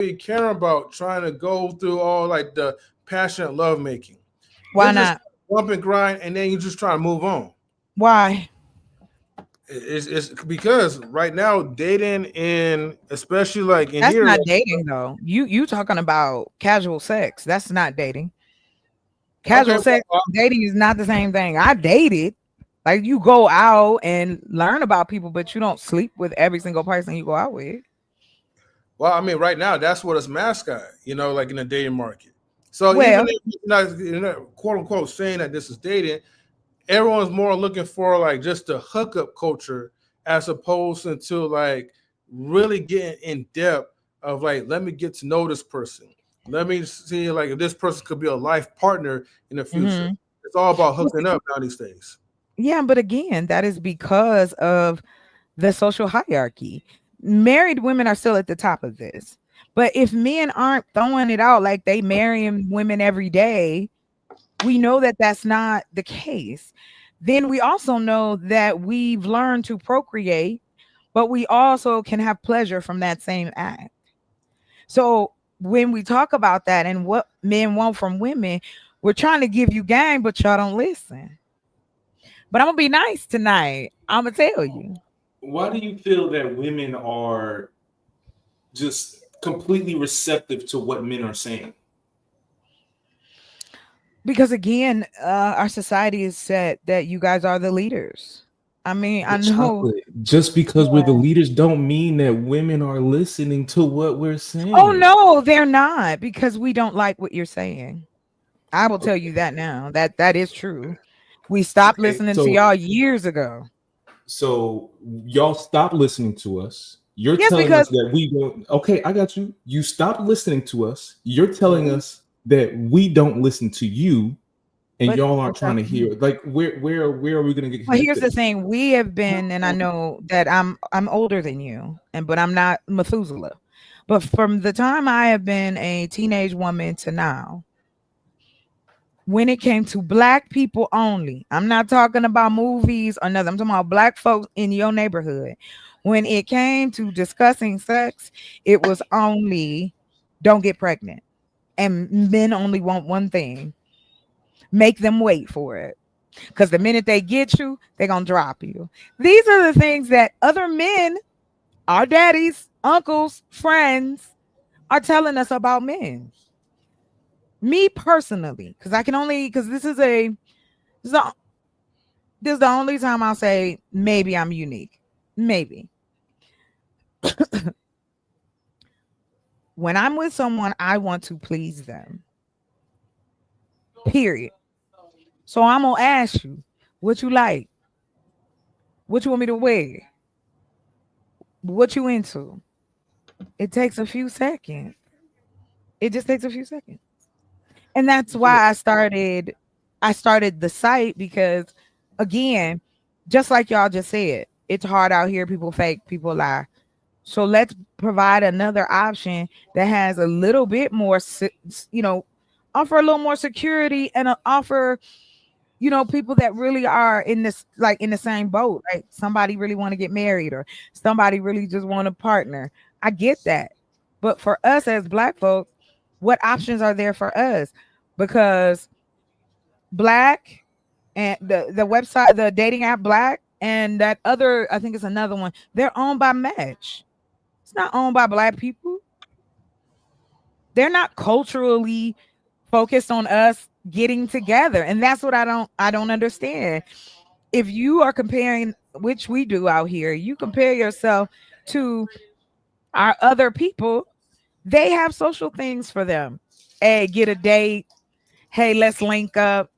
really care about trying to go through all like the passionate love making. Why You're just not? bump and grind, and then you just try to move on. Why? It's because right now dating in especially like in That's here, not like, dating though. You talking about casual sex. That's not dating. okay, Casual sex and dating is not the same thing. I dated. Like you go out and learn about people, but you don't sleep with every single person you go out with. well, I mean, right now that's what it's mascot, like in the dating market. So even Well, if you're not quote unquote saying that this is dating, everyone's more looking for like just the hookup culture as opposed to like really getting in depth of like let me get to know this person. Let me see like if this person could be a life partner in the future. mhm. It's all about Well, hooking up now these days. yeah, but again, that is because of the social hierarchy. Married women are still at the top of this. But if men aren't throwing it out like they marrying women every day, we know that that's not the case. Then we also know that we've learned to procreate, but we also can have pleasure from that same act. So when we talk about that and what men want from women, we're trying to give you game, but y'all don't listen. But I'm gonna be nice tonight. I'm gonna tell you. Why do you feel that women are just completely receptive to what men are saying? Because again, our society is set that you guys are the leaders. I mean, I But know. chocolate, just because we're the Yeah. leaders don't mean that women are listening to what we're Oh saying. no, they're not because we don't like what you're saying. I will tell Okay. you that now. That is true. We stopped Okay. listening to So y'all years ago. so y'all stop listening to us. You're Yes, telling us because that we don't. Okay, I got you. You stop listening to us. You're telling Mhm. us that we don't listen to you, and but y'all aren't but trying that's to hear it. Like where are we gonna get well, here's connected the at? thing. We have been, and I know that I'm older than you, and but I'm not Methuselah. But from the time I have been a teenage woman to now, when it came to black people only, I'm not talking about movies or nothing. I'm talking about black folks in your neighborhood. When it came to discussing sex, it was only don't get pregnant. And men only want one thing, make them wait for it. Because the minute they get you, they're going to drop you. These are the things that other men, our daddies, uncles, friends, are telling us about men. Me personally, because I can only, because this is the this is the only time I'll say maybe I'm unique. Maybe. When I'm with someone, I want to please them. Period. So I'm gonna ask you, what you like? What you want me to wear? What you into? It takes a few seconds. It just takes a few seconds. And that's Yeah. why I started the site because again, just like y'all just said, it's hard out here. People fake, people lie. So let's provide another option that has a little bit more, offer a little more security and offer, people that really are in this, like in the same boat. Like somebody really want to get married or somebody really just want a partner. I get that. But for us as black folks, what options are there for us? Because Black and the website, the dating app Black, and that other, I think it's another one, they're owned by Match. It's not owned by black people. They're not culturally focused on us getting together. And that's what I don't understand. If you are comparing, which we do out here, you compare yourself to our other people, they have social things for them. Hey, get a date. Hey, let's link up.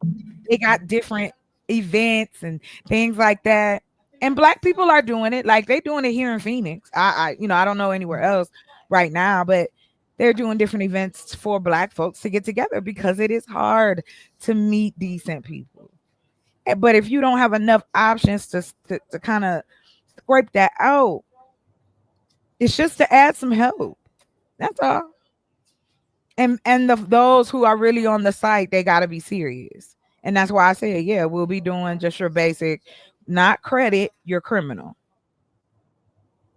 They got different events and things like that. And black people are doing it. Like they're doing it here in Phoenix. I don't know anywhere else right now, but they're doing different events for black folks to get together because it is hard to meet decent people. But if you don't have enough options to kind of scrape that out, it's just to add some help. That's all. And those who are really on the site, they got to be serious. And that's why I said, yeah, we'll be doing just your basic, not credit, your criminal.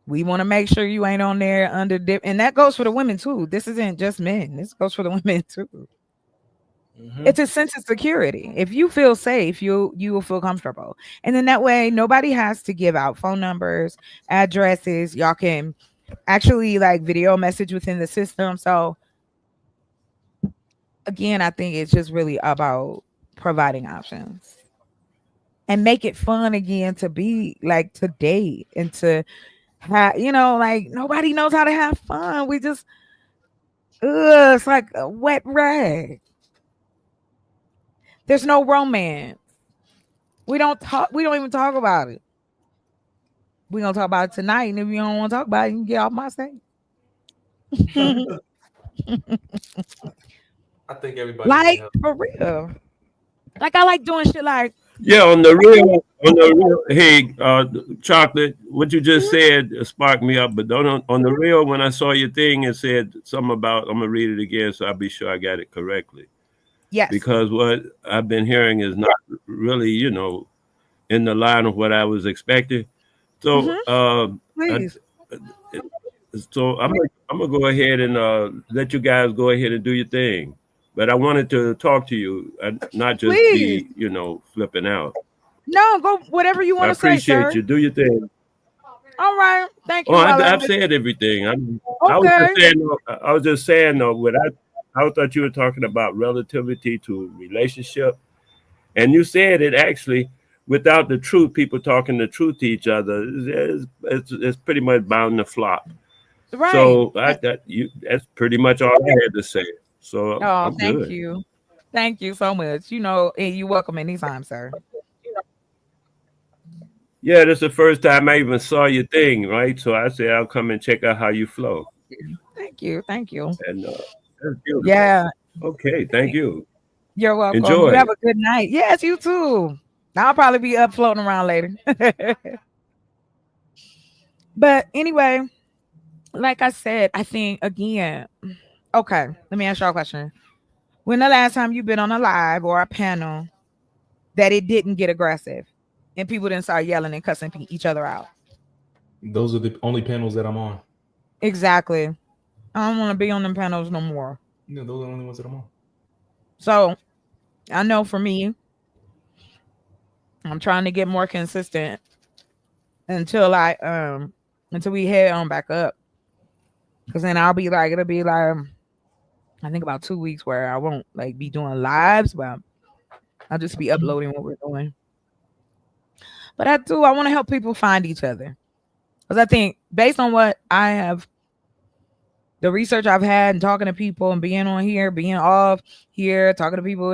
We want to make sure you ain't on there under dip, and that goes for the women too. This isn't just men. This goes for the women too. Mhm. It's a sense of security. If you feel safe, you will feel comfortable, and then that way nobody has to give out phone numbers, addresses. Y'all can actually like video message within the system. So again, I think it's just really about providing options and make it fun again to be like to date and to have, like nobody knows how to have fun. We just, it's like a wet rag. There's no romance. We don't talk. We don't even talk about it. We gonna talk about it tonight, and if you don't want to talk about it, you can get off my stage. I think everybody need Like help. for real. Like I like doing shit like. Yeah, hey, chocolate, what you just said sparked me up. But don't on the real, when I saw your thing, it said something about. I'm gonna read it again, so I'll be sure I got it correctly. Yes. Because what I've been hearing is not really, in the line of what I was expecting. So, Mm-hmm. I, Please. so I'm gonna go ahead and let you guys go ahead and do your thing. But I wanted to talk to you, not just Please. be, flipping out. No, go whatever you I want to say, appreciate sir. you. Do your thing. All right. Thank Oh, you. I love I've it. said everything. I was just Okay. saying. I was just saying though. I thought you were talking about relativity to relationship, and you said it actually. Without the truth, people talking the truth to each other, it's pretty much bound to flop. Right. So that's pretty much all I had to say. So Oh, I'm thank good. you. Thank you so much. And you're welcome anytime, sir. Yeah, this is the first time I even saw your thing, right? So I said I'll come and check out how you flow, Thank you. Thank you. and that's beautiful. Yeah. Okay, thank you. You're welcome. You have Enjoy. a good night. Yes, you too. I'll probably be up floating around later. But anyway, like I said, I think again, okay, let me ask y'all a question. When the last time you've been on a live or a panel that it didn't get aggressive and people didn't start yelling and cussing each other out? Those are the only panels that I'm on. Exactly. I don't want to be on them panels no more. Yeah, those are the only ones that I'm on. So I know for me, I'm trying to get more consistent until until we head on back up. Cause then it'll be like I think about 2 weeks where I won't like be doing lives, but I'll just be uploading what we're doing. But I want to help people find each other. Because I think based on what I have, the research I've had and talking to people and being on here, being off here, talking to people,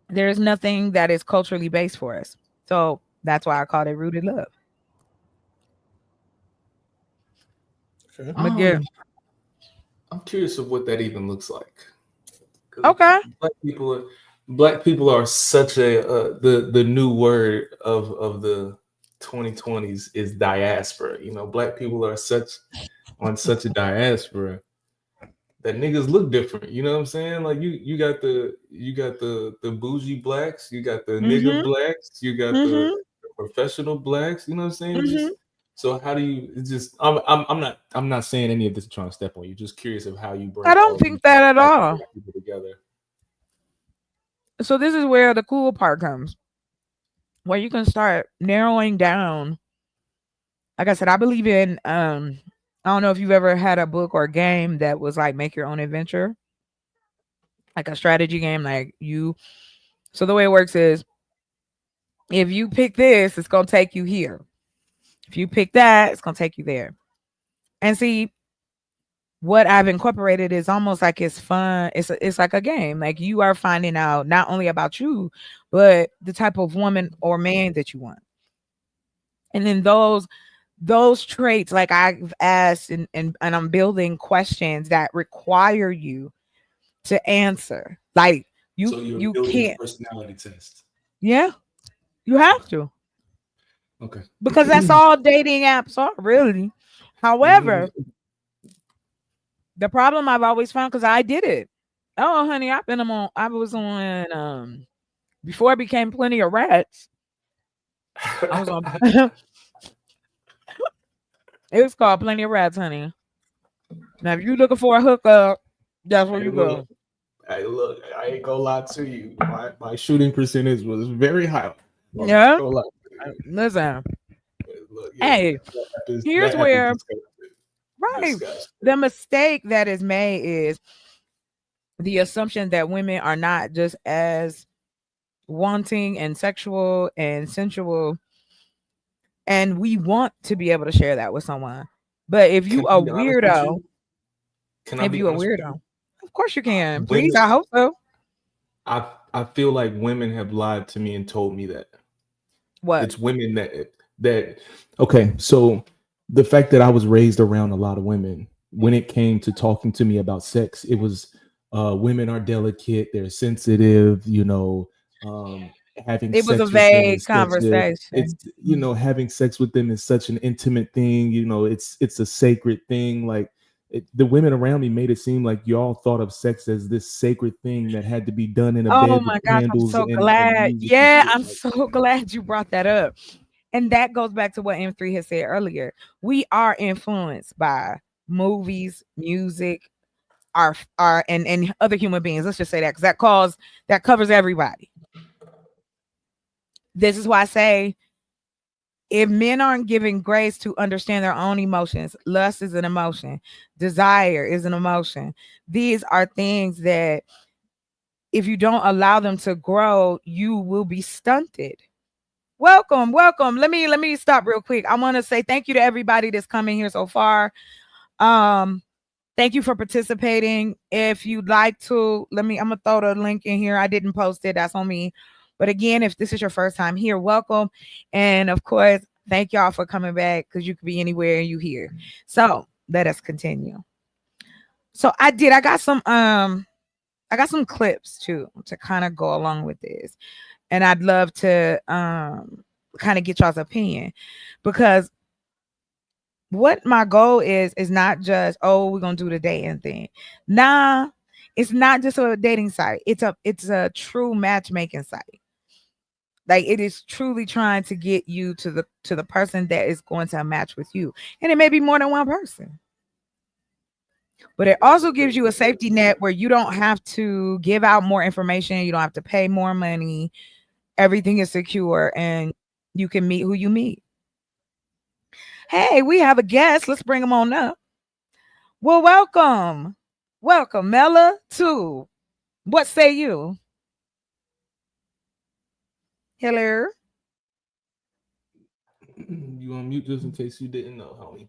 there's nothing that is culturally based for us. So that's why I called it rooted love. Okay. I'm again. I'm curious of what that even looks like. 'Cause Okay. black people are such a the new word of the 2020s is diaspora. Black people are such a diaspora that niggas look different. You know what I'm saying? Like you got the bougie blacks, you got the nigga Mm-hmm. blacks, you got the Mm-hmm. professional blacks. You know what I'm saying? Mm-hmm. Just so how do you? It's just I'm not saying any of this trying to step on you. Just curious of how you I bring don't all these think that at types of all. black people together. So this is where the cool part comes, where you can start narrowing down. Like I said, I believe in I don't know if you've ever had a book or a game that was like make your own adventure, like a strategy game. So the way it works is if you pick this, it's gonna take you here. If you pick that, it's gonna take you there. And see, what I've incorporated is almost like it's fun. It's like a game. Like you are finding out not only about you, but the type of woman or man that you want. And then those traits, like I've asked and I'm building questions that require you to answer. Like So you you're you building a can't, personality test. yeah, you have to. Okay. Because that's all dating apps are really. However, the problem I've always found because I did it. Oh, honey, I was on before it became plenty of rats. I was on It's called Plenty of Rats, honey. Now, if you're looking for a hookup, that's where Hey, you look, go. I ain't gonna lie to you. My shooting percentage was very high. I'm not Yeah. gonna lie to you. Listen. Look, yeah, Hey, here's that app is where, right, disgusting. the mistake that is made is the assumption that women are not just as wanting and sexual and sensual, and we want to be able to share that with someone. But if Can you I a be honest with weirdo, you? Can I if be you a honest with you? weirdo, of course you can. Please, Women, I hope so. I feel like women have lied to me and told me that What? it's women that okay. So the fact that I was raised around a lot of women, when it came to talking to me about sex, it was women are delicate, they're sensitive, um, having It was a sex with them vague is such a it's conversation. having sex with them is such an intimate thing. It's a sacred thing. Like the women around me made it seem like y'all thought of sex as this sacred thing that had to be done in a Oh bed with my gosh, I'm candles so and glad. music and Yeah, shit. I'm Like, so glad you brought that up. And that goes back to what M3 had said earlier. We are influenced by movies, music, our and other human beings. Let's just say that because that covers everybody. This is why I say if men aren't giving grace to understand their own emotions, lust is an emotion, desire is an emotion. These are things that if you don't allow them to grow, you will be stunted. Welcome, welcome. Let me stop real quick. I want to say thank you to everybody that's coming here so far. Um, Thank you for participating. If you'd like to, I'm gonna throw the link in here. I didn't post it, that's on me. But again, if this is your first time here, welcome. And of course, thank y'all for coming back because you could be anywhere and you here. So let us continue. So I got some clips too to kind of go along with this. And I'd love to kind of get y'all's opinion because what my goal is not just, oh, we're gonna do the dating thing. Nah, it's not just a dating site. It's a true matchmaking site. Like it is truly trying to get you to the person that is going to match with you. And it may be more than one person. But it also gives you a safety net where you don't have to give out more information, you don't have to pay more money. Everything is secure and you can meet who you meet. Hey, we have a guest. Let's bring him on up. Well, welcome. Welcome, Mela, too. What say you? Hello. you on mute just in case you didn't know, homie.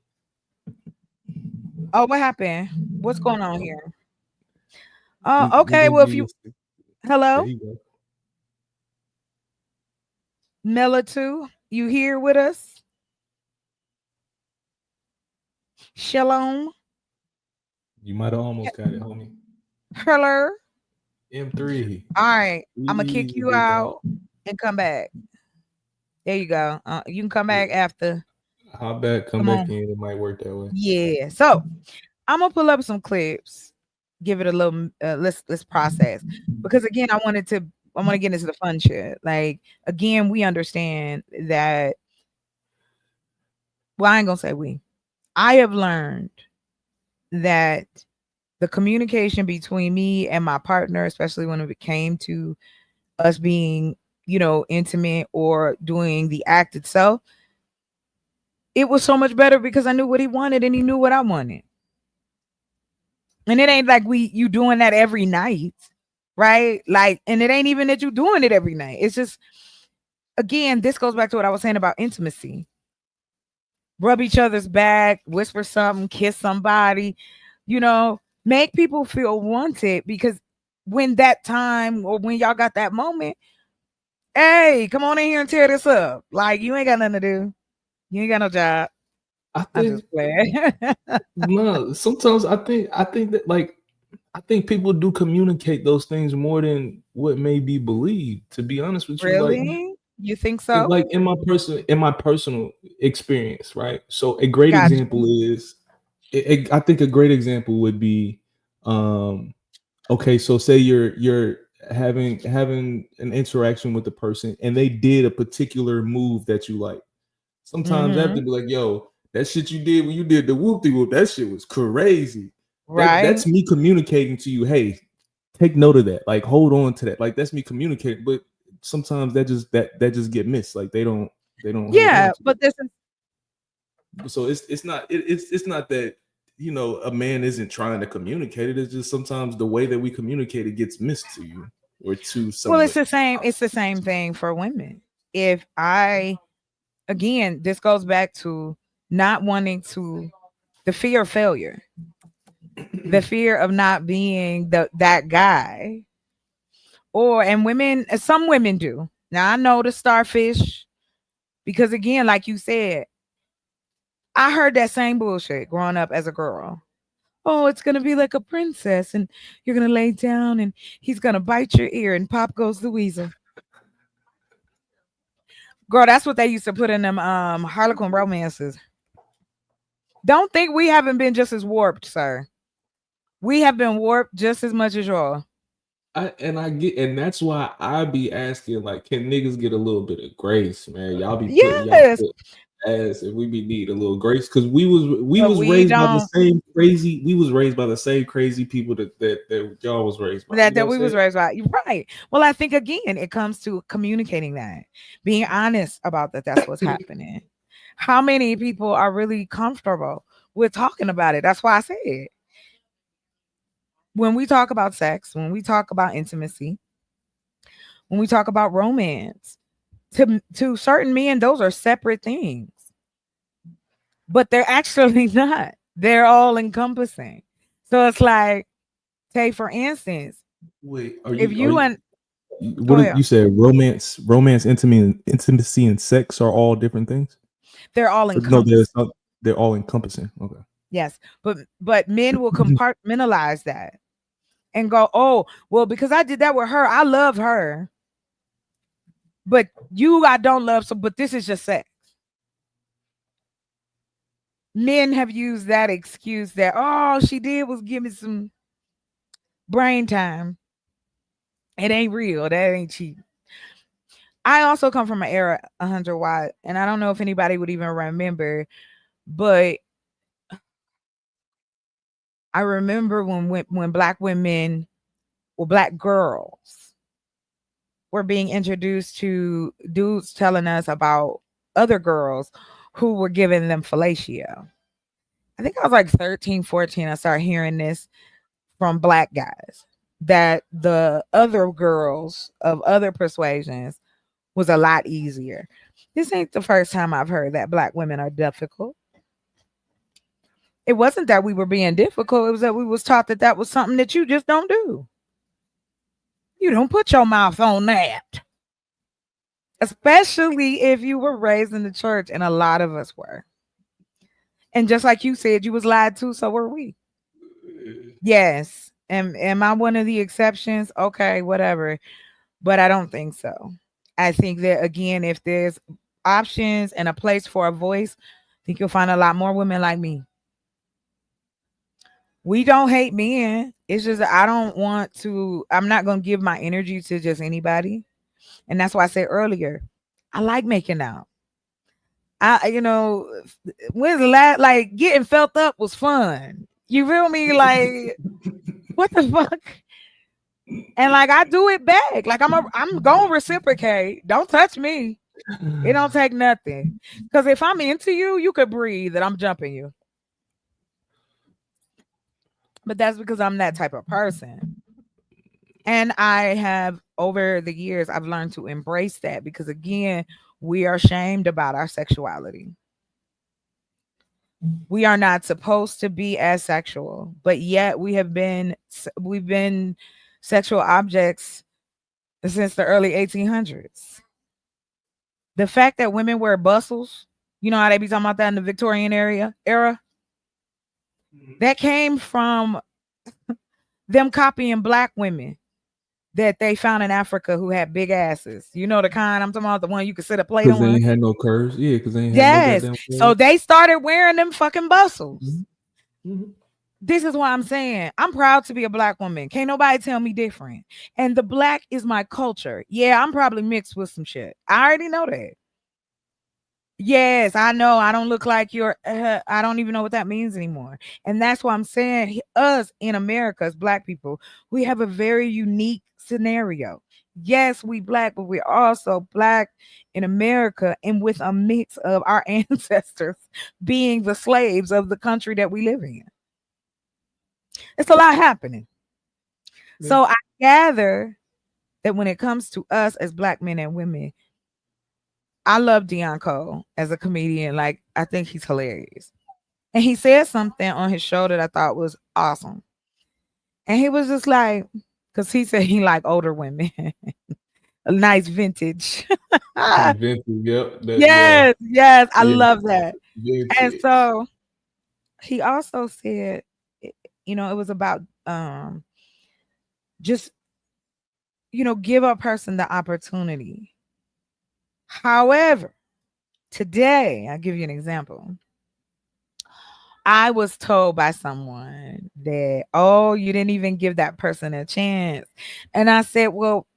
Oh, what happened? What's going on here? We Okay. gonna Well, give if you. you There hello, you go. Mela, too. You here with us? Shalom. You might have almost got it, homie. Hello. M3. All right. I'm gonna kick Easy, you big dog. out and come back. There you go. You can come back after. Hop back, come Come back on. in. It might work that way. Yeah. So I'm gonna pull up some clips, give it a little let's process. Because again, I want to get into the fun shit. Like again, we understand that well, I ain't gonna say we. I have learned that the communication between me and my partner, especially when it came to us being, intimate or doing the act itself, it was so much better because I knew what he wanted and he knew what I wanted. And it ain't like you doing that every night, right? Like, and it ain't even that you doing it every night. It's just again, this goes back to what I was saying about intimacy. Rub each other's back, whisper something, kiss somebody, make people feel wanted because when that time or when y'all got that moment, hey, come on in here and tear this up. Like you ain't got nothing to do. You ain't got no job. I I'm think just playing. no. Sometimes I think that like I think people do communicate those things more than what may be believed. To be honest with you, like Really? You think so? like in my personal experience, right? So a great Got example you. is I think a great example would be um okay, so say you're having an interaction with the person and they did a particular move that you like. Sometimes I have to Mm-hmm. be like, yo, That shit you did when you did the whoop-de-whoop, that shit was crazy. Right. That's me communicating to you, hey, take note of that. Like, hold on to that. Like, that's me communicating. But sometimes that just get missed. Like, they don't Yeah, but this is so it's not that, you know, a man isn't trying to communicate it. It's just sometimes the way that we communicate it gets missed to you or to someone. well, it's the same thing for women. If I again, this goes back to not wanting to the fear of failure, the fear of not being that guy. And women, some women do. Now I know the starfish, because again, like you said, I heard that same bullshit growing up as a girl. Oh, it's gonna be like a princess, and you're gonna lay down, and he's gonna bite your ear, and pop goes the weasel. Girl, that's what they used to put in them Harlequin romances. Don't think we haven't been just as warped, sir. We have been warped just as much as y'all. And that's why I be asking, like, can niggas get a little bit of grace, man? Y'all be putting Yes. y'all ass, and we be need a little grace, because we was we raised by don't. the same crazy. We was raised by the same crazy people that y'all was raised by. That we was raised by. You're right. Well, I think again, it comes to communicating that, being honest about that. That's what's happening. How many people are really comfortable with talking about it? That's why I said, when we talk about sex, when we talk about intimacy, when we talk about romance, to certain men, those are separate things. But they're actually not. They're all encompassing. So it's like, say for instance, Wait, you said romance, intimacy, and sex are all different things? They're all encompassing. No, they're all encompassing. Okay. Yes, but men will compartmentalize that and go, oh, well, because I did that with her, I love her. But you, I don't love, so but this is just sex. Men have used that excuse that all she did was give me some brain time. It ain't real. That ain't cheap. I also come from an era, 100 Watt, and I don't know if anybody would even remember, but I remember when black women or black girls were being introduced to dudes telling us about other girls who were giving them fellatio. I think I was like 13, 14. I started hearing this from black guys, that the other girls of other persuasions was a lot easier. This ain't the first time I've heard that black women are difficult. It wasn't that we were being difficult. It was that we was taught that that was something that you just don't do. You don't put your mouth on that. Especially if you were raised in the church, and a lot of us were. And just like you said, you was lied to, so were we. Yes. Am I one of the exceptions? Okay, whatever. But I don't think so. I think that, again, if there's options and a place for a voice, I think you'll find a lot more women like me. We don't hate men. It's just I don't want to, I'm not going to give my energy to just anybody. And that's why I said earlier, I like making out. When's the last, like, getting felt up was fun. You feel me? Like, what the fuck? And like, I do it back. Like, I'm going to reciprocate. Don't touch me. It don't take nothing. Because if I'm into you, you could breathe and I'm jumping you. But that's because I'm that type of person. And I have, over the years, I've learned to embrace that, because again, we are shamed about our sexuality. We are not supposed to be as sexual, but yet we've been sexual objects since the early 1800s. The fact that women wear bustles, you know how they be talking about that in the Victorian era? That came from them copying black women that they found in Africa who had big asses. You know the kind I'm talking about, the one you could sit a plate on. Because they ain't had no curves. Yeah, because they ain't had no goddamn curves. So they started wearing them fucking bustles. Mm-hmm. This is why I'm saying I'm proud to be a black woman. Can't nobody tell me different. And the black is my culture. Yeah, I'm probably mixed with some shit. I already know that. Yes, I know. I don't look like you're. I don't even know what that means anymore. And that's why I'm saying us in America, as Black people, we have a very unique scenario. Yes, we Black, but we're also Black in America and with a mix of our ancestors being the slaves of the country that we live in. It's a lot happening. Yeah. So I gather that when it comes to us as Black men and women, I love Deion Cole as a comedian. Like, I think he's hilarious. And he said something on his show that I thought was awesome. And he was just like, because he said he like older women, a nice vintage. Vintage, yep. Yes, yes, I Yeah, love that. And vintage. so he also said, it was about just give a person the opportunity. However, today, I'll give you an example. I was told by someone that, oh, you didn't even give that person a chance. And I said, well,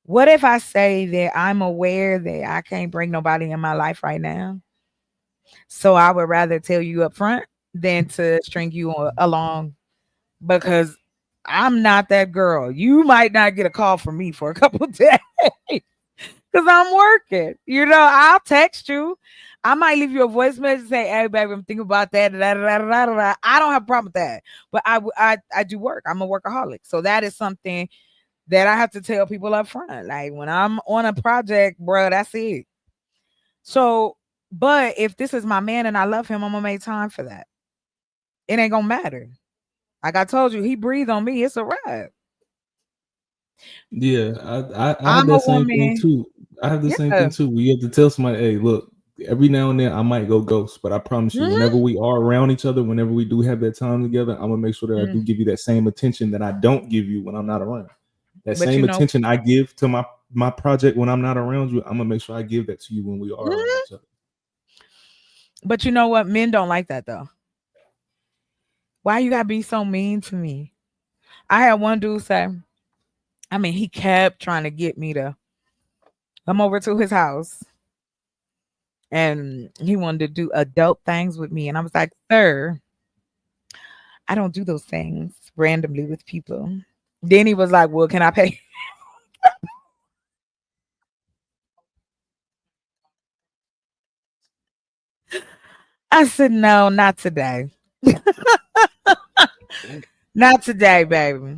what if I say that I'm aware that I can't bring nobody in my life right now? So I would rather tell you up front than to string you along, because I'm not that girl. You might not get a call from me for a couple days because I'm working. I'll text you. I might leave you a voice message and say, "Hey, baby, I'm thinking about that." Da, da, da, da, da, da. I don't have a problem with that, but I do work. I'm a workaholic, so that is something that I have to tell people up front. Like, when I'm on a project, bro, that's it. So, but if this is my man and I love him, I'm gonna make time for that. It ain't gonna matter. Like I told you, he breathed on me. It's a wrap. Yeah, I have I'm a that same thing woman. too. I have the same Yeah. thing too. We have to tell somebody, hey, look, every now and then I might go ghost, but I promise you, Mhm. whenever we are around each other, whenever we do have that time together, I'm gonna make sure that I Mm. do give you that same attention that I don't give you when I'm not around. That But same attention I give to my project when I'm not around you, I'm gonna make sure I give that to you when we are around Mhm. each other. But you know what? Men don't like that though. Why you gotta be so mean to me? I had one dude say, he kept trying to get me to come over to his house and he wanted to do adult things with me. And I was like, sir, I don't do those things randomly with people. Then he was like, well, can I pay? I said, no, not today. Not today, baby.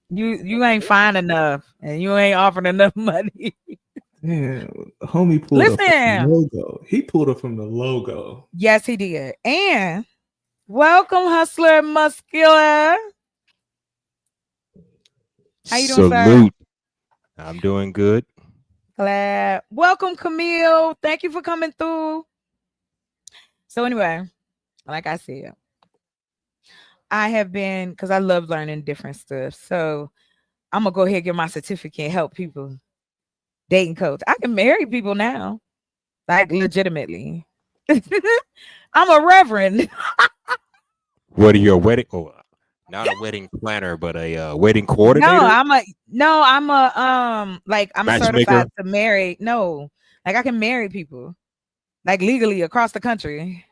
You ain't fine enough and you ain't offering enough money. Yeah, homie pulled up from the Listen. logo. He pulled up from the logo. Yes, he did. And welcome, Hustler Muscular. How you doing, sir? Salute. I'm doing good. Glad. Welcome, Camille. Thank you for coming through. So anyway, like I said, I have been, because I love learning different stuff. So I'm gonna go ahead and get my certificate and help people dating coach. I can marry people now, like legitimately. I'm a reverend. What are you, a wedding? Oh, not a wedding planner, but a wedding No, coordinator, like I'm matchmaker. certified to marry. No, like I can marry people, like legally across the country.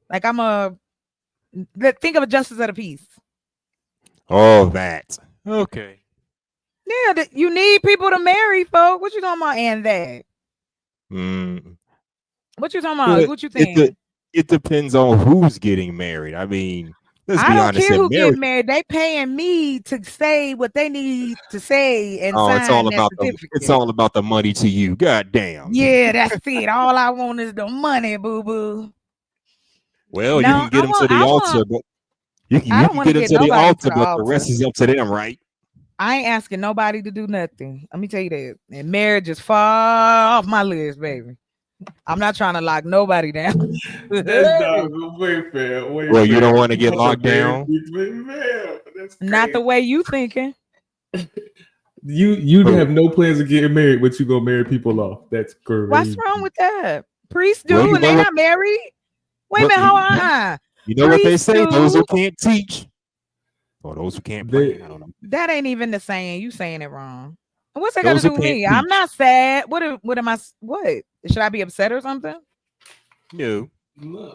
Like think of a justice of the peace. Oh, that. Okay. Yeah, you need people to marry, folks. What you talking about? And that. Mm. What you talking about? But What you it de- think? it depends on who's getting married. I mean, let's I be don't honest. care In who get marriage, married. They paying me to say what they need to say and oh, sign that it's certificate. all about the money to you. God damn. Yeah, that's it. All I want is the money, boo boo. Well, you No, can get them to the altar, but I you don't can want to get them get to the nobody to altar, the but the rest altar. is up to them, right? I ain't asking nobody to do nothing. Let me tell you that. And marriage is far off my list, baby. I'm not trying to lock nobody down. That's not way fair. Way Well, you fair. don't want to You get want to locked marry down. people, man? That's Not the crazy. way you thinking. You Oh, have no plans of getting married, but you gonna marry people off. That's What's crazy. wrong with that? Priests well, do, and they not married. Wait a well, minute, hold you, on. you know what they Priests say? Those who do. can't teach, or those who can't pray. They I don't know. That ain't even the saying. You saying it wrong. What's that got to Those who do with can't me? I'm teach. not sad. What am I? What should I be upset or something? No.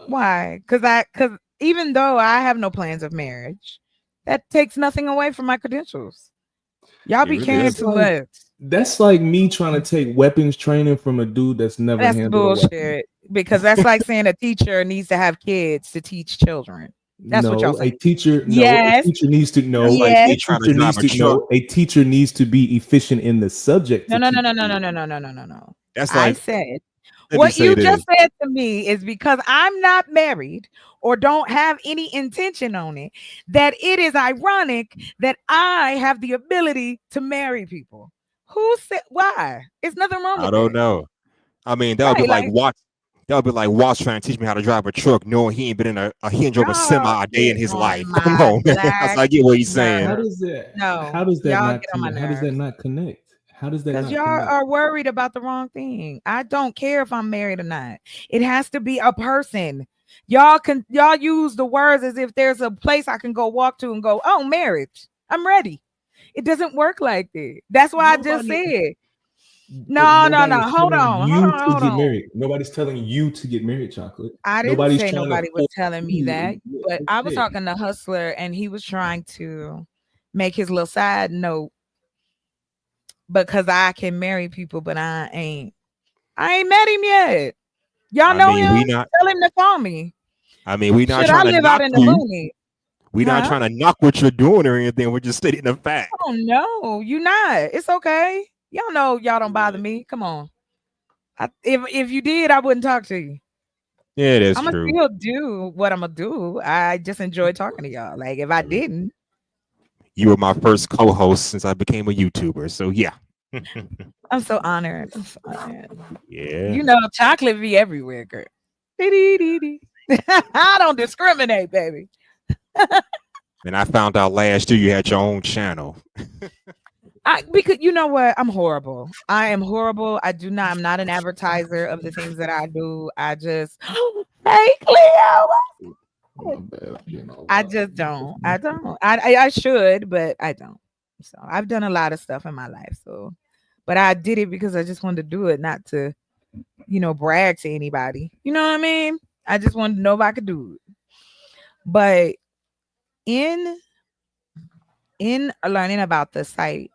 Why? Because even though I have no plans of marriage, that takes nothing away from my credentials. Y'all It be really caring That's doesn't. too like much. that's like me trying to take weapons training from a dude that's never That's handled a weapon. bullshit. Because that's like saying a teacher needs to have kids to teach children. That's what y'all No, saying. a teacher. No, a Yes. teacher needs to That's know. like Yes. me A trying to teacher drive needs a to truck. know. A teacher needs to be efficient in the subject No, to no, no, teach no, no, no, you. no, no, no, no, no, no. That's I like, said let me what say you this. just said to me is because I'm not married or don't have any intention on it, that it is ironic that I have the ability to marry people. Who said why? It's nothing wrong I with don't that. know. I mean, that would be Right. like Like, Watts. That would be like Watts trying to teach me how to drive a truck, knowing he ain't been in he ain't drove a semi y'all a day in get his on life. Come my on, man. That's black I get what he's saying. How nerves. does that? No, How does that y'all not get on my connect? How does that nerves. not connect? How does that Because not y'all connect? are worried about the wrong thing. I don't care if I'm married or not. It has to be a person. Y'all use the words as if there's a place I can go walk to and go, oh, marriage. I'm ready. It doesn't work like that. That's why I just Nobody, said. but No, no, nobody no. is Hold telling on. Hold you on. to Hold get on. married. Nobody's telling you to get married, chocolate. I didn't Nobody's say trying to nobody was force telling me that, you. but I was Okay. talking to Hustler and he was trying to make his little side note because I can marry people, but I ain't. I ain't met him yet. Y'all I know mean, we him? not. Tell him to call me. I mean, we not Should I trying to live out knock in the you. boonies? We not Huh? trying to knock what you're doing or anything. We're just stating the fact. Oh no, you not. It's okay. Y'all know y'all don't bother me. Come on. If you did, I wouldn't talk to you. Yeah, that's I'm gonna true. still do what I'm gonna do. I just enjoy talking to y'all. Like if I I mean, didn't, you were my first co-host since I became a YouTuber. So yeah. I'm so honored. I'm so honored. Yeah. You know, chocolate be everywhere, girl. Dee-dee-dee-dee. I don't discriminate, baby. And I found out last year you had your own channel. Because you know what? I'm horrible. I am horrible. I'm not an advertiser of the things that I do. I just hey Cleo. My bad. I'm being all I loud. just don't. I don't. I should, but I don't. So I've done a lot of stuff in my life. So but I did it because I just wanted to do it, not to, brag to anybody. You know what I mean? I just wanted to know if I could do it. But in learning about the site,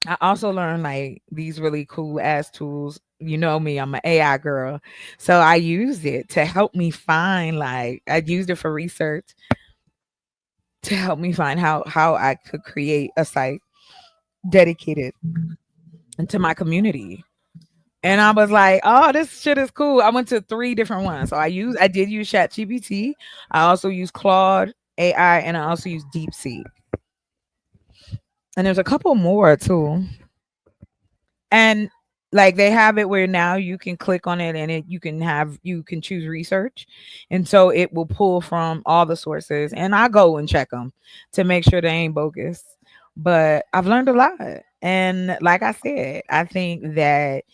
I also learned like these really cool ass tools. You know me, I'm an AI girl. So I used it to help me find I used it for research to help me find how I could create a site dedicated to my community. And I was like, oh, this shit is cool. I went to 3 different ones. So I did use ChatGPT. I also used Claude AI and I also used DeepSeek. And there's a couple more too. And like they have it where now you can click on it and you can choose research. And so it will pull from all the sources and I go and check them to make sure they ain't bogus. But I've learned a lot. And like I said, I think that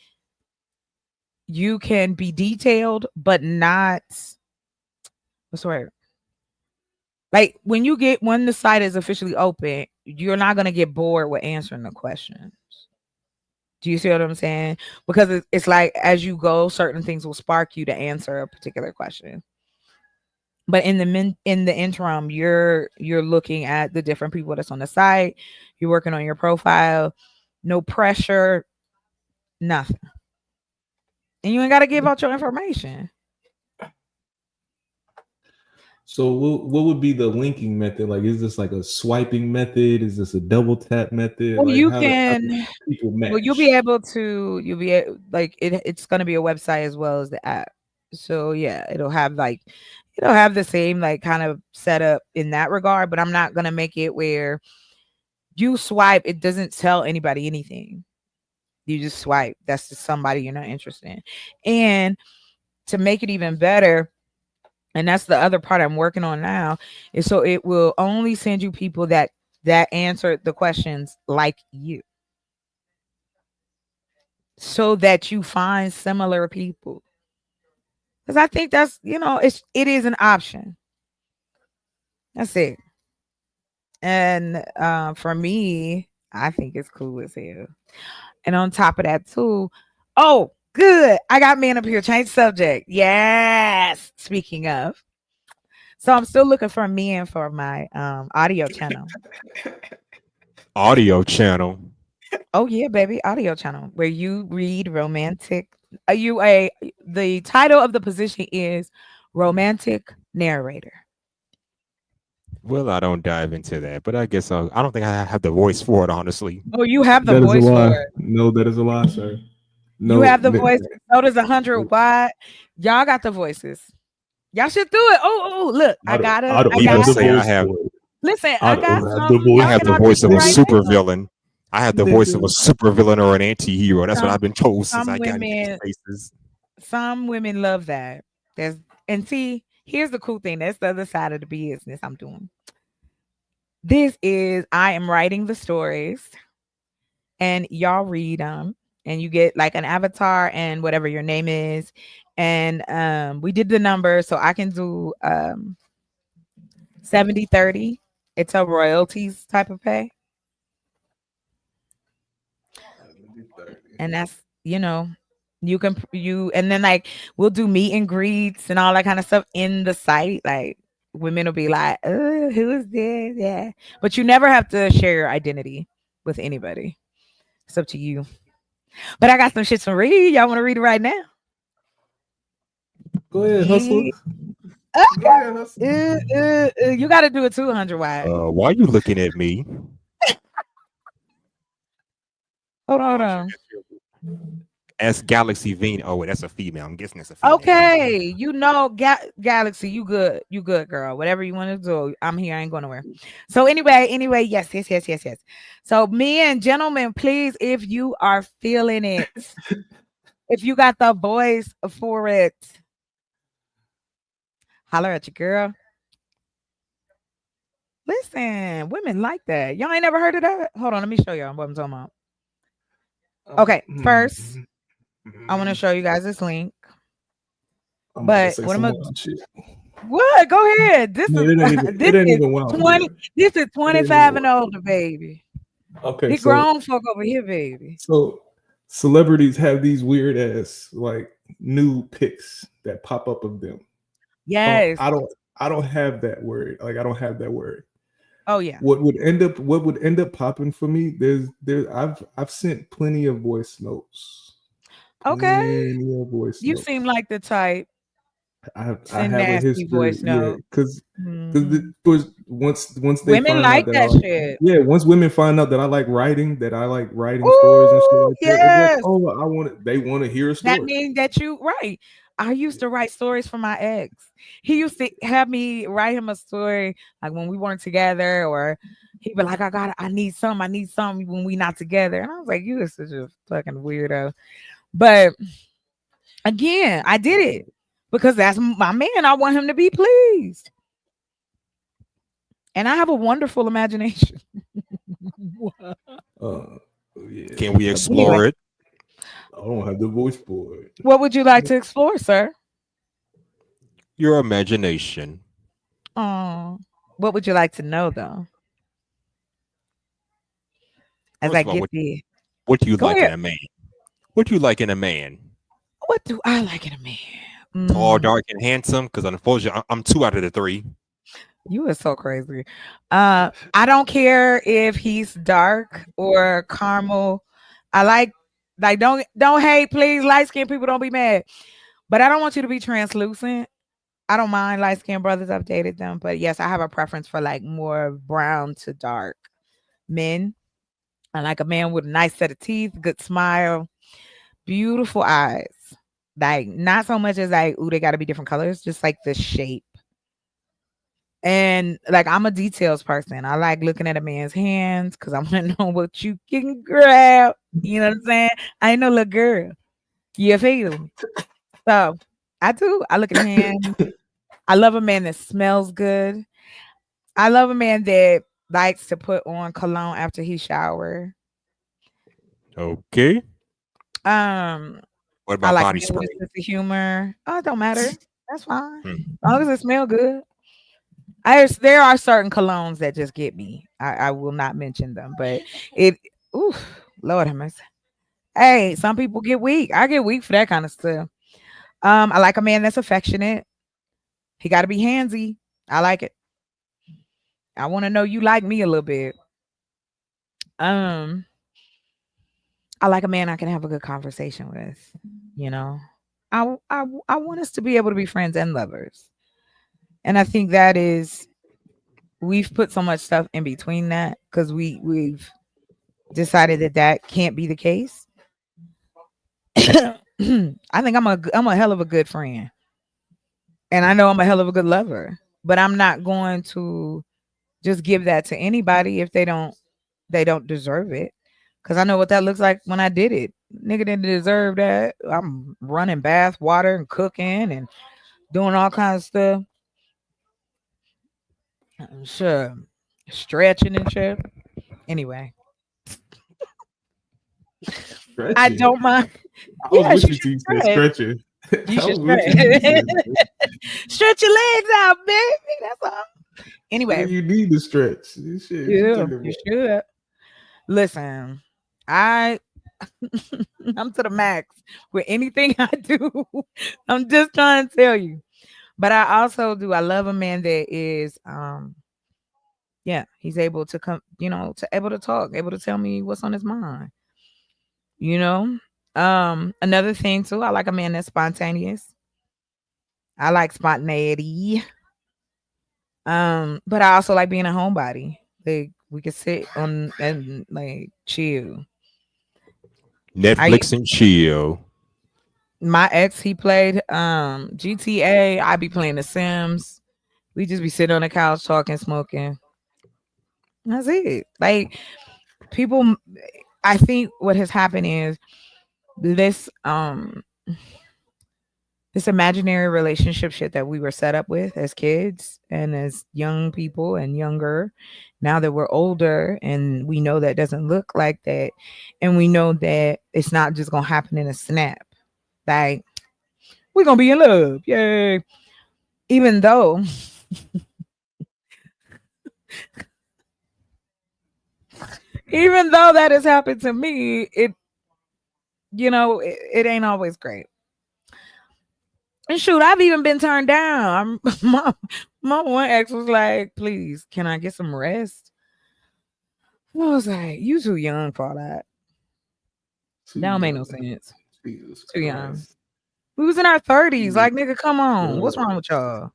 you can be detailed, but not what's the word? Like when the site is officially open, you're not gonna get bored with answering the questions. Do you see what I'm saying? Because it's like as you go, certain things will spark you to answer a particular question. But in the interim, you're looking at the different people that's on the site. You're working on your profile. No pressure, nothing, and you ain't got to give out your information. So what would be the linking method? Like, is this like a swiping method? Is this a double tap method? Well, Like, you how can. do people Well, you'll be match? able to. Like it's gonna be a website as well as the app. So yeah, it'll have the same like kind of setup in that regard. But I'm not gonna make it where you swipe. It doesn't tell anybody anything. You just swipe. That's just somebody you're not interested in. And to make it even better, and that's the other part I'm working on now, is so it will only send you people that answer the questions like you, so that you find similar people. Because I think that's it is an option. That's it. And for me, I think it's cool as hell. And on top of that too, oh, Good. I got men up here. Change subject. Yes. Speaking of. So I'm still looking for men for my audio channel. Audio channel. Oh yeah, baby, audio channel where you read romantic. You a The title of the position is romantic narrator. Well, I don't dive into that, but I guess I don't think I have the voice for it, honestly. Oh, you have the That is a voice for lie. it. No, that is a lie, sir. You No, have the voice. So does 100 watt. Y'all got the voices. Y'all should do it. Look, I don't. I I don't People have got. the say I voice have for it. Listen, I I don't got have the some. I voice Y'all have can the for it, voice of audition a right nigga. super now. villain. I have the voice of a Nigga. super villain or an anti-hero. That's what Some I've been told since some I got into these women spaces. some women love that. There's and see, here's the cool thing. That's the other side of the business I'm doing. This is I am writing the stories and y'all read them and you get like an avatar and whatever your name is. And we did the number so I can do 70/30. It's a royalties type of pay. And that's, you can you and then like we'll do meet and greets and all that kind of stuff in the site. Like women will be like, oh, who is this? Yeah. But you never have to share your identity with anybody. It's up to you. But I got some shit to read. Y'all want to read it right now? Go ahead, hustle. Yeah. Go ahead, hustle. You got to do it 200 wide. Why are you looking at me? Hold on, hold on. S Galaxy V. Oh, wait, that's a female. I'm guessing it's a female. Okay, Galaxy, you good, girl. Whatever you want to do, I'm here. I ain't going nowhere. So anyway, yes. So men and gentlemen, please, if you are feeling it, if you got the voice for it, holler at your girl. Listen, women like that. Y'all ain't never heard of that? Hold on, let me show y'all what I'm talking about. Okay, first, I want to show you guys this link. I'm about to But say what I'm some gonna wild shit. what? Go ahead. This Man, is it ain't even. this It ain't is even wild. 20. This is It ain't 25 even and older, baby. wild. Okay, The grown folk over here, baby. so celebrities have these weird ass like new pics that pop up of them. Yes. I don't have that word. Like I don't have that word. Oh yeah. What would end up popping for me? I've sent plenty of voice notes. Okay. Plenty of voice You notes. seem like the type. I Send have a nasty history, voice yeah, note. because Mhm. once they Women find out like that that shit. once women find out that I like writing, that I like writing stories and shit Oh like that, they're like, yes. oh, they want to hear a That story. means that you right. I used to write stories for my ex. He used to have me write him a story like when we weren't together, or he'd be like, I need some when we not together. And I was like, you are such a fucking weirdo. But again, I did it because that's my man. I want him to be pleased. And I have a wonderful imagination. Yeah, Can we Anyway, explore it? I don't have the voice for it. what would you like to explore, sir? Your imagination. Oh, what would you like to know though? As First I of all, get there. what do you Go like in ahead. a man? What do you like in a man? What do I like in a man? Tall, Mm, dark, and handsome? Because unfortunately, I'm two out of the three. you are so crazy. I don't care if he's dark or caramel. I like don't hate, please. Light skinned people don't be mad. But I don't want you to be translucent. I don't mind light skinned brothers. I've dated them. But yes, I have a preference for like more brown to dark men. I like a man with a nice set of teeth, good smile, beautiful eyes. Like not so much as like, ooh, they gotta be different colors, just like the shape. And like I'm a details person. I like looking at a man's hands because I want to know what you can grab. You know what I'm saying? I ain't no little girl. You feel me? So I do. I look at hands. I love a man that smells good. I love a man that likes to put on cologne after he shower. Okay. Um, What I about like a body man with spray? a sense of humor. Oh, it don't matter. That's fine. Hmm. As long as it smell good. There are certain colognes that just get me. I will not mention them, but it ooh, Lord have mercy. Hey, some people get weak. I get weak for that kind of stuff. I like a man that's affectionate. He got to be handsy. I like it. I want to know you like me a little bit. Um, I like a man I can have a good conversation with. You know, I want us to be able to be friends and lovers, and I think that is we've put so much stuff in between that because we've decided that that can't be the case. I think I'm a hell of a good friend, and I know I'm a hell of a good lover, but I'm not going to just give that to anybody if they don't deserve it. Cause I know what that looks like when I did it. Nigga didn't deserve that. I'm running bath water and cooking and doing all kinds of stuff. Sure. Stretching and shit. Anyway, I Stretching. don't mind. I was Yeah, with you you should till you said stretch. stretching. You I should was with you stretch. till you said stretching. Stretch your legs out, baby. That's all. Nigga, Anyway, you need to stretch. This shit, what you yeah, talking you about? should. Listen, I I'm to the max with anything I do. I'm just trying to tell you. But I also do. I love a man that is yeah, he's able to come, to able to talk, able to tell me what's on his mind, you know? Another thing too, I like a man that's spontaneous. I like spontaneity. But I also like being a homebody. Like we could sit on and like chill. I Netflix and chill. My ex, he played GTA. I be playing The Sims. We just be sitting on the couch talking, smoking. That's it. Like people, I think what has happened is this this imaginary relationship shit that we were set up with as kids and as young people and younger. Now that we're older and we know that doesn't look like that, and we know that it's not just gonna happen in a snap. Like we're gonna be in love, yay! Even though even though that has happened to me, it ain't always great. And shoot, I've even been turned down. My one ex was like, "Please, can I get some rest?" I was like, "You too young for all that. Too That don't make no young. sense. Jesus Too young. Christ. We was in our 30s. Jesus Like, nigga, come on. What's wrong Christ. with y'all?"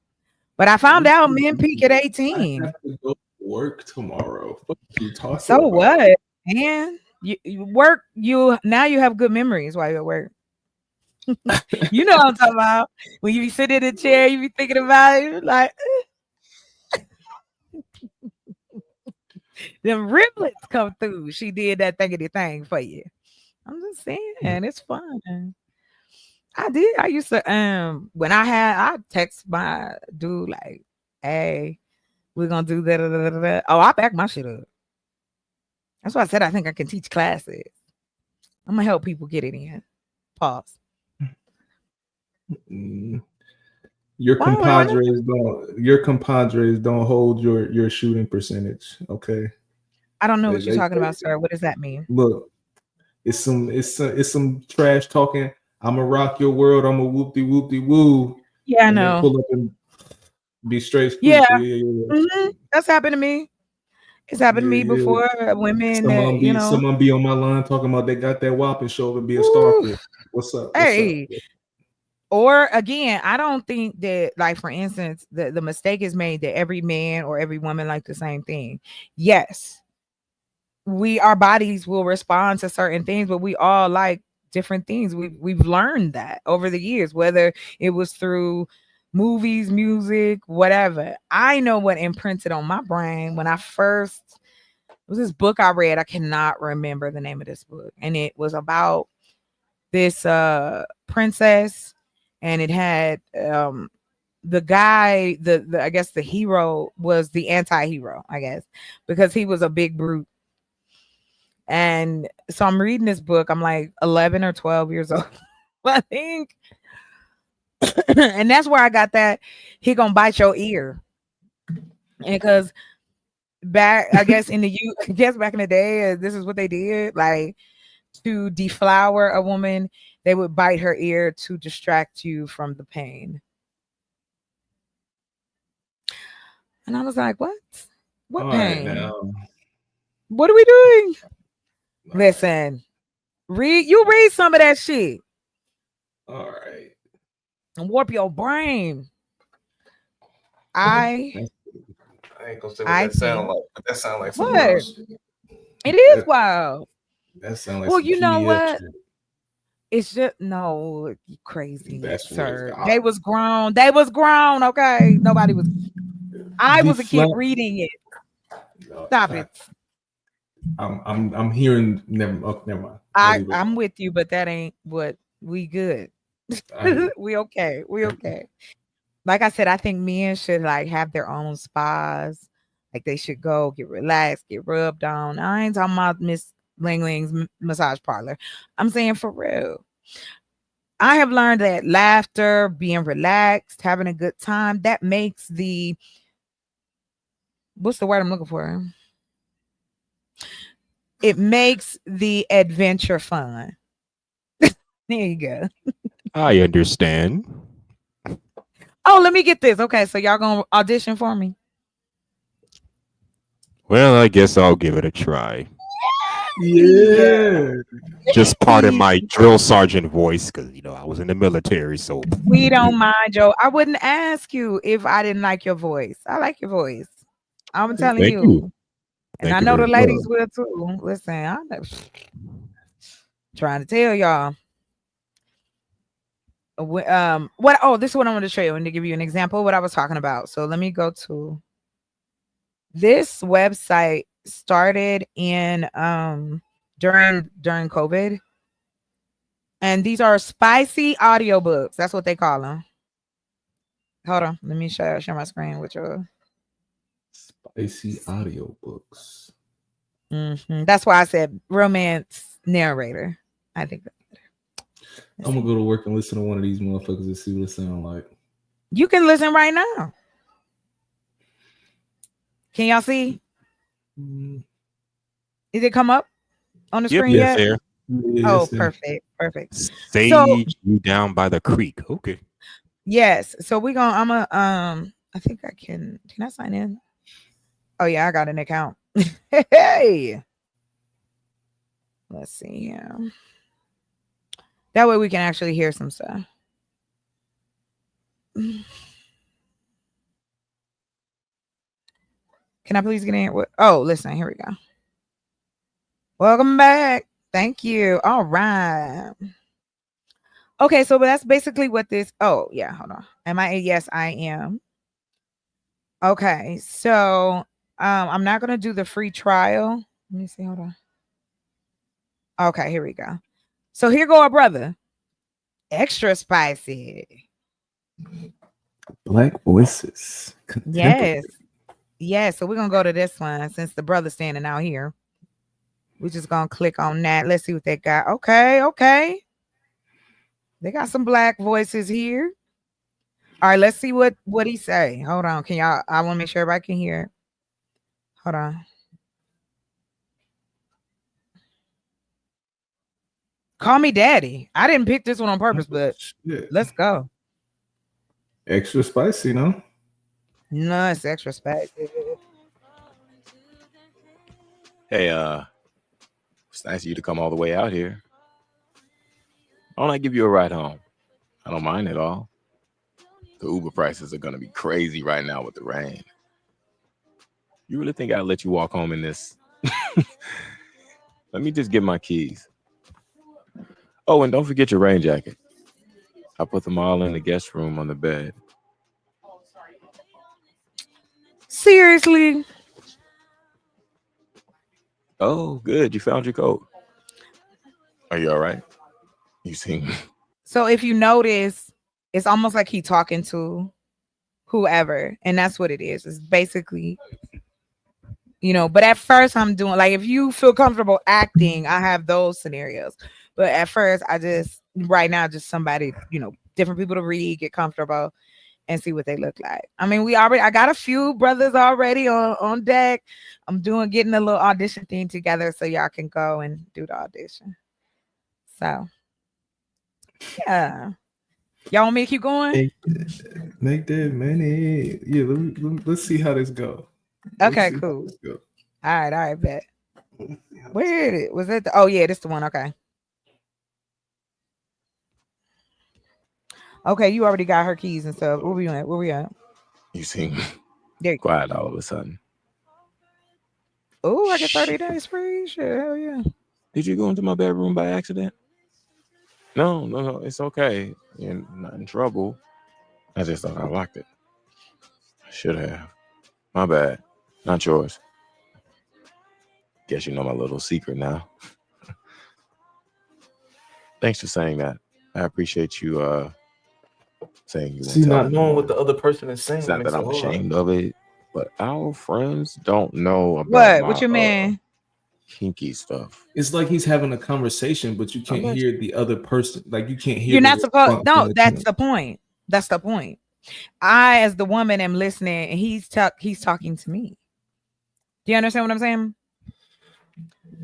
But I found out men peak at I 18. have to go to work tomorrow. What are you talking So about? what? And you work. You now you have good memories while you're at work. You know what I'm talking about. When you be sitting in the chair, you be thinking about it, like them riblets come through. She did that thingity thing for you. I'm just saying, it's fun. I did. I used to I text my dude like, "Hey, we're gonna do that." Da, da, da, da, da." Oh, I back my shit up. That's why I said I think I can teach classes. I'm gonna help people get it in. Pause. Mm. Your Why? compadres don't hold your shooting percentage. Okay. I don't know what you're They talking about, sir. What does that mean? look, it's some trash talking. I'ma rock your world. I'ma whoop de whoop de woo. Yeah, I And then know. pull up and be straight Yeah, stupid. Yeah. that's happened to me. It's happened to Yeah, me yeah. before. Women that Someone be on my line talking about they got that whopping show and be a Woo, starfish. What's up? What's up? hey. Or again, I don't think that, like, for instance, the mistake is made that every man or every woman like the same thing. Yes, our bodies will respond to certain things, but we all like different things. We've learned that over the years, whether it was through movies, music, whatever. I know what imprinted on my brain when I first it was this book I read. I cannot remember the name of this book, and it was about this princess, and it had the guy, the I guess the hero was the anti-hero, I guess, because he was a big brute. And so I'm reading this book. I'm like 11 or 12 years old, I think. And that's where I got that he gonna bite your ear. And because back, I guess back in the day, this is what they did. Like to deflower a woman, they would bite her ear to distract you from the pain. And I was like, what? What All right, pain? now. What are we doing? All right. Listen, read some of that shit All right. and warp your brain. I ain't gonna say what I that sound think like, but that sound like something what? else. It is wild. That sound like Well, some you know PDF what? shit. It's just no, you crazy, That's sir. weird. They was grown. They was grown. Okay, nobody was. I was a kid reading it. Stop it. I'm hearing. Never mind. I'm with you, but that ain't what we good. We okay. We okay. Like I said, I think men should like have their own spas. Like they should go get relaxed, get rubbed on. I ain't talking about Miss Ling Ling's massage parlor. I'm saying for real. I have learned that laughter, being relaxed, having a good time, that makes the what's the word I'm looking for? It makes the adventure fun. There you go. I understand. Oh, let me get this. Okay, so y'all gonna audition for me? Well, I guess I'll give it a try. Yeah. Just pardon my drill sergeant voice, because I was in the military, so We don't mind, Joe. I wouldn't ask you if I didn't like your voice. I like your voice. I'm telling Thank you. And Thank I you know the very ladies will too. Listen, I'm trying to tell y'all. What? Oh, this is what I want to show you and to give you an example of what I was talking about. So let me go to this website. Started in during COVID, and these are spicy audiobooks. That's what they call them. Hold on, let me share my screen with you. Spicy audiobooks. That's why I said romance narrator. I think that's better. I'm gonna go to work and listen to one of these motherfuckers and see what it sounds like. You can listen right now. Can y'all see? Did it come up on the screen yet? There. Oh, perfect. Sage you down by the creek. Okay. Yes. So we're gonna I think I can I sign in? Oh yeah, I got an account. Hey. Let's see here. That way we can actually hear some stuff. Can I please get in? Oh, listen, here we go. Welcome back. Thank you. All right. Okay, so that's basically what this. Oh, yeah, hold on. Am I? Yes, I am. Okay, so I'm not gonna do the free trial. Let me see. Hold on. Okay, here we go. So here go our brother. Extra spicy. Black voices. Yes. So we're gonna go to this one since the brother's standing out here. We're just gonna click on that. Let's see what they got. Okay. They got some black voices here. All right, let's see what he say. Hold on. Can y'all? I want to make sure everybody can hear. Hold on. Call me daddy. I didn't pick this one on purpose, but let's go. Extra spicy, no? No, it's extra spicy. Hey, it's nice of you to come all the way out here. Why don't I give you a ride home? I don't mind at all. The Uber prices are gonna be crazy right now with the rain. You really think I'll let you walk home in this? Let me just get my keys. Oh, and don't forget your rain jacket. I put them all in the guest room on the bed. Seriously? Oh, good. You found your coat. Are you all right? You seem... So if you notice, it's almost like he talking to whoever, and that's what it is. It's basically, but at first I'm doing, like, if you feel comfortable acting, I have those scenarios. But at first, right now, just somebody, different people to read, get comfortable, and see what they look like. I mean, I got a few brothers already on deck. I'm getting a little audition thing together so y'all can go and do the audition. So yeah. Y'all want me to keep going? Make that money. Yeah, let's see how this go. Okay, cool. All right, bet. Where is it? Was it? Oh yeah, this the one. Okay. Okay, you already got her keys and stuff. Where we at? Where we at? You seem There you go. quiet all of a sudden. Oh, I get 30 days free. Shit, hell yeah. Did you go into my bedroom by accident? No, it's okay. You're not in trouble. I just thought I locked it. I should have. My bad. Not yours. Guess you know my little secret now. Thanks for saying that. I appreciate you saying you won't See, tell not me knowing more. what the other person is saying. It's not makes that it I'm hard. ashamed of it, but our friends don't know about What? What you mean? kinky stuff. It's like he's having a conversation, but you can't bet hear the other person. Like you can't hear. You're the not supposed. response No, in the that's chat. the point. That's the point. I, as the woman, am listening, and he's talking to me. Do you understand what I'm saying?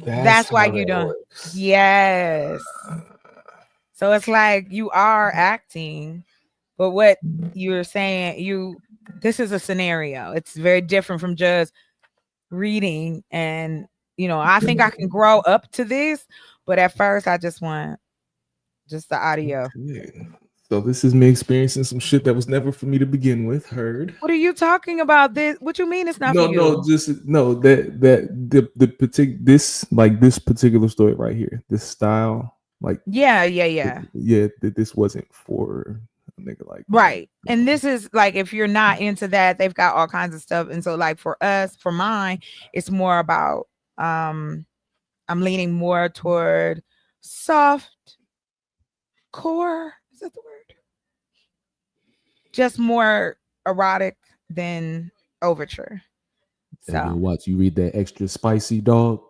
That's why how you that don't. works. Yes. So it's like you are acting, but what you're saying, this is a scenario. It's very different from just reading. And I think I can grow up to this, but at first I just want just the audio. Okay. So this is me experiencing some shit that was never for me to begin with. Heard. What are you talking about? What you mean it's not for you? The particular this particular story right here. This style, like Yeah. This wasn't for a nigga like me. Right. And this is like, if you're not into that, they've got all kinds of stuff. And so like for mine, it's more about I'm leaning more toward soft core. Is that the word? Just more erotic than overture. So watch you read that extra spicy dog.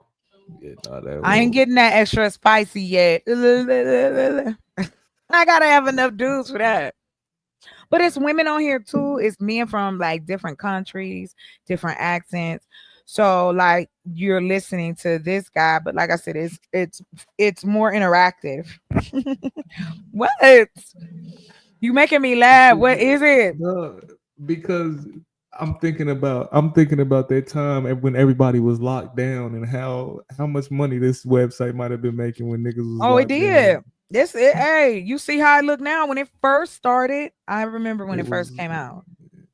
Yeah, I ain't getting that extra spicy yet. I gotta have enough dudes for that. But it's women on here too. It's men from like different countries, different accents. So like you're listening to this guy, but like I said, it's more interactive. What? You making me laugh? What is it? No, because I'm thinking about that time when everybody was locked down and how much money this website might have been making when niggas was Oh, it locked did. down. Hey, you see how it looked now when it first started? I remember when it first came out.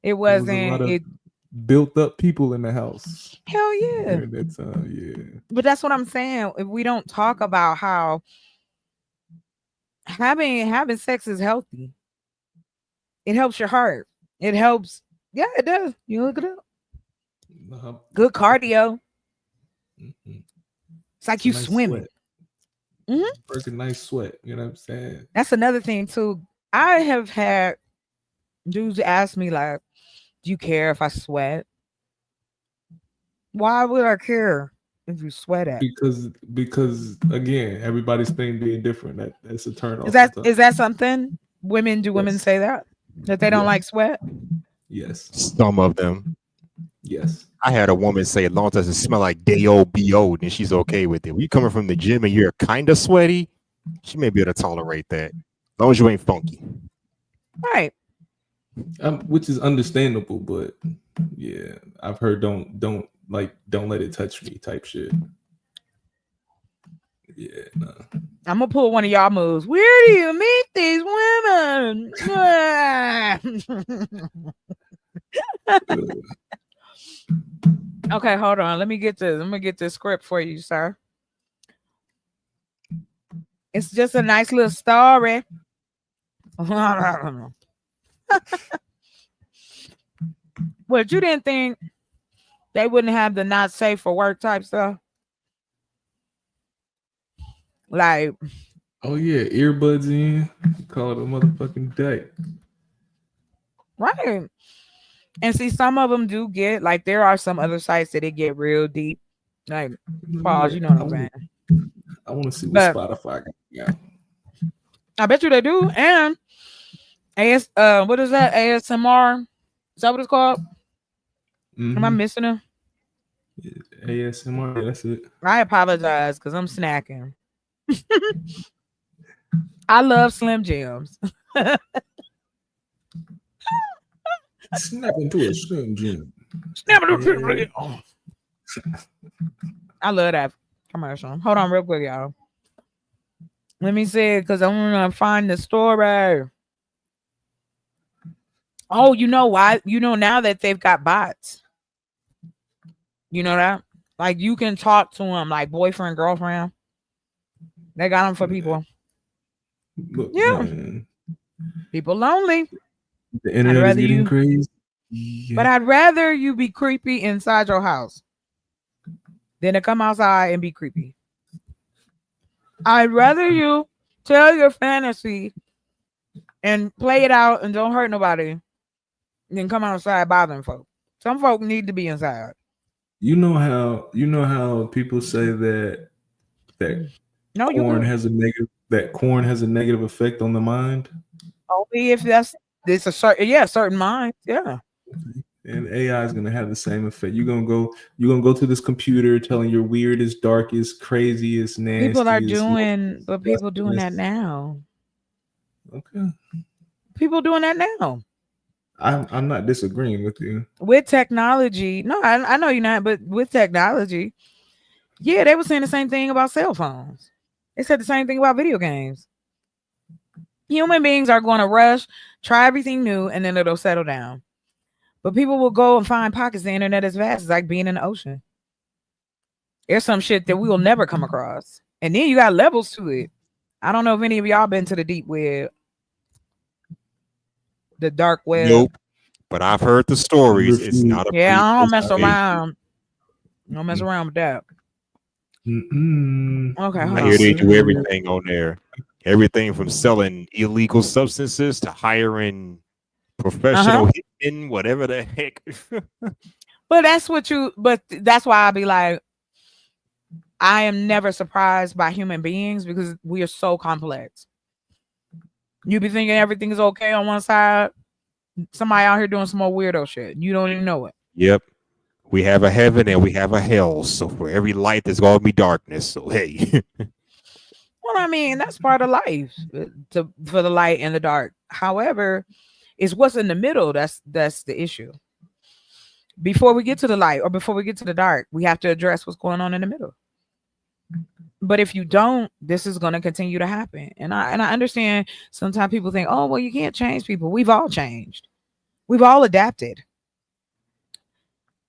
It wasn't. There was a lot of built up people in the house. Hell yeah. During that time, yeah. But that's what I'm saying. If we don't talk about how having sex is healthy, it helps your heart. It helps. Yeah, it does. You look it up. Good cardio. Mm-hmm. It's like you swimming. Work a nice sweat. You know what I'm saying? That's another thing too. I have had dudes ask me like, "Do you care if I sweat?" Why would I care if you sweat at? Because again, everybody's thing being different. That's a turn off. Is that something? Women say that they don't like sweat? Yes. Some of them. Yes. I had a woman say, as long as it smell like day-o-bo, then she's okay with it. When you coming from the gym and you're kind of sweaty, she may be able to tolerate that. As long as you ain't funky. Right. Which is understandable, but yeah, I've heard don't let it touch me type shit. Yeah, nah. I'm gonna pull one of y'all moves. Where do you meet these women? Okay, hold on. Let me get this. I'm gonna get this script for you, sir. It's just a nice little story. What, you didn't think they wouldn't have the not safe for work type stuff? Like, oh yeah, earbuds in, call it a motherfucking day. Right. And see, some of them do get, like, there are some other sites that it get real deep. Like, pause, you know what I'm saying? I want to see what Spotify got. Yeah. I bet you they do. And what is that? ASMR? Is that what it's called? Mm-hmm. Am I missing it? ASMR, that's it. I apologize because I'm snacking. I love Slim Jims. Snap into a Slim Jim. I love that commercial. Hold on real quick, y'all. Let me see it because I want to find the story. Oh, you know why? You know now that they've got bots. You know that? Like you can talk to them like boyfriend, girlfriend. They got them for people. Look, Yeah. man, People lonely. the internet is rather getting you- crazy. But I'd rather you be creepy inside your house than to come outside and be creepy. I'd rather you tell your fantasy and play it out and don't hurt nobody than come outside bothering folk. Some folk need to be inside. You know how people say that No, you corn good. has a negative effect on the mind, Only if it's a certain mind. Yeah. and AI is gonna have the same effect. You're gonna go to this computer telling you're weird, as dark, as crazy, as nasty. People are as doing, but people doing that disgusting. now. Okay, People doing that now. I'm not disagreeing with you. With technology. No, I know you're not, but with technology, yeah, they were saying the same thing about cell phones. They said the same thing about video games. Human beings are going to rush, try everything new, and then it'll settle down. But people will go and find pockets. The internet is vast. It's like being in the ocean. There's some shit that we will never come across. And then you got levels to it. I don't know if any of y'all been to the deep web, the dark web. Nope. But I've heard the stories. It's not a Yeah, I don't pretty mess place. around. Don't mess around with that. Okay, hold I on. hear they do everything on there. Everything from selling illegal substances to hiring professional hitmen, whatever the heck. But that's why I be like, I am never surprised by human beings because we are so complex. You be thinking everything is okay on one side, somebody out here doing some more weirdo shit. You don't even know it. Yep. We have a heaven and we have a hell. So for every light, there's going to be darkness. So, hey. Well, I mean, that's part of life for the light and the dark. However, it's what's in the middle that's the issue. Before we get to the light or before we get to the dark, we have to address what's going on in the middle. But if you don't, this is going to continue to happen. And I understand sometimes people think, oh, well, you can't change people. We've all changed. We've all adapted.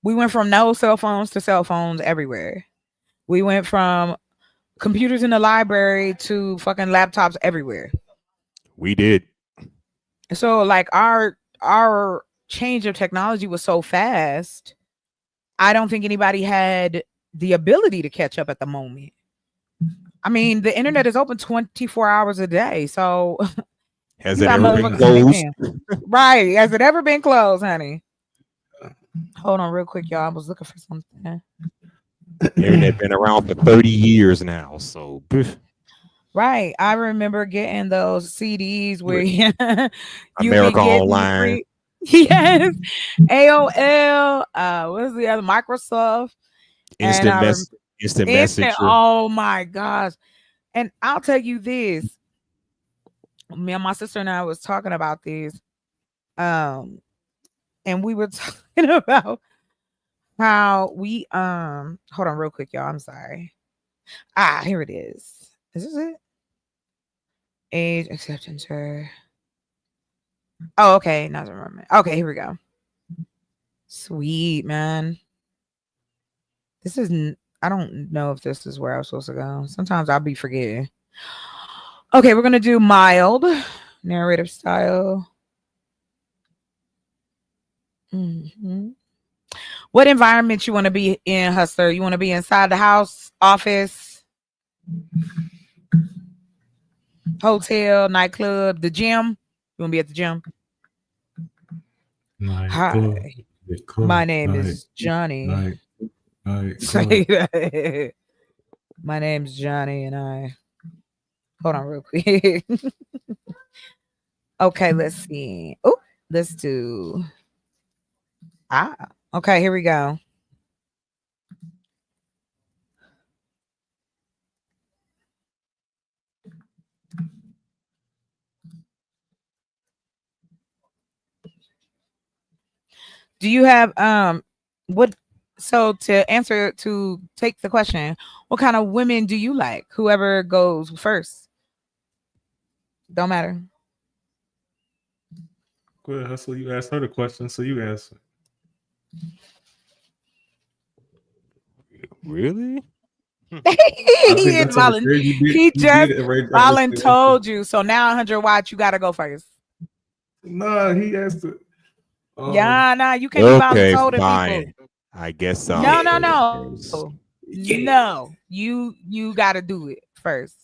We went from no cell phones to cell phones everywhere. We went from computers in the library to fucking laptops everywhere. We did. So like our change of technology was so fast. I don't think anybody had the ability to catch up at the moment. I mean, the internet is open 24 hours a day. So has it ever been closed? Right. Has it ever been closed, honey? Hold on real quick, y'all. I was looking for something. Internet been around for 30 years now. So right. I remember getting those CDs where you America Online. Yes. AOL. What's the other? Microsoft. Instant Messenger. Oh my gosh. And I'll tell you this. Me and my sister and I was talking about this. And we were talking about how we hold on real quick, y'all. I'm sorry. Here it is. Is this it? Age acceptance. Oh, okay. Now I remember. Okay, here we go. Sweet, man. This isn't. I don't know if this is where I was supposed to go. Sometimes I'll be forgetting. Okay, we're gonna do mild narrative style. Mm-hmm. What environment you want to be in, Hustler? You want to be inside the house, office, hotel, nightclub, the gym? You want to be at the gym? Hi, my name is Johnny. Say that. My name's Johnny, and I. Hold on, real quick. Okay, let's see. Oh, let's do. Okay, here we go. Do you have what? So to take the question, what kind of women do you like? Whoever goes first, don't matter. Go ahead, Hustle. You asked her the question, so you answer. Really? I he think that's unfair. He You did just it right. told you. So now 100 watts, you gotta go first. Nah, he asked it. Yeah, nah, you can't be Okay, voluntold people. fine. I guess I'll No, no, go no, first. no. You gotta do it first.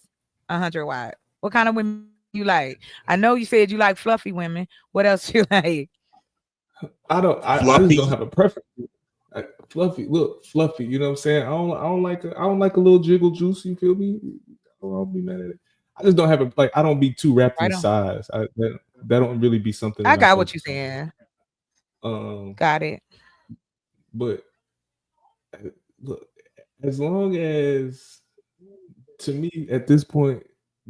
100 watt. What kind of women you like? I know you said you like fluffy women. What else you like? I just don't Fluffy. have a preference. Fluffy, look, fluffy. You know what I'm saying? I don't like a little jiggle juice. You feel me? I'll be mad at it. I just don't have a like. I don't be too wrapped in Right on. size. That don't really be something I that I got what you focus on. saying. Um, Got it. but look, as long as to me at this point,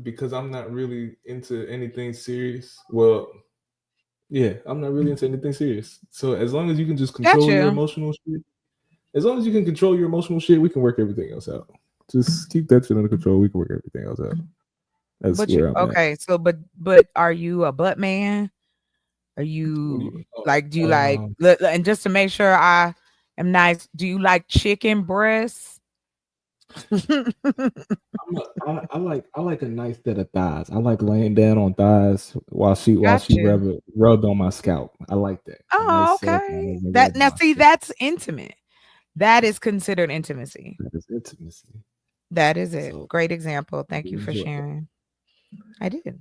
because I'm not really into anything serious. Well, yeah, I'm not really into anything serious. So as long as you can just Got control your you. emotional shit, as long as you can control your emotional shit, we can work everything else out. Just keep that shit under control. We can work everything else out. That's But you where I'm at. okay? So, are you a butt man? Are What do you you? like? Do you like? And just to make sure I am nice, do you like chicken breasts? I like a nice set of thighs. I like laying down on thighs while Got she you. rubbed on my scalp. I like that. A Oh, nice set of okay. thighs That rubbed on now my see, scalp. that's intimate. That is considered intimacy. That is intimacy. That is it. So Great example. Thank you for enjoy that. sharing. I did.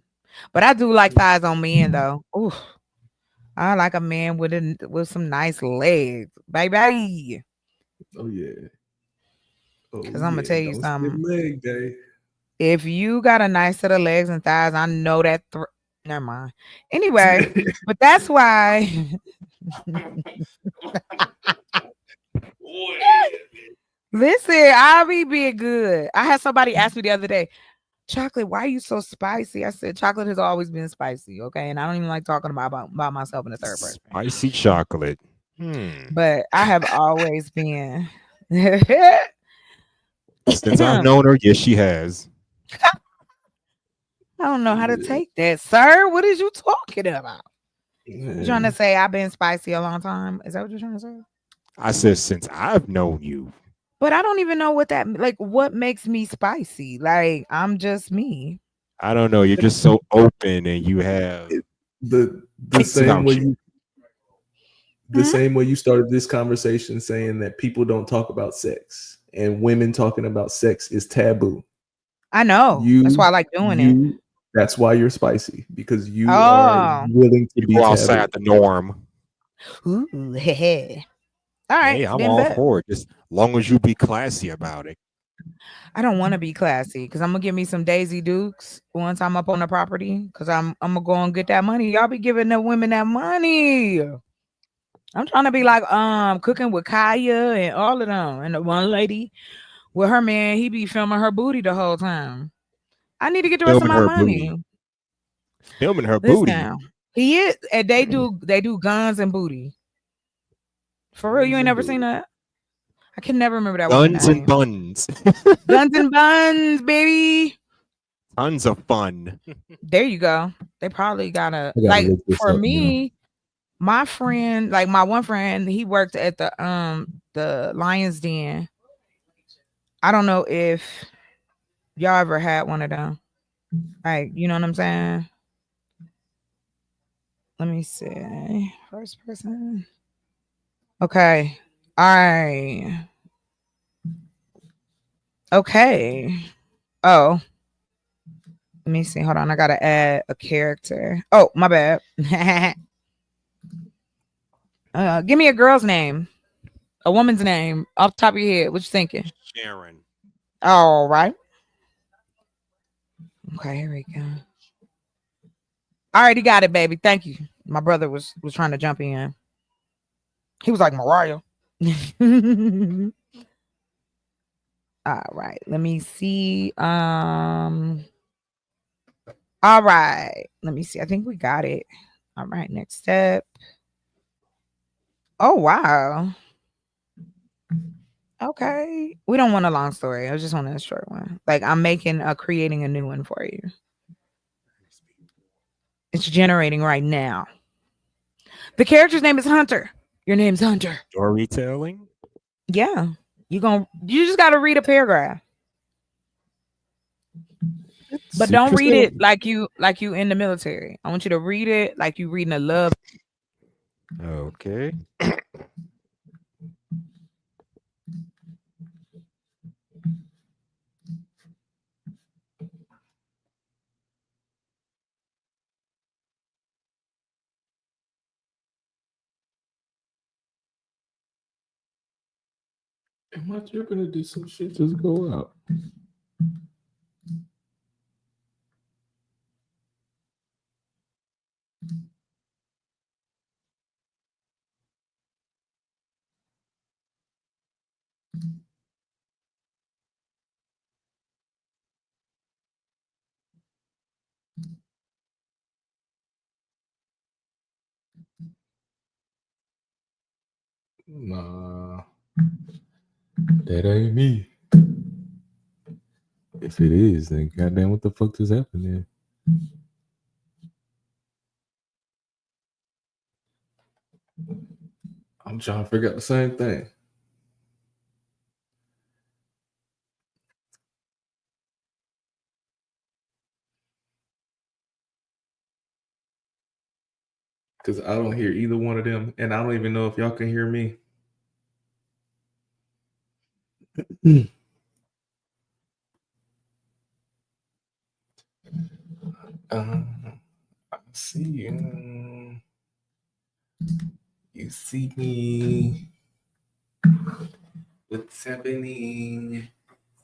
But I do like thighs on men though. Ooh, I like a man with some nice legs, baby. Oh yeah. Oh Cause I'm gonna yeah. tell you Don't skip something. leg day. If you got a nice set of legs and thighs, I know that. Never mind. Anyway, but that's why. Listen, I'll be being good. I had somebody ask me the other day, Chocolate, why are you so spicy? I said, chocolate has always been spicy, okay? And I don't even like talking about myself in the third person. Spicy chocolate. But I have always been. Since I've I known her, yes, she has. don't know how to take that, sir. What is you talking about? You trying to say I've been spicy a long time? Is that what you're trying to say? I said, since I've known you. But I don't even know what that like. What makes me spicy? Like I'm just me. I don't know. You're just so open and you have the things same way about you. the same way you started this conversation saying that people don't talk about sex and women talking about sex is taboo. I know. That's why I like doing it. That's why you're spicy, because you are Oh. willing to You be go taboo. outside the norm. Ooh, hey. All right, Hey, I'm then all bet. for it. Just long as you be classy about it. I don't want to be classy because I'm gonna give me some Daisy Dukes once I'm up on the property because I'm gonna go and get that money. Y'all be giving the women that money. I'm trying to be like cooking with Kaya and all of them. And the one lady with her man, he be filming her booty the whole time. I need to get the rest of Filming my her money. booty. Filming her booty. Listen, he is, and they do guns and booty. For real, you ain't never seen that? I can never remember that woman Guns and name. buns. Guns and buns, baby. Tons of fun. There you go. They probably gotta I gotta like look this for up now. me, my friend, like my one friend, he worked at the Lions Den. I don't know if y'all ever had one of them. Like, you know what I'm saying? Let me see. First person. Okay. All right. Okay. Oh, let me see. Hold on. I gotta add a character. Oh, my bad. Give me a girl's name, a woman's name off the top of your head. What you thinking? Sharon. All right. Okay, here we go. I already got it, baby. Thank you. My brother was trying to jump in. He was like Mariah. All right. Let me see. All right. Let me see. I think we got it. All right. Next step. Oh wow. Okay. We don't want a long story. I just want a short one. Like I'm creating a new one for you. It's generating right now. The character's name is Hunter. Your name's Hunter. Storytelling. Yeah. You just gotta read a paragraph. But don't read it like you in the military. I want you to read it like you reading a love. Okay. Am I tripping to do some shit? Just go out. Nah, that ain't me. If it is, then goddamn, what the fuck just happened there? I'm trying to figure out the same thing. Because I don't hear either one of them, and I don't even know if y'all can hear me. I see you. You see me. What's happening?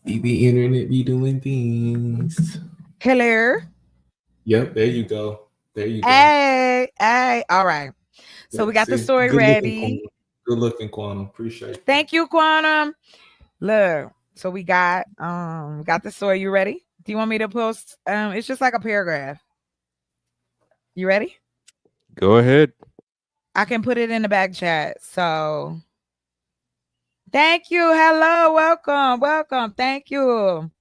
See the internet be doing things. Hello. Yep, there you go. There you go. Hey. All right. So we got the story ready. Good looking, Quantum. Appreciate it. Thank you, Quantum. Look, so we got the story. You ready? Do you want me to post? It's just like a paragraph. You ready? Go ahead. I can put it in the back chat. So thank you. Hello, welcome. Thank you.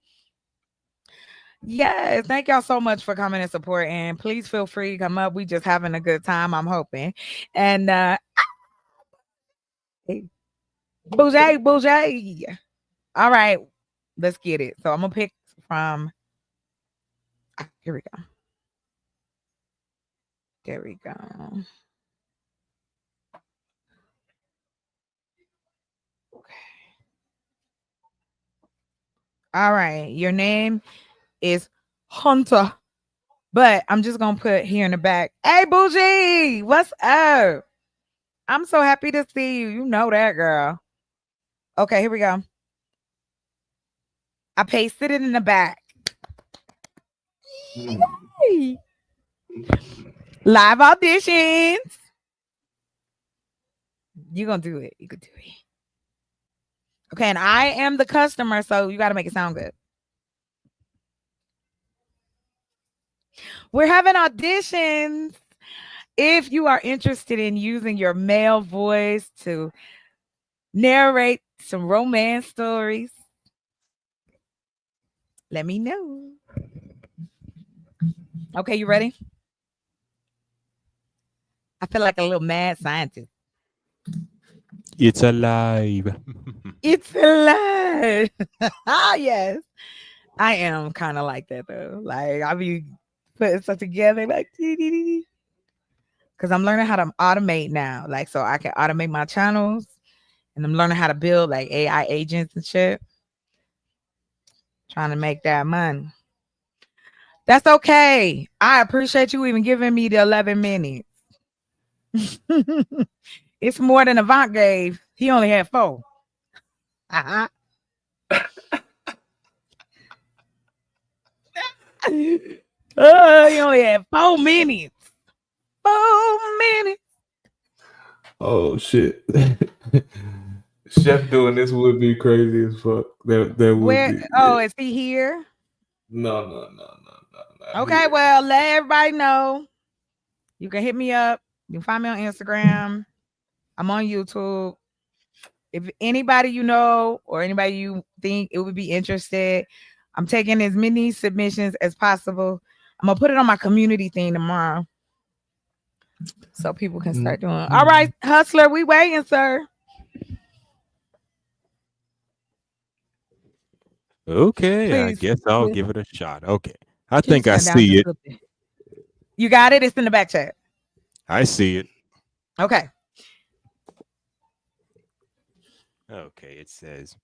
Yes, thank y'all so much for coming and support. And please feel free to come up. We just having a good time, I'm hoping. And Bougie. All right, let's get it. So I'm gonna pick from here we go. There we go. Okay. All right, your name is Hunter. But I'm just gonna put here in the back. Hey Bougie, what's up? I'm so happy to see you. You know that, girl. Okay, here we go. I pasted it in the back. Yay. Live auditions. You're gonna do it. You could do it. Okay, and I am the customer, so you gotta make it sound good. We're having auditions. If you are interested in using your male voice to narrate some romance stories, let me know. Okay, you ready? I feel like a little mad scientist. It's alive. It's alive. Yes. I am kind of like that though. Like I be putting stuff together like because I'm learning how to automate now. Like so I can automate my channels and I'm learning how to build like AI agents and shit. Trying to make that money. That's okay. I appreciate you even giving me the 11 minutes. It's more than Avant gave. He only had 4. He only had 4 minutes. 4 minutes. Oh shit. Chef doing this would be crazy as fuck. That would be. Oh, is he here? No. Okay, Here. well, let everybody know. You can hit me up. You can find me on Instagram. I'm on YouTube. If anybody you know or anybody you think it would be interested, I'm taking as many submissions as possible. I'm gonna put it on my community thing tomorrow so people can start doing it. All right, Hustler, we waiting, sir. Okay, I Please, guess I'll please, give it a shot. Okay. I keep think I sitting down. see Just it. flip it. You got it. It's in the back chat. I see it. Okay. Okay, it says,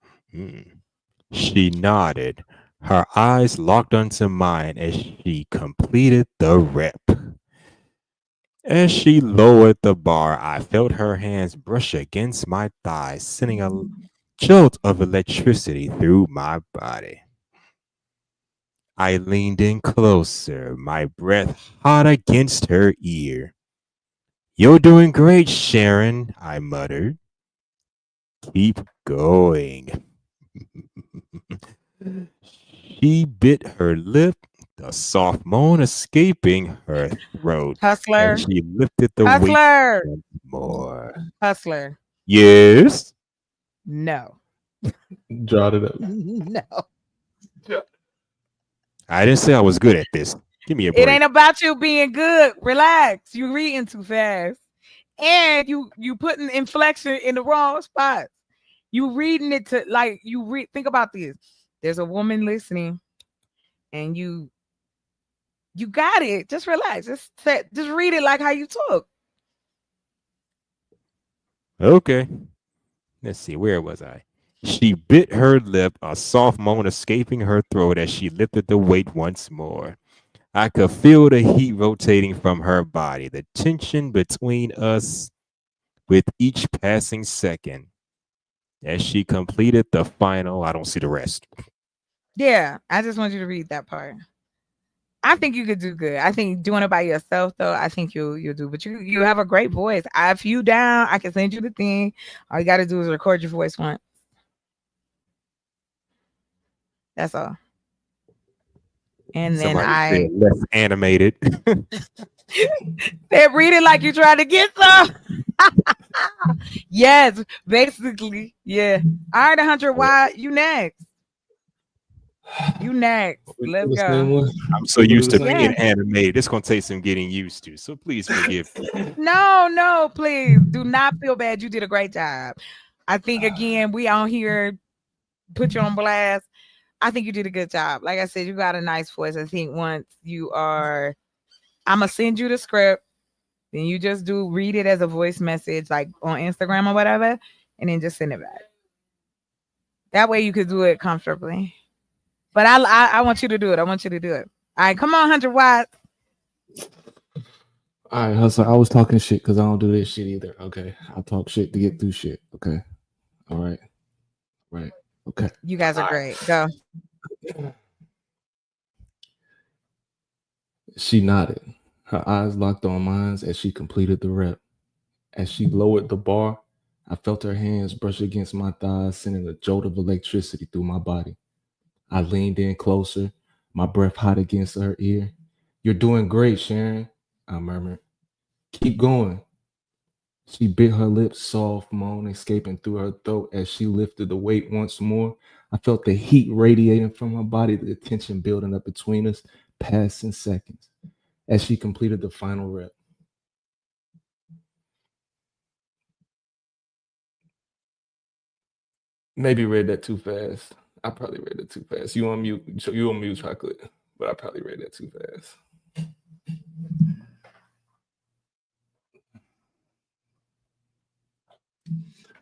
She nodded, her eyes locked onto mine as she completed the rep. As she lowered the bar, I felt her hands brush against my thighs, sending a jolt of electricity through my body. I leaned in closer, my breath hot against her ear. You're doing great, Sharon, I muttered. Keep going. She bit her lip, the soft moan escaping her throat, Hustler. and she lifted the weight Hustler. once more. Hustler. Yes? No. Jot it up. No. I didn't say I was good at this. Give me a It break. ain't about you being good. Relax. You reading too fast. And you putting inflection in the wrong spots. You reading it to like you read. Think about this. There's a woman listening, and you got it. Just relax. Just read it like how you talk. Okay. Let's see, where was I? She bit her lip, a soft moan escaping her throat as she lifted the weight once more. I could feel the heat rotating from her body, the tension between us with each passing second. As she completed the final, I don't see the rest. Yeah, I just want you to read that part. I think you could do good. I think doing it by yourself though, I think you'll do. But you have a great voice. If you down, I can send you the thing. All you got to do is record your voice once. That's all. And then Somebody said less animated. they read it like you trying to get some. Yes, basically. Yeah. All right, 100 wide. You next. You next. Let's go. I'm so used to Yeah. being animated. It's gonna take some getting used to. So please forgive me. No, please do not feel bad. You did a great job. I think again, we on here put you on blast. I think you did a good job. Like I said, you got a nice voice. I think once you are, I'm gonna send you the script. Then you just read it as a voice message, like on Instagram or whatever, and then just send it back. That way you could do it comfortably. But I want you to do it. I want you to do it. All right, come on, 100 watts. All right, Hustle. I was talking shit because I don't do this shit either. Okay. I talk shit to get through shit. Okay. All right. Right. Okay. You guys are great. Go. She nodded, her eyes locked on mine as she completed the rep. As she lowered the bar, I felt her hands brush against my thighs, sending a jolt of electricity through my body. I leaned in closer, my breath hot against her ear. You're doing great, Sharon, I murmured. Keep going. She bit her lips, soft moan escaping through her throat as she lifted the weight once more. I felt the heat radiating from her body, the tension building up between us, passing seconds as she completed the final rep. Maybe read that too fast. I probably read it too fast. You on mute, chocolate, but I probably read that too fast.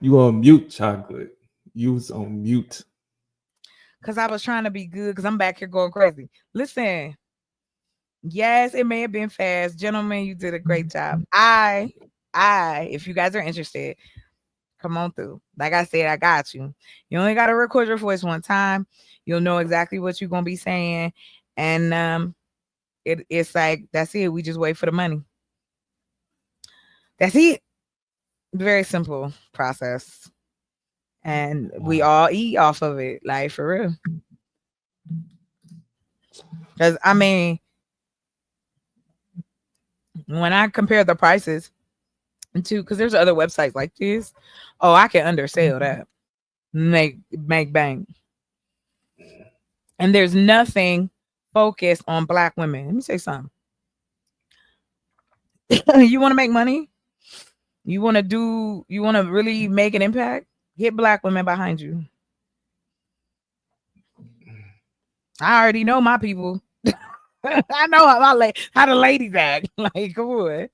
You on mute, chocolate. You was on mute. Because I was trying to be good because I'm back here going crazy. Listen. Yes, it may have been fast. Gentlemen, you did a great job. If you guys are interested, come on through. Like I said, I got you. You only got to record your voice one time. You'll know exactly what you're going to be saying. And it's like, that's it. We just wait for the money. That's it. Very simple process. And we all eat off of it. Like, for real. Because, I mean, when I compare the prices, And two, because there's other websites like this. Oh, I can undersell that. Make bang. And there's nothing focused on Black women. Let me say something. You want to make money? You want to really make an impact? Get Black women behind you. I already know my people. I know how the ladies act. Like, come on.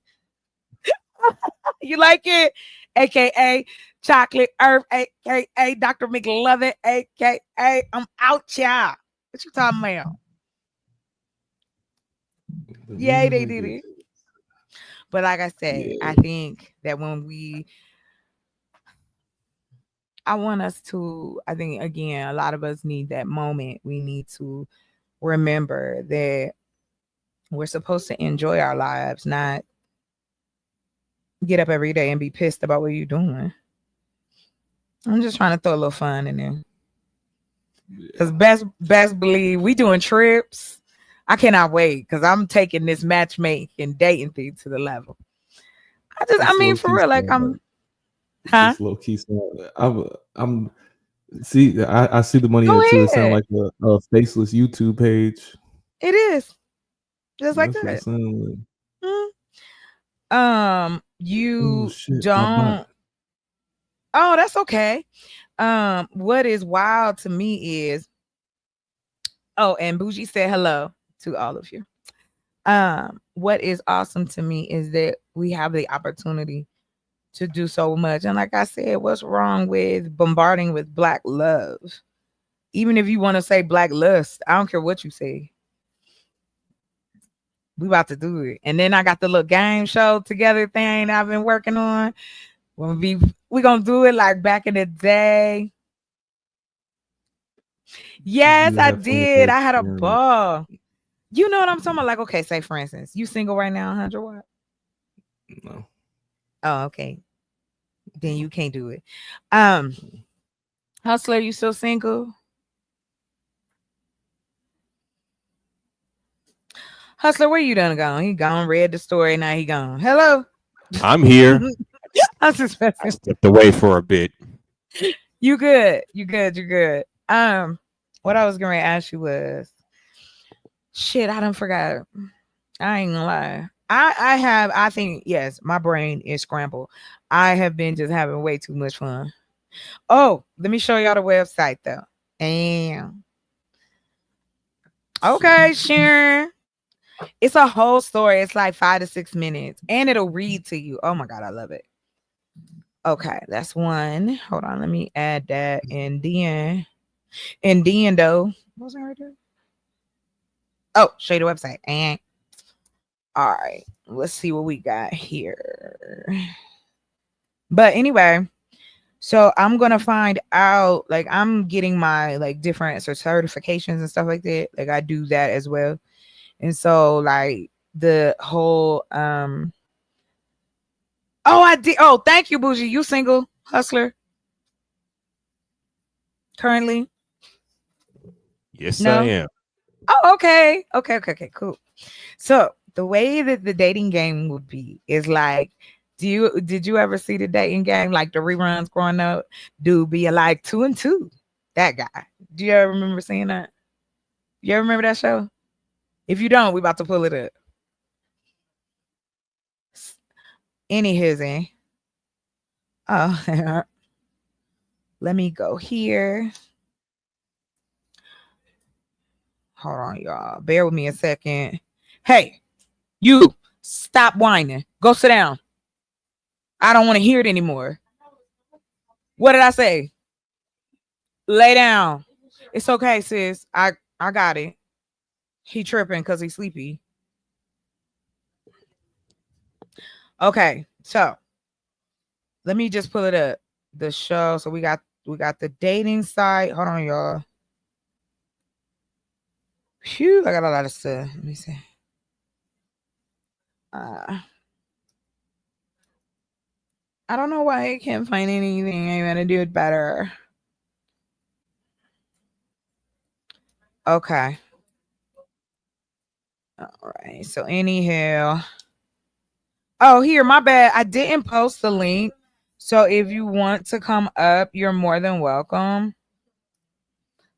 You like it? AKA Chocolate Earth, AKA Dr. McLovin, AKA I'm out, y'all. What you talking about? Yeah, they did it. But like I said, I think that I think again, a lot of us need that moment. We need to remember that we're supposed to enjoy our lives, not get up every day and be pissed about what you're doing. I'm just trying to throw a little fun in there. Because best believe we doing trips. I cannot wait because I'm taking this matchmaking dating thing to the level. I mean, for real, like I'm, huh? It's low key. I'm see. I see the money Go too. It sounds ahead. like a faceless YouTube page. It is just like That's what it that. sounds like. Hmm. Oh You shit! don't. Oh, that's okay. What is wild to me is, oh, and Bougie said hello to all of you. What is awesome to me is that we have the opportunity to do so much. And like I said, what's wrong with bombarding with Black love? Even if you want to say Black lust, I don't care what you say. We about to do it. And then I got the little game show together thing I've been working on. We gonna do it like back in the day. Yes, I did. I had a ball. You know what I'm talking about? Like, okay, say for instance, you single right now, 100 Watt? No. Oh, okay. Then you can't do it. Hustler, you still single? Hustler, where you done gone? He gone, read the story, now he gone. Hello. I'm here. I was just I messing. stepped away for a bit. You good. You good. You good. What I was gonna ask you was shit, I done forgot. I ain't gonna lie. I think, yes, my brain is scrambled. I have been just having way too much fun. Oh, let me show y'all the website though. Damn. Okay, Sharon. It's a whole story. It's like 5 to 6 minutes. And it'll read to you. Oh my God, I love it. Okay, that's one. Hold on, let me add that. And then though. What was I right there? Oh, show you the website. And all right, let's see what we got here. But anyway, so I'm gonna find out, like I'm getting my like different certifications and stuff like that. Like I do that as well. And so like the whole oh, I did. Oh, thank you, Bougie. You single, Hustler? Currently? Yes, I No? am. Oh, okay. Okay, cool. So the way that the dating game would be is like, did you ever see the dating game, like the reruns growing up? Dude be like 2 and 2. That guy. Do you ever remember seeing that? You ever remember that show? If you don't, we about to pull it up. Any his. Oh, let me go here. Hold on, y'all. Bear with me a second. Hey, you stop whining. Go sit down. I don't want to hear it anymore. What did I say? Lay down. It's okay, sis. I got it. He tripping because he's sleepy. Okay, so let me just pull it up. The show. So we got the dating site. Hold on, y'all. Phew, I got a lot of stuff. Let me see. I don't know why I can't find anything. I'm gonna do it better. Okay. All right. So anyhow, Oh, here, my bad. I didn't post the link. So if you want to come up, you're more than welcome.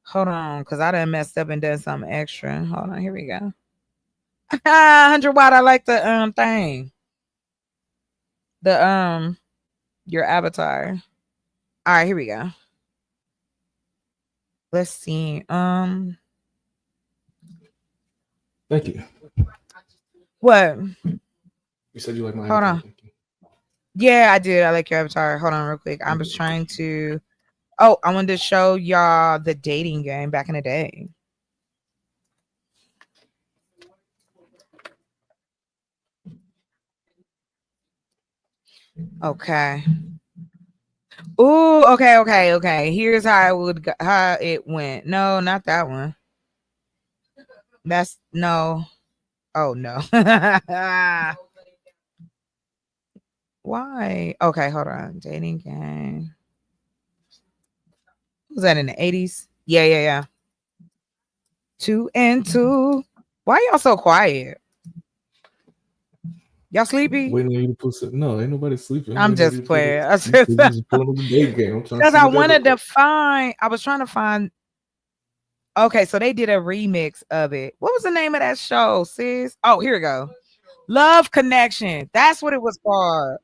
Hold on, because I done messed up and done something extra. Hold on, here we go. 100 watt. I like the thing. The your avatar. All right, here we go. Let's see. Thank you. What? You said you like my Hold avatar. on. Thank you. Yeah, I did. I like your avatar. Hold on real quick. I was trying to I wanted to show y'all the dating game back in the day. Okay. Ooh, okay. Here's how it went. No, not that one. That's no. Oh no. Why? Okay, hold on. Dating game. Was that in the 80s? Yeah. 2 and 2. Why y'all so quiet? Y'all sleepy? Waiting on you to put some. No, ain't nobody sleeping. I'm waiting on just you to put playing. it- You just pulling up the date game. I'm trying to Because see I what that wanted is. to find. I was trying to find. Okay, so they did a remix of it. What was the name of that show, sis? Oh, here we go. Love Connection. That's what it was called.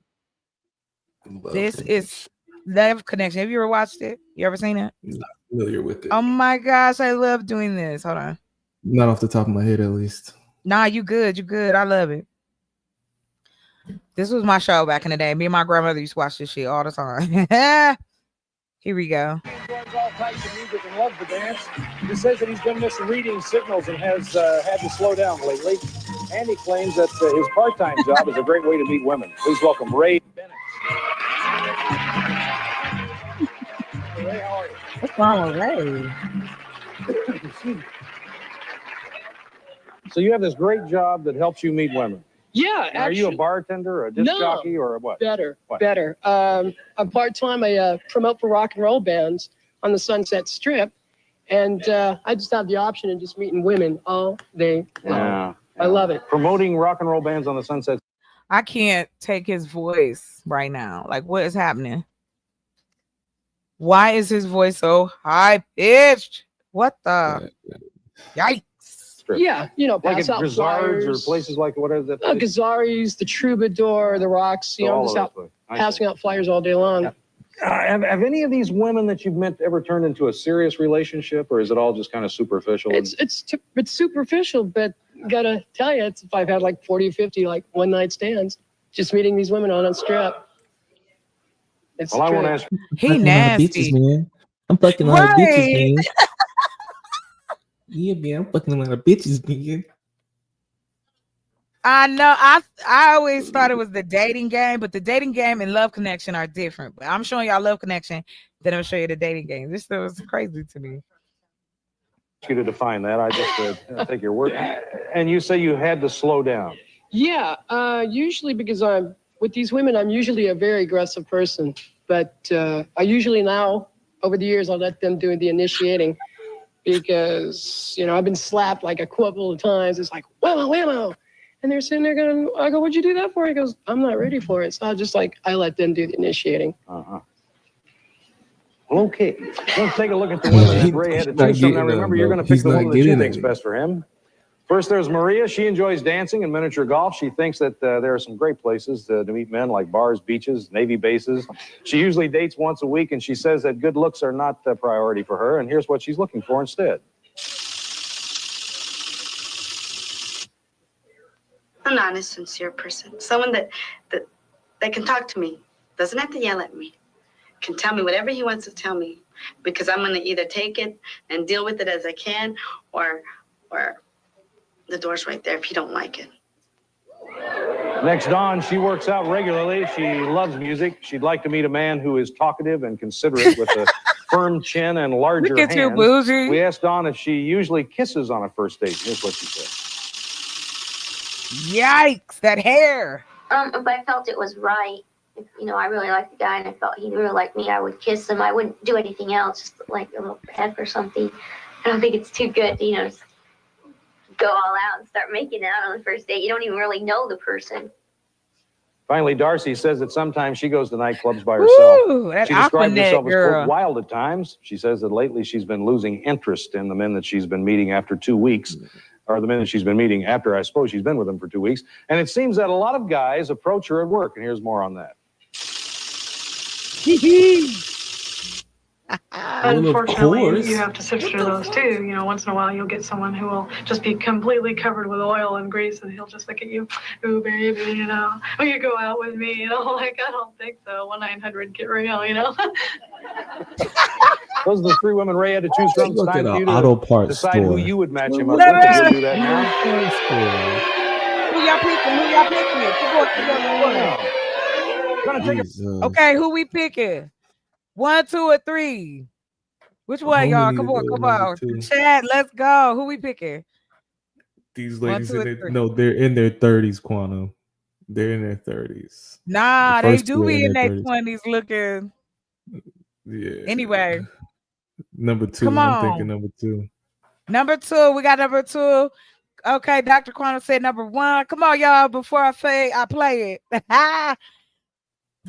This is Love Connection. Have you ever watched it? You ever seen it? Not familiar with it. Oh my gosh, I love doing this. Hold on. Not off the top of my head, at least. Nah, you good. You good. I love it. This was my show back in the day. Me and my grandmother used to watch this shit all the time. Here we go. He enjoys all types of music and loves to dance. He says that he's been misreading signals and has had to slow down lately. And he claims that his part-time job is a great way to meet women. Please welcome Ray Bennett. Hey, Ray, how are you? What's wrong with Ray? So you have this great job that helps you meet women. Yeah, Now, are you a bartender or a disc jockey or a what? Better, What? better. I'm part-time. I promote for rock and roll bands on the Sunset Strip. And I just have the option of just meeting women all day long. Yeah. I love it. Promoting rock and roll bands on the Sunset. I can't take his voice right now. Like, what is happening? Why is his voice so high pitched? What the? Yikes. Strip. Yeah, you know, Like pass at out Grizzards flyers. or places like what is that? Gazzari's, the Troubadour, the Rocks. You know, All just of out those places. I see. passing out flyers all day long. Yeah. Have any of these women that you've met ever turned into a serious relationship, or is it all just kind of superficial? It's superficial, but gotta tell you, if I've had like 40 or 50 like one night stands, just meeting these women on a strip. It's Well, I true. want to ask. He nasty. Man. I'm fucking a lot of bitches, man. Yeah, man. I'm fucking a lot of bitches, man. I know. I always thought it was the dating game, but the dating game and Love Connection are different. But I'm showing y'all Love Connection, then I'm showing you the dating game. This still is crazy to me. You to define that. I just take your word. And you say you had to slow down. Yeah, usually because I'm with these women, I'm usually a very aggressive person. But I usually now, over the years, I'll let them do the initiating because, you know, I've been slapped like a couple of times. It's like, whammo. And they're sitting there going, I go, what'd you do that for? He goes, I'm not ready for it. So I let them do the initiating. Uh-huh. Well, okay. Let's take a look at the women that Ray had to choose from. Now, remember, you're going to pick the woman that you think's best for him. First, there's Maria. She enjoys dancing and miniature golf. She thinks that there are some great places to meet men, like bars, beaches, Navy bases. She usually dates once a week, and she says that good looks are not a priority for her, and here's what she's looking for instead. An honest, sincere person. Someone that can talk to me, doesn't have to yell at me, can tell me whatever he wants to tell me, because I'm going to either take it and deal with it as I can, or the door's right there if you don't like it. Next, Dawn. She works out regularly. She loves music. She'd like to meet a man who is talkative and considerate with a firm chin and larger Look at hands. you, bougie. We asked Dawn if she usually kisses on a first date. Here's what she said. Yikes, that hair. If I felt it was right, if, you know, I really liked the guy and I felt he really liked me, I would kiss him. I wouldn't do anything else, just like a little peck or something. I don't think it's too good to, you know, just go all out and start making out on the first date. You don't even really know the person. Finally, Darcy says that sometimes she goes to nightclubs by herself. Ooh, that She describes Aquanet herself as, girl. quote, wild at times. She says that lately she's been losing interest in the men that she's been meeting after 2 weeks, or the men that she's been meeting after, I suppose, she's been with them for 2 weeks. And it seems that a lot of guys approach her at work, and here's more on that. Unfortunately, you have to sift through those too. You know, once in a while you'll get someone who will just be completely covered with oil and grease, and he'll just look at you, ooh, baby, you know, will you go out with me? And I'm like, I don't think so. 1-900, get real, you know. Those are the 3 women Ray had to choose from. It's Look time at for you an auto to parts decide store. who you would match him up with. We'll do that now. Who y'all picking? Who y'all picking? Okay, who we picking? 1, 2, or 3? Which one, y'all? Come on. Chad, let's go. Who we picking? These 1, ladies 2, or in 3? no, they're in their 30s, Quantum. They're in their 30s. Nah, The they first do two are be in their 30s. 20s looking. Yeah. Anyway, Number 2. come I'm thinking on. number 2. Number 2, we got number 2. Okay, Dr. Quantum said number 1. Come on, y'all. Before I play it.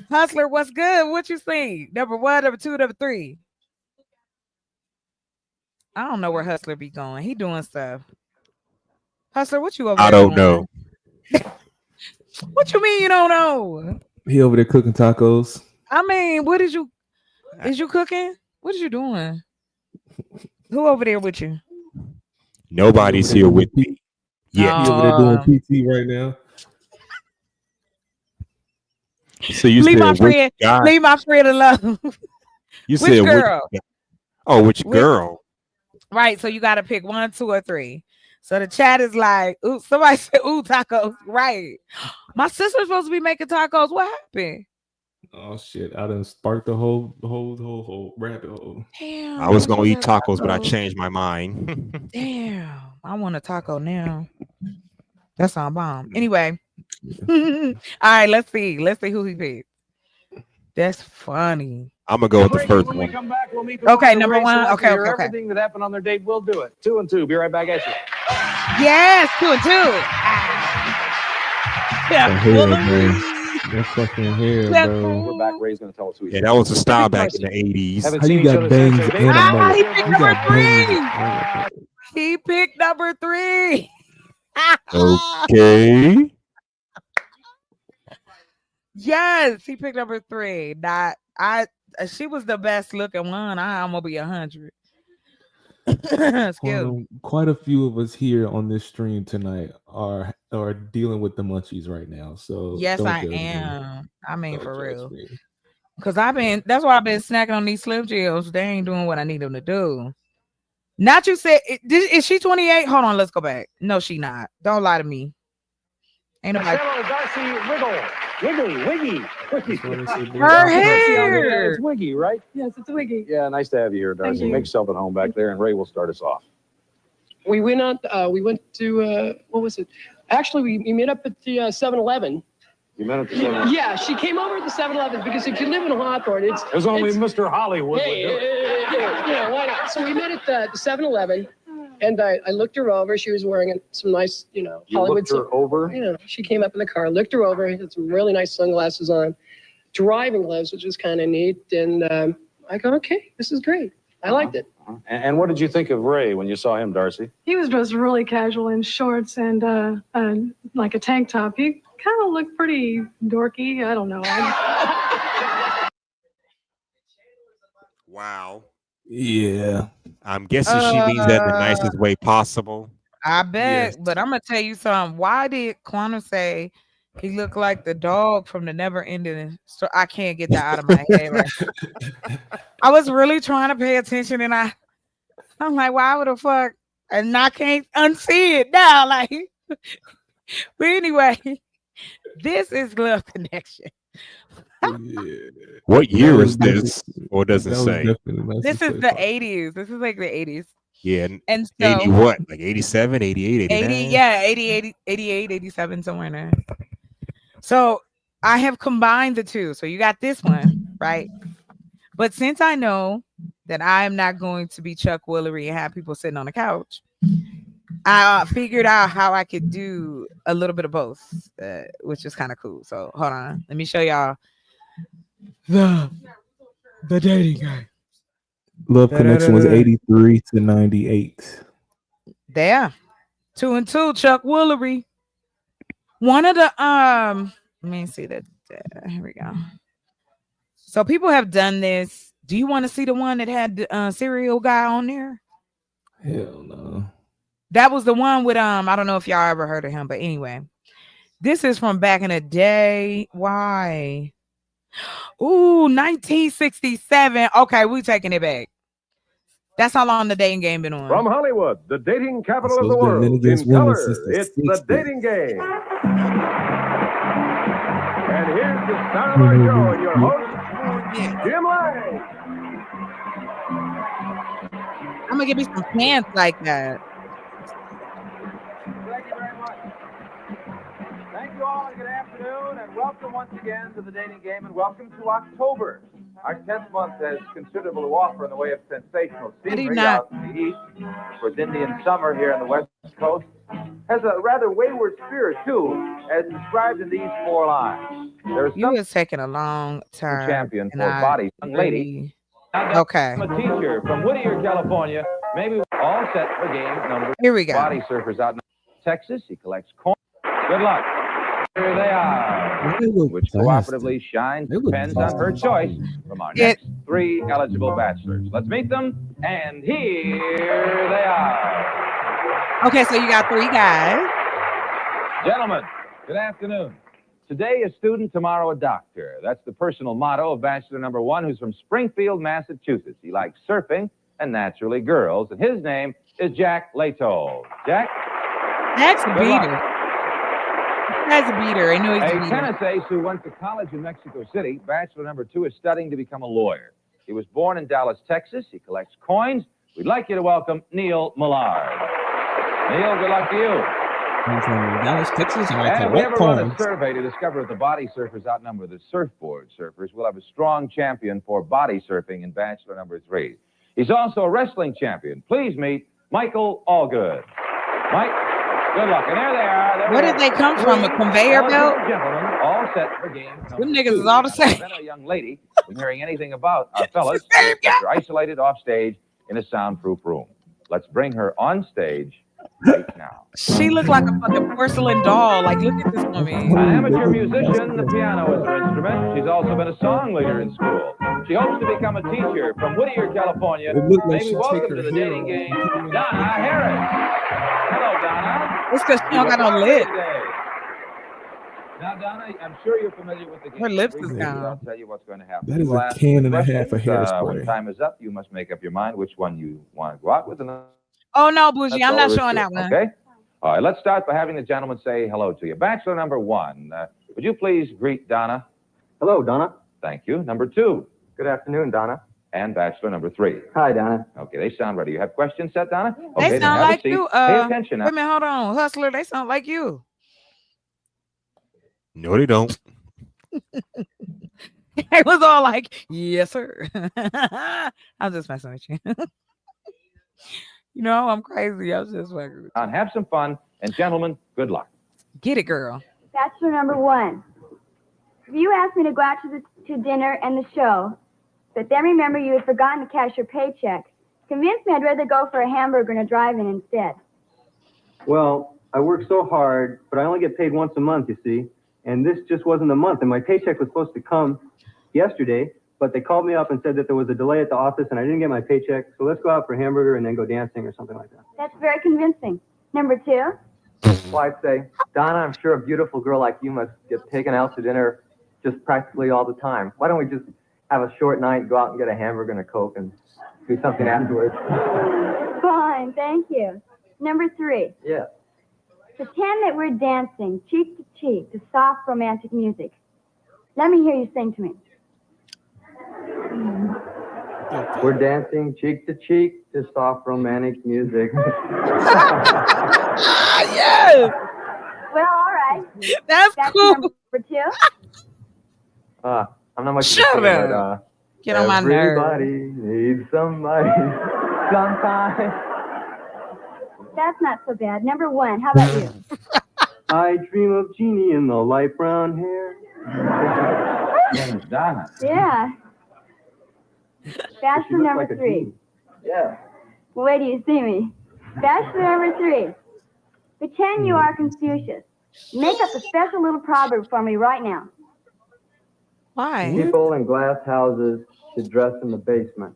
Hustler, what's good? What you think? Number 1, number 2, number 3. I don't know where Hustler be going. He doing stuff. Hustler, what you over there I don't doing? know. What you mean you don't know? He over there cooking tacos. I mean, what is you cooking? What is you doing? Who over there with you? Nobody's here with me. Yeah. He over there doing PT right now. So you leave said my friend, leave my friend alone. You which said girl? Which girl? Right. So you got to pick 1, 2, or 3. So the chat is like, ooh, somebody said, ooh, tacos. Right. My sister's supposed to be making tacos. What happened? Oh shit! I done sparked the whole rabbit hole. Damn. I was gonna eat supposed tacos, to but I have tacos. changed my mind. Damn. I want a taco now. That's on bomb. Anyway. All right, let's see. Let's see who he picked. That's funny. I'm gonna go with the first When we one. come back, we'll meet Okay, the number Ray 1. Select to Okay. hear everything that happened on their date. We'll do it. 2 and 2. Be right back at you. Yes, 2 and 2. That fucking hair, bro. We're back. Ray's going to tell us who he is. Yeah, that was a style back in the 80s. How you got bangs and a He moat? picked You got number 3. bangs. He picked number 3. Okay. Yes, he picked number 3. Not she was the best looking one. I'm gonna be 100. Quite a few of us here on this stream tonight are dealing with the munchies right now. So yes, don't I judge me. am. I mean, Don't for judge real. me. Because that's why I've been snacking on these Slim Jims. They ain't doing what I need them to do. Not you said, is she 28? Hold on, let's go back. No, she not. Don't lie to me. Ain't nobody. Darcy Wiggy. Her hair. It's Wiggy, right? Yes, it's a wiggy. Yeah, nice to have you here, Darcy. Thank you. Make yourself at home back there, and Ray will start us off. We went out. We went to what was it? Actually, we met up at the 7-Eleven. You met at the 7-Eleven? Yeah, she came over at the 7-Eleven because if you live in Hawthorne, There's only Mr. Hollywood would do it. Yeah, why not? So we met at the 7-Eleven, and I looked her over. She was wearing some nice, Hollywood. You looked her over? She came up in the car, looked her over, had some really nice sunglasses on, driving gloves, which was kind of neat. And I go, okay, this is great. I liked it. And what did you think of Ray when you saw him, Darcy? He was dressed really casual in shorts and like a tank top. He kind of looked pretty dorky. I don't know. Wow. Yeah. I'm guessing she means that in the nicest way possible. I bet, Yes. but I'm gonna tell you something. Why did Quantum say he looked like the dog from the Never Ending? So I can't get that out of my head. Right? I was really trying to pay attention, and I'm like, why would the fuck? And I can't unsee it now. Like, but anyway, this is Love Connection. What year That is was this? Or does it that was say? definitely nice This to is say, the Pop. 80s. This is like the 80s. Yeah. And so 80 what? Like 87, 88, 89? 80, yeah, 88, 87, somewhere in there. So I have combined the two. So you got this one, right? But since I know that I am not going to be Chuck Woolery and have people sitting on the couch, I figured out how I could do a little bit of both, which is kind of cool. So hold on, let me show y'all the dating game. Love Connection was 83 to 98. There, 2 and 2. Chuck Woolery. One of the let me see that. Here we go. So people have done this. Do you want to see the one that had the serial guy on there? Hell no. That was the one with I don't know if y'all ever heard of him, but anyway, this is from back in the day. Why? Ooh, 1967. Okay, we taking it back. That's how long the dating game been on. From Hollywood, the dating capital So of the it's been men world, against in women color, since the it's 60s. the dating game. And here's the star of our show and your host, Jim Lang. I'm gonna give you some pants like that. Thank you very much. Thank you all and good afternoon and welcome once again to the dating game and welcome to October. Our 10th month has considerable to offer in the way of sensational scenery out in the east. Of course, Indian summer here on the west coast has a rather wayward spirit too, as described in these 4 lines. There's You was taking a long time. champion for body, young lady. Okay. I'm a teacher from Whittier, California. Maybe we're all set for game number. Here we go. Body surfers out in Texas. He collects coins. Good luck. Here they are. Which cooperatively shines depends on her choice from our next 3 eligible bachelors. Let's meet them. And here they are. Okay, so you got 3 guys. Gentlemen, good afternoon. Today a student, tomorrow a doctor. That's the personal motto of bachelor number 1, who's from Springfield, Massachusetts. He likes surfing and naturally girls. And his name is Jack Leto. Jack? That's a beater. That's a beater. I know he's a A beater. tennis ace who went to college in Mexico City. Bachelor number 2 is studying to become a lawyer. He was born in Dallas, Texas. He collects coins. We'd like you to welcome Neil Millard. Neil, good luck to you. I'm from Dallas, Texas, and I And if we ever collect run a coins. survey to discover if the body surfers outnumber the surfboard surfers, we'll have a strong champion for body surfing in bachelor number 3. He's also a wrestling champion. Please meet Michael Allgood. Mike, good luck. And there they are. There Where we did they have come from? A 3 conveyor belt? eligible gentlemen, all set for game number Them niggas 2. is all the same. Then a young lady, from hearing anything about our fellas, are isolated off stage in a soundproof room. Let's bring her on stage right now. She looked like a fucking porcelain doll. Like, look at this woman. An amateur musician, the piano is her instrument. She's also been a song leader in school. She hopes to become a teacher from Whittier, California. Maybe welcome to the dating game, Donna Harris. Hello, Donna. It's because she don't got no lip. Now, Donna, I'm sure you're familiar with the game. Her lips is Briefly, gone. I'll tell you what's going to happen. That is We'll a ask can you and a half of questions. hairspray. When time is up, you must make up your mind which one you want to go out with. Oh, no, Bougie. I'm not That's all showing there that is to one. it, Okay? All right, let's start by having the gentleman say hello to you. Bachelor number 1, would you please greet Donna? Hello, Donna. Thank you. Number 2. Good afternoon, Donna. And bachelor number 3. Hi, Donna. Okay, they sound ready. You have questions set, Donna? They Okay, then sound have a like seat. you. Pay attention now. Wait a minute, hold on. Hustler, they sound like you. No, they don't. It was all like, yes, sir. I'm just messing with you. You know, I'm crazy. I was just fucking with And have some fun. And gentlemen, good luck. you. Get it, girl. Bachelor number 1. If you asked me to go out to dinner and the show, but then remember you had forgotten to cash your paycheck, convinced me I'd rather go for a hamburger and a drive-in instead. Well, I work so hard, but I only get paid once a month, you see. And this just wasn't a month. And my paycheck was supposed to come yesterday, but they called me up and said that there was a delay at the office and I didn't get my paycheck. So let's go out for a hamburger and then go dancing or something like that. That's very convincing. Number 2. Well, I'd say, Donna, I'm sure a beautiful girl like you must get taken out to dinner just practically all the time. Why don't we just have a short night, go out and get a hamburger and a Coke and do something afterwards? Fine, thank you. Number 3. Yeah. Pretend that we're dancing cheek to cheek to soft romantic music. Let me hear you sing to me. We're dancing cheek to cheek to soft romantic music. Yes. Well, all right. That's cool. Number 2. I'm not much Shut of a singer, up. but, Get on my nerves. everybody needs somebody sometime. That's not so bad. Number 1, how about you? I dream of Jeannie in the light brown hair. Name is Donna. Yeah. Bachelor She looks number like a 3. genie. Yeah. Well, wait till you see me. Bachelor number 3. Pretend you are Confucius. Make up a special little proverb for me right now. Why? People in glass houses should dress in the basement.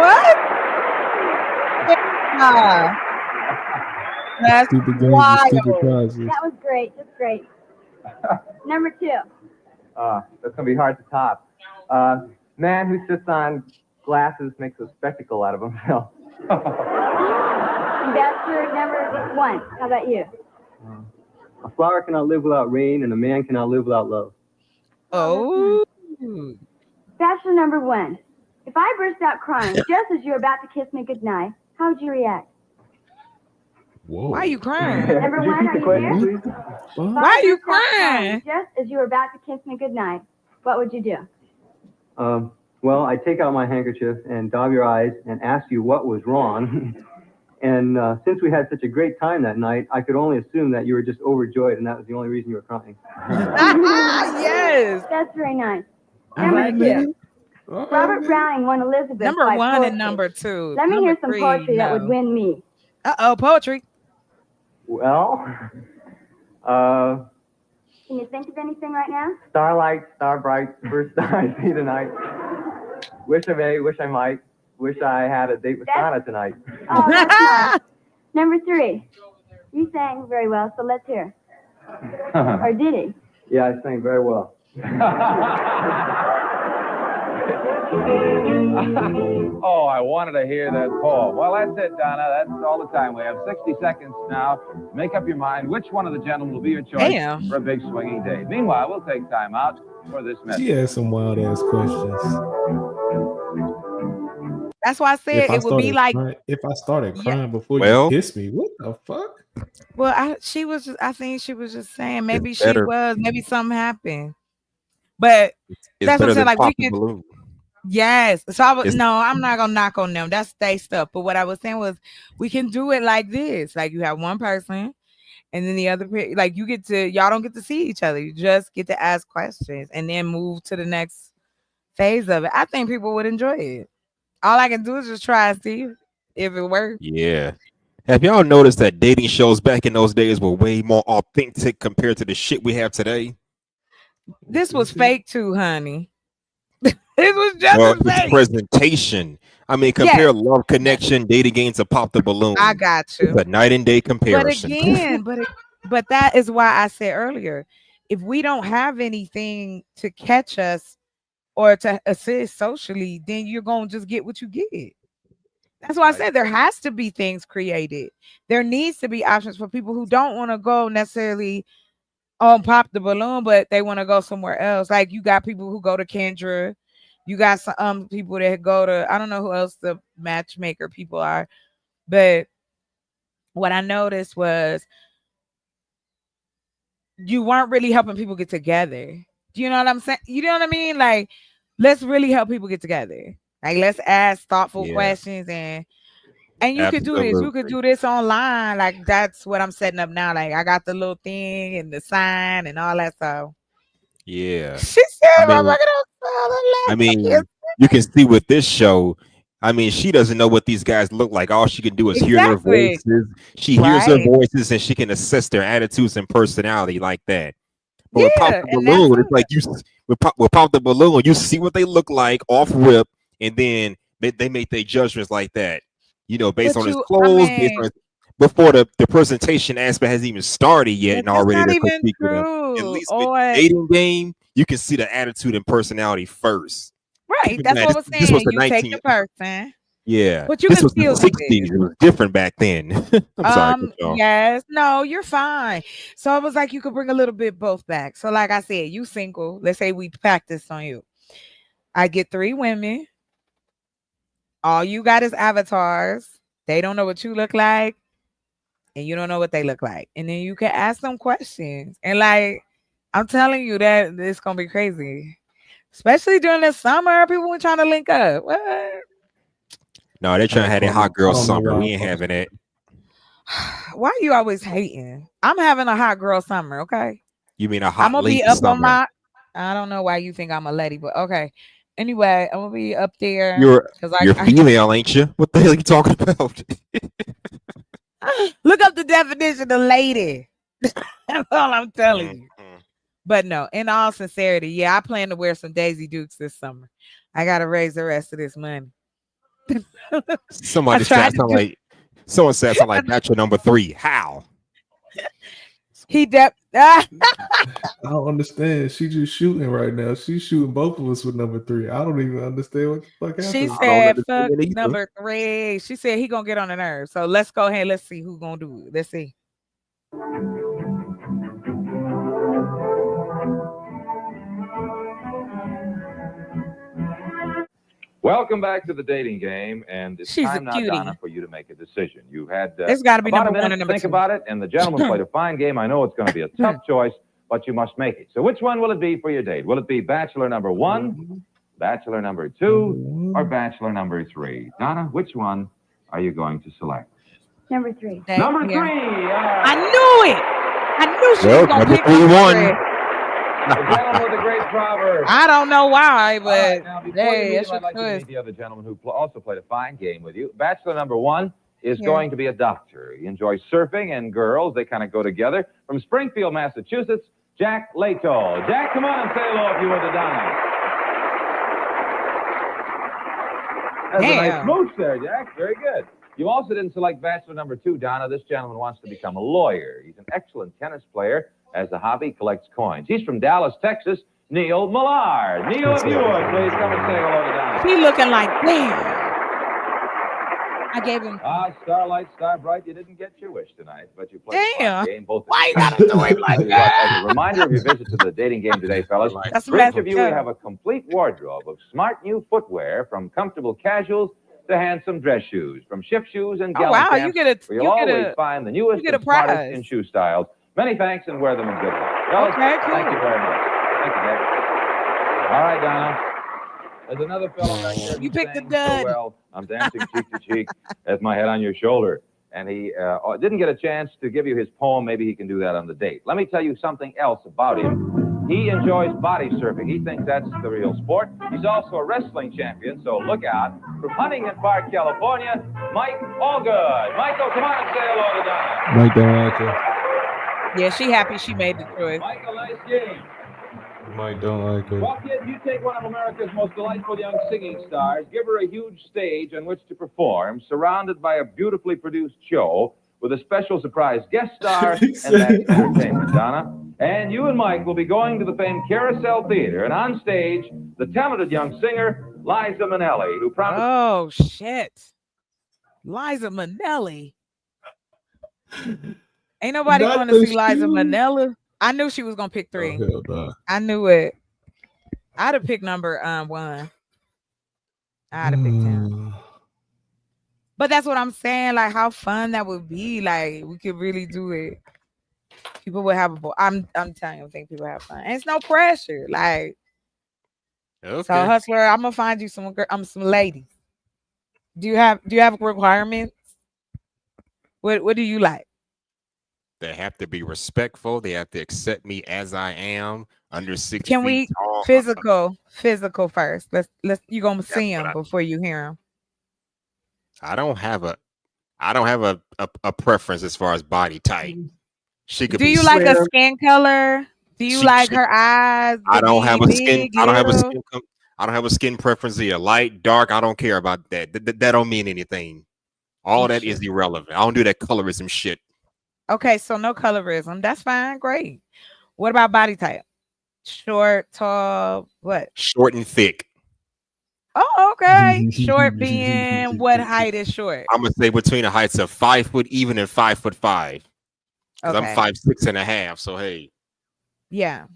What? Yeah. That's Stupid games wild. and stupid prizes. That was great. That's great. Number 2. That's gonna be hard to top. Man who sits on glasses makes a spectacle out of himself. Bachelor number 1. How about you? A flower cannot live without rain, and a man cannot live without love. Oh. Bachelor number 1. If I burst out crying just as you're about to kiss me goodnight, how would you react? Whoa. Why are you crying? Number 1, are you there? Why are you crying? Just as you were about to kiss me goodnight, what would you do? Well, I take out my handkerchief and daub your eyes and ask you what was wrong. And since we had such a great time that night, I could only assume that you were just overjoyed and that was the only reason you were crying. Yes. That's very nice. Number 2. Robert Browning won Elizabeth Number by 1 poetry. and number 2. Let me Number hear some 3, poetry that would no. win me. Uh-oh, poetry. Well, Can you think of anything right now? starlight, star bright, first star I see tonight. Wish I may, wish I might. Wish I had a date with Donna tonight. Oh, that's nice. Number 3. You sang very well, so let's hear. Or did he? Yeah, I sang very well. Oh, I wanted to hear that poem. Well, that's it, Donna. That's all the time we have. 60 seconds now. Make up your mind which one of the gentlemen will be your choice Damn. for a big swinging date. Meanwhile, we'll take time out for this message. She asked some wild ass questions. That's why I said it would be like. If I started crying before Well- you kissed me, what the fuck? Well, I think she was just saying maybe It's better. maybe something happened. But It's that's what better I'm saying. than Like we pop the can. balloon. Yes. So I was It's- no, I'm not gonna knock on them. That's their stuff. But what I was saying was we can do it like this. Like you have one person and then the other like y'all don't get to see each other. You just get to ask questions and then move to the next phase of it. I think people would enjoy it. All I can do is just try and see if it works. Yeah. Have y'all noticed that dating shows back in those days were way more authentic compared to the shit we have today? This was fake too, honey. It was just Well, as fake. it's presentation. I mean, compare Love Connection, Dating Game to Pop the Balloon. I got you. It's a night and day comparison. But again, but that is why I said earlier, if we don't have anything to catch us or to assist socially, then you're gonna just get what you get. That's why I said there has to be things created. There needs to be options for people who don't want to go necessarily pop the balloon, but they want to go somewhere else. Like you got people who go to Kendra. You got some people that go to, I don't know who else the matchmaker people are, but what I noticed was you weren't really helping people get together. Do you know what I'm saying? You know what I mean? Like, let's really help people get together. Like, let's ask thoughtful questions and you could do this. You could do this online. Like, that's what I'm setting up now. Like, I got the little thing and the sign and all that stuff. Yeah. She said, I mean, you can see with this show, I mean, she doesn't know what these guys look like. All she can do is hear their voices. She hears their voices and she can assess their attitudes and personality like that. But with Pop the Balloon, it's like with Pop the Balloon, you see what they look like off rip, and then they make their judgments like that. You know, based on his clothes, before the presentation aspect hasn't even started yet, and already they're critiquing them. At least with Dating Game, you can see the attitude and personality first. Right, that's what I was saying. This was the you take the person. Yeah, but you this can was still the 60s. It was different back then. I'm sorry. Yes, no, you're fine. So it was like you could bring a little bit both back. So, like I said, you single. Let's say we practice on you. I get 3 women. All you got is avatars. They don't know what you look like, and you don't know what they look like. And then you can ask them questions. And like, I'm telling you that it's gonna be crazy. Especially during the summer, people were trying to link up. What? No, they're trying to have that hot girl I don't know summer. why We ain't I'm- having it. Why are you always hating? I'm having a hot girl summer, okay? You mean a I'm hot gonna lady be up on summer? my. I don't know why you think I'm a lady, but okay. Anyway, I'm gonna be up there because You're female, ain't you? What the hell are you talking about? look up the definition of lady. That's all I'm telling you. But no, in all sincerity, yeah, I plan to wear some Daisy Dukes this summer. I gotta raise the rest of this money. Somebody said something like someone said something like Bachelor number 3. How? He I don't understand. She just shooting right now. She's shooting both of us with number 3. I don't even understand what the fuck happened. She said fuck number 3. She said he gonna get on the nerve. So let's go ahead. Let's see who's gonna do it. Let's see. Welcome back to the dating game, and it's She's a time now, cutie. Donna, for you to make a decision. You've had It's gotta be about number a 1 minute or to number think 2. about it, and the gentleman played a fine game. I know it's going to be a tough choice, but you must make it. So which one will it be for your date? Will it be Bachelor number 1, Bachelor number 2, or Bachelor number 3? Donna, which one are you going to select? Number 3. Number 3! I knew it. I knew she was gonna number pick 3 won. The gentleman with the great proverb. I don't know why, but All right, now, before you hey, leave, it's I'd like you to your meet the other gentleman who also played a fine game with you. Bachelor number 1 is Yeah. going to be a doctor. He enjoys surfing and girls. They kind of go together. From Springfield, Massachusetts, Jack Leto. Jack, come on and say hello if you were the Donna. That's a nice Damn. smooch there, Jack. Very good. You also didn't select Bachelor number 2, Donna. This gentleman wants to become a lawyer. He's an excellent tennis player. As a hobby, collects coins. He's from Dallas, Texas, Neil Millard. Neil, if you would, please come and say hello to Donna. He looking like damn. I gave him. Starlight, Starbright, you didn't get your wish tonight, but you played a Damn. fine game. Both Why you gotta do him like that? As a reminder of your visit to the dating game today, fellas, That's for each messed of you, we up. have a complete wardrobe of smart new footwear, from comfortable casuals to handsome dress shoes, from shift shoes and Oh, gallant wow, you pants, get a- where you'll you get always a- find the newest you get a and smartest prize. in shoe styles. Many thanks, and wear them in good luck. Fellas, Okay, cool. thank you very much. Thank you, Jack. All right, Donna. There's another fellow back there. You who's picked the saying dud. So well, I'm dancing cheek to cheek as my head on your shoulder. And he didn't get a chance to give you his poem. Maybe he can do that on the date. Let me tell you something else about him. He enjoys body surfing. He thinks that's the real sport. He's also a wrestling champion, so look out. From Huntington Park, California, Mike Allgood. Michael, come on and say hello to Donna. Mike don't like her. Yeah, she happy she made the choice. Michael, nice game. Mike don't like her. Well, kid, you take one of America's most delightful young singing stars, give her a huge stage on which to perform, surrounded by a beautifully produced show with a special surprise guest star, and that's entertainment, Donna. And you and Mike will be going to the famed Carousel Theater, and on stage, the talented young singer, Liza Minnelli, who promised... Oh, shit. Liza Minnelli. Ain't nobody Not going to the see Liza shoe. Minnelli. I knew she was going to pick 3. Hell nah. I knew it. I'd have picked number 1. I'd have picked him. But that's what I'm saying. Like, how fun that would be. Like, we could really do it. People would have a ball. I'm telling you, I think people have fun. And it's no pressure. Like, Okay. so Hustler, I'm gonna find you some ladies. Do you have requirements? What do you like? They have to be respectful. They have to accept me as I am, under 6 Can feet we tall. physical first? Let's you gonna see him before you hear him. I don't have a preference as far as body type. She could Do be you like a slim. skin color? Do you like her eyes? I don't have a big, skin. I don't have a little? skin. I don't have a skin preference either. Light, dark. I don't care about that. That don't mean anything. All that is irrelevant. I don't do that colorism shit. Okay, so no colorism. That's fine. Great. What about body type? Short, tall, what? Short and thick. Oh, okay. Short being what height is short? I'm gonna say between the heights of 5 foot even and 5'5". Because Okay. I'm 5'6.5". So hey. Yeah.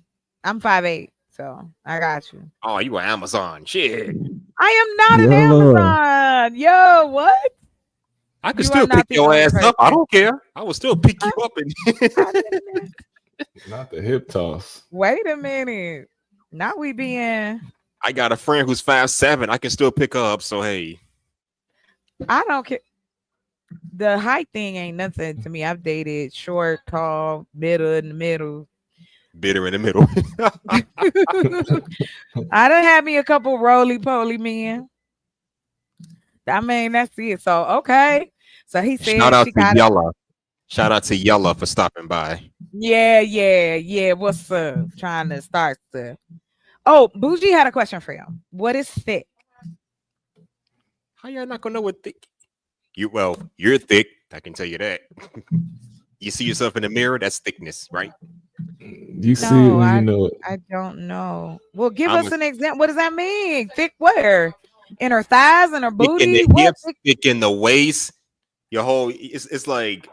I'm 5'8", so I got you. Oh, you are Amazon. Shit. I am not an Amazon. Yo, what? I could You still are not pick the your only ass person. up. I don't care. I will still pick you up and Not the hip toss. Wait a minute. Now we being I got a friend who's 5'7". I can still pick her up. So hey. I don't care. The height thing ain't nothing to me. I've dated short, tall, middle, in the middle. Bitter in the middle. I done had me a couple roly poly men. I mean, that's it. So okay. So he Shout said out she to got it. Yella. Shout out to Yella for stopping by. Yeah. What's trying to start the Oh, Bougie had a question for you. What is thick? How y'all not gonna know what thick? You're thick. I can tell you that. You see yourself in the mirror, that's thickness, right? You see it when you know it. I don't know. Well, give I'm us a an example. What does that mean? Thick where? In her thighs and her thick in booty? the What? hips, thick in the waist. Your whole it's like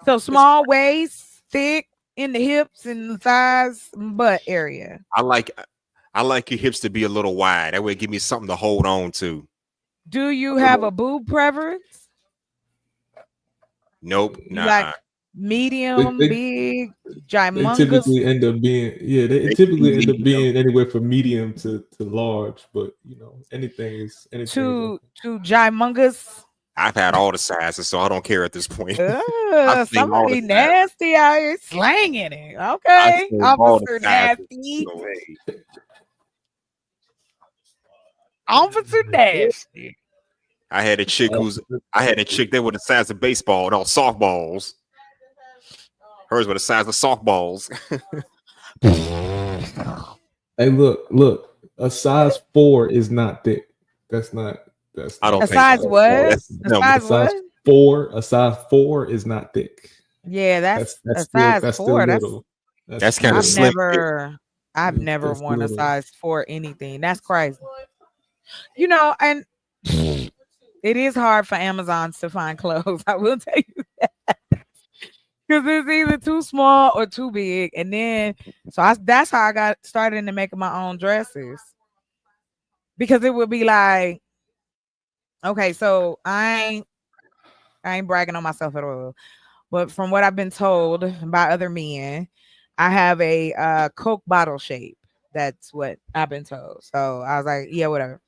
So small waist, thick in the hips and the thighs, butt area. I like your hips to be a little wide. That way give me something to hold on to. Do you have a boob preference? Nope, You like nah. medium, big, They gymongous? typically end up being they typically end up being anywhere from medium to large, but you know anything is to gymongous. I've had all the sizes, so I don't care at this point. I've seen all the Somebody sizes. nasty out here slanging it. I've Okay, seen all the Officer sizes. Nasty. So, hey, Officer Nasty. I had a chick that was the size of baseball, no softballs. Hers were the size of softballs. Hey, look, a size 4 is not thick. That's I don't A think size so. what? That's A size what? A size 4 is not thick. Yeah, that's a still size 4. little. That's kind of slim. I've never That's worn a little. size 4 anything. That's crazy. You know, and it is hard for Amazons to find clothes. I will tell you that. Because it's either too small or too big. And then that's how I got started into making my own dresses. Because it would be like, okay, so I ain't bragging on myself at all. But from what I've been told by other men, I have a Coke bottle shape. That's what I've been told. So I was like, yeah, whatever.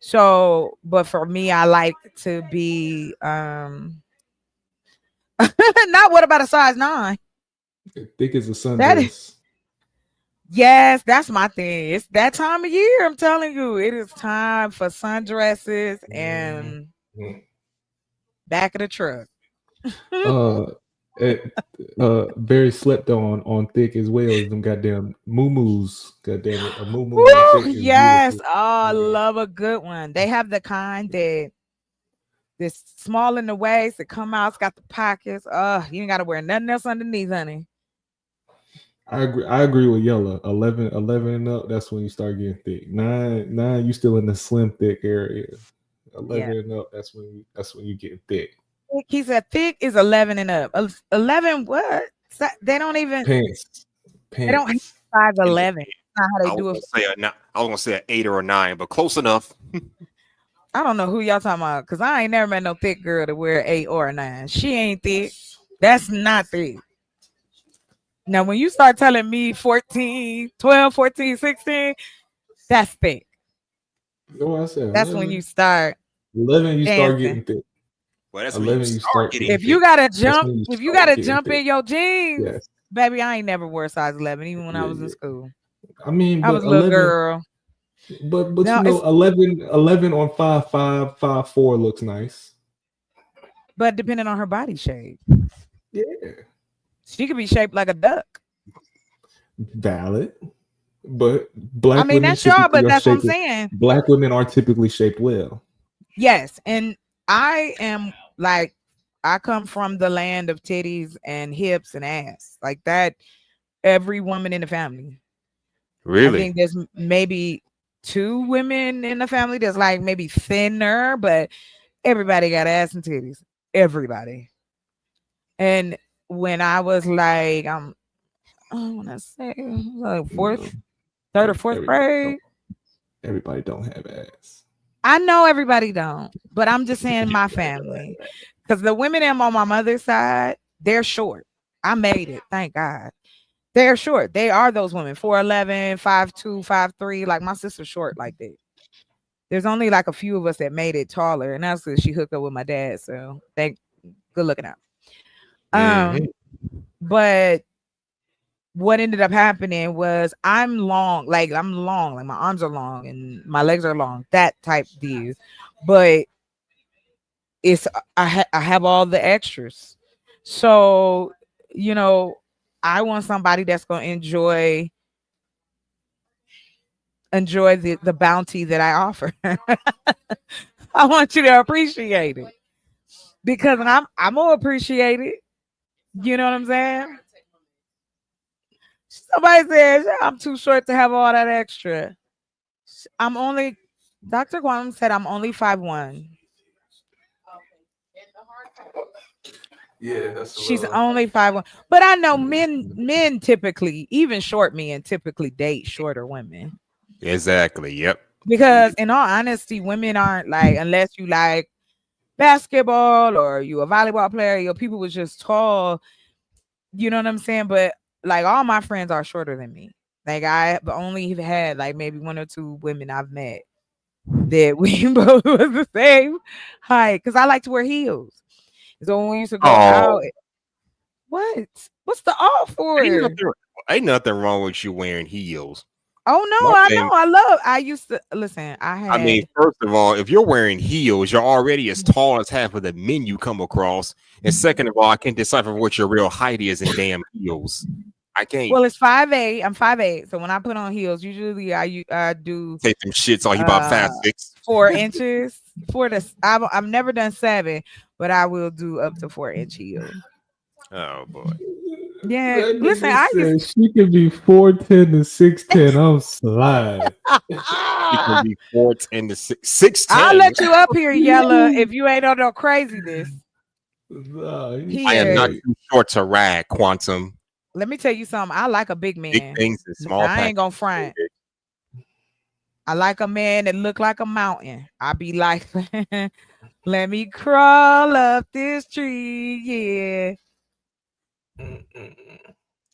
So, but for me, I like to be not what about a size 9? Thick as a sundress. Yes, that's my thing. It's that time of year. I'm telling you, it is time for sundresses and back of the truck. Very slept on thick as well as them goddamn moo-moos. Goddamn it, a moo-moo on thick is yes. beautiful. Oh, I love a good one. They have the kind that's small in the waist. It come out. It's got the pockets. You ain't got to wear nothing else underneath, honey. I agree with Yella. 11 and up, that's when you start getting thick. 9, you still in the slim thick area. 11 and up, that's when you get thick. He said thick is 11 and up. 11 what? They don't even pants. They don't have size 11. That's not how they do it. I was gonna say an 8 or a 9, but close enough. I don't know who y'all talking about because I ain't never met no thick girl to wear 8 or a 9. She ain't thick. That's not thick. Now, when you start telling me 14, 12, 14, 16, that's thick. No, I said that's 11. When you start 11, you dancing. start getting thick. Well, that's 11, when you start getting if thick. you gotta jump in your jeans, yes. Baby, I ain't never wore size 11, even when I was in school. I mean, I was a little girl. But no, you know, 11 on 5'5", 5'4" looks nice. But depending on her body shape. Yeah. She could be shaped like a duck. Valid. But black women that's y'all, but that's what I'm saying. Black women are typically shaped well. Yes. And I am like, I come from the land of titties and hips and ass. Like that, every woman in the family. Really? I think there's maybe 2 women in the family that's like maybe thinner, but everybody got ass and titties. Everybody. And when I was like, I want to say like 4th, 3rd or 4th grade. Everybody don't have ass. I know everybody don't, but I'm just saying my family. Because the women on my mother's side, they're short. I made it, thank God. They're short. They are those women, 4'11", 5'2", 5'3". Like my sister's short like that. There's only like a few of us that made it taller, and that's because she hooked up with my dad. So good looking out. But what ended up happening was I'm long, like my arms are long and my legs are long, that type deal. But it's I have all the extras. So, I want somebody that's gonna enjoy the bounty that I offer. I want you to appreciate it because I'm gonna appreciate it. You know what I'm saying? Somebody says I'm too short to have all that extra. Dr. Quantum said I'm only 5'1". Yeah, she's only 5'1". But I know men typically, even short men typically date shorter women. Exactly. Yep. Because in all honesty, women aren't like, unless you like basketball or you a volleyball player, your people was just tall. You know what I'm saying? But like all my friends are shorter than me. Like I only had like maybe one or two women I've met that we both was the same height. Because I like to wear heels. So when we used to go out, what's the all for? Ain't nothing wrong with you wearing heels. Oh no, I used to listen. I mean, first of all, if you're wearing heels, you're already as tall as half of the men you come across. And second of all, I can't decipher what your real height is in damn heels. I can't. Well, it's 5'8". I'm 5'8". So when I put on heels, usually I do take them shits on you about 5'6". 4 inches. I've never done 7, but I will do up to 4-inch heels. Oh boy. Yeah, listen, she could be 4'10" to 6'10". I'm slide. She could be 4'10" to 6'10". I'll let you up here, Yella, if you ain't on no craziness. I am not too short to rag, Quantum. Let me tell you something. I like a big man. Big things and small. I ain't gonna front. I like a man that look like a mountain. I be like, let me crawl up this tree, yeah.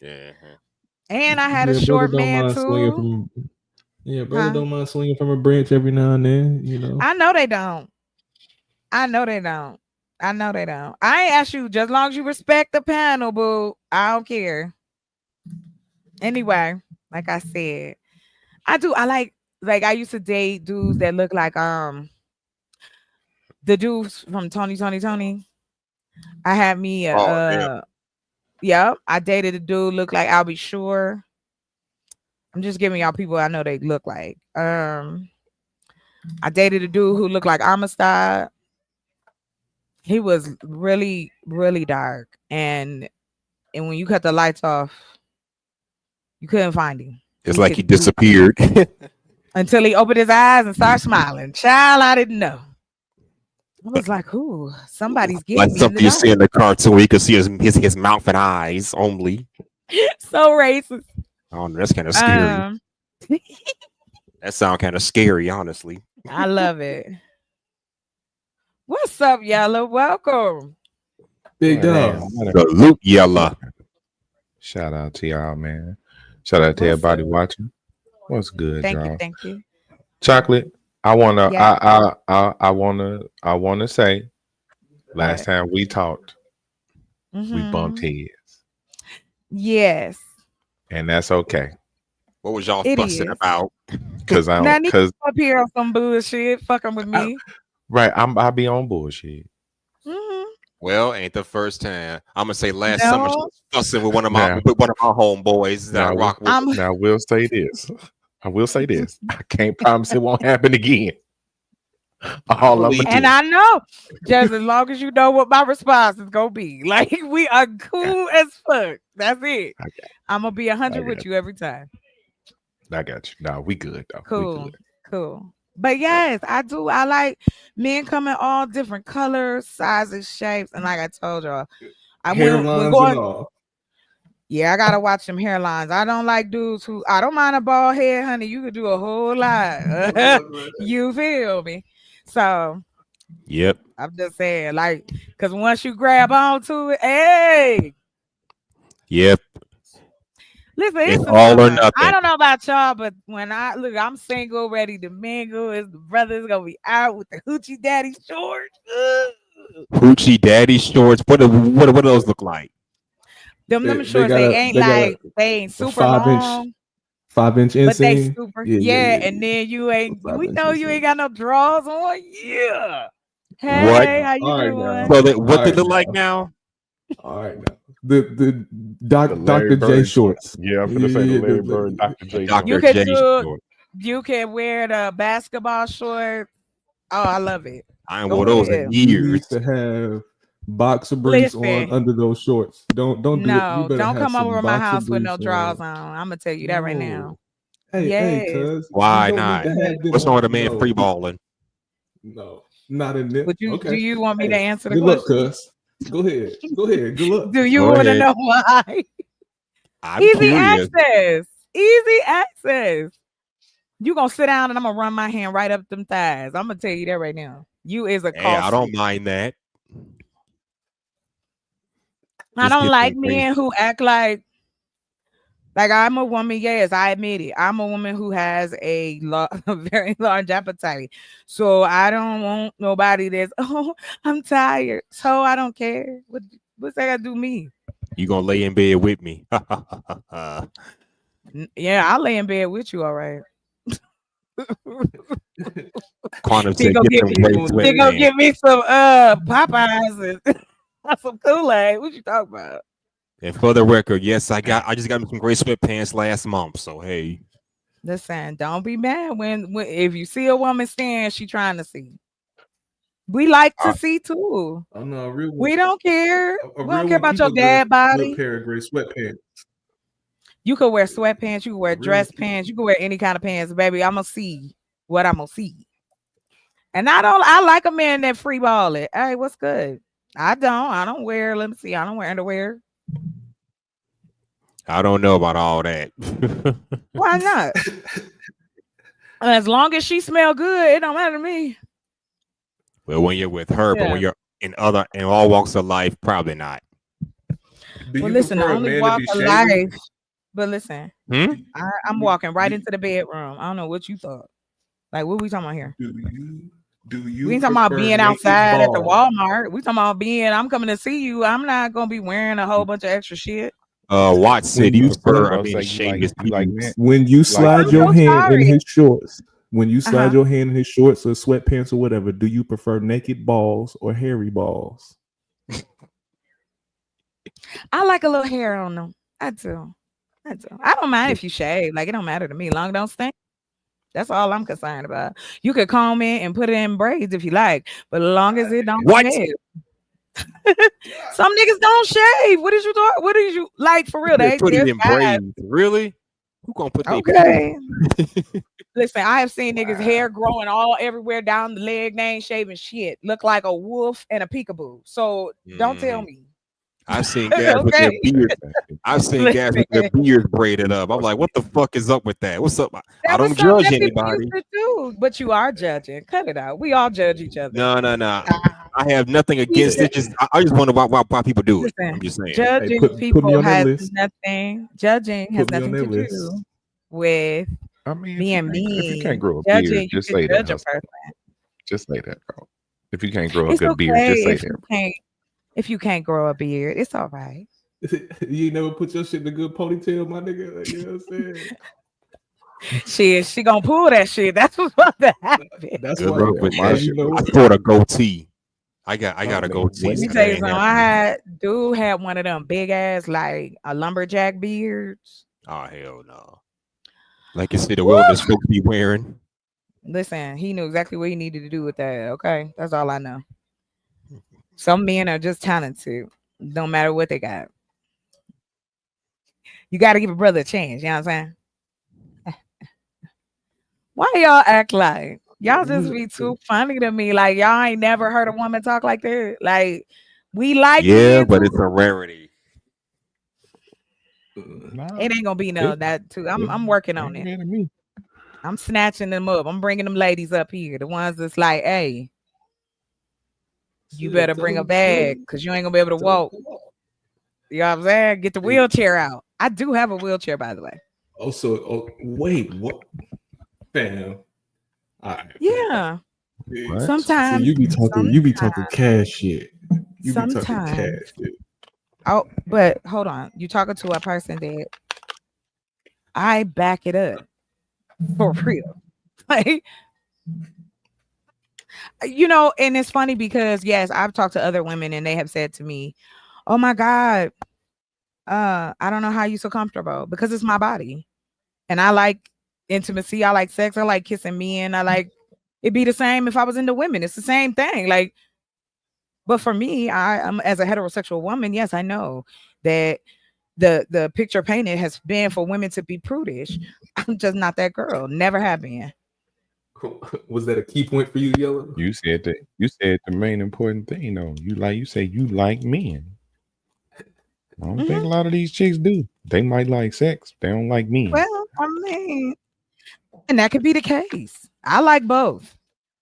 Yeah. And I had a short man too. Brother don't mind swinging from a branch every now and then, you know. I know they don't. I ain't ask you, just as long as you respect the panel, boo. I don't care. Anyway, like I said, I like I used to date dudes that look like the dudes from Tony. I had me yeah, I dated a dude look like I'll be sure. I'm just giving y'all people I know they look like. I dated a dude who looked like Amistad. He was really, really dark. And when you cut the lights off, you couldn't find him. It's like he disappeared. Until he opened his eyes and started smiling. Child, I didn't know. I was like, "Ooh, somebody's getting like me something you see in the cartoon. You can see his mouth and eyes only." So racist. Oh, that's kind of scary. That sounds kind of scary, honestly. I love it. What's up, Yella? Welcome. Big dog. Salute, Yella. Shout out to y'all, man. Shout out to everybody watching. What's good, y'all? Thank you. Chocolate. I wanna say, last time we talked, we bumped heads. Yes. And that's okay. What was y'all fussing about? Because up here on some bullshit, fucking with me. I'll be on bullshit. Well, ain't the first time. I'm gonna say last summer she was fussing with one of my homeboys that I rock with. Now I will say this. I can't promise it won't happen again. And I know, just as long as you know what my response is gonna be. Like, we are cool as fuck. That's it. I'm gonna be 100 with you every time. I got you. No, we good though. Cool. But yes, I do. I like men come in all different colors, sizes, shapes, and like I told y'all, we're going. Yeah, I gotta watch them hairlines. I don't like dudes I don't mind a bald head, honey. You could do a whole lot. You feel me? So, yep. I'm just saying, like, because once you grab onto it, hey. Yep. Listen, It's it's the all or summer. I nothing. don't know about y'all, but when I'm single, ready to mingle. It's the brothers gonna be out with the hoochie daddy shorts. Hoochie daddy shorts. What do those look like? Them They shorts, got they a ain't they got like they ain't a super long, 5-inch but they inseam. super Yeah. and then you ain't A we 5-inch know you inseam. ain't got no drawers on. Yeah. What? Hey, how you All right doing? now. What All they right look like now. now? All right now. The The Larry Dr. J Bird short. shorts. Yeah, I'm gonna say the Larry Bird, Dr. J You Dr. short. can J do short. you can wear the basketball shorts. Oh, I love it. I ain't Go wore those in ahead. You need years. to have boxer briefs on Listen, under those shorts. Don't do it. You no, better don't have come some over my boxer house with no briefs drawers on. on. I'm gonna tell you that right now. No. Hey, Yes. cuz you Why don't need not? to have them What's wrong on. with a man free No, balling? no, not in there. Would you do Okay. you want me to Hey, answer the good luck, question? cuz. Go ahead. Go ahead. Good luck. Do you Go want to ahead. know why? I'm Easy curious. access. Easy access. You gonna sit down and I'm gonna run my hand right up them thighs. I'm gonna tell you that right now. You is a Hey, I don't costly. mind that. I Just don't get like them crazy. men who act like I'm a woman. Yes, I admit it. I'm a woman who has a very large appetite. So I don't want nobody that's I'm tired. So I don't care. What's that got to do with me? You gonna lay in bed with me? Yeah, I'll lay in bed with you. All right. Quantum She said, go "Get get them me. gray She go sweatpants." give me some Popeyes and some Kool-Aid. What you talking about? And for the record, yes, I just got me some gray sweatpants last month. So hey, Listen, don't be mad when if you see a woman stand, she trying to see. We like to see too. Oh no, a real one. We don't care. A We don't real care one about keep your a good body. pair of gray sweatpants. You could wear sweatpants. You could wear A real one dress pants. You could wear any kind of pants, baby. I'm gonna see what I'm gonna see. And I like a man that free ball it. Hey, what's good? I don't wear. Let me see. I don't wear underwear. I don't know about all that. Why not? As long as she smell good, it don't matter to me. Well, when you're with her, but Yeah. when you're in all walks of life, probably not. Do Well, you listen, the prefer a only man to walk be of shaving? life. But listen, Hmm? I'm walking right into the bedroom. I don't know what you thought. Like, what we talking about here? Do We you ain't talking about prefer being naked outside at the balls? Walmart. We talking about I'm coming to see you. I'm not gonna be wearing a whole bunch of extra shit. Watts said, When "Do you you slide, prefer a Bro, man say to shave his you like men. pubes?" when you You like slide I'm your so hand in sorry. his shorts, when you slide Uh-huh. your hand in his shorts or sweatpants or whatever, do you prefer naked balls or hairy balls? I like a little hair on them. I do. I do. I don't mind if you shave. Like, it don't matter to me. Long don't stink. That's all I'm concerned about. You could comb it and put it in braids if you like, but as long as it don't What? smell. Some niggas don't shave. What is you doing? What is you like for real? Put it There's in guys. braids. Really? Who gonna put their Okay. pubes? Listen, I have seen niggas hair growing all everywhere down the leg. They ain't shaving shit. Look like a wolf and a peekaboo. So don't tell Mhm. me. I've seen guys with their Okay. beards. I've seen guys with their Listen. beards braided up. I'm like, what the fuck is up with that? What's up? I That was don't something judge that people used anybody. to do, but you are judging. Cut it out. We all judge each other. No. I have nothing We against ju- it. Just I just wonder why people do it. I'm Listen, just saying. Hey, judging put me people on that has list. nothing. Judging has Put me on nothing that to list. do with I mean, being if you can't mean. grow a beard, Judging, you just can say that, judge a hustle. person. Just say that, bro. If you can't grow a It's good beard, just okay say if that, you bro. can't grow a beard. It's all right. You never put your shit in a good ponytail, my nigga. Like, you know what I'm saying? She gonna pull that shit. That's what's about to happen. That's Good why. luck with My that. You shit know was I what? thought a goatee. I got Oh, a man, goatee, Let me so women. tell that you ain't something. happening. Had one of them big ass like a lumberjack beards. Oh hell no. Like you said, the Woo! wilderness folks be wearing. Listen, he knew exactly what he needed to do with that. Okay, that's all I know. Some men are just talented. Don't matter what they got. You got to give a brother a chance. You know what I'm saying? Why y'all act like y'all just be too funny to me? Like y'all ain't never heard a woman talk like that. Like we like Yeah, men but too. it's a rarity. Nah, It ain't gonna be no it, that too. it I'm working on ain't it. mad at me. I'm snatching them up. I'm bringing them ladies up here. The ones that's like, hey, you better bring a bag because you ain't gonna be able to walk. You know what I'm saying? Get the wheelchair out. I do have a wheelchair, by the way. Wait, what? Fam. All right. Yeah. What? Sometimes. So you be talking cash shit. You be talking Sometimes. cash shit. Oh, but hold on. You talking to a person that I back it up for real. Like, you know, and it's funny because yes, I've talked to other women and they have said to me, "Oh my God, I don't know how you so comfortable because it's my body. And I like intimacy, I like sex, I like kissing men, I like it'd be the same if I was into women. It's the same thing. Like, but for me, I'm as a heterosexual woman, yes, I know that the picture painted has been for women to be prudish. I'm just not that girl. Never have been. Was that a key point for you, Yellow? You said that. You said the main important thing, though. You say you like men. I don't think a lot of these chicks do. They might like sex. They don't like men. Well, I mean, and that could be the case. I like both,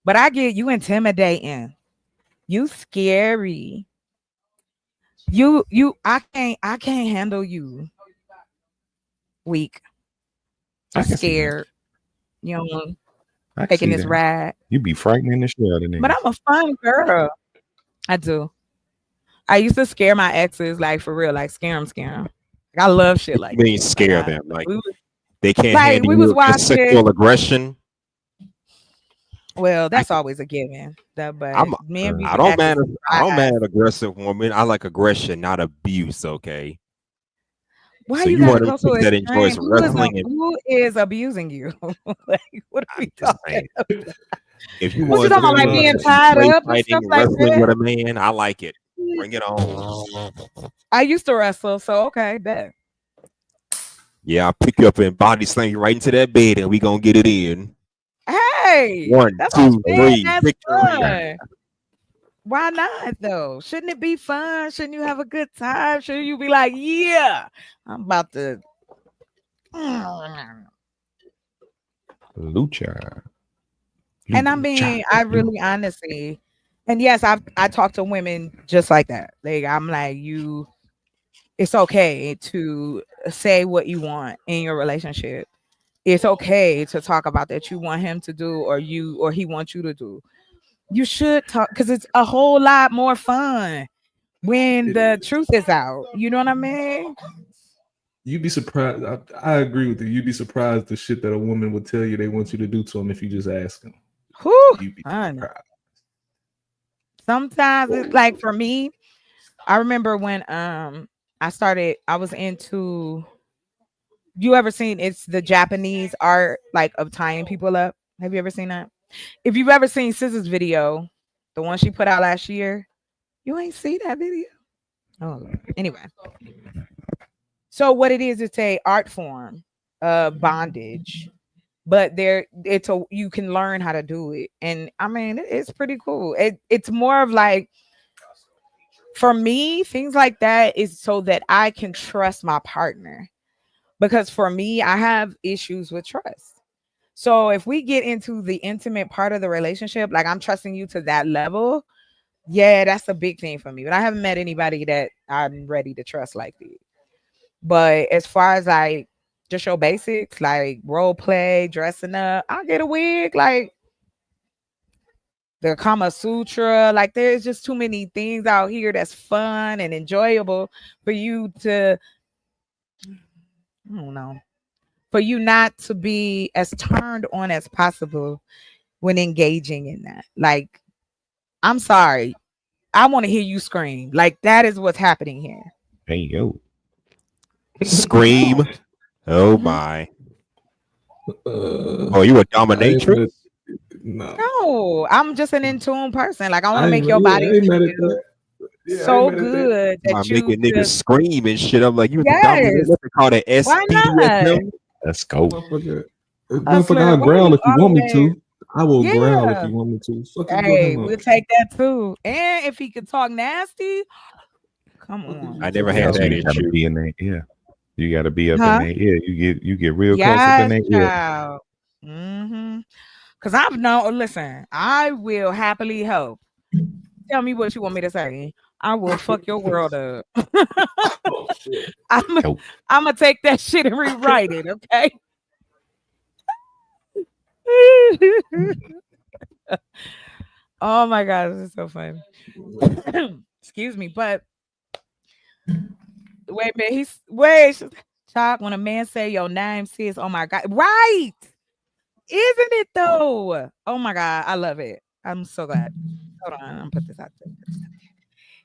but I get you intimidating. You scary. I can't handle you. Weak. I I'm can see that. scared. You know, I can taking see this that. ride. You be frightening the shit out of But niggas. I'm a fun girl. I do. I used to scare my exes, like for real, like scare them. I love shit What like you mean that. scare Like, them? Like we was, they can't like handle we was your watching. sexual aggression. Well, that's always a given. But men be I don't acting I don't surprised. mind aggressive woman. I like aggression, not abuse. Okay. Why So you you gotta want a go so chick that extreme? enjoys wrestling and Who is abusing you? Like, what are we just talking saying. about? If you What you want talking about? Like being tied play up and fighting, stuff like wrestling with that? a man, I like it. Bring it on. I used to wrestle, so okay, bet. Yeah, I'll pick you up and body slam you right into that bed and we gonna get it in. Hey, 1, that's what 2, I'm saying. 3, That's victory. fun. Why not though? Shouldn't it be fun? Shouldn't you have a good time? Shouldn't you be like, yeah, I'm about to Lucha. And I mean, I really honestly, and yes, I talk to women just like that. Like I'm like, it's okay to say what you want in your relationship. It's okay to talk about that you want him to do or he wants you to do. You should talk because it's a whole lot more fun when the truth is out. You know what I mean? You'd be surprised. I agree with you. You'd be surprised the shit that a woman would tell you they want you to do to them if you just ask them. Whew, You'd be surprised. Sometimes it's like for me, I remember when I was into, you ever seen it's the Japanese art like of tying people up? Have you ever seen that? If you've ever seen SZA's video, the one she put out last year, you ain't see that video. Oh, anyway. So what it is, it's a art form of bondage, but you can learn how to do it, and I mean it's pretty cool. It's more of like, for me, things like that is so that I can trust my partner, because for me, I have issues with trust. So if we get into the intimate part of the relationship, like I'm trusting you to that level, yeah, that's a big thing for me. But I haven't met anybody that I'm ready to trust like that. But as far as like just your basics, like role play, dressing up, I'll get a wig, like the Kama Sutra. Like there's just too many things out here that's fun and enjoyable for you to, I don't know, for you not to be as turned on as possible when engaging in that. Like, I'm sorry, I want to hear you scream. Like that is what's happening here. Hey yo. Scream. Oh my. Oh, you a dominatrix? No, I'm just an in tune person. Like I want to make your I body ain't mad at feel that. Yeah, I ain't so mad at that. good I'm that you making niggas just, scream and shit. I'm like, you was the yes. dominator. What they call that? Why not? SBDSM? Let's go. Motherfucker, I'll why growl you if you want me always- to. I will growl if Yeah. you want me to. Fucking Hey, we'll take that too. And if he could talk nasty, come on. I never had So that you gotta issue. be in there. Yeah. You gotta be up Huh? in there. Yeah. You get real close up in Yes, there. Yeah. child. Mm-hmm. Cause I've known. Listen, I will happily help Tell me what you want me to say. I will fuck your world up. Oh shit. I'm gonna take that shit and rewrite it. Okay. Oh my god, this is so funny. Excuse me, but wait a minute. Child, when a man say your name, sis, oh my god, right? Isn't it though? Oh my god, I love it. I'm so glad. Hold on, I'm gonna put this out there.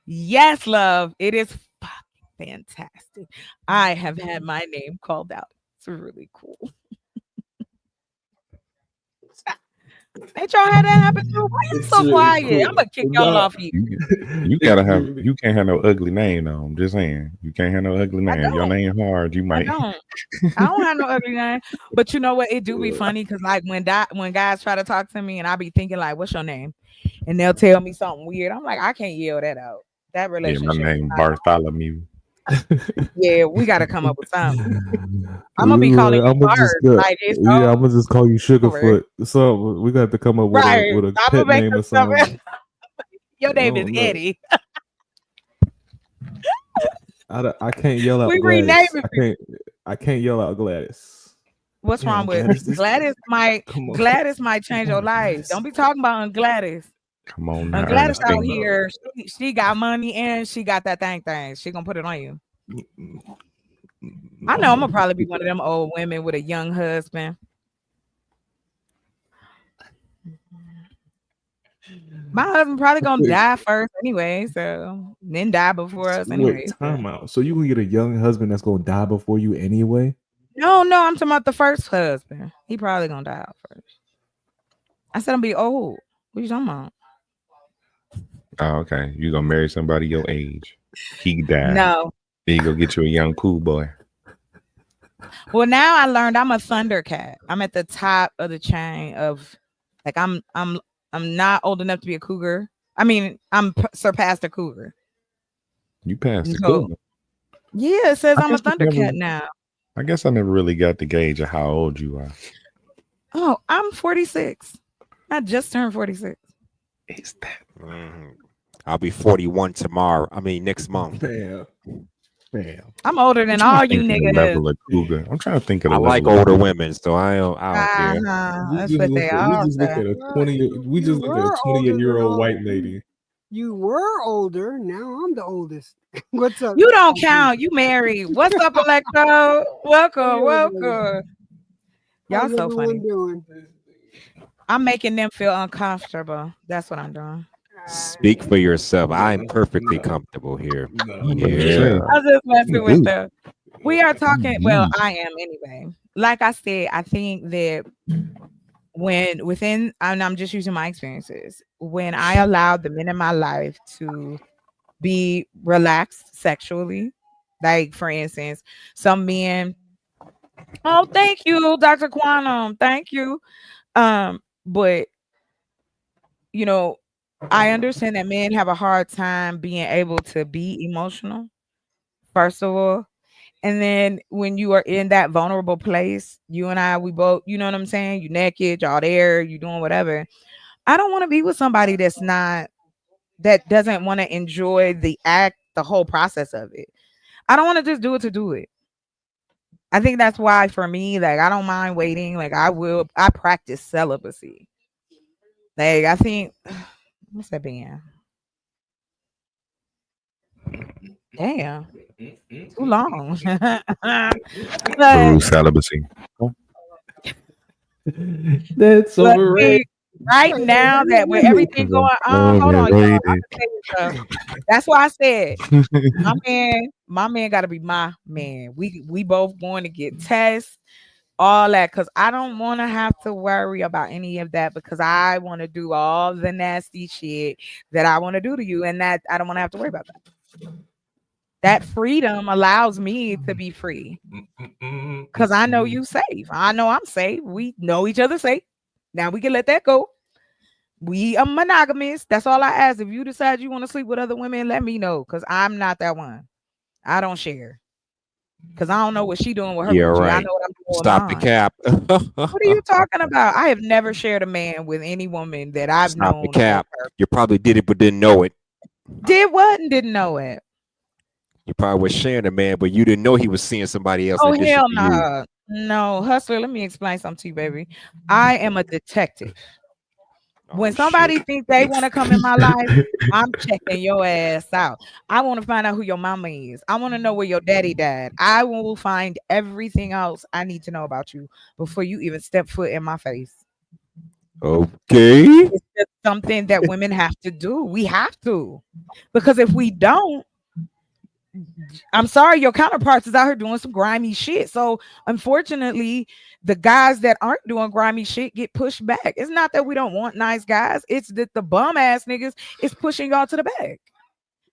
Yes, love. It is fucking fantastic. I have had my name called out. It's really cool. Ain't y'all had that happen too? Why you It's so really quiet? cool. I'm gonna kick y'all off here. You gotta have. You can't have no ugly name though. I'm just saying. You can't have no ugly name. If your name hard, you I might. don't. I don't have no ugly name. But you know what? It do be funny because like when guys try to talk to me and I be thinking like, "What's your name?" and they'll tell me something weird. I'm like, I can't yell that out. That Yeah, my relationship. name Bartholomew. Yeah, we got to come up with something. I'm gonna be calling you Bart. Like it's I'm gonna just call you Sugarfoot. So we got to come up with right. a I'm pet gonna make name or something. something. Your name I is don't know. Eddie. I can't yell out We Gladys. renaming I can't yell out Gladys. What's Damn, wrong with Gladys, Gladys? Come on. Gladys might change your life. Don't be talking about Gladys. Come on now, Gladys out Ernestine. here, she got money and she got that thing. She gonna put it on you. I know I'm gonna probably be one of them old women with a young husband. My husband probably gonna die first anyway, so then die before us anyway. Wait, time out. So you gonna get a young husband that's gonna die before you anyway? No, I'm talking about the first husband. He probably gonna die out first. I said I'm be old. What you talking about? Oh, okay. You gonna marry somebody your age? He died. No. Then you go get you a young cool boy. Well, now I learned I'm a Thundercat. I'm at the top of the chain of, like, I'm not old enough to be a cougar. I mean, I'm surpassed a cougar. You passed the So, cool. yeah, it says I I'm a guess I never- Thundercat now. I guess I never really got the gauge of how old you are. Oh, I'm 46. I just turned 46. Is that? I'll be 41 tomorrow. I mean next month. Damn. I'm older than I'm all trying you to think of the niggas. level of cougar. I'm trying to think of the I level like of older cougar. women, so I don't care. That's what they all look say. at a 20. We just look at a 28-year-old white lady. You were older. Now I'm the oldest. What's up? You don't count. You married. What's up, Electro? Welcome. Y'all How's so everyone funny. doing? I'm making them feel uncomfortable. That's what I'm doing. Speak for yourself. I'm perfectly comfortable here. Yeah. I'm just messing with them. We are talking. Well, I am anyway. Like I said, I think that and I'm just using my experiences, when I allowed the men in my life to be relaxed sexually, like for instance, some men. Oh, thank you, Dr. Quantum. Thank you. But you know, I understand that men have a hard time being able to be emotional, first of all. And then when you are in that vulnerable place, you and I, we both, you know what I'm saying? You naked, y'all there, you doing whatever. I don't want to be with somebody that doesn't want to enjoy the act, the whole process of it. I don't want to just do it to do it. I think that's why for me, like, I don't mind waiting. Like, I practice celibacy. Like, I think, what's that being? Damn. Too long. True celibacy. That's But overrated. right now that with everything going on, hold on, y'all. I can tell you something. That's why I said my man got to be my man. We both going to get tests, all that, because I don't want to have to worry about any of that, because I want to do all the nasty shit that I want to do to you, and that I don't want to have to worry about that. That freedom allows me to be free, because I know you safe. I know I'm safe. We know each other safe. Now we can let that go. We are monogamous. That's all I ask. If you decide you want to sleep with other women, let me know, because I'm not that one. I don't share. Because I don't know what she doing with her Yeah, coochie. I right. know what I'm doing with Stop the mine. cap. What are you talking about? I have never shared a man with any woman that I've Stop the known. cap. You probably did it, but didn't know it. Did what and didn't know it. You probably was sharing a man, but you didn't know he was seeing somebody else Oh, in addition hell to no. you. No, Hustler, let me explain something to you, baby. I am a detective. When Oh, somebody shit. thinks they want to come in my life, I'm checking your ass out. I want to find out who your mama is. I want to know where your daddy died. I will find everything else I need to know about you before you even step foot in my face. Okay. It's just something that women have to do. We have to. Because if we don't, I'm sorry, your counterparts is out here doing some grimy shit. So unfortunately, the guys that aren't doing grimy shit get pushed back. It's not that we don't want nice guys, it's that the bum ass niggas is pushing y'all to the back.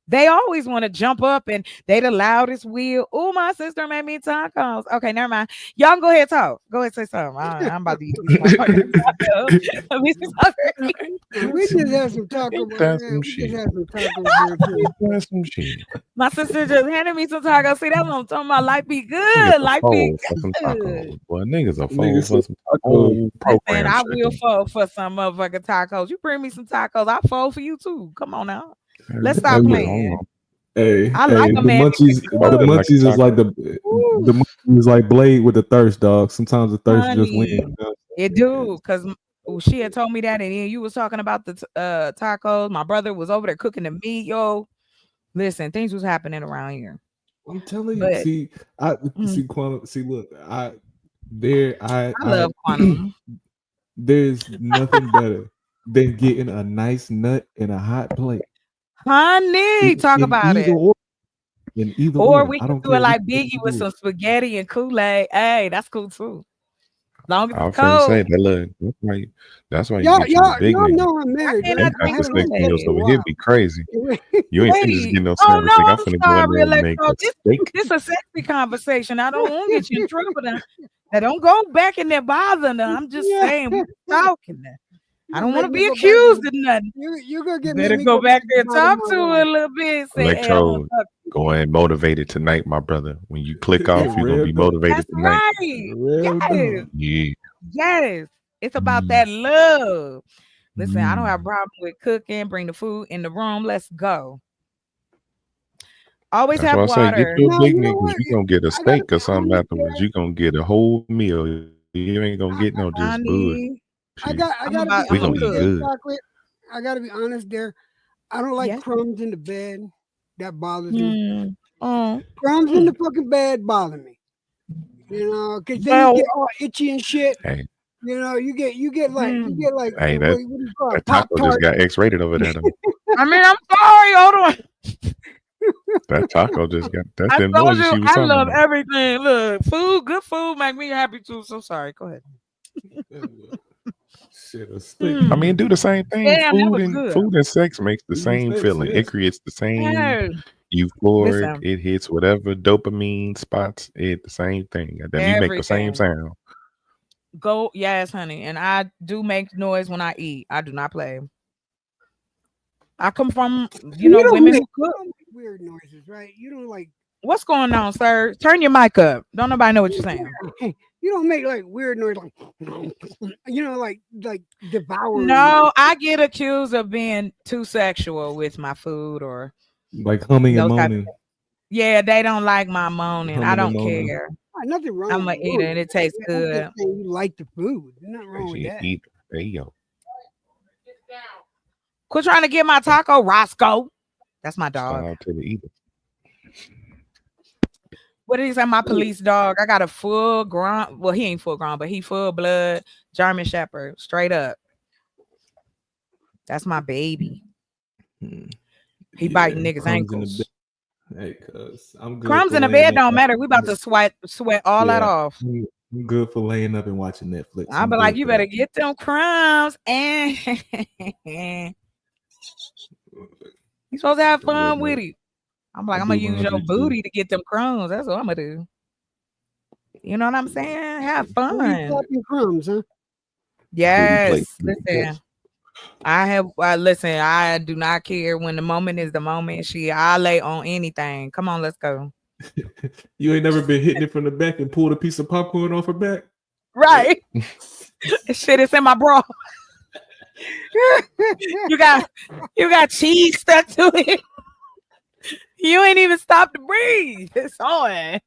They always want to jump up and they the loudest wheel. Oh, my sister made me tacos. Okay, never mind. Y'all can go ahead and talk. Go ahead and say something. I'm about to eat these motherfucking tacos. Let me see something. We just had some taco. That's Yeah, some we just shit. had some tacos there too. That's some shit. My sister just handed me some tacos. See, that's what I'm talking about. Life be Niggas good. a Life be fold for some good. tacos. Boy, niggas a Niggas fold for said some tacos. whole Listen, program I will chicken. fold for some motherfucking tacos. You bring me some tacos, I'll fold for you too. Come on now. Let's Hey, stop look. playing. Hey, I like a the man. munchies. The Folded like a munchies is like taco. the munchies is like Blade with the thirst, dog. Sometimes the thirst just wins. Honey, it do, because she had told me that, and then you was talking about the tacos. My brother was over there cooking the meat, yo. Listen, things was happening around here. I'm telling you. But See, I see quantum. See, look, I love quantum. there's nothing better than getting a nice nut in a hot plate. Honey, talk In about either it. order. In either Or order. we I can don't do it care like which way Biggie you with do some it. spaghetti and Kool-Aid. Hey, that's cool too. Long as I it's was finna say cold. that look. That's why you Y'all, get you a y'all, big y'all nigga. know I'm married, I right? cannot Them I drink breakfast haven't steak had sex meals in a Kool-Aid. over here while. be crazy. You ain't finna just Wait. get no Oh sandwich, no, nigga. I'm I'm finna go in sorry, there and make Electro. a steak. This a sexy conversation. I don't want to get you in trouble now. Now don't go back in there bothering her. I'm just Yeah. saying we talking now. I You don't gonna want make to me be go back accused and of nothing. you gonna You get make better me go go back back there and and bother talk my to her wife. a little bit. Say, hey, I want Electro, to talk to you. going motivated tonight, my brother. When you click off, you're gonna be Revved up. motivated That's tonight. right. Revved Yes. up. Yeah. Yes. It's about Mm, that love. Listen, I don't have a mm. problem with cooking. Bring the food in the room. Let's go. Always That's have why I say get water. you a No, big you know nigga. what? You gonna get a I gotta steak be or something honest afterwards. there. You gonna get a whole meal. You ain't gonna get no just bullshit. Honey, I gotta be We I'm a gonna honest eat cook. there, good. chocolate. I gotta be honest there. I don't like Yes. crumbs in the bed. That bothers me. Hmm. Oh. Crumbs in the fucking bed bother me. You know, cause then you Well, get all itchy and shit. Hey, You know, you get like hmm. hey, what do you call it? that Pop taco just tart. got X-rated over there though. I mean, I'm sorry. Hold on. That taco just got that's I them told noises you she was I talking love about. everything. Look, food, good food make me happy too. So sorry. Go ahead. Shit, a steak. I mean, do the same thing. Damn, that was good. Food and sex makes the Food and same sex, feeling. It yes. creates the same Hey, euphoric. listen, It hits whatever dopamine spots. It the same thing. And then we make the same everything. sound. Go, yes, honey. And I do make noise when I eat. I do not play. I come from, You don't women make, who cook. weird noises, right? You don't like What's going on, sir? Turn your mic up. Don't nobody know what you're saying. you don't make like weird noise like like devouring. No, I get accused of being too sexual with my food or Like humming and those type of moaning. things. Yeah, they don't like my moaning. I Humming and don't moaning. care. Nothing wrong I'm with gonna the eat it food. and it tastes I'm just good. saying you like the food. There's nothing wrong with She that. eat. There you go. Quit trying to get my taco, Roscoe. That's my Shout dog. out to the eater. What did he say? My police dog. I got a full grown. Well, he ain't full grown, but he full blood German Shepherd. Straight up. That's my baby. He biting niggas' Crumbs in the ankles. bed. Hey, cuz I'm good Crumbs for in the laying bed up. don't matter. We about to sweat all that Yeah, off. I'm good for laying up and watching Netflix. I'll I'm be like, good you for better that. get them crumbs and you supposed to have fun with it. I'm like, I I'm gonna do use your laundry too. booty to get them crumbs. That's what I'm gonna do. You know what I'm saying? Have Booty fun. clapping crumbs, huh? Booty plate. Yes. Listen. Listen, I do not care when the moment is the moment. I lay on anything. Come on, let's go. You ain't never been hitting it from the back and pulled a piece of popcorn off her back? Right. Shit is in my bra. you got cheese stuck to it. You ain't even stopped to breathe. It's on.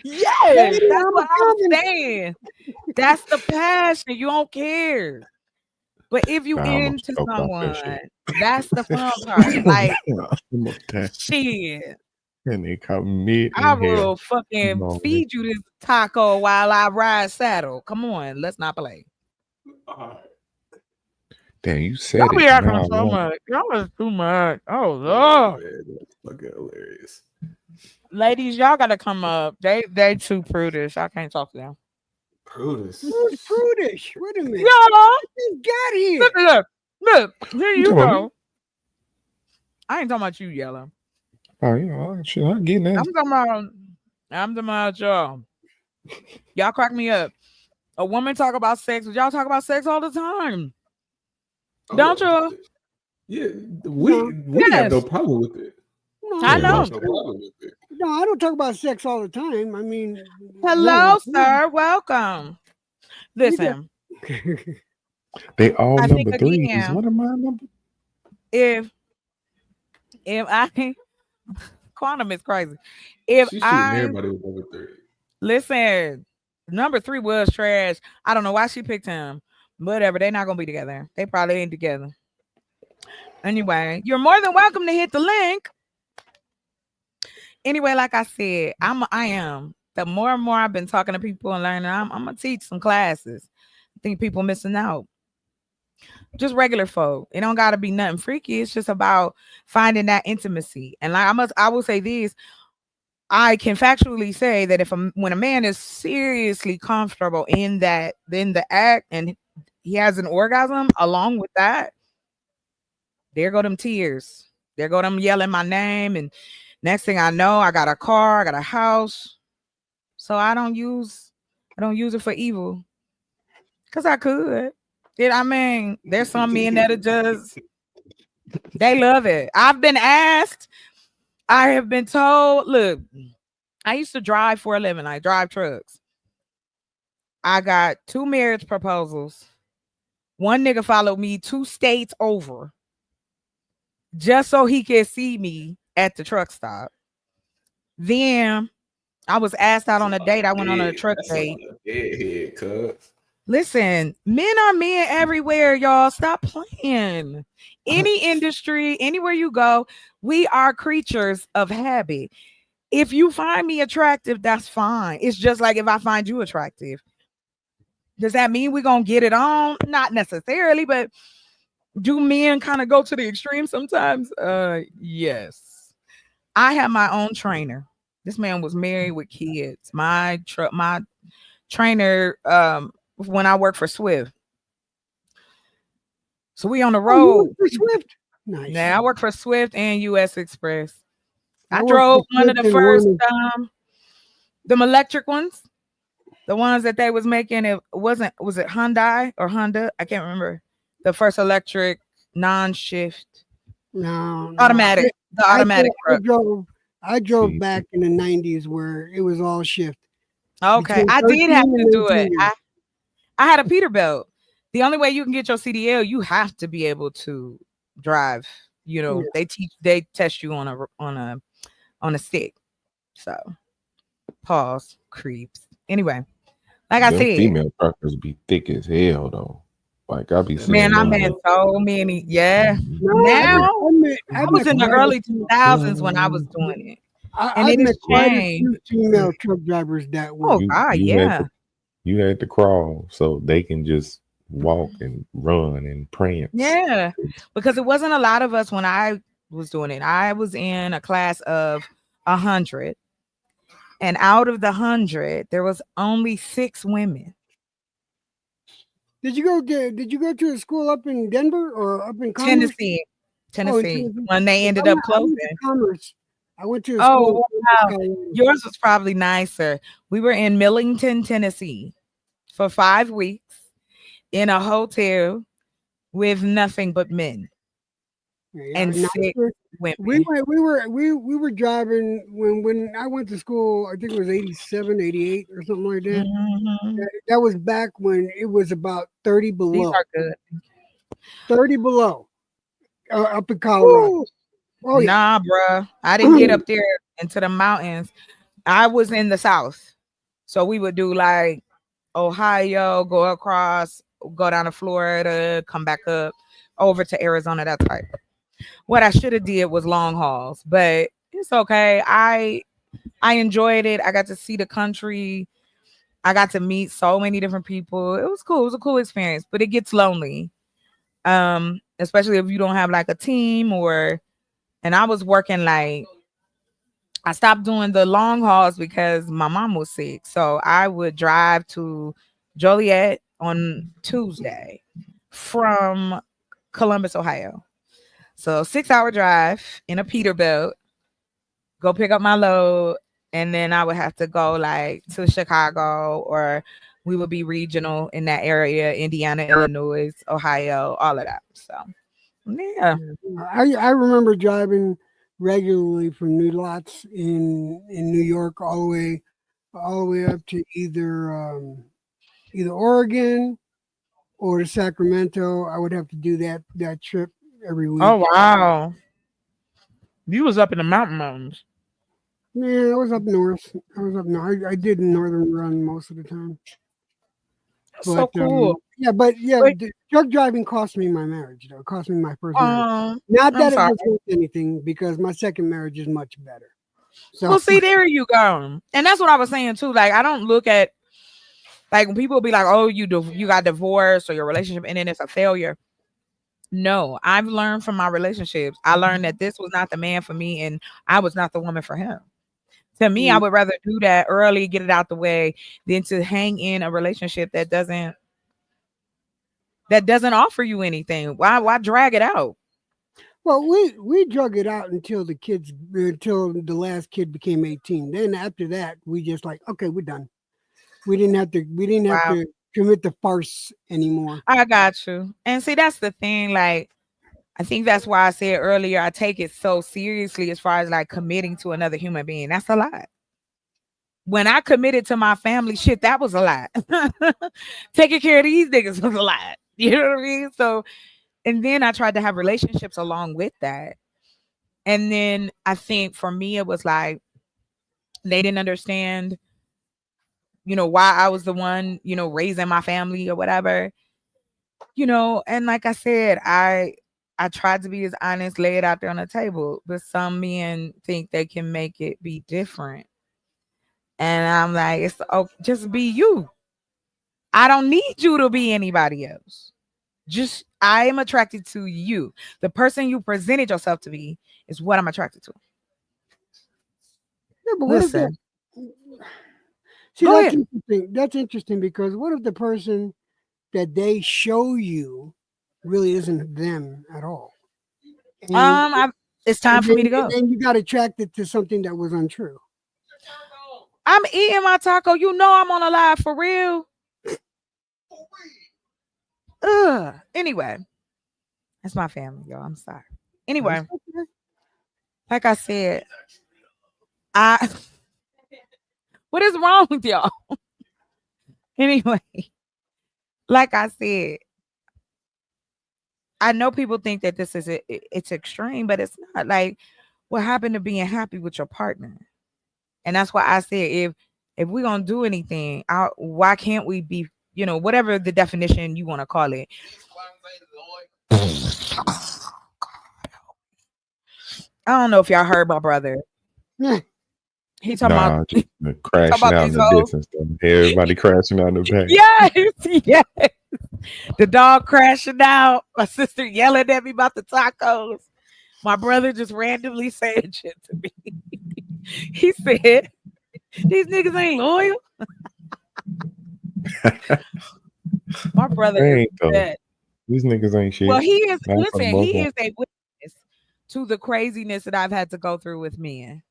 Yes, that's what I'm saying. That's the passion. You don't care. But if you into someone, that's the fun part. Like, shit. And they come mid. I will fucking feed you this taco while I ride saddle. Come on, let's not play. Damn, you said Y'all it. be acting so much. Y'all is too much. Oh Lord, that's fucking hilarious. Ladies, y'all gotta come up. They too prudish. I can't talk to them. Prudish. Who's prudish? Wait a minute. Y'all just got here. Look. Here you talking about go. I ain't talking about you, Yellow. Oh, you know, shit, I'm getting that. I'm talking about y'all. Y'all crack me up. A woman talk about sex, but y'all talk about sex all the time. Don't you? Yeah, we have no problem with it. No, I know. No, I don't talk about sex all the time. I mean, hello, sir. Welcome. Listen. They all number threes. Again, What am I number? If I quantum is crazy. If She's shooting I everybody with number 3. listen, number 3 was trash. I don't know why she picked him. Whatever, they're not gonna be together. They probably ain't together. Anyway, you're more than welcome to hit the link. Anyway, like I said, I am. The more and more I've been talking to people and learning, I'm gonna teach some classes. I think people missing out. Just regular folk. It don't gotta be nothing freaky. It's just about finding that intimacy. And like I will say this. I can factually say that when a man is seriously comfortable in the act and he has an orgasm along with that, there go them tears. There go them yelling my name, and next thing I know, I got a car, I got a house. So I don't use it for evil. Cause I could. I mean, there's some men that are just they love it. I've been asked, I have been told, look, I used to drive for a living. I drive trucks. I got 2 marriage proposals. One nigga followed me 2 states over just so he could see me at the truck stop. Then I was asked out on a date. I went on a truck date. Listen, men are men everywhere, y'all. Stop playing. Any industry, anywhere you go, we are creatures of habit. If you find me attractive, that's fine. It's just like if I find you attractive. Does that mean we're going to get it on? Not necessarily, but do men kind of go to the extreme sometimes? Yes. I have my own trainer. This man was married with kids. My trainer, when I worked for Swift. So we on the road. For Swift? Nice. Now I work for Swift and US Express. I drove one of the first them electric ones. The ones that they was making, was it Hyundai or Honda? I can't remember. The first electric non-shift. No. Automatic. The automatic truck. I drove back in the 90s where it was all shift. Okay. I did have to do it. I had a Peterbilt. The only way you can get your CDL, you have to be able to drive. You know, they test you on a stick. So pause, creeps. Anyway, like I said, female truckers be thick as hell though. Like I be seeing. Man, I met so many. Yeah. Now I was in the early 2000s when I was doing it. And it has changed. Female truck drivers that way. Oh God, yeah. You had to crawl so they can just walk and run and prance. Yeah, because it wasn't a lot of us when I was doing it. I was in a class of 100, and out of the 100, there was only 6 women. Did you go to a school up in Denver or up in Commerce? Tennessee. When they ended up closing. I went to a school. Wow. Yours was probably nicer. We were in Millington, Tennessee for 5 weeks in a hotel with nothing but men. and now, 6 women. We were driving when I went to school. I think it was 87, 88 or something like that. That was back when it was about 30 below. These are good. 30 below up in Colorado. Woo. Oh yeah. Nah, bruh. I didn't get up there into the mountains. I was in the South. So we would do like Ohio, go across, go down to Florida, come back up over to Arizona, that type. What I should have did was long hauls, but it's okay. I enjoyed it. I got to see the country. I got to meet so many different people. It was cool. It was a cool experience, but it gets lonely. Especially if you don't have like a team and I was working like I stopped doing the long hauls because my mom was sick. So I would drive to Joliet on Tuesday from Columbus, Ohio. So 6-hour drive in a Peterbilt, go pick up my load, and then I would have to go like to Chicago, or we would be regional in that area, Indiana, Illinois, Ohio, all of that. So yeah. I remember driving regularly from New Lots in New York all the way up to either Oregon or to Sacramento. I would have to do that trip every week. Oh wow. You was up in the mountains. Yeah, I was up north. I did Northern Run most of the time. But, so cool. But drug driving cost me my marriage, though. It cost me my first marriage. Not that it was worth anything, because my second marriage is much better. So, well, see, there you go. And that's what I was saying too. Like, I don't look at like when people be like, "Oh, you got divorced or your relationship and then it's a failure." No, I've learned from my relationships. I learned that this was not the man for me, and I was not the woman for him. To me, I would rather do that early, get it out the way, than to hang in a relationship that doesn't offer you anything. Why drag it out? Well, we drug it out until the last kid became 18. Then after that, we just like, okay, we're done. We didn't have to commit the farce anymore. I got you. And see, that's the thing. Like, I think that's why I said earlier, I take it so seriously as far as like committing to another human being. That's a lot. When I committed to my family, shit, that was a lot. Taking care of these niggas was a lot. You know what I mean? So, and then I tried to have relationships along with that. And then I think for me, it was like, they didn't understand, why I was the one, raising my family or whatever, and like I said, I tried to be as honest, lay it out there on the table, but some men think they can make it be different. And I'm like, just be you. I don't need you to be anybody else. Just, I am attracted to you. The person you presented yourself to be is what I'm attracted to. Yeah, but listen. See, that's interesting. That's interesting, because what if the person that they show you really isn't them at all? It's time for me to go. And you got attracted to something that was untrue. I'm eating my taco. I'm on a live for real. Anyway, that's my family, y'all. I'm sorry. Anyway, like I said, what is wrong with y'all? Anyway, like I said, I know people think that this is it's extreme, but it's not. Like, what happened to being happy with your partner? And that's why I said, if we're gonna do anything, why can't we be, whatever the definition you want to call it? I don't know if y'all heard my brother. He talking about crashing out in the distance. Everybody crashing out in the back. Yes. The dog crashing out. My sister yelling at me about the tacos. My brother just randomly saying shit to me. He said, "These niggas ain't loyal." My brother is dead. These niggas ain't shit. Well, he is. Listen, he is a witness to the craziness that I've had to go through with men.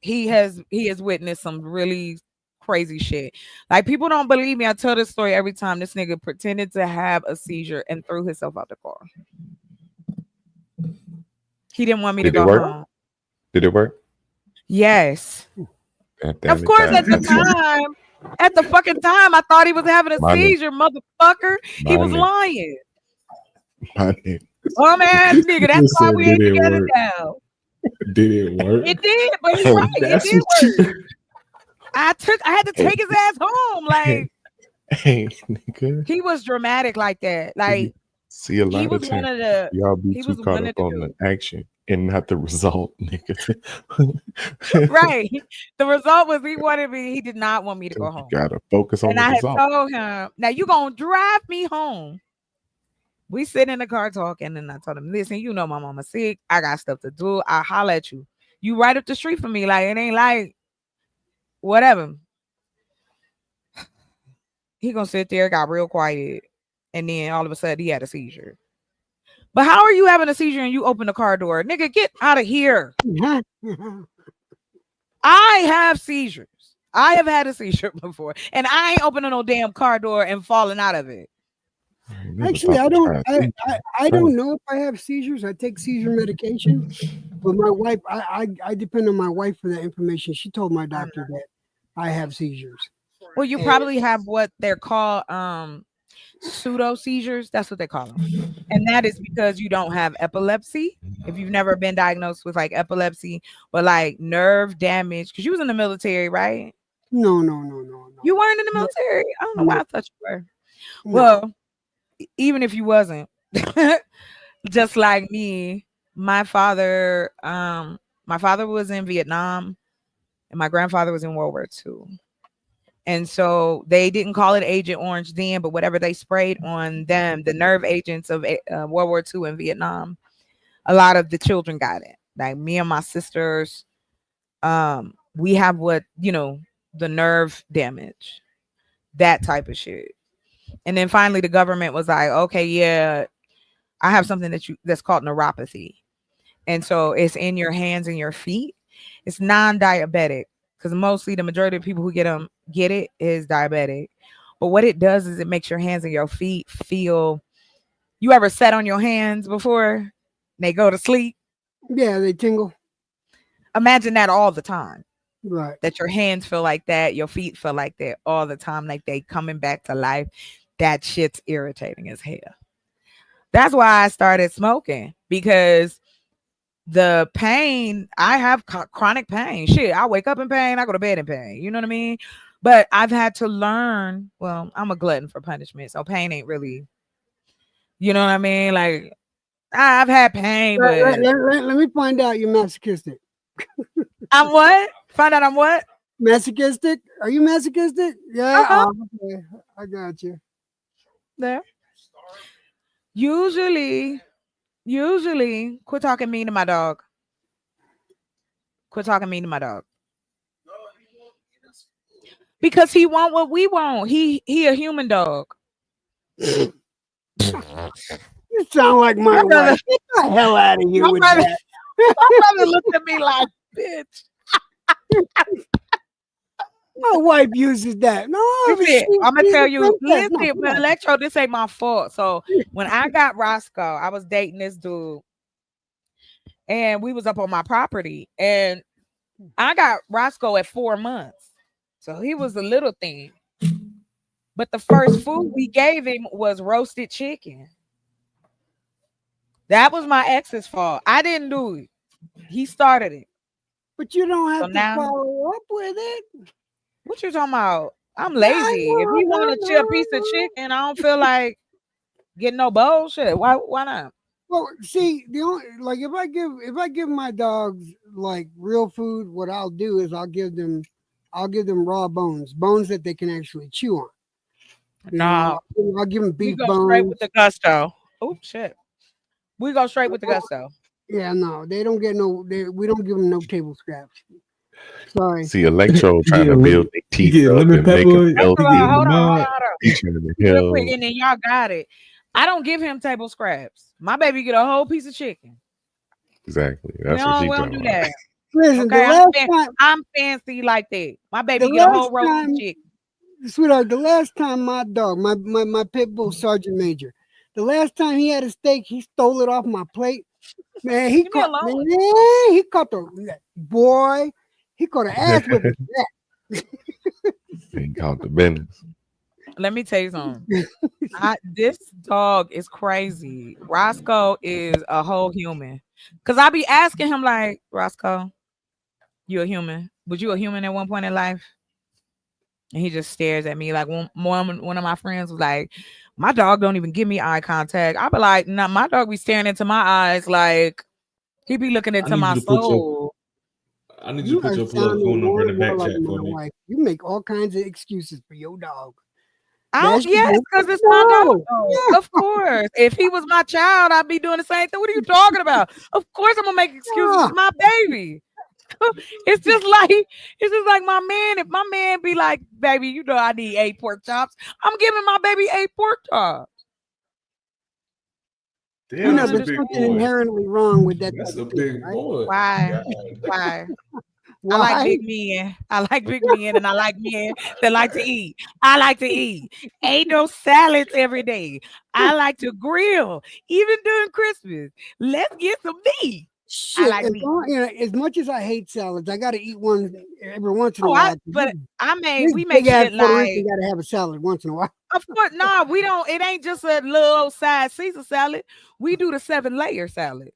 He has witnessed some really crazy shit. Like, people don't believe me. I tell this story every time. This nigga pretended to have a seizure and threw himself out the car. He didn't want me Did to it go work? home. Did it work? Yes. God damn Of it, course, at the Ty. time, I thought he was having a My nigga. seizure, motherfucker. He My was nigga. lying. My nigga. Bum ass nigga. That's You why said, we did ain't it together work? now. Did it work? It did, but he's Hey, right. It that's did what work. you. I had to take his ass home. Like, Hey, nigga. he was dramatic like that. Like, See, a he lot was of one times of the y'all be he too was caught one up of the on the dudes. action and not the result, nigga. Right. The result was he wanted me, he did not want me to go You home. gotta focus on And the I had result. told him, now you gonna drive me home. We sit in the car talking, and I told him, listen, you know my mama sick. I got stuff to do. I'll holler at you. You right up the street from me. Like, it ain't like whatever. He gonna sit there, got real quiet, and then all of a sudden he had a seizure. But how are you having a seizure and you open the car door? Nigga, get out of here. I have seizures. I have had a seizure before, and I ain't opening no damn car door and falling out of it. Actually, I don't know if I have seizures. I take seizure medication, but my wife, I depend on my wife for that information. She told my doctor that I have seizures. Well, you probably have what they're called pseudo seizures. That's what they call them. And that is because you don't have epilepsy. If you've never been diagnosed with like epilepsy, but like nerve damage, because you was in the military, right? No. You weren't in the military. I don't know why I thought you were. No. Well, even if you wasn't, just like me, my father was in Vietnam and my grandfather was in World War II. And so they didn't call it Agent Orange then, but whatever they sprayed on them, the nerve agents of World War II in Vietnam, a lot of the children got it. Like me and my sisters, we have the nerve damage, that type of shit. And then finally the government was like, okay, yeah, I have something that's called neuropathy. And so it's in your hands and your feet. It's non-diabetic because mostly the majority of people who get it is diabetic. But what it does is it makes your hands and your feet feel. You ever sat on your hands before? They go to sleep. Yeah, they tingle. Imagine that all the time. Right. That your hands feel like that, your feet feel like that all the time, like they coming back to life. That shit's irritating as hell. That's why I started smoking, because the pain, I have chronic pain. Shit, I wake up in pain, I go to bed in pain. You know what I mean? But I've had to learn, well, I'm a glutton for punishment, so pain ain't really, you know what I mean? Like, I've had pain, but Let me find out you're masochistic. I'm what? Find out I'm what? Masochistic? Are you masochistic? Yeah. Okay. I got you. There. Usually, quit talking mean to my dog. Quit talking mean to my dog. Because he want what we want. He a human dog. You sound like my wife. Get the hell out of here with that. My brother looked at me like, bitch. My wife uses that. No, I'm gonna tell you. Listen, but Electro, this ain't my fault. So when I got Roscoe, I was dating this dude, and we was up on my property, and I got Roscoe at 4 months, so he was a little thing. But the first food we gave him was roasted chicken. That was my ex's fault. I didn't do it. He started it. But you don't have to follow up with it. What you talking about? I'm lazy. If he want to chill a piece of chicken, I don't feel like getting no bullshit. Why not? Well, see, the only if I give my dogs like real food, what I'll do is I'll give them raw bones that they can actually chew on. No, I'll give them beef we go bones. straight with the gusto. Oh shit, we go straight with the gusto. Yeah, no, they don't get we don't give them no table scraps. Sorry. See, Electro trying to build their teeth up and make them healthy. Hold on. Real quick, and then y'all got it. I don't give him table scraps. My baby get a whole piece of chicken. Exactly. That's what she we don't do that. Listen, okay, I'm fancy like that. My baby get a whole roast of chicken. Sweetheart, the last time my dog, my pit bull sergeant major, The last time he had a steak, he stole it off my plate. Man, he Leave me caught alone. man, he caught the boy. He caught an ass whipping for that. He caught the business. Let me tell you something. This dog is crazy. Roscoe is a whole human. Cause I be asking him like, Roscoe, you a human? Was you a human at one point in life? And he just stares at me like one of my friends was like, my dog don't even give me eye contact. I be like, nah, my dog be staring into my eyes like he be looking I into need my you to put your soul. I need you You to put are your plug phone sounding number more in and the more back like chat my for me. wife. You make all kinds of excuses for your dog. I don't, That's yes, because it's my dog. Of course. If he was my child, I'd be doing the same thing. What are you talking about? Of course I'm gonna make excuses. It's my baby. It's just like my man. If my man be like, baby, you know I need 8 pork chops, I'm giving my baby 8 pork chops. You know, there's something inherently wrong with that. That's type a of thinking, big right? boy. Why? Why? I like Why? big men. I like big men, and I like men that like to eat. I like to eat. Ain't no salads every day. I like to grill, even during Christmas. Let's get some meat. I Shit, like meat. as much as I hate salads, I got to eat one every once in a Oh, while. we make Big ass shit Puerto Rican like, got to have a salad once in a while. of course, nah, we don't. It ain't just a little old side Caesar salad. We do the 7-layer salad.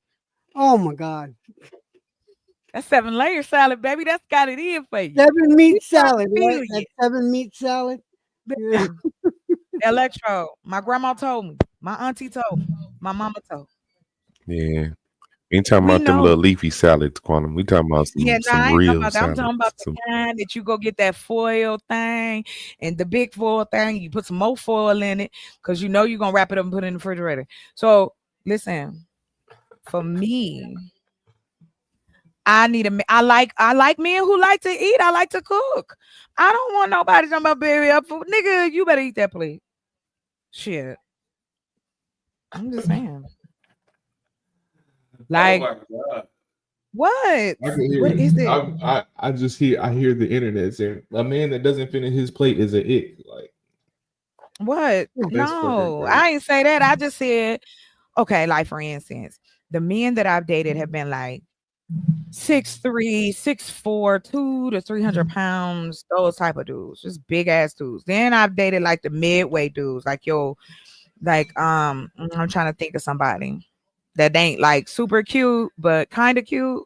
Oh my God. That 7-layer salad, baby, that's got it in for you. 7 meat We trying to salad, feel right? That you. 7 meat salad. Yeah. Listen, Electro, my grandma told me, my auntie told me, my mama told me. Yeah. We ain't talking We about them know. little leafy salads, Quantum. We talking about Yeah, nah, some I ain't talking real about that. I'm talking about salads. the kind that you go get that foil thing and the big foil thing. You put some more foil in it because you know you're gonna wrap it up and put it in the refrigerator. So listen, for me, I like men who like to eat. I like to cook. I don't want nobody talking about baby up for nigga. You better eat that plate. Shit. I'm just saying. Like, oh my God. what? I can hear What it. is it? I hear the internet saying a man that doesn't finish his plate is an ick. Like What? that's fucking No, crazy. I ain't say that. I just said, okay, like for instance, the men that I've dated have been like 6'3", 6'4", 200 to 300 pounds, those type of dudes, just big ass dudes. Then I've dated like the midway dudes, like I'm trying to think of somebody that ain't like super cute, but kind of cute.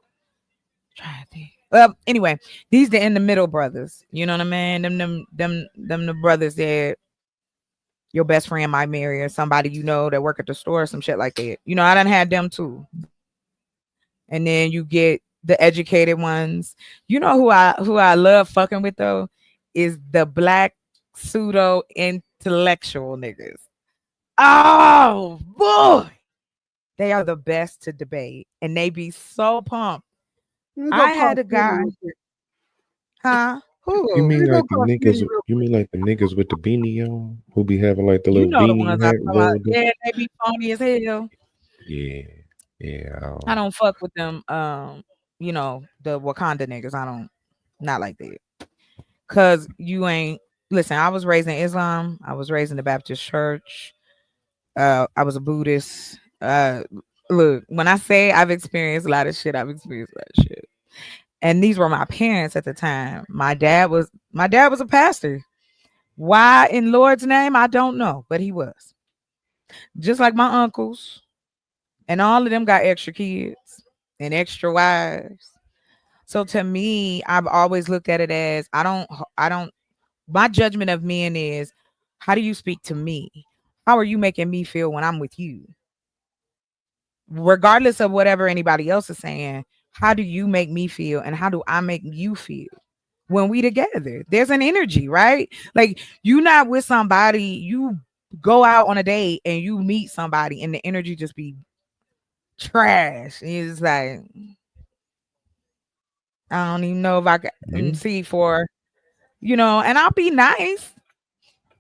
Trying to think. Well, anyway, these the in the middle brothers. You know what I mean? Them the brothers that your best friend might marry or somebody you know that work at the store or some shit like that. You know, I done had them too. And then you get the educated ones. You know who I love fucking with though is the black pseudo intellectual niggas. Oh boy. They are the best to debate and they be so pumped. I had a guy. Huh? You Who? mean like the niggas? You mean like the niggas with the beanie on who be having like the You little know the beanie ones I'm hat talking about. rolled up? Yeah, they be phony as hell. Yeah, yeah. I don't fuck with them. You know, the Wakanda niggas. I don't, not like that. Cause you ain't listen, I was raised in Islam. I was raised in the Baptist church. I was a Buddhist. Look, when I say I've experienced a lot of shit, I've experienced a lot of shit. And these were my parents at the time. My dad was a pastor. Why in Lord's name? I don't know, but he was. Just like my uncles. And all of them got extra kids and extra wives. So to me, I've always looked at it as I don't my judgment of men is how do you speak to me? How are you making me feel when I'm with you? Regardless of whatever anybody else is saying, how do you make me feel and how do I make you feel when we together? There's an energy, right? Like you not with somebody, you go out on a date and you meet somebody and the energy just be trash. And it's like I don't even know if I can see for, and I'll be nice.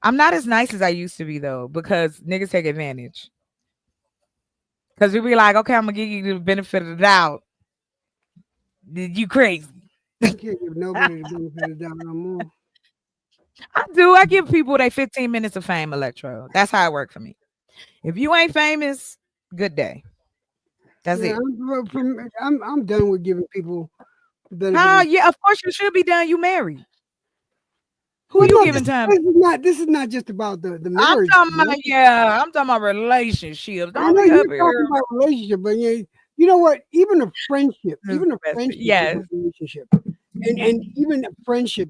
I'm not as nice as I used to be though, because niggas take advantage. Because you be like, okay, I'm gonna give you the benefit of the doubt. You crazy. You can't give nobody the benefit of the doubt no more. I do. I give people they 15 minutes of fame, Electro. That's how it worked for me. If you ain't famous, good day. That's it. I'm done with giving people the benefit. Yeah, of course you should be done. You married. Who you giving time? This is not just about the I'm marriage. talking about I'm talking about relationships. I know you're talking about relationship, but you know what? Even a friendship, is a relationship, and even a friendship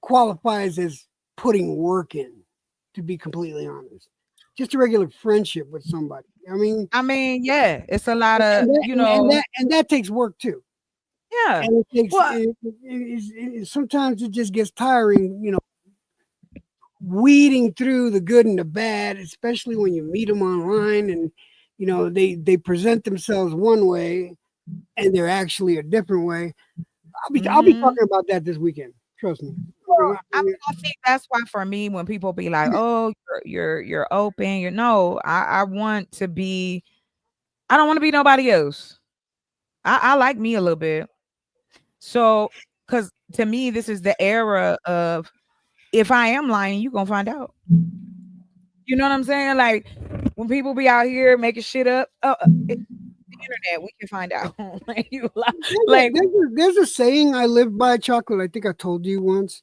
qualifies as putting work in. To be completely honest, just a regular friendship with somebody. I mean, yeah, it's a lot of and that takes work too. Yeah, and it takes sometimes it just gets tiring, weeding through the good and the bad, especially when you meet them online and they present themselves one way and they're actually a different way. I'll be talking about that this weekend. Trust me. Well, I think that's why for me, when people be like, "Oh, you're open," I want to be. I don't want to be nobody else. I like me a little bit. So, because to me, this is the era of if I am lying, you gonna find out. You know what I'm saying? Like when people be out here making shit up, the internet, we can find out. There's a saying I live by, Chocolate. I think I told you once.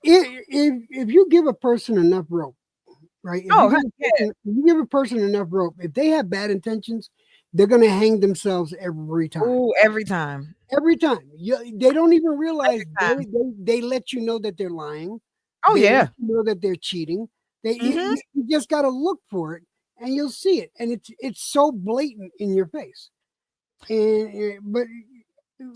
If you give a person enough rope, right? If you give a person enough rope, if they have bad intentions, they're gonna hang themselves every time. Ooh, every time. Every time. They don't even realize they let you know that they're lying. Oh, they yeah. let you know that they're cheating. You just gotta look for it and you'll see it. And it's so blatant in your face. But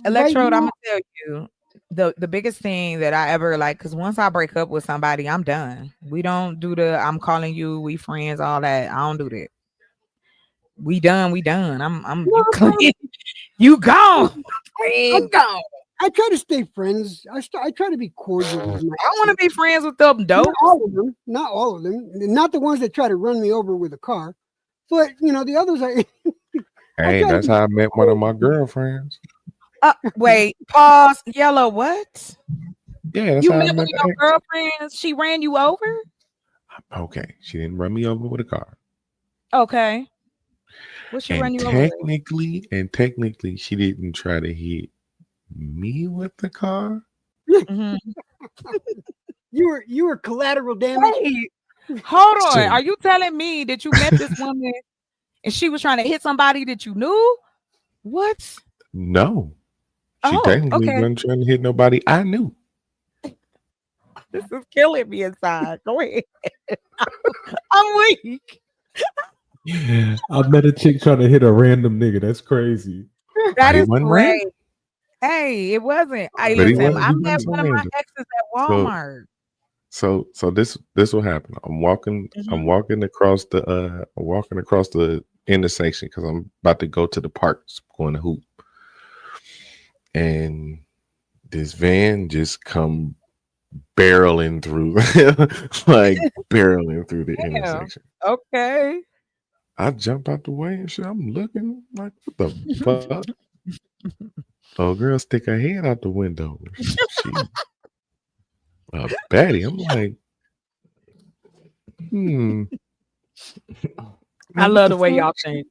Electrode, I'm gonna tell you the biggest thing that I ever because once I break up with somebody, I'm done. We don't do I'm calling you, we friends, all that. I don't do that. We done. I'm you clean. You gone. Gone. I try to stay friends. I try to be cordial. I want to be friends with them dope. Not all of them. Not the ones that try to run me over with a car. But the others Hey, that's how I met one of my girlfriends. Wait, pause. Yellow, what? Yeah, that's you how met I one met of your girlfriends. She ran you over? Okay, she didn't run me over with a car. Okay. What she run you over? Technically, she didn't try to hit me with the car. Mm-hmm. You were collateral damage. Hey, hold on. Are you telling me that you met this woman and she was trying to hit somebody that you knew? What? No. She technically wasn't trying to hit nobody I knew. This is killing me inside. Go ahead. I'm weak. I met a chick trying to hit a random nigga. That's crazy. That is great. Hey, it wasn't. I met one of my exes at Walmart. So this will happen. I'm walking across the intersection because I'm about to go to the park, going to hoop, and this van just come barreling through, barreling through the intersection. Okay. I jump out the way and shit. I'm looking like, what the fuck? Oh, girl, stick her head out the window. She a baddie. I'm like, I love the way y'all think.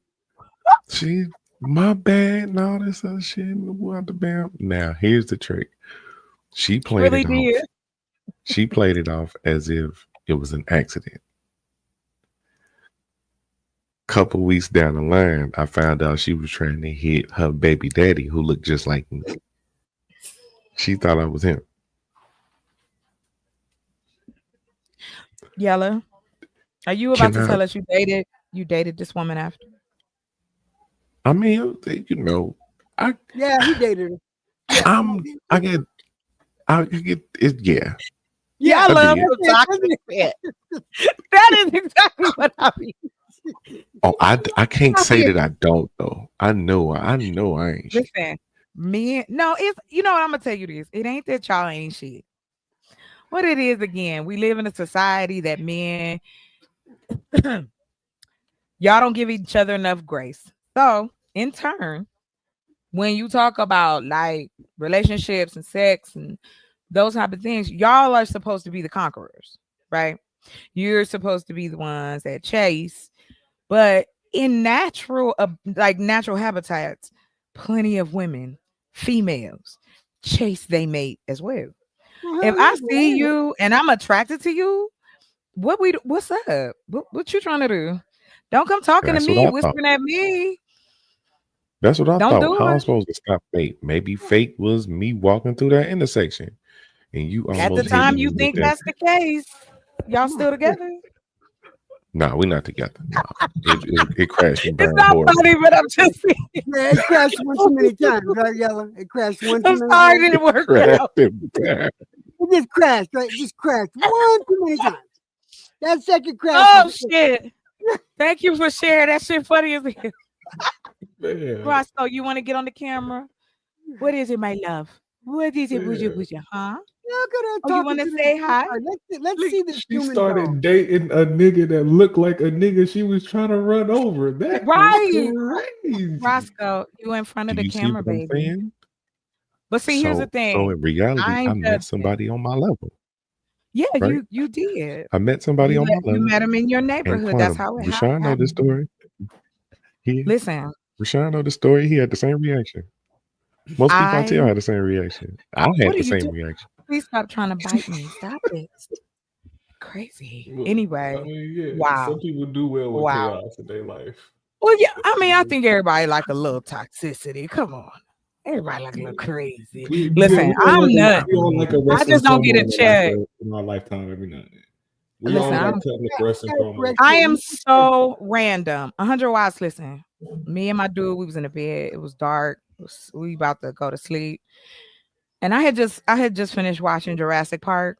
She, my bad, and all this other shit. What the bam? Now, here's the trick. She played it off. She played it off as if it was an accident. Couple weeks down the line, I found out she was trying to hit her baby daddy, who looked just like me. She thought I was him. Yellow, are you about to tell us you dated this woman after? I mean, yeah, he dated her. I get it. Yeah. Yeah, I love toxic shit. That is exactly what I mean. Oh, I can't say that I don't though. I know I ain't. Listen, no, it's what I'm gonna tell you this. It ain't that y'all ain't shit. What it is again, we live in a society that men y'all don't give each other enough grace. So in turn, when you talk about like relationships and sex and those type of things, y'all are supposed to be the conquerors, right? You're supposed to be the ones that chase. But in natural, like natural habitats, plenty of women, females, chase they mate as well. If I see you and I'm attracted to you, what's up? What you trying to do? Don't come talking to That's what me, I thought. whispering at me. That's what I Don't thought. do How I'm it. supposed to stop fate? Maybe fate was me walking through that intersection, and you At the almost hitting time me you with think that. that's the case, y'all still together? Nah, we're not together. Nah, it crashed and It's burned not horribly. funny, but I'm just saying. Yeah, it crashed one too many times, right, Yellow? It crashed one too I'm many sorry, it times. didn't work Crashed out. and burned. It just crashed, right? It just crashed one too many times. That second crash. Oh shit! Thank you for sharing. That shit funny as hell. Man. Roscoe, you want to get on the camera? What is it, my love? What is it, with you, huh? Look at her Oh, you talking want to to this say hi? Let's see this She human started dog. dating a nigga that looked like a nigga she was trying to run over. That Right, was crazy. Roscoe, you in front of Do the you see camera, what I'm baby. saying? But see, here's the So thing. in reality, I I ain't met judging. somebody on my level. Yeah, Right? you did. I met somebody on my You level. met him in your And neighborhood. That's Quantum, how it Rashawn know this happened. story. Listen, Rashawn know the story. He had the same reaction. Most people I tell I. had the same reaction. I What had are the you same doing? reaction. Please stop trying to bite me. Stop it. Crazy. Well, Anyway, I mean, yeah, wow. some people do well with Wow. chaos in their life. Well, yeah, I mean, I think everybody like a little toxicity. Come on. Everybody like a little crazy. Listen, I'm nuts. We all like a I wrestling just don't get a promo check. in our lifetime every now and then. We Listen, all like cutting up wrestling promos. I am so random. 100 watts. Listen, me and my dude, we was in the bed. It was dark. We about to go to sleep, and I had just finished watching Jurassic Park.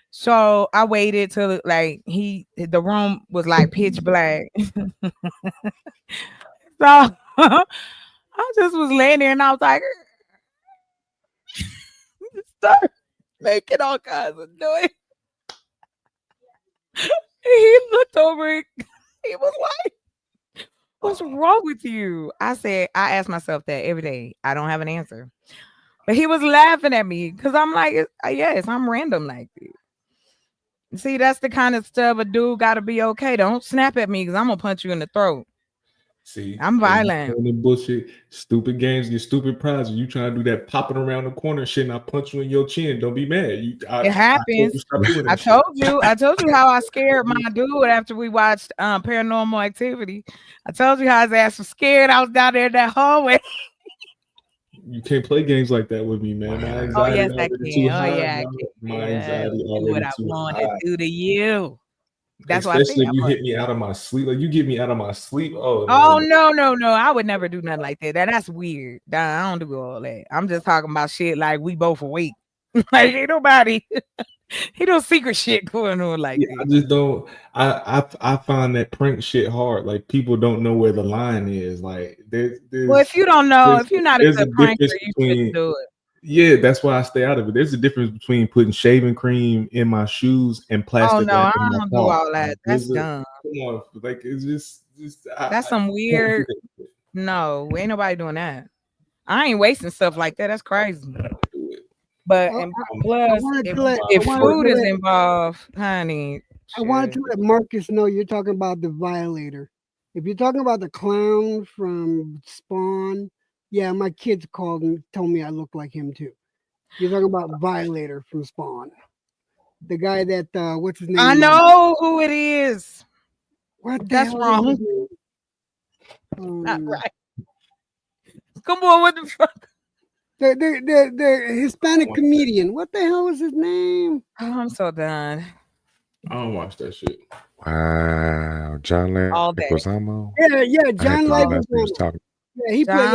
So I waited till like the room was like pitch black. So I just was laying there and I was like, start making all kinds of noise. He looked over. He was like, "What's wrong with you?" I asked myself that every day. I don't have an answer. But he was laughing at me because I'm like, yes, I'm random like this. See, that's the kind of stuff a dude got to be okay. Don't snap at me because I'm going to punch you in the throat. See, I'm violent. The bullshit, stupid games, your stupid prizes. You trying to do that popping around the corner shit, and I punch you in your chin. Don't be mad. It happens. I told you how I scared my dude after we watched Paranormal Activity. I told you how his ass was scared. I was down there in that hallway. You can't play games like that with me, man. My anxiety Oh yes, I already can. too Oh high. yeah, I bro. can. My anxiety Do already what I too want high. to do to you. That's Especially why if you hit me out of my sleep. Like you get me out of my sleep. Oh no. I would never do nothing like that. That's weird. I don't do all that. I'm just talking about shit like we both awake. Like ain't nobody. He don't secret shit going on like yeah, that. I just don't. I find that prank shit hard. Like people don't know where the line is. Like there's Well, if you don't know, if you're not a there's good a pranker, difference you between shouldn't do it. yeah, that's why I stay out of it. There's a difference between putting shaving cream in my shoes and Oh plastic no, wrap I in my don't do car. all that. Like, That's dumb. come on, like it's just That's some can't do weird. that. No, ain't nobody doing that. I ain't wasting stuff like that. That's crazy. But and plus, if food is involved, honey, I wanted to let Marcus know you're talking about the violator. If you're talking about the clown from Spawn, yeah, my kids called and told me I look like him too. You're talking about Violator from Spawn. The guy that what's his name? I know who it is. What That's wrong. Not right. Come on, what the fuck? The Hispanic comedian. What the hell was his name? Oh, I'm so done. I don't watch that shit. Wow, John Leguizamo. Yeah, John Leguizamo. Yeah, he played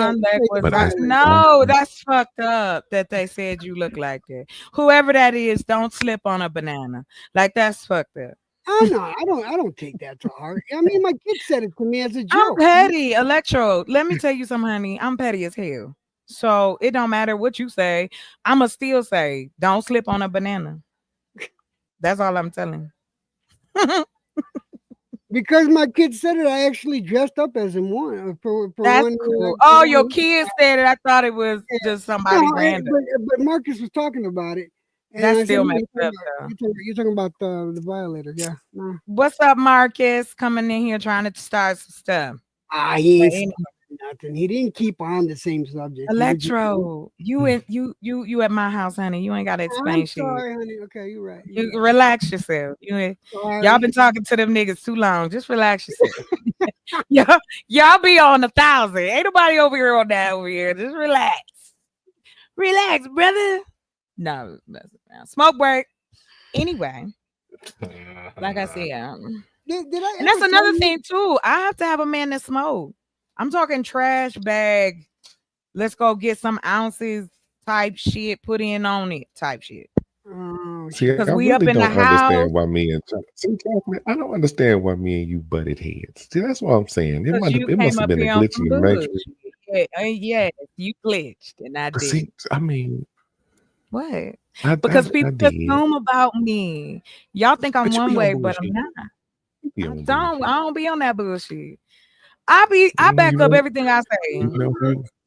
that. No, that's fucked up that they said you look like that. Whoever that is, don't slip on a banana. Like that's fucked up. I don't take that to heart. I mean, my kid said it to me as a joke. I'm petty, Electro. Let me tell you something, honey. I'm petty as hell. So it don't matter what you say. I'ma still say, don't slip on a banana. That's all I'm telling. Because my kid said it, I actually dressed up as him for That's one. Cool. Oh, your kids said it. I thought it was just somebody random. But Marcus was talking about it, And That I said, still "No, messed up though. you're talking about the violator, yeah. No. What's up, Marcus? Coming in here trying to start some stuff. He But ain't anyway, starting nothing. He didn't keep on the same subject. He was just, Electro, you at my house, honey. You ain't gotta explain I'm shit. sorry, honey. Okay, you're right. You relax yourself. Y'all Sorry. been talking to them niggas too long. Just relax yourself. y'all be on 1,000. Ain't nobody over here on that over here. Just relax. Relax, brother. No, smoke break. Anyway, like I said, Did I and that's ever tell another you? thing too. I have to have a man that smoke. I'm talking trash bag. Let's go get some ounces type shit. Put in on it type shit. Oh, See, Because I we up really in the don't house. understand why me and see, Catherine, I don't understand why me and you butted heads. See, that's what I'm saying. Because you It must came have up been a here on glitch in some the bullshit. matrix. Yeah, you glitched and I But did. see, I mean, What? I Because people did. assume about me. Y'all think I'm But you one be on way, but I'm bullshit. not. You be I on don't. bullshit. I don't be on that bullshit. I back up everything I say.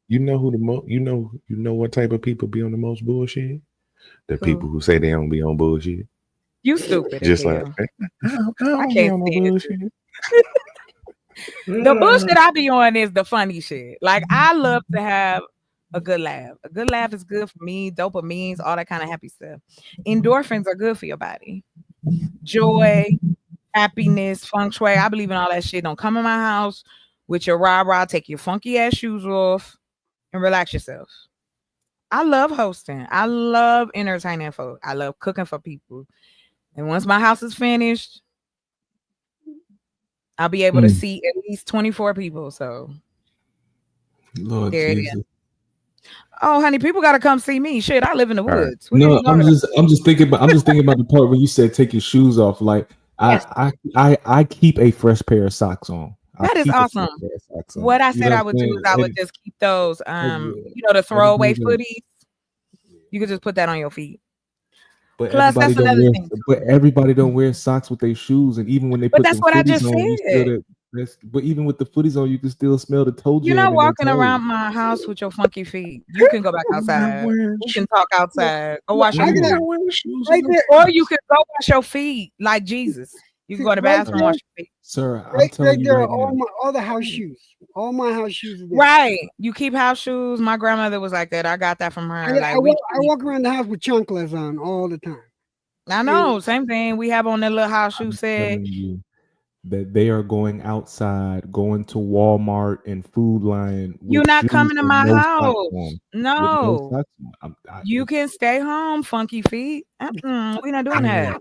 You know who the most you know what type of people be on the most bullshit? The Who? people who say they don't be on bullshit. You stupid as Just like hell. I don't be can't on no stand it. bullshit. The bullshit I be on is the funny shit. Like I love to have a good laugh. A good laugh is good for me. Dopamines, all that kind of happy stuff. Endorphins are good for your body. Joy, happiness, feng shui. I believe in all that shit. Don't come in my house with your rah-rah. Take your funky ass shoes off and relax yourself. I love hosting. I love entertaining folk. I love cooking for people. And once my house is finished, I'll be able to see at least 24 people. So Lord there it is. Jesus. Oh, honey, people gotta come see me. Shit, I live in the All right. woods. What are No, you talking about? I'm just thinking about the part when you said take your shoes off. Like Yes. I keep a fresh pair of socks on. That is awesome. What I said I would do is I would just keep those the throwaway footies. You could just put that on your feet. But Plus, everybody that's don't another wear. thing. But everybody don't wear socks with their shoes, and even when they But put that's them what I footies just on, you still said. but even with the footies on, you can still smell the toe You're jam not in their walking toes. around my house with your funky feet. You can go back outside. We can talk outside. Go wash your feet. Right there. Or you could go wash your feet like Jesus. You can go to the bathroom, wash your feet. Sir, I'm Right telling you there, right now. all the house shoes. All my house shoes are there. Right. You keep house shoes. My grandmother was like that. I got that from her. I walk around the house with chunkless on all the time. I know. Same thing. We have on that little house shoe set. Telling you that they are going outside, going to Walmart and Food Line. You're with not shoes coming to and my no socks house. on. With No. socks on. You can stay home, funky feet. We're not doing that.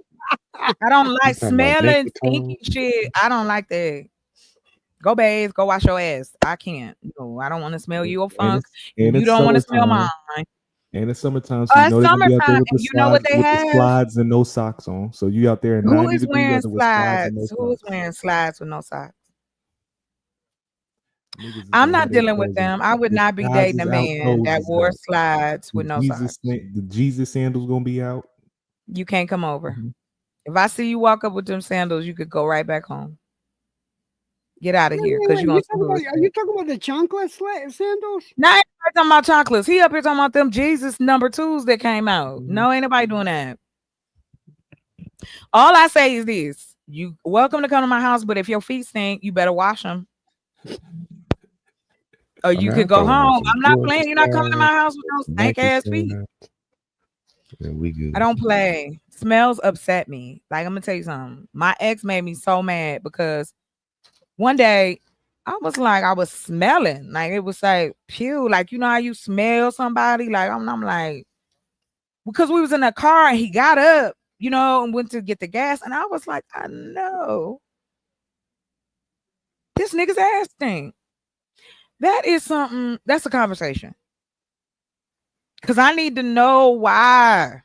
I don't like smelling stinky shit. I don't like that. Go bathe, go wash your ass. I can't. No, I don't want to smell your funk. And You it's don't want to smell summertime. mine. And it's summertime, so you know they're gonna be out there with the and you know what slides, they with the have? slides and no socks on. So you out there in Who 90 is degree wearing weather with slides and no slides? socks. Who is wearing slides with no socks? Niggas is I'm gonna not have their dealing with clothes them. on. I would The not be slides dating a is out, man that toes is wore out. slides with no socks. The Jesus sandals gonna be out. You can't come over. If I see you walk up with them sandals, you could go right back home. Get out of here, because you're Are gonna you talking about the chunkless sandals? No, ain't nobody talking about chocolates. He up here talking about them Jesus number 2s that came out. No, ain't nobody doing that. All I say is this: you welcome to come to my house, but if your feet stink, you better wash them. Or you could go home. I'm not playing. You're not coming to my house with those stank ass feet. We good. I don't play. Smells upset me. Like I'm gonna tell you something. My ex made me so mad because one day I was smelling. Like it was like pew. Like you know how you smell somebody? Like I'm like, because we was in a car and he got up, and went to get the gas. And I was like, I know. This nigga's ass stink. That is something, that's a conversation. Because I need to know why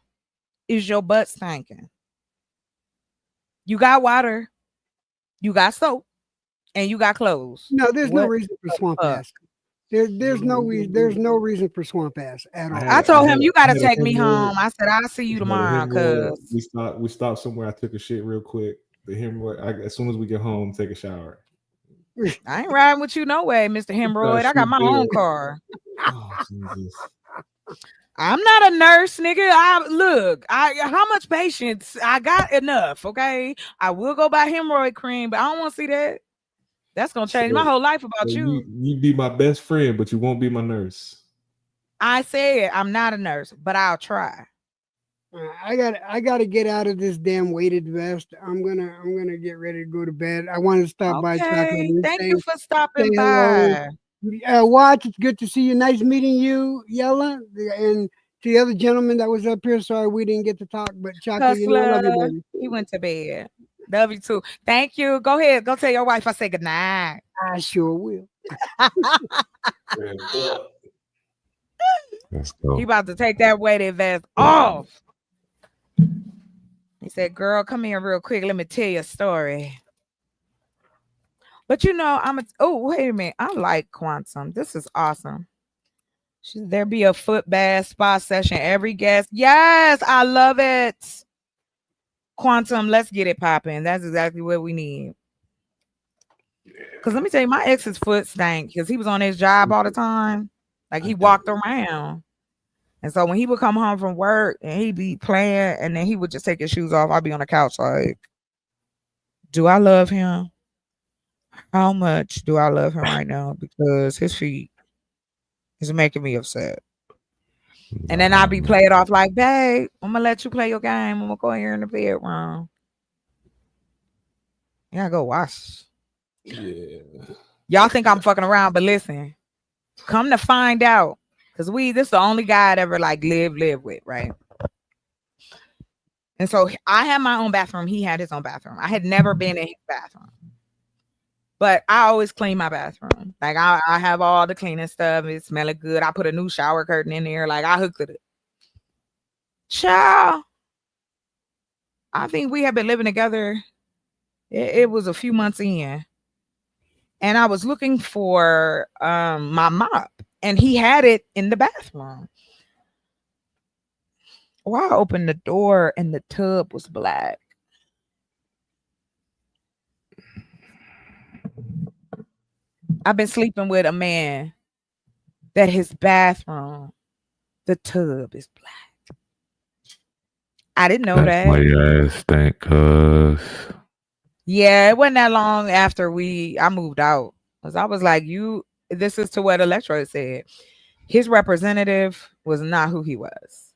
is your butt stinking. You got water, you got soap, and you got clothes. No, there's no reason for swamp ass. There's no reason for swamp ass at all. I told him you gotta take me home. I said I'll see you tomorrow because we stopped somewhere. I took a shit real quick. The hemorrhoid. As soon as we get home, take a shower. I ain't riding with you no way, Mr. Hemorrhoid. I got my own car. Oh, Jesus. I'm not a nurse, nigga. How much patience? I got enough, okay? I will go buy hemorrhoid cream, but I don't want to see that. That's gonna change my whole life about you. You be my best friend, but you won't be my nurse. I said I'm not a nurse, but I'll try. I got to get out of this damn weighted vest. I'm gonna get ready to go to bed. I wanted to stop by Chocolate. Okay, thank you for Say stopping hello. by. Watch, it's good to see you. Nice meeting you, Yella, and to the other gentleman that was up here. Sorry we didn't get to talk, but Chocolate, you know I love you, baby. He went to bed. Love you too. Thank you. Go ahead. Go tell your wife I say good night. I sure will. Let's go. He about to take that weighted vest off. He said, "Girl, come here real quick. Let me tell you a story." But wait a minute. I like Quantum. This is awesome. Should there be a foot bath spa session every guest? Yes, I love it. Quantum, let's get it popping. That's exactly what we need. Because let me tell you, my ex's foot stank because he was on his job all the time. Like he walked around. And so when he would come home from work and he'd be playing and then he would just take his shoes off, I'd be on the couch like, do I love him? How much do I love him right now? Because his feet is making me upset. And then I'd be playing off like, babe, I'm going to let you play your game. I'm going to go here in the bedroom. Yeah, go wash. Yeah. Y'all think I'm fucking around, but listen, come to find out. Because this is the only guy I'd ever like live with, right? And so I had my own bathroom. He had his own bathroom. I had never been in his bathroom. But I always clean my bathroom. Like I have all the cleaning stuff. It smelling good. I put a new shower curtain in there. Like I hooked it. Child. I think we have been living together. It was a few months in. And I was looking for my mop. And he had it in the bathroom. Well, I opened the door and the tub was black. I've been sleeping with a man that his bathroom, the tub is black. I didn't know that. Why your ass stink, cuz. Yeah, it wasn't that long after I moved out. Because I was like, this is to what Electro said. His representative was not who he was.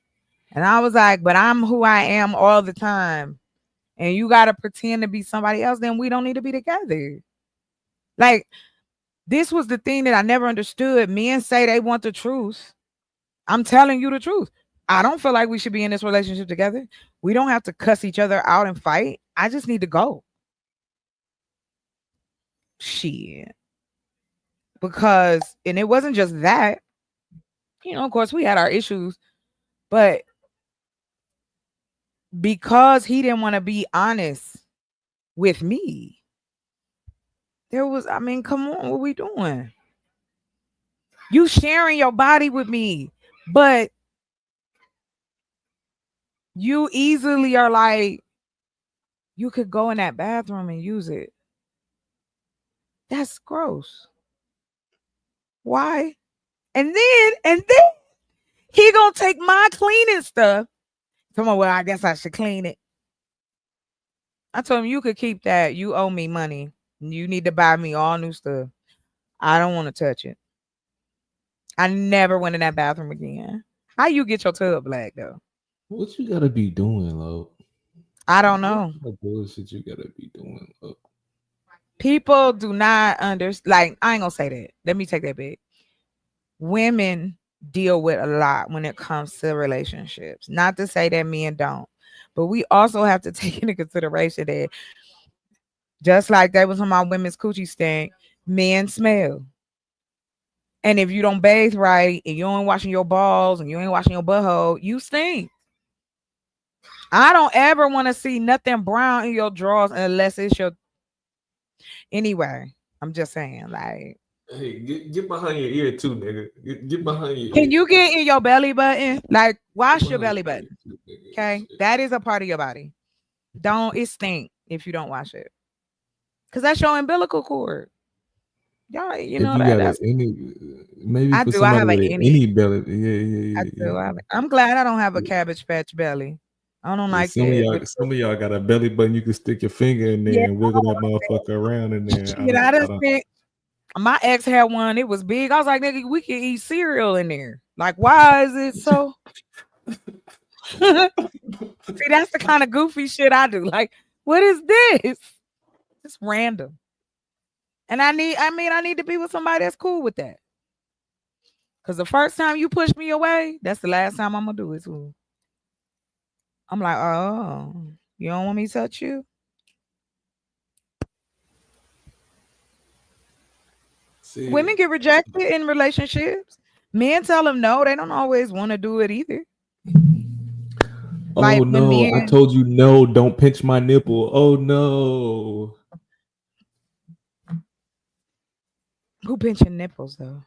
And I was like, but I'm who I am all the time. And you got to pretend to be somebody else, then we don't need to be together. Like, this was the thing that I never understood. Men say they want the truth. I'm telling you the truth. I don't feel like we should be in this relationship together. We don't have to cuss each other out and fight. I just need to go. Shit. Because, and it wasn't just that. Of course, we had our issues. But because he didn't want to be honest with me, come on, what we doing? You sharing your body with me, but you easily are like, you could go in that bathroom and use it. That's gross. Why? And then he gonna take my cleaning stuff. Come on, well, I guess I should clean it. I told him, you could keep that. You owe me money. You need to buy me all new stuff. I don't want to touch it. I never went in that bathroom again. How you get your tub black though? What you gotta be doing, Lo? I don't know. What bullshit you gotta be doing, Lo? People do not understand. Like, I ain't gonna say that. Let me take that back. Women deal with a lot when it comes to relationships. Not to say that men don't, but we also have to take into consideration that just like that was on my women's coochie stink, men smell. And if you don't bathe right and you ain't washing your balls and you ain't washing your butthole, you stink. I don't ever want to see nothing brown in your drawers unless it's your. Anyway, I'm just saying, like. Hey, get behind your ear too, nigga. Get behind your ear. Can you get in your belly button? Like, wash your belly button. Okay, that is a part of your body. It stink if you don't wash it, because that's your umbilical cord. Y'all, Maybe I for do. I somebody have an with any belly. I do. Yeah. I'm glad I don't have a Cabbage Patch belly. I don't Yeah, like some that. of y'all got a belly button you can stick your finger in there Yeah, and wiggle that motherfucker around in there. shit, I just think my ex had one. It was big. I was like, nigga, we can eat cereal in there. Like, why is it so? See, that's the kind of goofy shit I do. Like, what is this? It's random. And I need to be with somebody that's cool with that. Because the first time you push me away, that's the last time I'm gonna do it too. I'm like, oh, you don't want me to touch you? See, Women get rejected in relationships. Men tell them no, they don't always want to do it either. Like oh when no, I men told you no, don't pinch my nipple. Oh no. who pinching nipples though?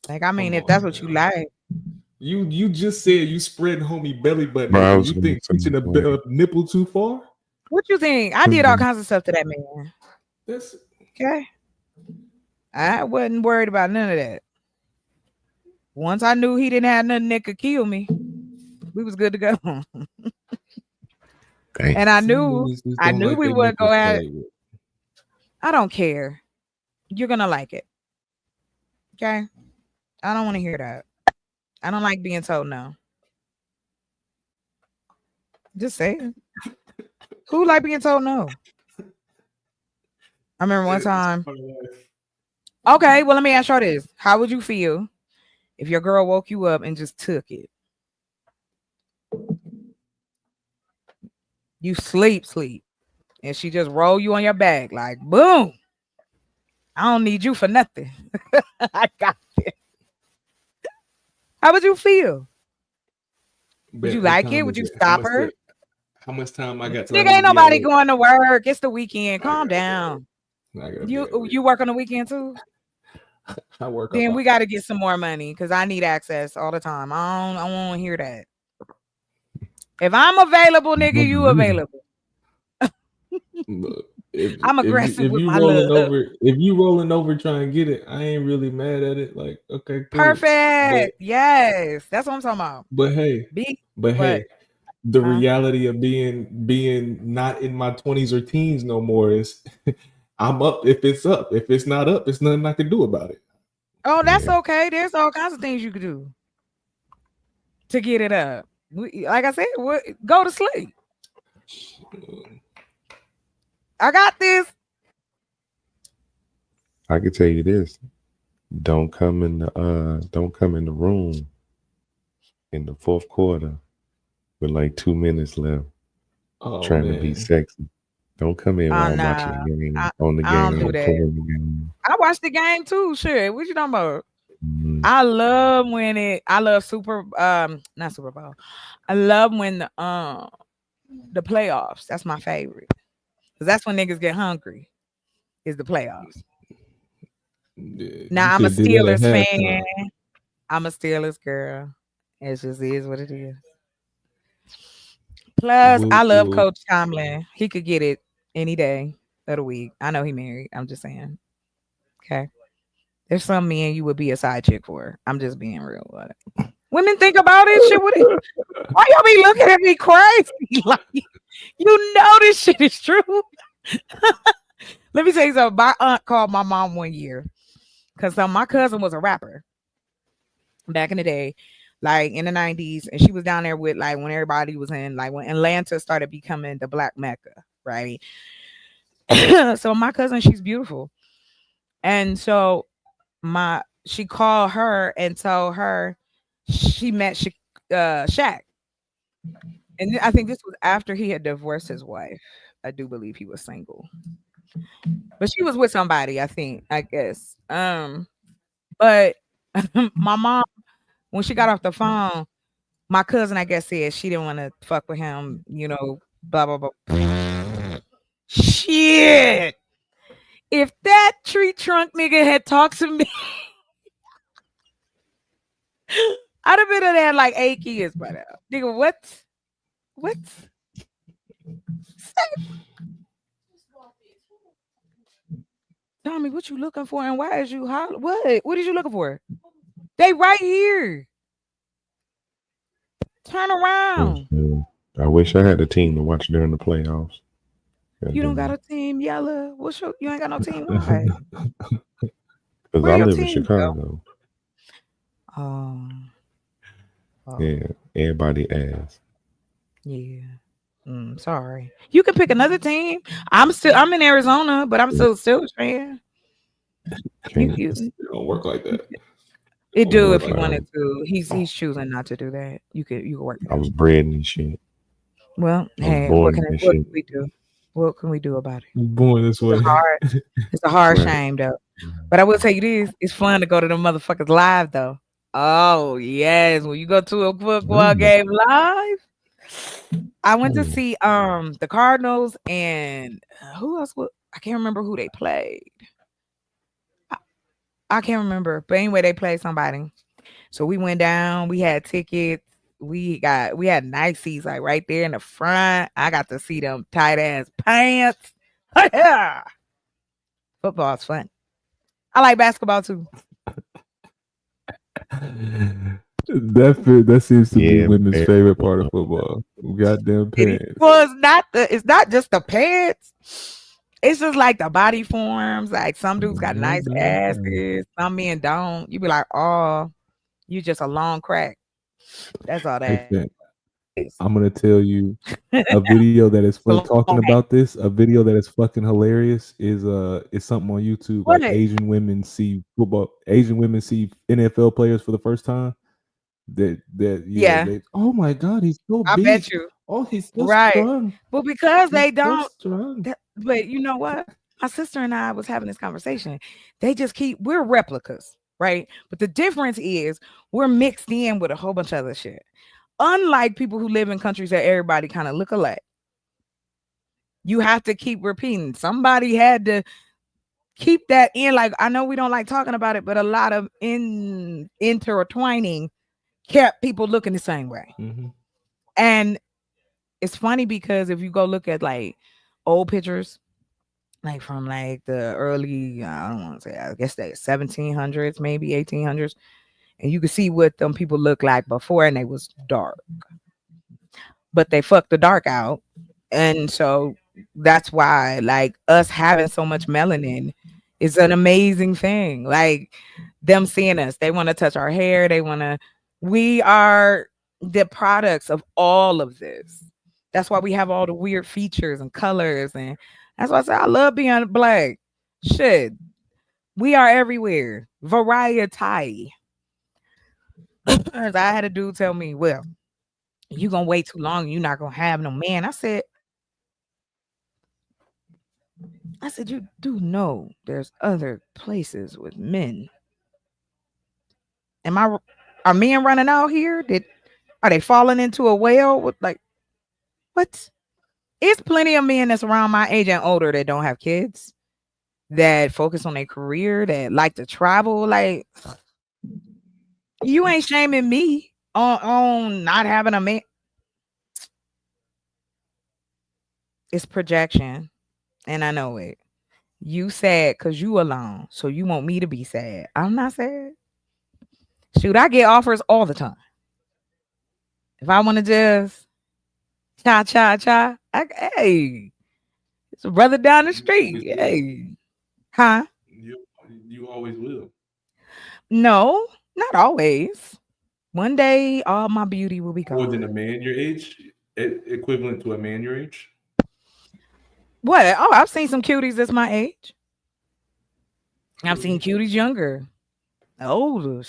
Like, I mean, Come if that's on, what you man. like. You just said you spreading homie belly button Bro, I open. was You gonna think say, pinching a like, nipple too far? What you think? I did all kinds of stuff to that man. That's Okay. I wasn't worried about none of that. Once I knew he didn't have nothing that could kill me, we was good to go. dang. And I some knew niggas just don't like we their would go nipples at it. played with. I don't care. You're gonna like it. Okay. I don't want to hear that. I don't like being told no. Just say it. Who like being told no? I remember one It's time. part of life. Okay, well, let me ask y'all this. How would you feel if your girl woke you up and just took it? You sleep, and she just roll you on your back like boom. I don't need you for nothing. I got it. How would you feel? Would Bet, you what like it? time Would is you it? stop her? How much time I got till I Nigga, need ain't to be at nobody work? going to work. It's the weekend. I Calm gotta be at down. work. I gotta be at work. You work on the weekend too? I work Then up. we got to get some more money because I need access all the time. I don't want to hear that. If I'm available, nigga, you available. Look, I'm aggressive with if my love. you rolling over trying to get it, I ain't really mad at it. Like, okay, cool. Perfect. Yes, that's what I'm talking about. But hey, What? the reality of being not in my 20s or teens no more is I'm up if it's up. If it's not up, it's nothing I can do about it. Oh, that's okay. There's all kinds of things you could do to get it up. Like I said, go to sleep. I got this. I can tell you this. Don't come in the room in the fourth quarter with like 2 minutes left trying to be sexy. Don't come in while I'm watching the game on the I game. don't do that. I watch the game too. Shit. What you talking about? I love not Super Bowl. I love when the playoffs. That's my favorite. Because that's when niggas get hungry. Is the playoffs. Now I'm a Steelers fan. I'm a Steelers girl. It just is what it is. Plus, I love Coach Tomlin. He could get it any day of the week. I know he married. I'm just saying. Okay. There's some men you would be a side chick for. I'm just being real with it. Women think about it. Shit, why y'all be looking at me crazy? Like, you know this shit is true. Let me tell you something. My aunt called my mom one year because my cousin was a rapper back in the day, like in the 90s, and she was down there with like when everybody was in, like when Atlanta started becoming the Black Mecca, right? So my cousin, she's beautiful, and so she called her and told her she met Shaq, and I think this was after he had divorced his wife. I do believe he was single, but she was with somebody, I guess. But my mom, when she got off the phone, my cousin, I guess, said she didn't want to fuck with him, blah, blah, blah. Shit. If that tree trunk nigga had talked to me, I'd have been in there like 8 kids by now. Nigga, what? What? Tell me what you looking for and why is you hollering? What? What is you looking for? They right here. Turn around. I wish I had a team to watch during the playoffs. You don't got a team, Yella. You ain't got no team? Why? Because Where I your live in team Chicago. Oh. Yeah, everybody ass. Yeah. Sorry. You can pick another team. I'm in Arizona, but I'm still a fan. It don't work like that. It do if you wanted to. He's choosing not to do that. You could work it I out. was bred in shit. Well, I was hey, born what can in shit. we do? What can we do about it? Born this way. It's a hard Right. shame though. But I will tell you this: it's fun to go to the motherfuckers live though. Oh yes, when you go to a football game live. I went to see the Cardinals and who else? I can't remember who they played. I can't remember, but anyway, they played somebody. So we went down. We had tickets. We had nice seats like right there in the front. I got to see them tight ass pants. Yeah. Football's fun. I like basketball too. That seems to be women's favorite part of football. Goddamn pants. Well, it's not just the pants. It's just like the body forms. Like some dudes got nice asses, some men don't. You be like, oh, you just a long crack. That's all that. I'm gonna tell you a video that is fun talking about this. A video that is fucking hilarious is something on YouTube. Like Asian women see NFL players for the first time. Oh my god, he's so big. I bet you. Oh, he's so right. strong. Well, because He's they so don't. But you know what? My sister and I was having this conversation. They just we're replicas, right? But the difference is we're mixed in with a whole bunch of other shit. Unlike people who live in countries that everybody kind of look alike. You have to keep repeating. Somebody had to keep that in. Like, I know we don't like talking about it, but a lot of intertwining kept people looking the same way. Mm-hmm. And it's funny because if you go look at like old pictures, like from like the early, I don't want to say, I guess they 1700s, maybe 1800s, and you can see what them people look like before, and they was dark, but they fucked the dark out, and so that's why like us having so much melanin is an amazing thing. Like them seeing us, they want to touch our hair, we are the products of all of this. That's why we have all the weird features and colors, and that's why I say I love being black. Shit, we are everywhere. Variety. I had a dude tell me, "Well, you gonna wait too long, you're not gonna have no man." I said, "You do know there's other places with men. Are men running out here? Are they falling into a well with like what?" It's plenty of men that's around my age and older that don't have kids, that focus on their career, that like to travel. Like, you ain't shaming me on not having a man. It's projection, and I know it. You sad because you alone, so you want me to be sad. I'm not sad. Shoot, I get offers all the time. If I want to just cha, hey, it's a brother down the street. Hey, huh? You always will. No, not always. One day, all my beauty will be gone. More than a man your age, equivalent to a man your age. What? Oh, I've seen some cuties that's my age. I've seen cuties younger, older.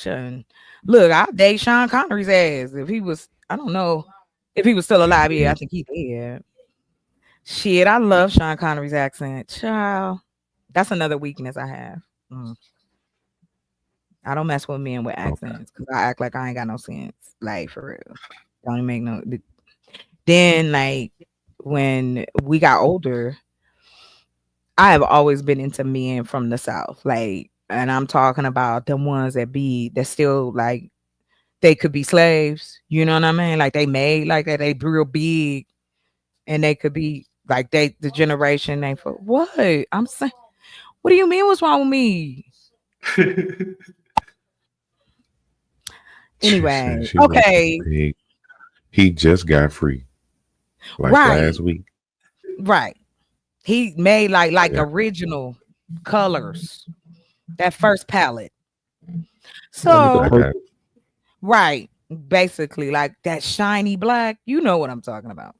Look, I'll date Sean Connery's ass if he was. I don't know if he was still alive. Yeah, I think he did. Shit, I love Sean Connery's accent. Child, that's another weakness I have. I don't mess with men with accents because I act like I ain't got no sense. Like, for real. Don't even make no. Then, like, when we got older, I have always been into men from the South. Like, and I'm talking about the ones that still like they could be slaves. You know what I mean? Like they made like that, they real big, and they could be like the generation they for what? I'm saying, what do you mean? What's wrong with me? Anyway, She wants okay. a pig. He just got free, like Right. last week. Right. He made like Yeah. original colors. That first palette. Under the So purple. right, basically like that shiny black. You know what I'm talking about.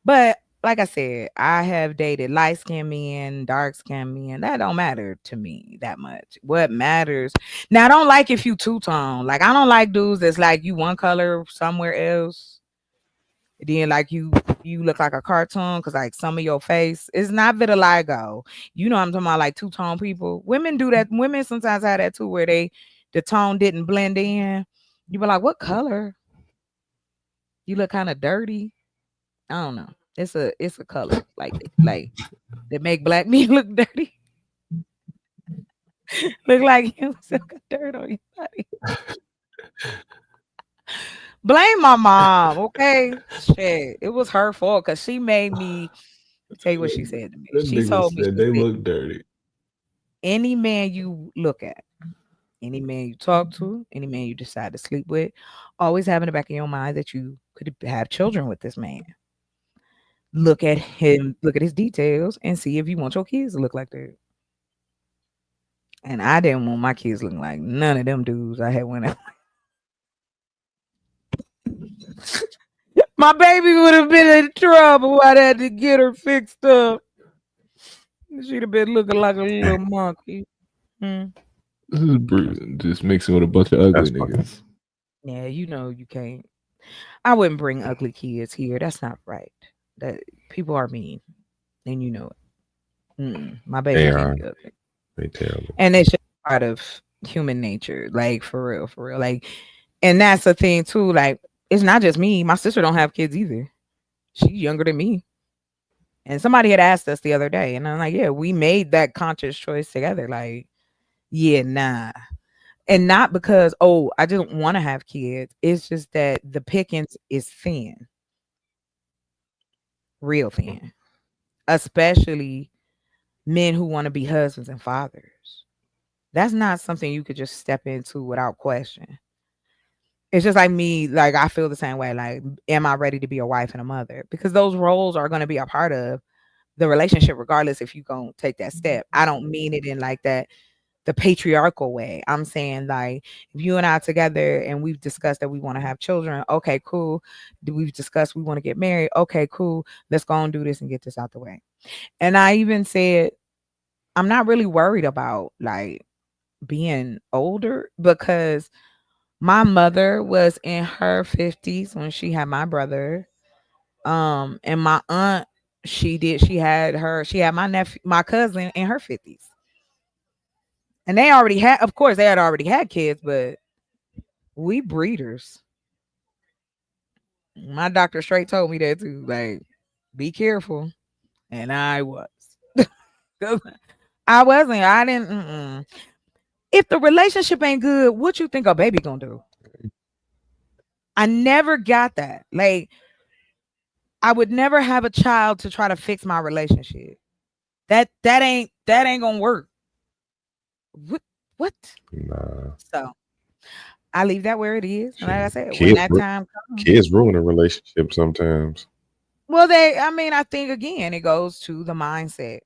But like I said, I have dated light skinned men, dark skinned men. That don't matter to me that much. What matters now, I don't like if you two tone. Like I don't like dudes that's like you one color somewhere else. Then like you look like a cartoon because like some of your face is not vitiligo. You know what I'm talking about, like two-tone people. Women do that. Women sometimes have that too, where the tone didn't blend in. You be like, what color? You look kind of dirty. I don't know. It's a color like that make black men look dirty. Look like you still got dirt on your body. Blame my mom, okay? Shit, it was her fault because she made me. Tell you what she said to me. That She nigga told me, said she they said, look dirty. any man you look at, any man you talk to, any man you decide to sleep with, always have in the back of your mind that you could have children with this man. Look at him, look at his details, and see if you want your kids to look like that. And I didn't want my kids looking like none of them dudes I had went out. My baby would have been in trouble. I had to get her fixed up. She'd have been looking like a little monkey. This is brutal. Just mixing with a bunch of ugly niggas. Yeah, you know you can't. I wouldn't bring ugly kids here. That's not right. That people are mean, and you know it. My baby They can't are. be ugly, They terrible. and it's just part of human nature. Like for real, for real. Like, and that's the thing too. Like, it's not just me. My sister don't have kids either. She's younger than me. And somebody had asked us the other day, and I'm like, yeah, we made that conscious choice together. Like, yeah, nah. And not because, oh, I just want to have kids. It's just that the pickings is thin. Real thin. Especially men who want to be husbands and fathers. That's not something you could just step into without question. It's just like me, like I feel the same way. Like, am I ready to be a wife and a mother? Because those roles are going to be a part of the relationship, regardless if you gonna take that step. I don't mean it in like that the patriarchal way. I'm saying like if you and I are together and we've discussed that we want to have children, okay, cool. We've discussed we want to get married, okay, cool. Let's go and do this and get this out the way. And I even said I'm not really worried about like being older because my mother was in her 50s when she had my brother. And my aunt, she had my nephew, my cousin in her 50s. And they already had, of course, they had already had kids, but we breeders. My doctor straight told me that too. Like, be careful. And I was. I wasn't. I didn't. If the relationship ain't good, what you think a baby gonna do? I never got that. Like, I would never have a child to try to fix my relationship. That ain't gonna work. What? Nah. So I leave that where it is. And like I said, when Kids, that time comes, kids ruin a relationship sometimes. well, I think again, it goes to the mindset.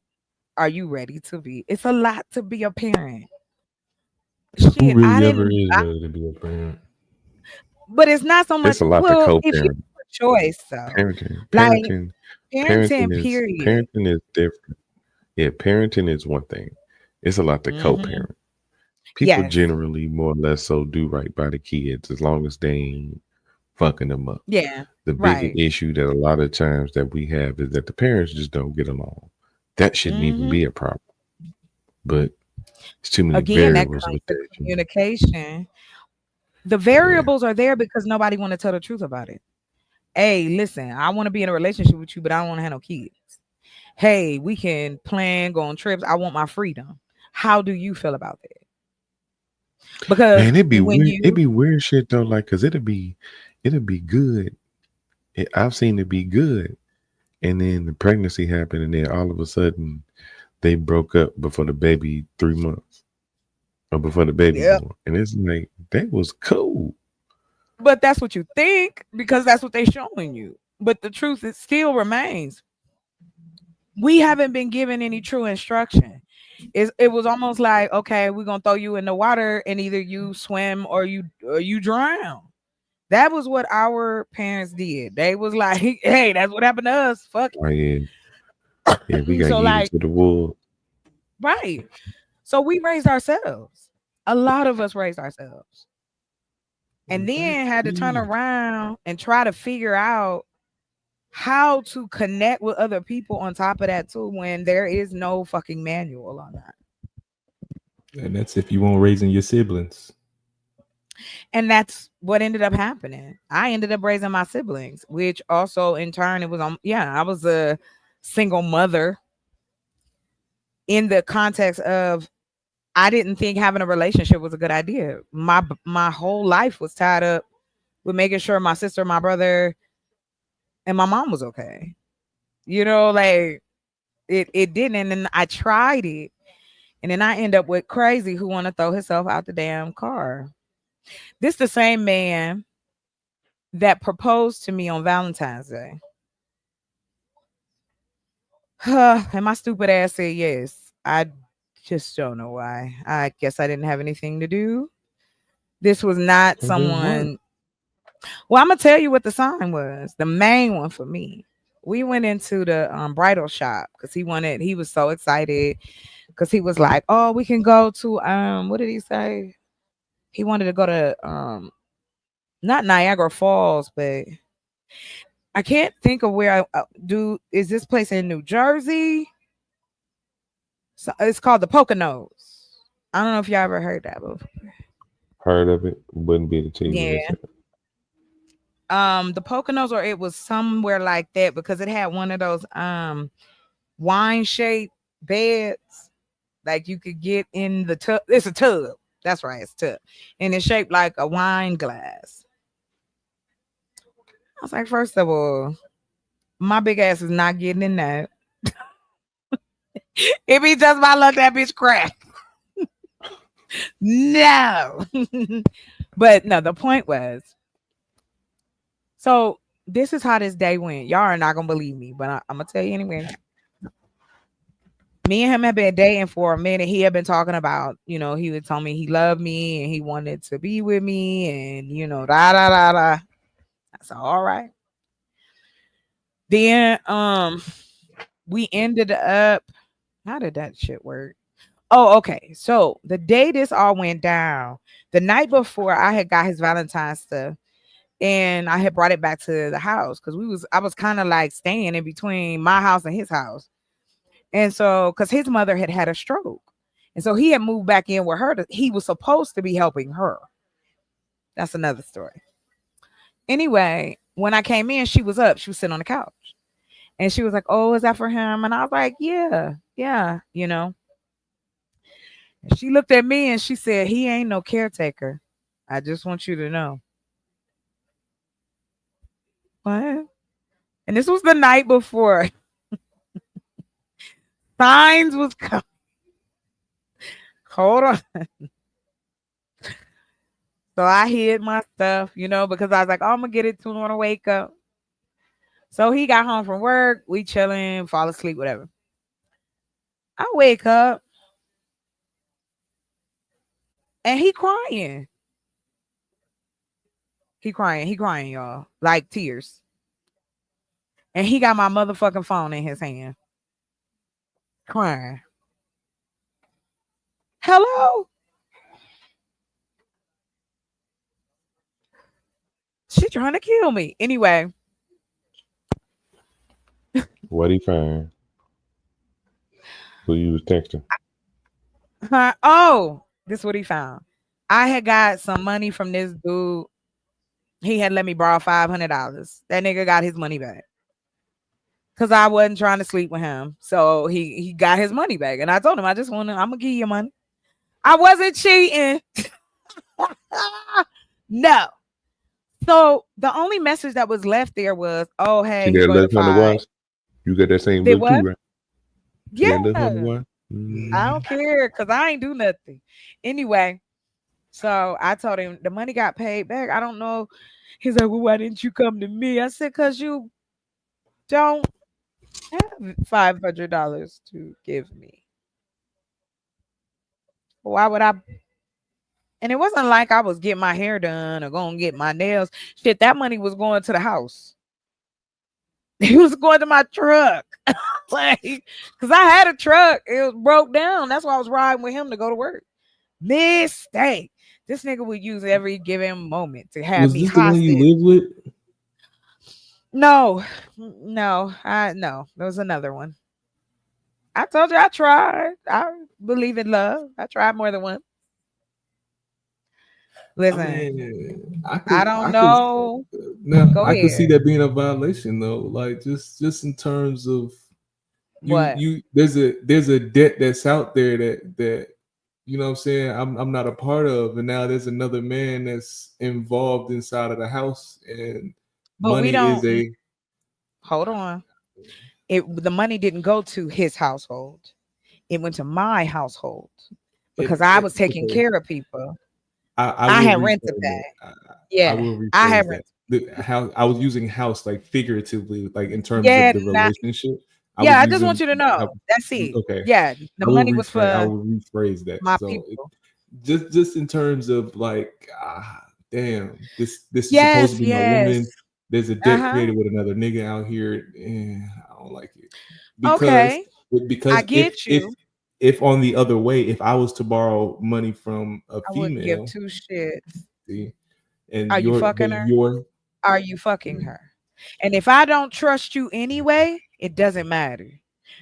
Are you ready to be? It's a lot to be a parent. Who Shit, really ever is ready to be a parent? But it's not so much. It's a lot to Well, if you co-parent. have a choice, though, Parenting, like parenting is period. different. Yeah, parenting is one thing. It's a lot to co-parent. People Yes. generally more or less so do right by the kids as long as they ain't fucking them up. Yeah. The bigger issue that a lot of times that we have is that the parents just don't get along. That shouldn't even be a problem. But it's too many variables with that. Communication. The variables are there because nobody want to tell the truth about it. Hey, listen, I want to be in a relationship with you, but I don't want to have no kids. Hey, we can plan, go on trips. I want my freedom. How do you feel about that? Because man, it'd be weird. It'd be weird shit though, like because it'd be good. I've seen it be good, and then the pregnancy happened, and then all of a sudden they broke up before the baby 3 months or before the baby born, and it's like that was cool. But that's what you think because that's what they're showing you. But the truth, it still remains. We haven't been given any true instruction. It was almost like, okay, we're gonna throw you in the water and either you swim or you drown. That was what our parents did. They was like, hey, that's what happened to us. Fuck Oh yeah, yeah, we got So, yeeted like, to the wolves. right. So we raised ourselves. A lot of us raised ourselves. And then had to turn around and try to figure out how to connect with other people on top of that too when there is no fucking manual on that. And that's if you weren't raising your siblings. And that's what ended up happening. I ended up raising my siblings, which also in turn it was I was a single mother in the context of I didn't think having a relationship was a good idea. My whole life was tied up with making sure my sister, my brother, and my mom was okay. Like it didn't. And then I tried it. And then I end up with crazy who want to throw himself out the damn car. This the same man that proposed to me on Valentine's Day. And my stupid ass said yes. I just don't know why. I guess I didn't have anything to do. This was not someone. Well, I'm gonna tell you what the sign was. The main one for me. We went into the bridal shop because he was so excited because he was like, oh, we can go to what did he say? He wanted to go to not Niagara Falls, but I can't think of where is this place in New Jersey? So it's called the Poconos. I don't know if y'all ever heard that before. Heard of it, wouldn't be able to tell you Yeah. The Poconos, or it was somewhere like that because it had one of those wine shaped beds like you could get in the tub. It's a tub. That's right, it's a tub. And it's shaped like a wine glass. I was like, first of all, my big ass is not getting in that. It be just my luck that bitch crack. No. But no, the point was, so this is how this day went. Y'all are not gonna believe me, but I'm gonna tell you anyway. Me and him had been dating for a minute. He had been talking about, he would tell me he loved me and he wanted to be with me and da da da da. I said, all right. Then we ended up, how did that shit work? Oh, okay. So the day this all went down, the night before I had got his Valentine's stuff and I had brought it back to the house because I was kind of like staying in between my house and his house. And so, because his mother had had a stroke. And so he had moved back in with her. He was supposed to be helping her. That's another story. Anyway, when I came in, she was up. She was sitting on the couch. And she was like, oh, is that for him? And I was like, yeah. And she looked at me and she said, he ain't no caretaker. I just want you to know. What? And this was the night before. Signs was coming. Hold on. So I hid my stuff, because I was like, oh, I'm going to get it to him when I wake up. So he got home from work. We chilling, fall asleep, whatever. I wake up. And he crying. He crying, y'all. Like tears. And he got my motherfucking phone in his hand. Crying. Hello? She trying to kill me. Anyway. What he find? Who you was texting? Oh, this is what he found. I had got some money from this dude. He had let me borrow $500. That nigga got his money back. Because I wasn't trying to sleep with him. So he got his money back. And I told him, I'm going to give you your money. I wasn't cheating. No. So the only message that was left there was, oh, hey. See that look on the watch? You got that same look too, right? Yeah. Look on the watch? I don't care because I ain't do nothing. Anyway, So I told him the money got paid back. I don't know. He's like, well, why didn't you come to me? I said, because you don't have $500 to give me. Why would I? And it wasn't like I was getting my hair done or going to get my nails. Shit, that money was going to the house. It was going to my truck. Like, because I had a truck. It was broke down. That's why I was riding with him to go to work. Mistake. This nigga would use every given moment to have Was me this the one you hostage. live with? No, no. There was another one. I told you I tried. I believe in love. I tried more than one. Listen, I don't know. Go I could see ahead. that being a violation though. Like just in terms of What? there's a debt that's out there that you know what I'm saying I'm not a part of, and now there's another man that's involved inside of the house, and But we money is don't. a Hold on. The money didn't go to his household. It went to my household because I was taking okay. care of people. I I will had rented rephrase that. that. I Yeah, will I had rephrase that. rented. How I was using house like figuratively, like in terms Yeah, of the relationship. I yeah. was I just want using you to know. That's it. okay. Yeah, the money was I for will rephrase that. my So people. just in terms of like damn, this is supposed to Yes, be my yes. woman. There's a debt Uh-huh. created with another nigga out here. I don't like it. Because Okay. I because get you. if on the other way, if I was to borrow money from a I wouldn't give female, two shits. see, and Are you fucking her? Are you fucking her? And if I don't trust you anyway, it doesn't matter.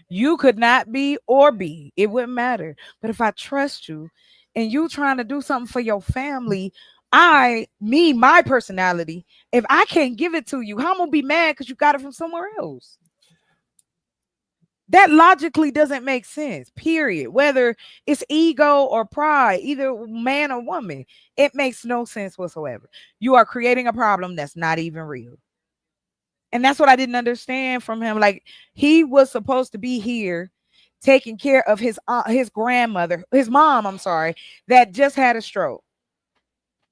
You could not be or be. It wouldn't matter. But if I trust you and you trying to do something for your family, my personality, if I can't give it to you, how am I gonna be mad because you got it from somewhere else? That logically doesn't make sense, period. Whether it's ego or pride, either man or woman, it makes no sense whatsoever. You are creating a problem that's not even real. And that's what I didn't understand from him. Like, he was supposed to be here taking care of his grandmother, his mom, I'm sorry, that just had a stroke.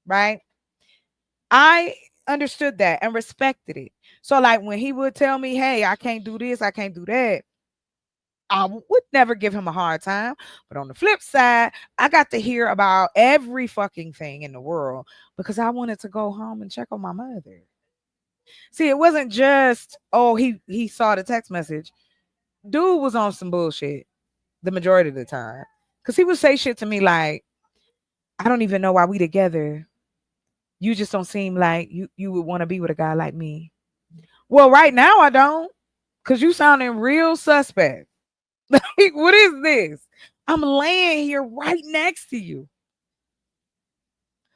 Right? I understood that and respected it. So like when he would tell me, "Hey, I can't do this, I can't do that," I would never give him a hard time. But on the flip side, I got to hear about every fucking thing in the world because I wanted to go home and check on my mother. See, it wasn't just, oh, he saw the text message. Dude was on some bullshit the majority of the time. Cause he would say shit to me like, I don't even know why we together. You just don't seem like you would want to be with a guy like me. Well, right now I don't. Cause you sounding real suspect. Like, what is this? I'm laying here right next to you.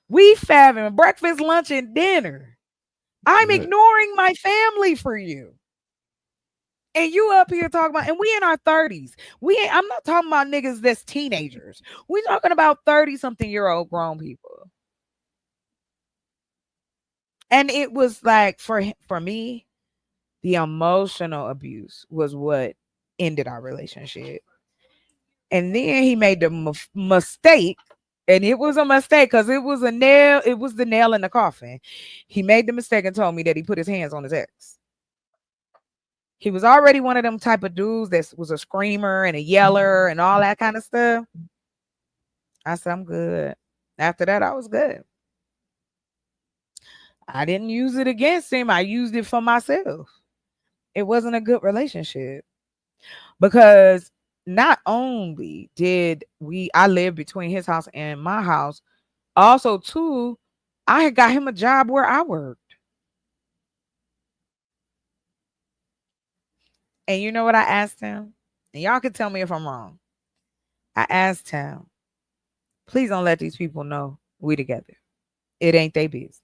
We having breakfast, lunch, and dinner. I'm ignoring my family for you. And you up here talking about, and we in our 30s. I'm not talking about niggas that's teenagers. We talking about 30-something-year-old grown people. And it was like for me, the emotional abuse was what ended our relationship. And then he made the mistake, and it was a mistake because it was the nail in the coffin. He made the mistake and told me that he put his hands on his ex. He was already one of them type of dudes that was a screamer and a yeller and all that kind of stuff. I said, I'm good. After that, I was good. I didn't use it against him. I used it for myself. It wasn't a good relationship because not only did I live between his house and my house, also too, I had got him a job where I worked. And you know what I asked him? And y'all can tell me if I'm wrong. I asked him, please don't let these people know we together. It ain't their business.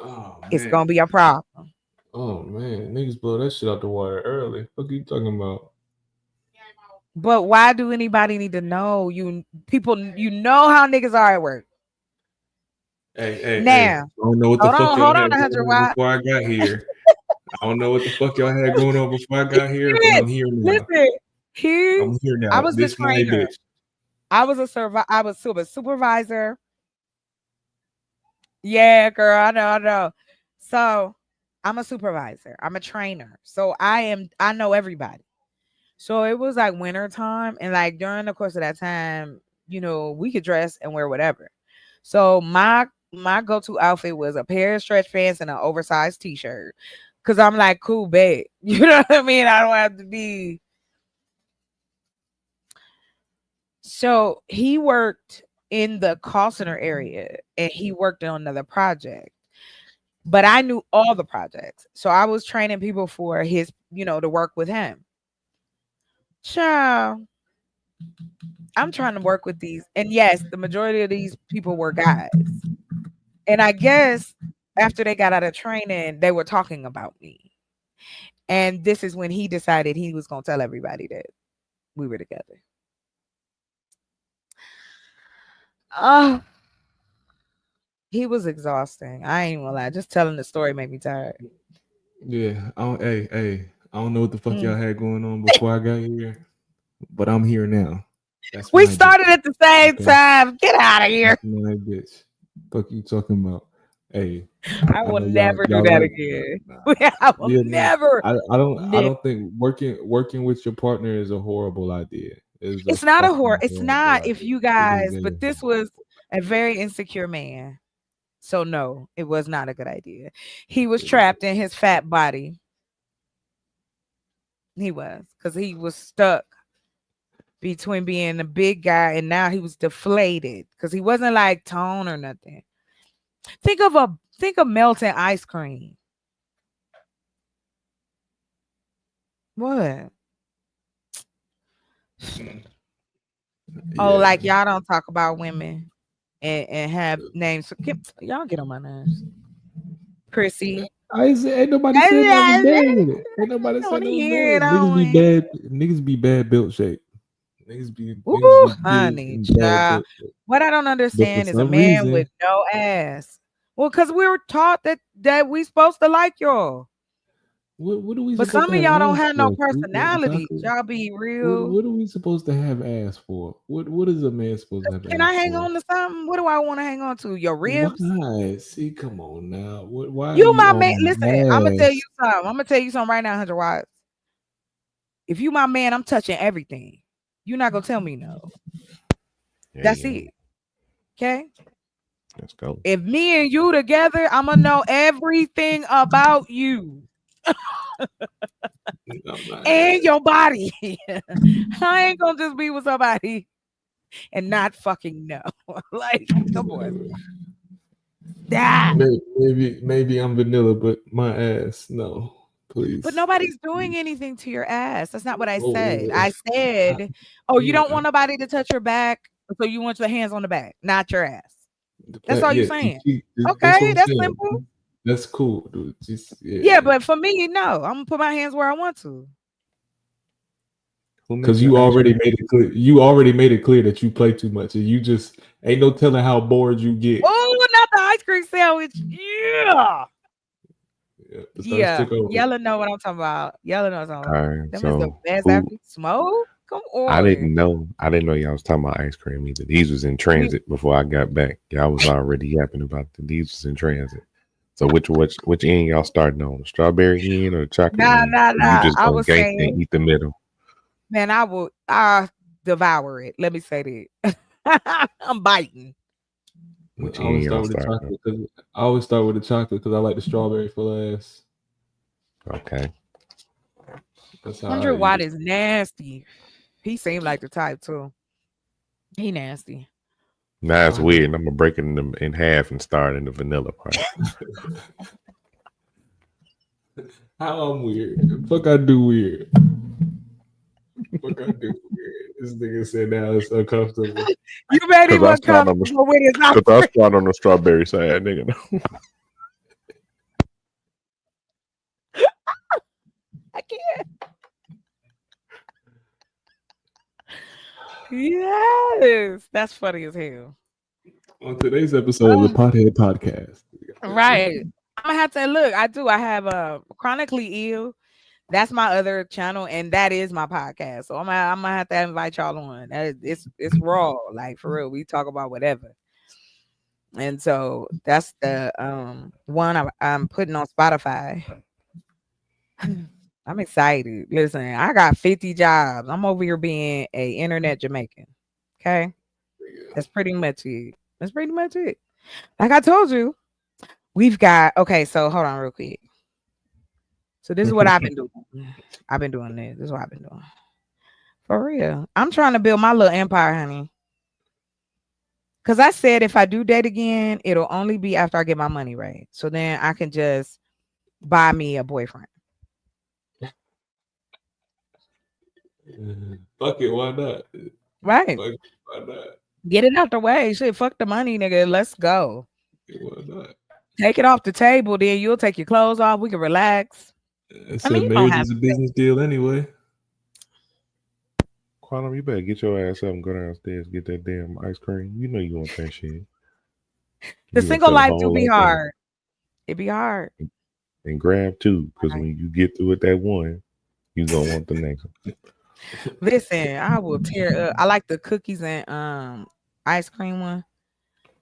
Oh, it's gonna be a problem. Oh man, niggas blow that shit out the water early. What are you talking about? But why do anybody need to know? You know how niggas are at work. Hey. Now, I don't know what the fuck y'all hold had on, going 100 on Watt. before I got here. I don't know what the fuck y'all had going on before I got here, but I'm here now. Listen, I'm here now. I was This the my trainer. bitch. I was a supervisor. Yeah, girl, I know. So I'm a supervisor. I'm a trainer. So I know everybody. So it was like winter time, and like during the course of that time, we could dress and wear whatever. So my go-to outfit was a pair of stretch pants and an oversized t-shirt. Cause I'm like, cool, babe. You know what I mean? I don't have to be. So he worked in the call center area and he worked on another project. But I knew all the projects. So I was training people for his, to work with him. Child, I'm trying to work with these. And yes, the majority of these people were guys. And I guess after they got out of training, they were talking about me. And this is when he decided he was going to tell everybody that we were together. He was exhausting. I ain't gonna lie. Just telling the story made me tired. Yeah. Hey, I don't know what the fuck y'all had going on before I got here, but I'm here now. That's we my started bitch. at the same time. Get out of here. That's my bitch. Fuck you talking about? Hey, I will know never do y'all that like, again. I will never. I don't think working with your partner is a horrible idea. It's not a horror. It's horrible not idea. if you guys, but this was a very insecure man. So no, it was not a good idea. He was trapped in his fat body. He was, because he was stuck between being a big guy and now he was deflated because he wasn't like tone or nothing. Think of melting ice cream. What? Oh, like y'all don't talk about women and have names. So y'all get on my nerves. Prissy. Ain't nobody said nothing bad. Ain't nobody said nothing bad. Niggas be bad built shape. Niggas be Honey, big and bad child. built shape. What I don't But for understand is a some man reason, with no ass. Well, because we were taught that we supposed to like y'all. what are we But supposed some to of have y'all don't ass have no for? personality. Y'all be real. What are we supposed to have ass for? What is a man supposed to have Can ass I hang for? on to something? What do I want to hang on to? Your ribs? Why? See, come on now. Why are You you my man. on Listen, I'm gonna tell you ass? something. I'm gonna tell you something right now, 100 watts. If you my man, I'm touching everything. You're not gonna tell me no. That's it. Okay. Let's go. If me and you together, I'm gonna know everything about you. And your body. I ain't gonna just be with somebody and not fucking know. Like, come on. That. Maybe I'm vanilla, but my ass, no, please. But nobody's doing anything to your ass. That's not what I Oh, said. I said, you don't want nobody to touch your back, so you want your hands on the back, not your ass. That's all you're saying. Okay, that's simple. That's cool, dude. Yeah, but for me, no. I'm gonna put my hands where I want to. Because you already made it clear. You already made it clear that you play too much, and you just ain't no telling how bored you get. Oh, not the ice cream sandwich. Yeah. Yeah. Yellow know what I'm talking about. Yellow knows what I'm talking about. All right, Them is the so best after smoke. Come on. I didn't know y'all was talking about ice cream either. These was in transit before I got back. Y'all was already yapping about these was in transit. So which end y'all starting on? The strawberry end or the chocolate end? Nah. You just I gonna was gank saying, and eat the middle. man, I devour it. Let me say that. I'm biting. Which I always end start y'all with the starting chocolate because I like the strawberry for last. Okay. That's how 100 watt is nasty. He seemed like the type too. He nasty. Nah, it's weird. I'm gonna break it in half and start in the vanilla part. How I'm weird? Fuck, I do weird. Fuck, I do weird. This nigga said now it's uncomfortable. You made him uncomfortable with his Because I start on the strawberry side, nigga. I can't. Yes, that's funny as hell. On today's episode of the Pothead Podcast. Right. I'm gonna have to look. I have a chronically ill. That's my other channel, and that is my podcast. So I'm gonna have to invite y'all on. It's raw, like for real. We talk about whatever. And so that's the one I'm putting on Spotify. I'm excited. Listen, I got 50 jobs. I'm over here being a internet Jamaican. Okay. That's pretty much it. That's pretty much it. Like I told you, we've got okay, so hold on real quick. So this is what I've been doing. I've been doing this. This is what I've been doing. For real. I'm trying to build my little empire, honey. Cause I said if I do date again, it'll only be after I get my money right. So then I can just buy me a boyfriend. Fuck it, why not? Right. Fuck it, why not? Get it out the way. Shit, fuck the money, nigga. Let's go. Why not? Take it off the table, then you'll take your clothes off. We can relax. I mean, marriage is a business deal anyway. Quantum, you better get your ass up and go downstairs, get that damn ice cream. You know you want that shit. The single life do be hard. It be hard. And grab two, because when you get through with that one, you gonna want the next one. Listen, I will tear up. I like the cookies and ice cream one.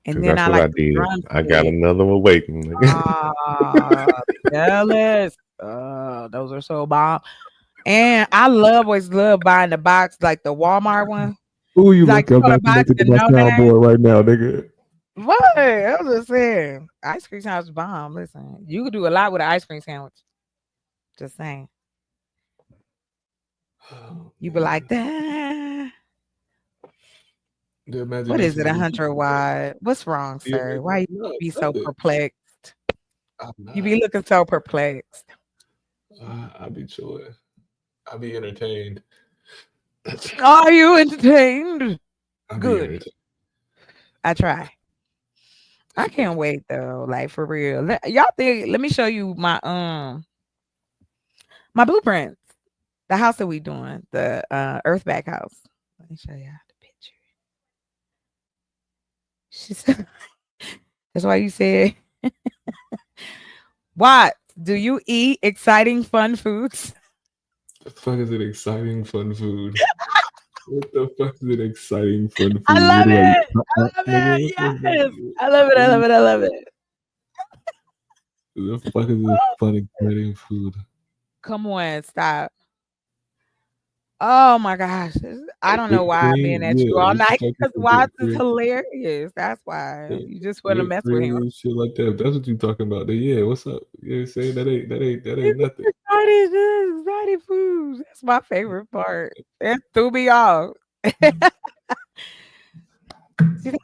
And then that's I what like I did. I got drumstick. another one waiting. Jealous. Oh, those are so bomb. And I always love buying the box, like the Walmart one. Ooh, you Like look, I'm not box connected to with my no name. soundboard right now, nigga. What? I was just saying. Ice cream sandwich bomb. Listen, you could do a lot with an ice cream sandwich. Just saying. You be like that. What is it, 100 wide? What's wrong, sir? Why you be so perplexed? You be looking so perplexed. I be chilling. I be entertained. Are you entertained? Good. Entertained. I try. I can't wait though. Like for real. Y'all think? Let me show you my my blueprints. The house that we doing, the Earthback house. Let me show y'all the picture. She said, "That's why you said." What do you eat? Exciting, fun foods. The fuck is an exciting, fun food? What the fuck is an exciting, fun food? I love it. I love it. Yes. I love it. I love it. I love it. The fuck is a fun, exciting food? Come on, stop. Oh my gosh. I don't know why I've been at you all night because Watts is hilarious. That's why. You just want to mess with him. Shit like that. If that's what you talking about, then yeah, what's up? You saying that ain't nothing. Exciting foods. That's my favorite part. That threw me off. See,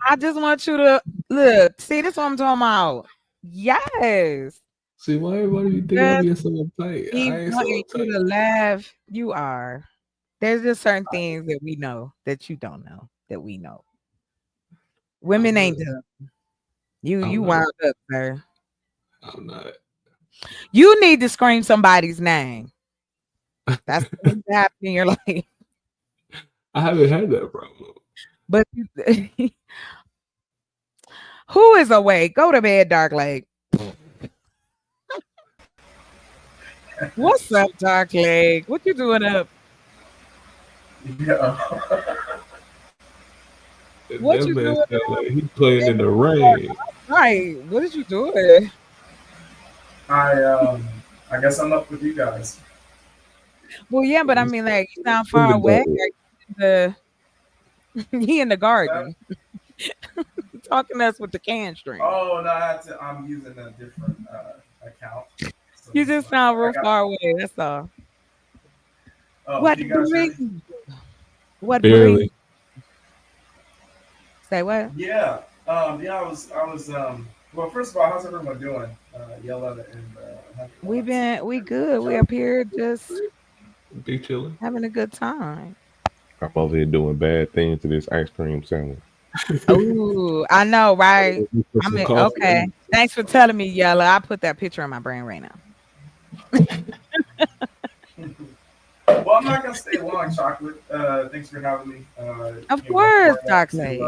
I just want you to look. See, this is what I'm talking about. Yes. See, why everybody be thinking I'm being so uptight? He I ain't so wanting you uptight. to laugh. You are. There's just certain things that we know that you don't know that we know. Women ain't dumb. You wound up, sir. I'm not. You need to scream somebody's name. That's what's happening in your life. I haven't had that problem. But who is awake? Go to bed, Dark Lake. What's up, Dark Lake? What you doing up? Yeah. What that you man doing? sound like he playing in the rain. Right. What did you doing? I guess I'm up with you guys. Well, yeah, but I mean, like, you sound far away. He in the garden. Talking to us with the can string. Oh no, I'm using a different account. So you just sound real far away. That's all. Oh, What you guys brings? What Barely. brings? Say what? Yeah. Yeah, I was well, first of all, how's everyone doing? Yella and we good. We up here just be chilling, having a good time. I'm over here doing bad things to this ice cream sandwich. Ooh, I know, right? I mean, okay. Thanks for telling me, Yella. I put that picture in my brain right now. Well, I'm not gonna stay long, Chocolate. Thanks for having me. Of course, Dark Lake.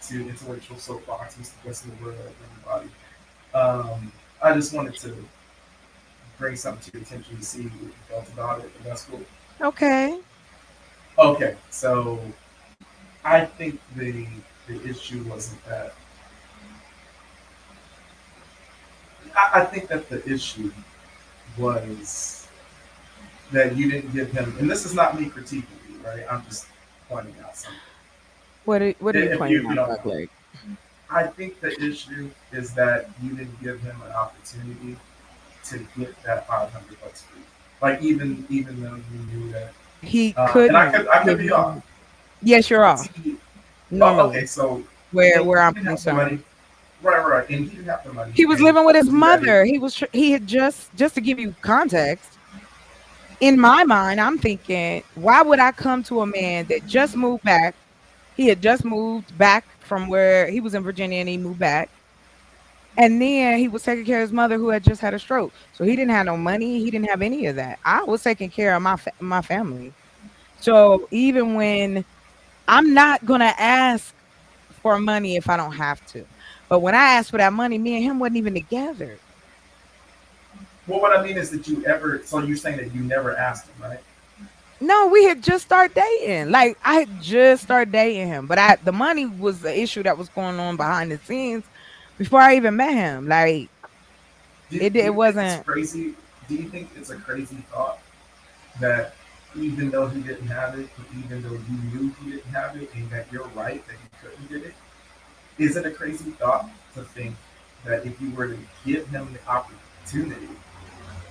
To intellectual soapbox, Mr. Best in the world, everybody. I just wanted to bring something to your attention to see what you felt about it, and that's cool. Okay. Okay, so I think the issue wasn't that I think that the issue was that you didn't give him, and this is not me critiquing you, right? I'm just pointing out something. What are you If pointing you out, don't Black know. Leg? I think the issue is that you didn't give him an opportunity to get that $500 free. Like even though you knew that, He and couldn't I could give be off. him. Yes, you're But off. see, okay, Normally, so where and he I'm didn't have the money, concerned, right, and he didn't have the money, he was and living with his you had to. mother. He had just to give you context. In my mind, I'm thinking, why would I come to a man that just moved back? He had just moved back from where he was in Virginia and he moved back. And then he was taking care of his mother who had just had a stroke. So he didn't have no money. He didn't have any of that. I was taking care of my family. So even when I'm not going to ask for money if I don't have to. But when I asked for that money, me and him wasn't even together. Well, what I mean is that you ever. So you're saying that you never asked him, right? No, we had just started dating. Like I had just started dating him, but the money was the issue that was going on behind the scenes before I even met him. Like Do it you think it's wasn't. crazy? Do you think it's a crazy thought that even though he didn't have it, even though you knew he didn't have it, and that you're right that he couldn't get it, is it a crazy thought to think that if you were to give him the opportunity,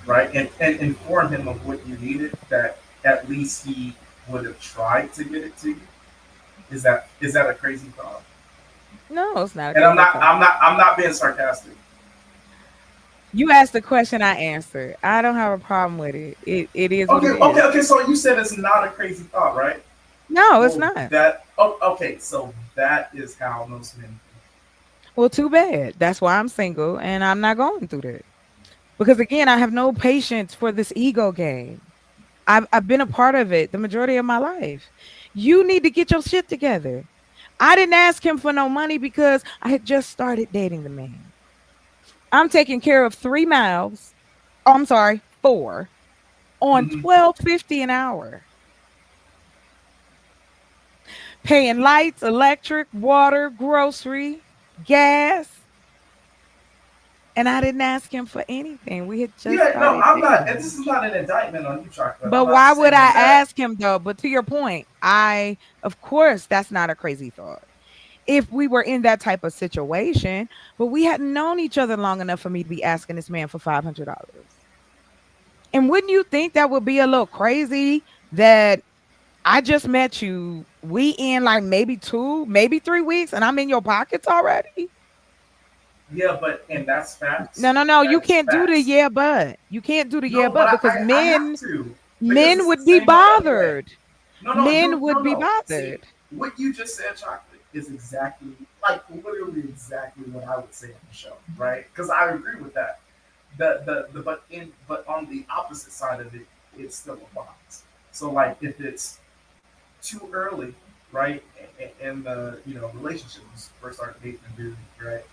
right, and inform him of what you needed, that at least he would have tried to get it to you? Is that a crazy thought? No, it's not a And I'm crazy not thought. I'm not I'm not being sarcastic. You asked the question, I answered. I don't have a problem with it. It is what Okay, it okay, is. okay. So you said it's not a crazy thought, right? No, it's Well, not. okay. So that is how most men. Well, too bad. That's why I'm single and I'm not going through that. Because again, I have no patience for this ego game. I've been a part of it the majority of my life. You need to get your shit together. I didn't ask him for no money because I had just started dating the man. I'm taking care of 3 miles. Oh, I'm sorry, 4 on Mhm. 12.50 an hour. Paying lights, electric, water, grocery, gas. And I didn't ask him for anything. We had just Yeah, no, started I'm not. And dating. this is not an indictment on you, chocolate. I'm But not why would I saying that. ask him though? But to your point, of course, that's not a crazy thought. If we were in that type of situation, but we hadn't known each other long enough for me to be asking this man for $500. And wouldn't you think that would be a little crazy that I just met you, we in like maybe 2, maybe 3 weeks, and I'm in your pockets already? Yeah, but and that's No, facts. no, no. You That is can't do the facts. yeah, but you can't do the yeah, No, but but because I have men to because men it's the would be same way anyway. bothered. No, Men you would be no. See, bothered. what you just said, chocolate, is exactly like literally exactly what I would say on the show, right? Because I agree with that. The but on the opposite side of it, it still applies. So like if it's too early, right, in the relationship, when you first started dating a dude, right,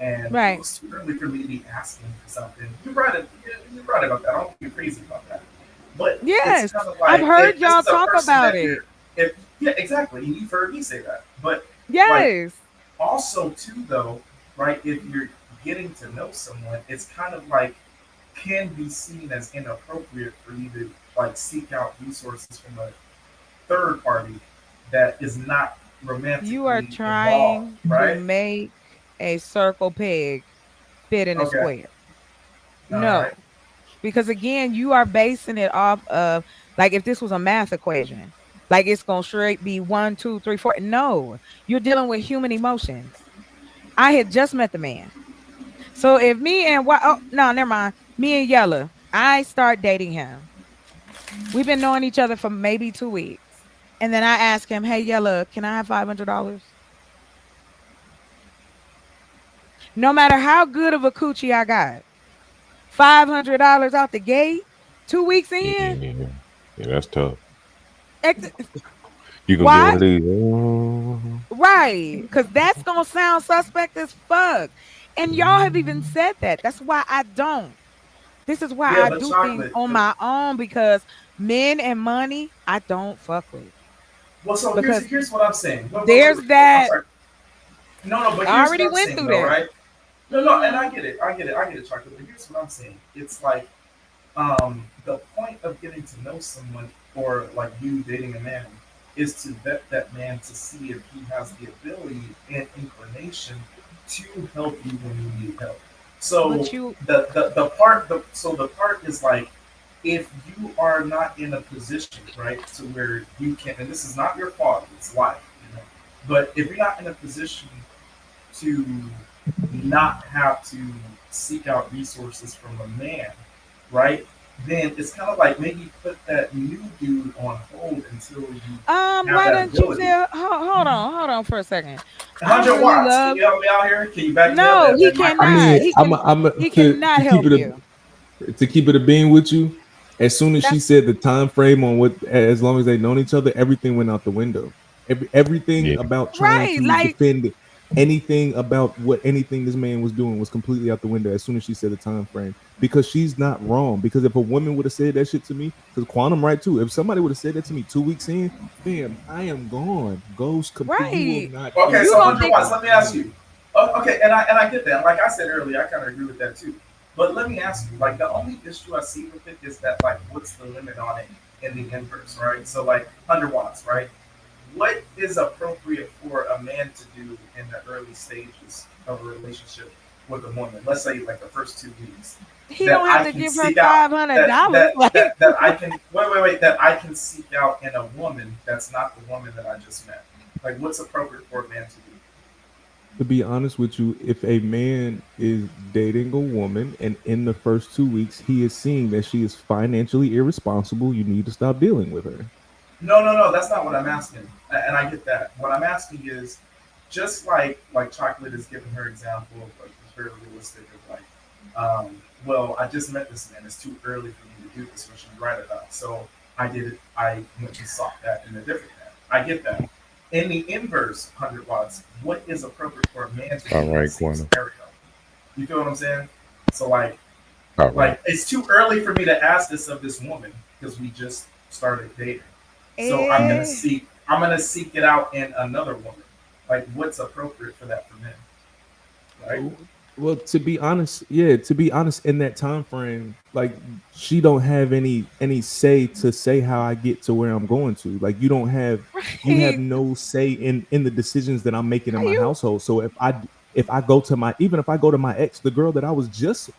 and it Right. was too early for me to be asking for something. You're right about that. I don't think you're crazy about that. But it's Yes. kind of I've like heard if this y'all is a talk person about that it. if yeah, exactly, and you've heard me say that. But like Yes. also too though, right, if you're getting to know someone, it's kind of like can be seen as inappropriate for you to like seek out resources from a third party that is not You are romantically involved, trying to right? make a circle peg fit in a Okay. square. All right. No. Because again, you are basing it off of like if this was a math equation, like it's gonna straight be 1, 2, 3, 4. No, you're dealing with human emotions. I had just met the man. So if me and oh no, never mind. Me and Yella, I start dating him. We've been knowing each other for maybe 2 weeks. And then I ask him, hey Yella, can I have $500? No matter how good of a coochie I got, $500 out the gate, 2 weeks in. Yeah, yeah, that's tough. ex- You gonna get one Why? of these? Right. Because that's going to sound suspect as fuck. And y'all have even said that. That's why I don't. This is why Yeah, I but do things chocolate. on my own because men and money, I don't fuck with. Well, so here's Because here's what I'm saying. Wait, wait, wait, there's wait. I'm that. sorry. No, but I here's what already I'm went saying through though, that. right? No, and I get it, Chocolate. But here's what I'm saying. It's like the point of getting to know someone or like you dating a man is to vet that man to see if he has the ability and inclination to help you when you need help. So But you the part is like if you are not in a position, right, to where you can, and this is not your fault, it's life, but if you're not in a position to not have to seek out resources from a man, right? Then it's kind of like maybe put that new dude on hold until you have why that don't you ability. tell hold on for a second. I 100 really watts. Can love you help me out here? Can you back me up no, he at my I cannot. mean, crazy? He cannot to keep help it you. to keep it a being with you. As soon as she That's said the time frame on what, as long as they known each other, everything went out the window. Everything Yeah. about trying right. to Like defend anything about what anything this man was doing was completely out the window as soon as she said the time frame. Because she's not wrong. Because if a woman would have said that shit to me, because Quantum right too. If somebody would have said that to me 2 weeks in, fam, I am gone. Ghost complete. You will right. not Okay, hear You so gonna 100 think watts. anything Let me from ask me. you. Okay, and I get that. Like I said earlier, I kind of agree with that too. But let me ask you. Like the only issue I see with it is that like, what's the limit on it in the inverse, right? So like 100 watts, right? What is appropriate for a man to do in the early stages of a relationship with a woman? Let's say like the first 2 weeks he that don't have I to can give her seek out $500. Like that I can wait that I can seek out in a woman that's not the woman that I just met. Like what's appropriate for a man to do? To be honest with you, if a man is dating a woman and in the first 2 weeks he is seeing that she is financially irresponsible, you need to stop dealing with her. No. That's not what I'm asking, and I get that. What I'm asking is, just like Chocolate is giving her example of like it's very realistic of like, well, I just met this man. It's too early for me to do this, which you're right about. So I did it. I went and sought that in a different man. I get that. In the inverse, 100 watts. What is appropriate for a man to do All in the right, same Quantum. scenario? You feel what I'm saying? So All right. like it's too early for me to ask this of this woman because we just started dating. So eh, I'm gonna seek it out in another woman. Like what's appropriate for that for men, right? Well, to be honest, yeah, to be honest, in that time frame, like she don't have any say to say how I get to where I'm going to. Like you have right. no say in the decisions that I'm making in Are my you household. So if I go to my, even if I go to my ex, the girl that I was just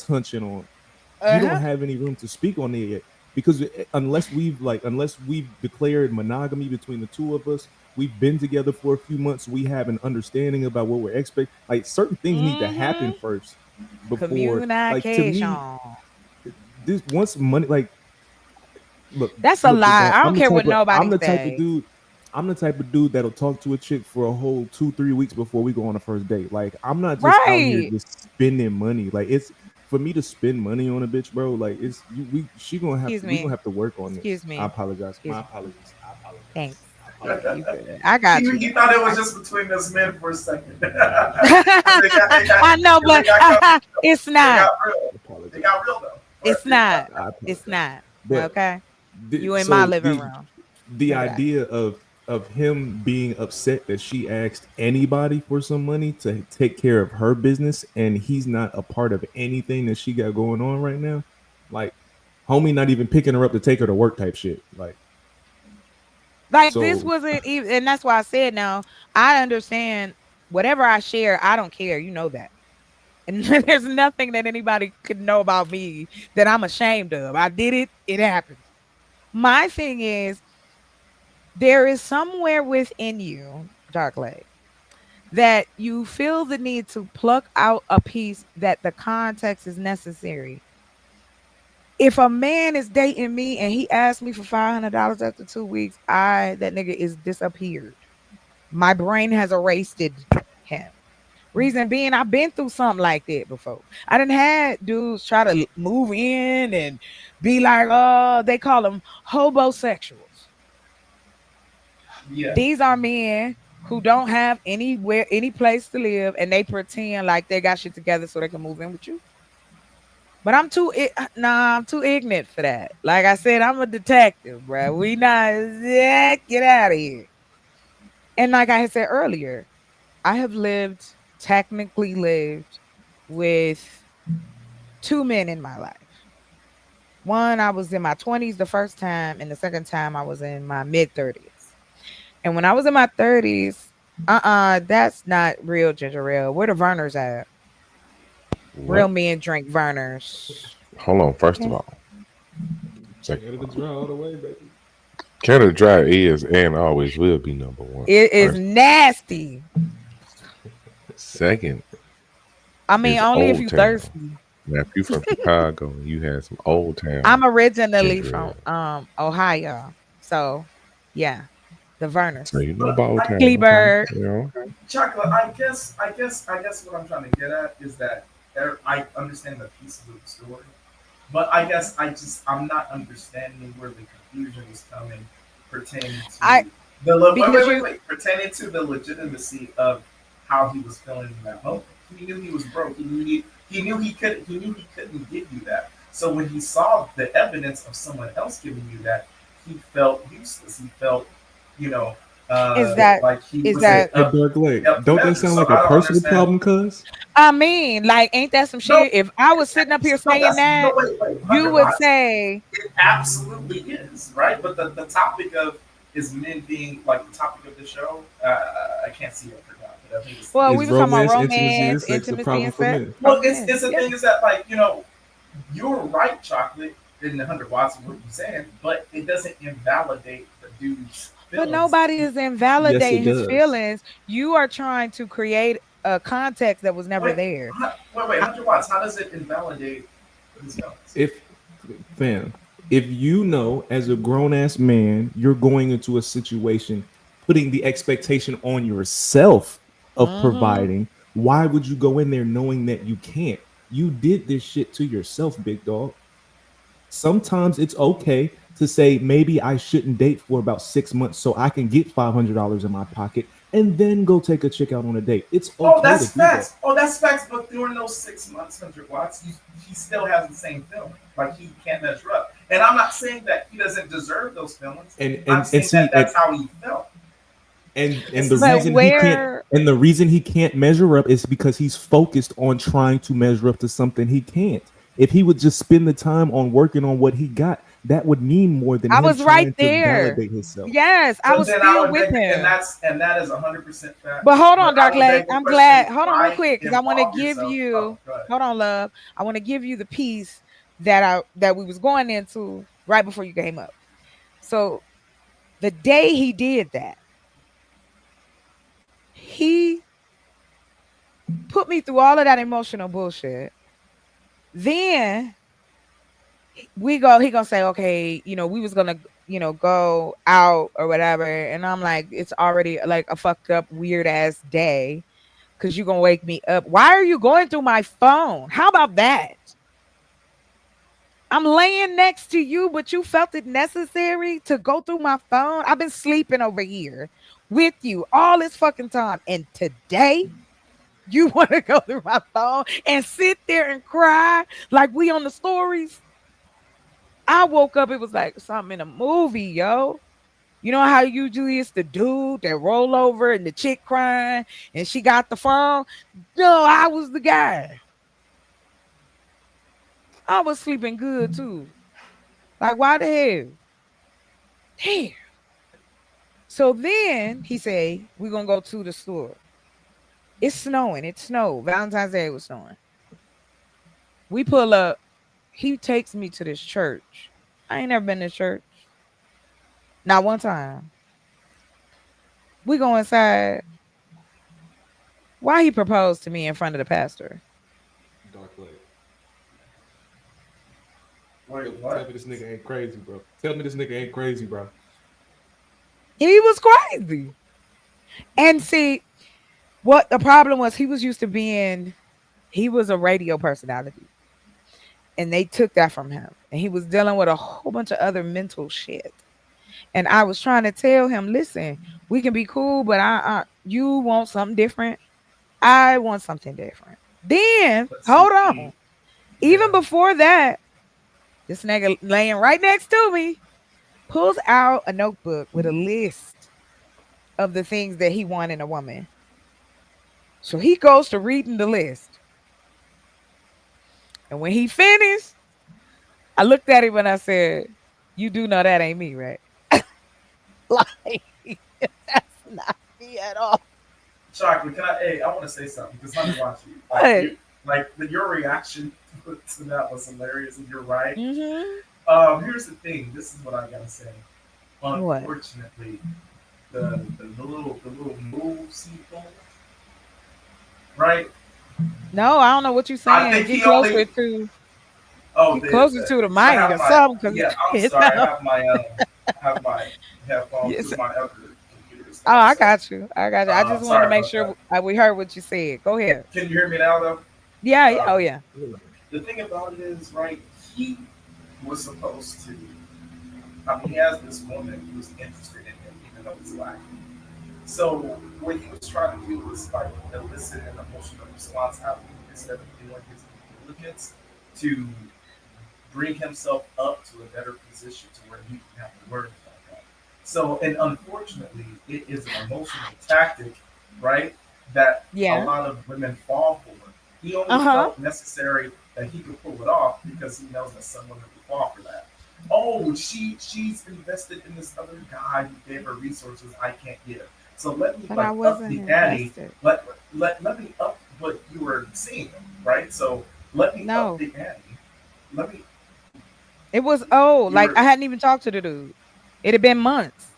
hunching on, you don't uh-huh. have any room to speak on it yet, because unless we've declared monogamy between the two of us, we've been together for a few months, we have an understanding about what we're expecting. Like certain things need to happen Mm-hmm. first before, like, to me, Communication. this once money, like, look, That's a big lie. dog, I don't care what I'm nobody the type of say. dude. I'm the type of dude that'll talk to a chick for a whole 2-3 weeks before we go on a first date. Like, I'm not just out here Right. just spending money. Like, it's for me to spend money on a bitch, bro. Like, it's you. She gonna have Excuse to. We gonna me. have to work on Excuse this. I me. apologize. Excuse My me. apologies. I apologize. Thanks. I Yeah, apologize. you good. I got you, You bro. thought it was just between us men for a second. They I know, but got it's they not. got real. I apologize. They got real though. It's But not. I It's apologize. not. But Okay. You in my so living room. the Remember that. idea of him being upset that she asked anybody for some money to take care of her business and he's not a part of anything that she got going on right now, like, homie not even picking her up to take her to work type shit, like. Like this So wasn't even, and that's why I said now I understand whatever I share. I don't care. You know that. And there's nothing that anybody could know about me that I'm ashamed of. I did it. It happened. My thing is, there is somewhere within you, Dark, that you feel the need to pluck out a piece that the context is necessary. If a man is dating me and he asks me for $500 after 2 weeks, that nigga is disappeared. My brain has erased him. Reason being, I've been through something like that before. I didn't had dudes try to move in and be like, oh, they call them hobosexuals. yeah. These are men who don't have anywhere, any place to live, and they pretend like they got shit together so they can move in with you. But I'm too ignorant for that. Like I said, I'm a detective, bro. We not get out of here. And like I had said earlier, I have technically lived with two men in my life. One, I was in my 20s the first time, and the second time I was in my mid 30s. And when I was in my 30s, that's not real ginger ale. Where the Vernors at? Real What? men drink Vernors. Hold on. First of Okay. all, second Canada of all, Dry all the way, baby. Canada Dry is and always will be number one. It is First, nasty. second I mean, is only if Old you Town. thirsty. Now, if you from Chicago and you had some Old Town I'm originally ginger from ale, Ohio. So yeah, the so Vernors. you know about Old Town, okay? Kleberg. You know, Chocolate. I guess what I'm trying to get at is that I understand the pieces of the story, but I guess I'm not understanding where the confusion is coming pertaining I to because you pertaining to the legitimacy of how he was feeling in that moment. He knew he was broke. He knew he couldn't give you that. So when he saw the evidence of someone else giving you that, he felt useless. He felt, you know, is that like he is wasn't that Hey, Dark Lake, up to don't that measure. sound So like I a don't personal understand. problem, cuz? I mean, like, ain't that some No, shit? If I was sitting up here no, saying that, wait, you 100 would watts. say, It absolutely is, right? But the topic of is men being like the topic of the show. I can't see it for now, but I think it's well, we Is was talking about romance, intimacy, and romance, sex a intimacy, problem and for sex. men? well. For men. It's the Yeah. thing is that like you're right, chocolate in the 100 watts of what you're saying, but it doesn't invalidate the dude's But feelings. nobody is Yes, invalidating it his does. feelings. You are trying to create a context that was never Wait, there. wait, 100 watts. How does it invalidate his feelings? If fam, if you know as a grown ass man, you're going into a situation putting the expectation on yourself of Mm-hmm. providing, why would you go in there knowing that you can't? You did this shit to yourself, big dog. Sometimes it's okay to say maybe I shouldn't date for about 6 months so I can get $500 in my pocket and then go take a chick out on a date. It's Oh, okay to that's do that. facts. Oh, that's facts. But during those 6 months, 100 watts, he still has the same feeling. Like he can't measure up. And I'm not saying that he doesn't deserve those feelings. I'm And saying see, that that's how he felt. and It's the the But same. reason he can't where and the reason he can't measure up is because he's focused on trying to measure up to something he can't. If he would just spend the time on working on what he got, that would mean more than I him was right trying to there. validate himself. Yes, I But was then I still would with beg, and him. that is 100% But facts. hold on, But I Dark would Lake. beg the I'm question: glad. Hold on real why quick, because I want to involve give yourself? Oh, you. go ahead. Hold on, love. I want to give you the piece that we was going into right before you came up. So the day he did that, he put me through all of that emotional bullshit. Then he gonna say, okay, we was gonna, go out or whatever. And I'm like, it's already like a fucked up, weird ass day because you're gonna wake me up. Why are you going through my phone? How about that? I'm laying next to you, but you felt it necessary to go through my phone. I've been sleeping over here with you all this fucking time. And today you want to go through my phone and sit there and cry like we on the stories. I woke up, it was like something in a movie, yo. You know how usually it's the dude that roll over and the chick crying and she got the phone? No, I was the guy. I was sleeping good too. Like, why the hell? Damn. So then he say, we're gonna go to the store. It's snowing. It snowed. Valentine's Day was snowing. We pull up. He takes me to this church. I ain't never been to church. Not one time. We go inside. Why he proposed to me in front of the pastor? Dark Lake. Wait, Tell what? me this nigga ain't crazy, bro. Tell me this nigga ain't crazy, bro. He was crazy. And see, what the problem was, he was a radio personality. And they took that from him. And he was dealing with a whole bunch of other mental shit. And I was trying to tell him, listen, we can be cool, but you want something different. I want something different. Then, But see, hold on. Even yeah. before that, this nigga laying right next to me pulls out a notebook with a list of the things that he want in a woman. So he goes to reading the list. And when he finished, I looked at him and I said, "You do know that ain't me, right?" Like that's not me at all. Chocolate, can I? Hey, I want to say something because honey, watch you. What? Your reaction to that was hilarious, and you're right. Mm-hmm. Here's the thing. This is what I gotta say. What? Unfortunately, the little moves he pulled, right? No, I don't know what you're I saying. think he only. Oh, Get closer to the because I mic or have my. something, because Yeah, I'm it's sorry. I not. have my headphones Yes. because my other computer is Oh, not. I So, got you. I got you. I just wanted to sorry make about sure that. we heard what you said. Go ahead. Can you hear me now, though? Yeah. Yeah. Oh, Um, yeah. the thing about it is, right? He was supposed to. I mean, he has this woman who's interested in him, even though he's lacking. So what he was trying to do was like elicit an emotional response out of him instead of doing his due diligence to bring himself up to a better position to where he didn't have to worry about that. So, and unfortunately, it is an emotional tactic, right? That a Yeah. lot of women fall for. He only Uh-huh. felt necessary that he could pull it off because he knows that someone would fall for that. Oh, she's invested in this other guy who gave her resources I can't give. So let me But I like up wasn't the ante. invested. Let me up what you were seeing, right? So let me up No. the ante. Let me It was you like I were hadn't even talked to the dude. It had been months.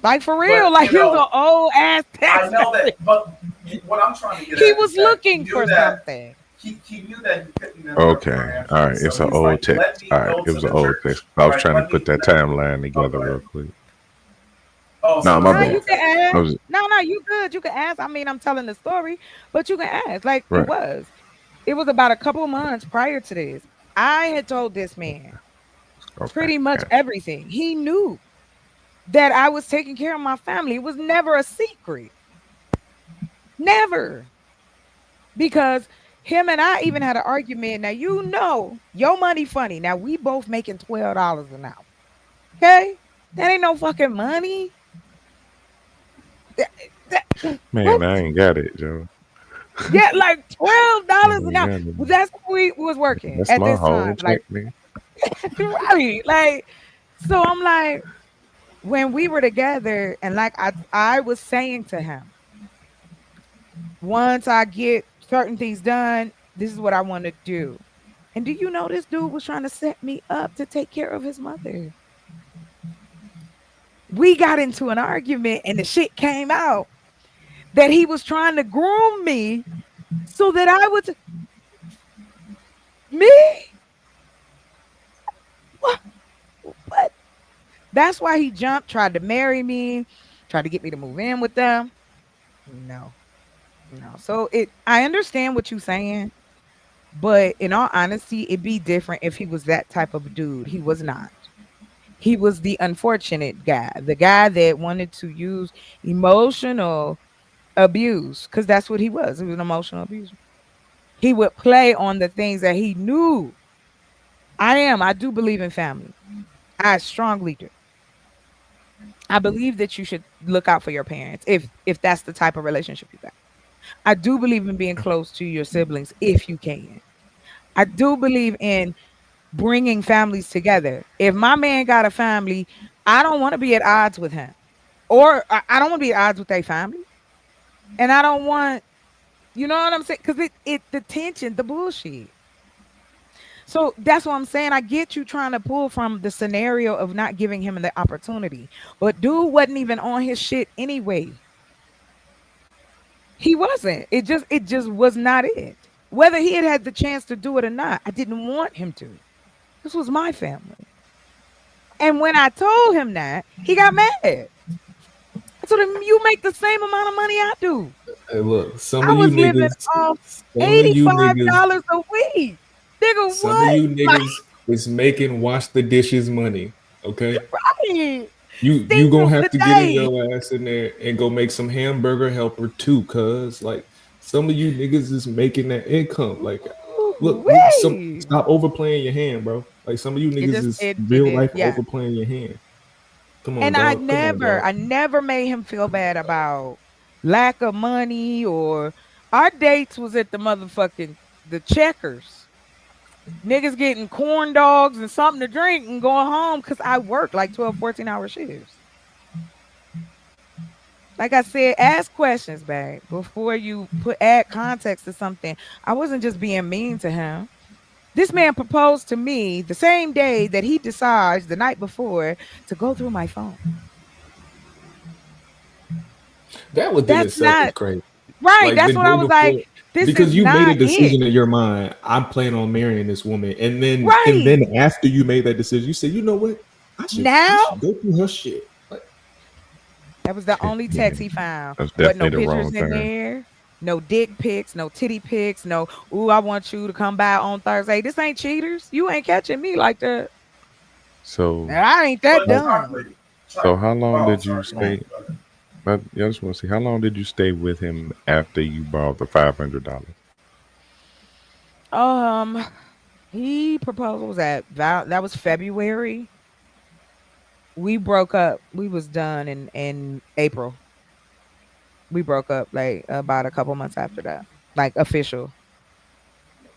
Like for real. but Like he was an old ass I text know message. that, but what I'm trying to get He at is was that he looking knew for that something. he knew that he couldn't interrupt Okay. her All answering. right. So It's an he's old like, text. let me All right. go It to was an the old church. text. I was Right? trying to put that Let me timeline oh together go real ahead. quick. Oh, No, so my No, oh bad. you can okay. I ask. was No, you good. You can ask. I mean, I'm telling the story, but you can ask. Like it right. was. It was about a couple months prior to this. I had told this man Okay. pretty much Gotcha. everything. He knew that I was taking care of my family. It was never a secret. Never. Because him and I even had an argument. Now your money funny. Now we both making $12 an hour. Okay? That ain't no fucking money. That- Man, what? I ain't got it, Joe. Yeah, like $12 I an ain't hour. got it. Well, that's what we was working That's at my this whole time. check, Like, man. right. Like, so I'm like, when we were together, and like I was saying to him, once I get certain things done, this is what I want to do. And do you know this dude was trying to set me up to take care of his mother? We got into an argument and the shit came out that he was trying to groom me so that I would me? What? What? That's why he jumped, tried to marry me, tried to get me to move in with them. No, no. So I understand what you're saying, but in all honesty, it'd be different if he was that type of dude. He was not. He was the unfortunate guy, the guy that wanted to use emotional abuse, because that's what he was. He was an emotional abuser. He would play on the things that he knew. I do believe in family. I strongly do. I believe that you should look out for your parents if that's the type of relationship you got. I do believe in being close to your siblings if you can. I do believe in bringing families together. If my man got a family, I don't want to be at odds with him, or I don't want to be at odds with their family, and I don't want, you know what I'm saying? Because the tension, the bullshit. So that's what I'm saying. I get you trying to pull from the scenario of not giving him the opportunity, but dude wasn't even on his shit anyway. He wasn't. It just was not it. Whether he had had the chance to do it or not, I didn't want him to. This was my family. And when I told him that, he got mad. I told him, "You make the same amount of money I do." Hey, look, I was living off $85 a week. Nigga, some of what? you Like, niggas is making wash the dishes money. Okay. right. You Steam gonna them have to get in today. your ass in there and go make some hamburger helper too, cuz like some of you niggas is making that income. Like, look, Wait. stop overplaying your hand, bro. Like some of you It niggas just is it real did. life Yeah. overplaying your hand. Come on, And dog. Come on, dog. I never made him feel bad about lack of money or our dates was at the motherfucking the checkers. Niggas getting corn dogs and something to drink and going home because I work like 12, 14-hour shifts. Like I said, ask questions, babe, before you add context to something. I wasn't just being mean to him. This man proposed to me the same day that he decides the night before to go through my phone. That within That's itself is not crazy. right. Like the That's what I day was like. before, This is because you made a not it. decision in your mind. I'm planning on marrying this woman, and Right. then after you made that decision, you said, you know what? I should go through her shit. Like, that was the only text he found. That's Wasn't no definitely the pictures wrong in time. there. No dick pics, no titty pics, no, ooh, I want you to come by on Thursday. This ain't cheaters. You ain't catching me like that. So I ain't that dumb. So how long did you Right. stay? I just want to see how long did you stay with him after you borrowed the $500? He proposed that was February. We broke up. We was done in April. We broke up like about a couple months after that, like official.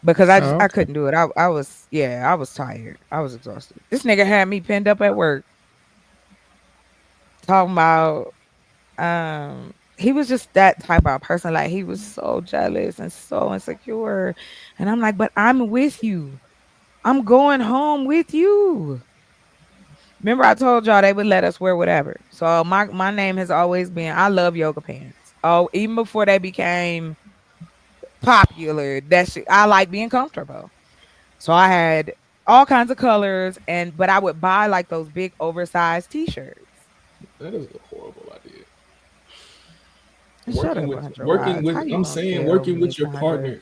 Because Oh, I okay. couldn't do it. I was I was tired. I was exhausted. This nigga had me pinned up at work talking about he was just that type of person. Like he was so jealous and so insecure. And I'm like, but I'm with you. I'm going home with you. Remember, I told y'all they would let us wear whatever. So my name has always been I love yoga pants. Oh, even before they became popular, that shit I like being comfortable. So I had all kinds of colors but I would buy like those big oversized t-shirts. that is a horrible idea. Shut up, 100 Wise. How you I'm gonna saying tell working me with it's your 100? partner,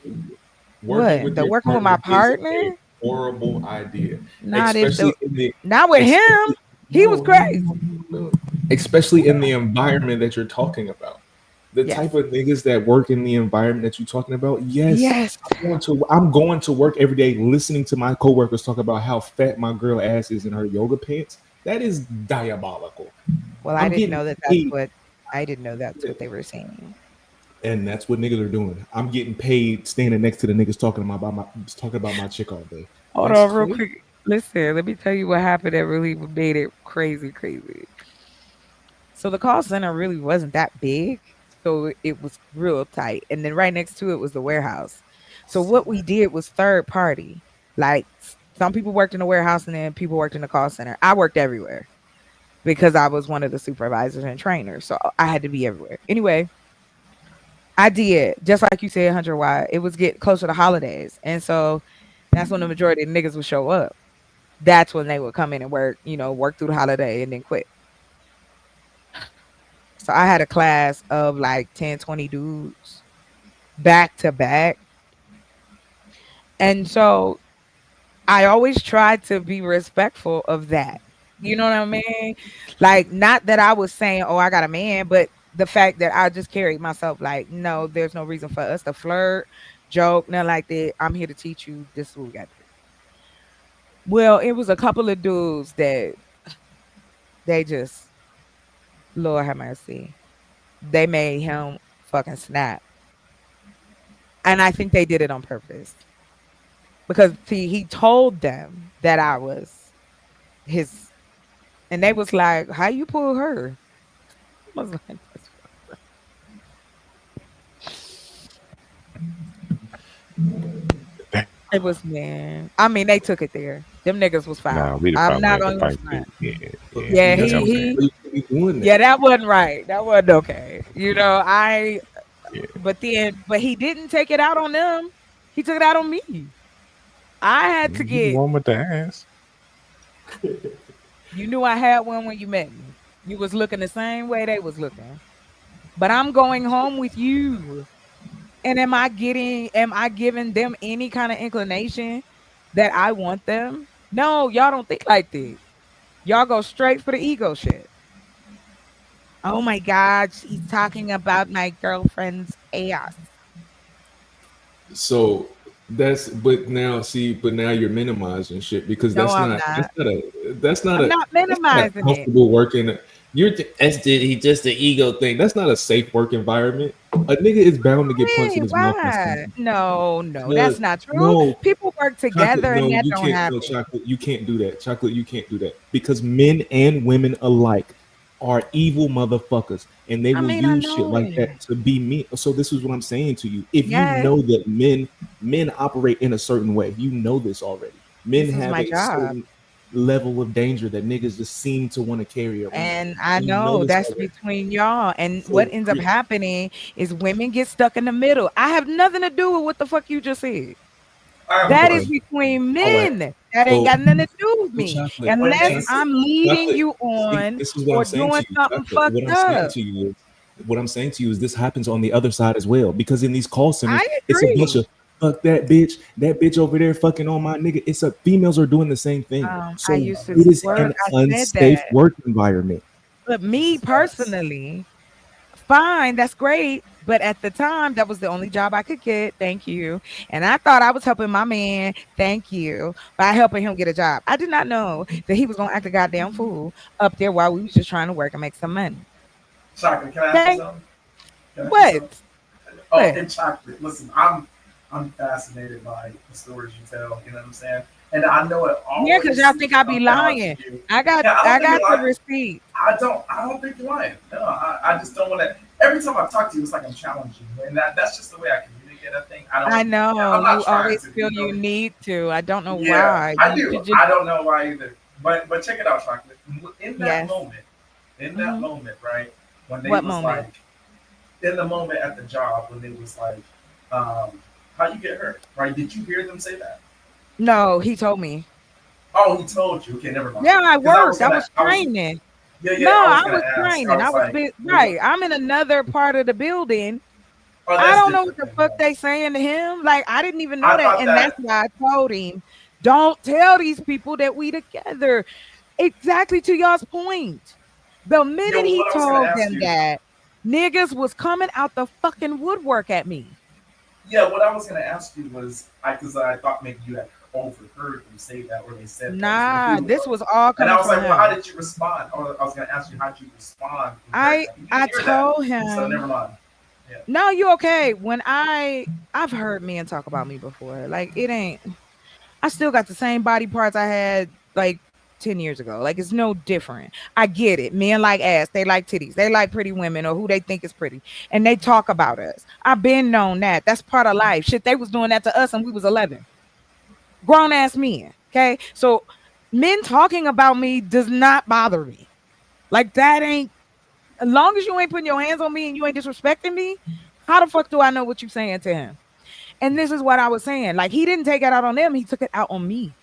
What? The working with my is a partner? horrible idea, Not if the not with him. He was crazy. no, especially in the environment that you're talking about. The Yes. type of niggas that work in the environment that you're talking about. Yes, Yes. I'm going to work every day listening to my coworkers talk about how fat my girl ass is in her yoga pants. That is diabolical. Well, I I'm didn't getting know paid, I didn't know that's what they were saying. and that's what niggas are doing. I'm getting paid standing next to the niggas talking about my chick all day. Hold That's on real crazy. quick. Listen, let me tell you what happened that really made it crazy, crazy. So the call center really wasn't that big. So it was real tight. And then right next to it was the warehouse. So what we did was third party. Like some people worked in the warehouse and then people worked in the call center. I worked everywhere because I was one of the supervisors and trainers. So I had to be everywhere. Anyway, I did. Just like you said, 100 wide. It was getting closer to holidays. And so that's when the majority of the niggas would show up. That's when they would come in and work, work through the holiday and then quit. So I had a class of like 10, 20 dudes back to back. And so I always tried to be respectful of that. You know what I mean? Like, not that I was saying, oh, I got a man, but the fact that I just carried myself like, no, there's no reason for us to flirt, joke, nothing like that. I'm here to teach you. This is what we got to do. Well, it was a couple of dudes that they just, Lord have mercy, they made him fucking snap. And I think they did it on purpose. Because see, he told them that I was his, and they was like, "How you pull her?" I was like, "It was man." I mean, they took it there. Them niggas was Nah, foul. we'd have I'm probably not had to gonna fight front. too. Yeah, That's what he, you doing that. yeah, that wasn't right. That wasn't okay. But he didn't take it out on them. He took it out on me. I had to You the get. one with the ass. You knew I had one when you met me. You was looking the same way they was looking. But I'm going home with you. And am I giving them any kind of inclination that I want them? No, y'all don't think like that. Y'all go straight for the ego shit. Oh my God, she's talking about my girlfriend's ass. So but now you're minimizing shit because No, I'm not. I'm not that's not a minimizing it. comfortable working. He just the ego thing. That's not a safe work environment. A nigga is bound to get punched in Hey, his mouth. why? No, that's Because not true. no, People work chocolate. together and No, that you don't can't. No, happen. chocolate. You can't do that. Chocolate. You can't do that because men and women alike are evil motherfuckers, and they I will mean, I use shit know like it. that to be mean. So this is what I'm saying to you. If you Yes, know that men operate in a certain way, you know this already. Men this is have my a job. certain level of danger that niggas just seem to want to carry around. And I You know know this that's already. between y'all. And what So ends up happening is women get stuck in the middle. I have nothing to do with what the fuck you just said. I have a That is okay, question. between all right. men. That ain't So got nothing to do with so me. chocolate, When Unless they chocolate, say, I'm leading chocolate. you See, on this is what I'm or saying to doing you, something chocolate. fucked up. What I'm saying to you is this happens on the other side as well. Because in these call centers, I it's a bunch agree. of fuck that bitch over there fucking on my nigga. It's a females are doing the same thing. I So used to it is work. an I said unsafe that. work environment. But this me is facts. personally, fine, that's great. But at the time, that was the only job I could get. Thank you. And I thought I was helping my man. Thank you. By helping him get a job. I did not know that he was gonna act a goddamn fool up there while we was just trying to work and make some money. Chocolate, can I ask you Okay? something? Can I ask you What? something? Oh, What? and chocolate. Listen, I'm fascinated by the stories you tell. You know what I'm saying? And I know it Yeah, because always y'all seems think to I be come down to lying. you. I got Yeah, I don't I think got you're the lying. receipt. I don't think you're lying. No, I just don't want to. Every time I talk to you, it's like I'm challenging you, and that's just the way I communicate. I think I I don't. Yeah, know I'm not you trying always to. feel you need to. I don't know Yeah, why. I You do. should just I don't know why either. But check it out, chocolate. In that yes. moment, Hmm. right, when they What was moment? like, in the moment at the job when they was like, how you get hurt, right? Did you hear them say that? No, he told me. Oh, he told you. Okay, never mind. Yeah, I Because worked. Training. No, I was I gonna was ask. I training. I was was like, well, what? right. I'm in another part of the building. Oh, I that's don't know what different the then. fuck they Yes, saying to him. Like I didn't even know I that, thought and that's that. why I told him, "Don't tell these people that we together." Exactly to y'all's point. The minute Yo, he what I was gonna told ask them you. that, niggas was coming out the fucking woodwork at me. Yeah, what I was gonna ask you was, because I thought maybe you had overheard them say that, or they said that to Nah, you, this was all and I coming was from like, well, how him. did you respond? I was gonna ask you, how did you respond when you heard I that? You didn't I hear that, told so him, never mind. Yeah. no, you okay. When I've heard men talk about me before. Like it ain't I still got the same body parts I had like 10 years ago. Like it's no different. I get it. Men like ass, they like titties, they like pretty women or who they think is pretty. And they talk about us. I've been known that. That's part of life. Shit, they was doing that to us and we was 11. Grown ass men. Okay. So men talking about me does not bother me. Like that ain't as long as you ain't putting your hands on me and you ain't disrespecting me, how the fuck do I know what you saying to him? And this is what I was saying. Like he didn't take it out on them, he took it out on me.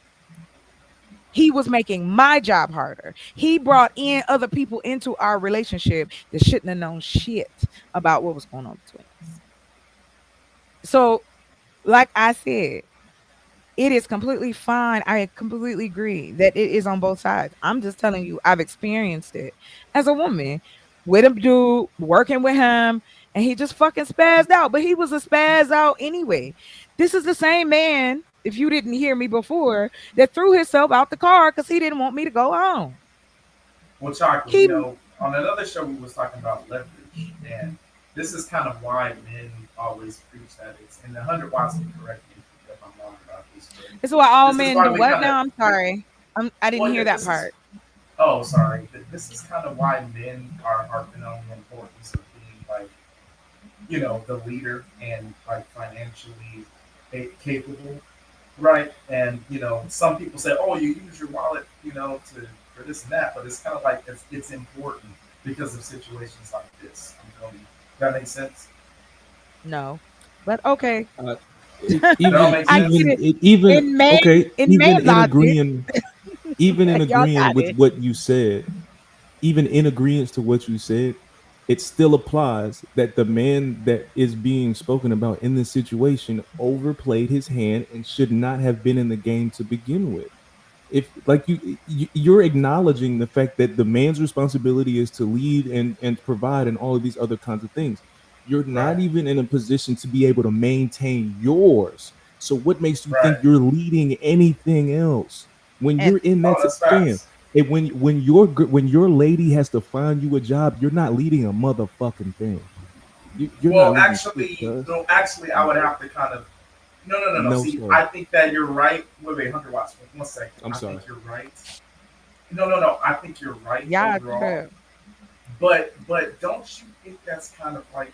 He was making my job harder. He brought in other people into our relationship that shouldn't have known shit about what was going on between us. So, like I said, it is completely fine. I completely agree that it is on both sides. I'm just telling you, I've experienced it as a woman with a dude working with him, and he just fucking spazzed out. But he was a spaz out anyway. This is the same man, if you didn't hear me before, that threw himself out the car because he didn't want me to go home. Well, chocolate, He on another show we was talking about leverage, and this is kind of why men always preach that it's, and 100 watts can correct me if I'm wrong about this, but This is why all this is men why do we what kind of, now? I'm sorry. I didn't well, hear yeah, that this is, part. oh, sorry, this is kind of why men are harping on the importance of being like, the leader and like financially capable, right? And some people say, oh, you use your wallet, to for this and that, but it's kind of like it's important because of situations like this. That makes sense. No. But okay. That all Even makes I sense. get it. even okay, In man logic. even in Y'all agreeing got with it. what you said, even in agreement to what you said, it still applies that the man that is being spoken about in this situation overplayed his hand and should not have been in the game to begin with. If like you're acknowledging the fact that the man's responsibility is to lead and provide and all of these other kinds of things, you're not Right. even in a position to be able to maintain yours. So what makes you think Right. you're leading anything else when And you're in Oh, that that's fam? facts. when your lady has to find you a job, you're not leading a motherfucking thing. You're not Well, leading shit, actually, cuz. no, actually, I would have to kind of. No. No, See, sir. I think that you're right. Wait, 100 watts. 1 second. I'm I sorry. think you're right. No. I think you're right Yeah, overall. true. But don't you think that's kind of like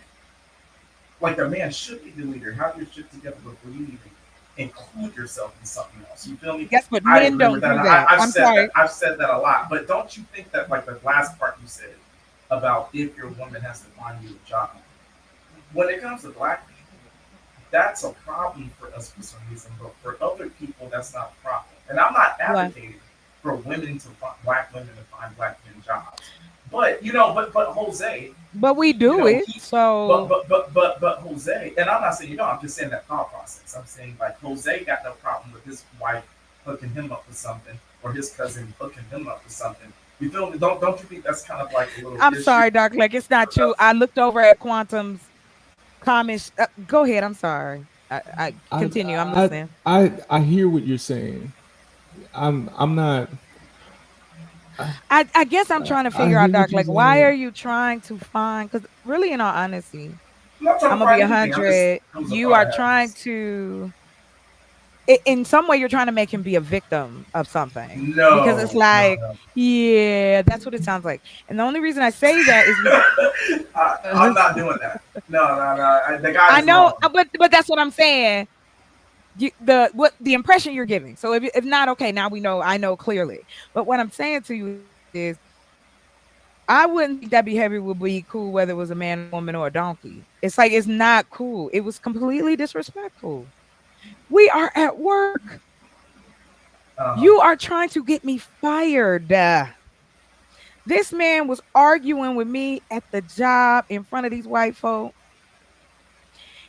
the man should be the leader? Have your shit together before you even include yourself in something else. You feel me? Guess what? I Men agree with don't that. do And that. I've I'm said sorry. that. I've said that a lot. But don't you think that like the last part you said about if your woman has to find you a job, when it comes to black people, that's a problem for us for some reason. But for other people, that's not a problem. And I'm not What? advocating for women to find black women to find black men jobs. But but Jose, But we you do know, it. So but Jose, and I'm not saying I'm just saying that thought process. I'm saying like Jose got no problem with his wife hooking him up with something or his cousin hooking him up with something. You feel me? Don't you think that's kind of like a little I'm issue sorry, Doc. Like it's not for true. us? I looked over at Quantum's comments. Go ahead. I'm sorry. I continue. I'm listening. I hear what you're saying. I'm not. I guess I'm trying to I figure out, hear Doc. what you're Like, why are saying. you trying to find? Because really, in all honesty, I'm not trying I'm to gonna be find anything. I'm just 100. it was a You thought are I had. trying to, in some way, you're trying to make him be a victim of something because it's like, No. yeah, that's what it sounds like. And the only reason I say that is because I'm not doing that. No. The guy I is know, wrong. but that's what I'm saying. The impression you're giving. So if not, okay, now we know. I know clearly. But what I'm saying to you is, I wouldn't think that behavior would be cool whether it was a man, a woman, or a donkey. It's like it's not cool. It was completely disrespectful. We are at work. Uh-huh. You are trying to get me fired. This man was arguing with me at the job in front of these white folk.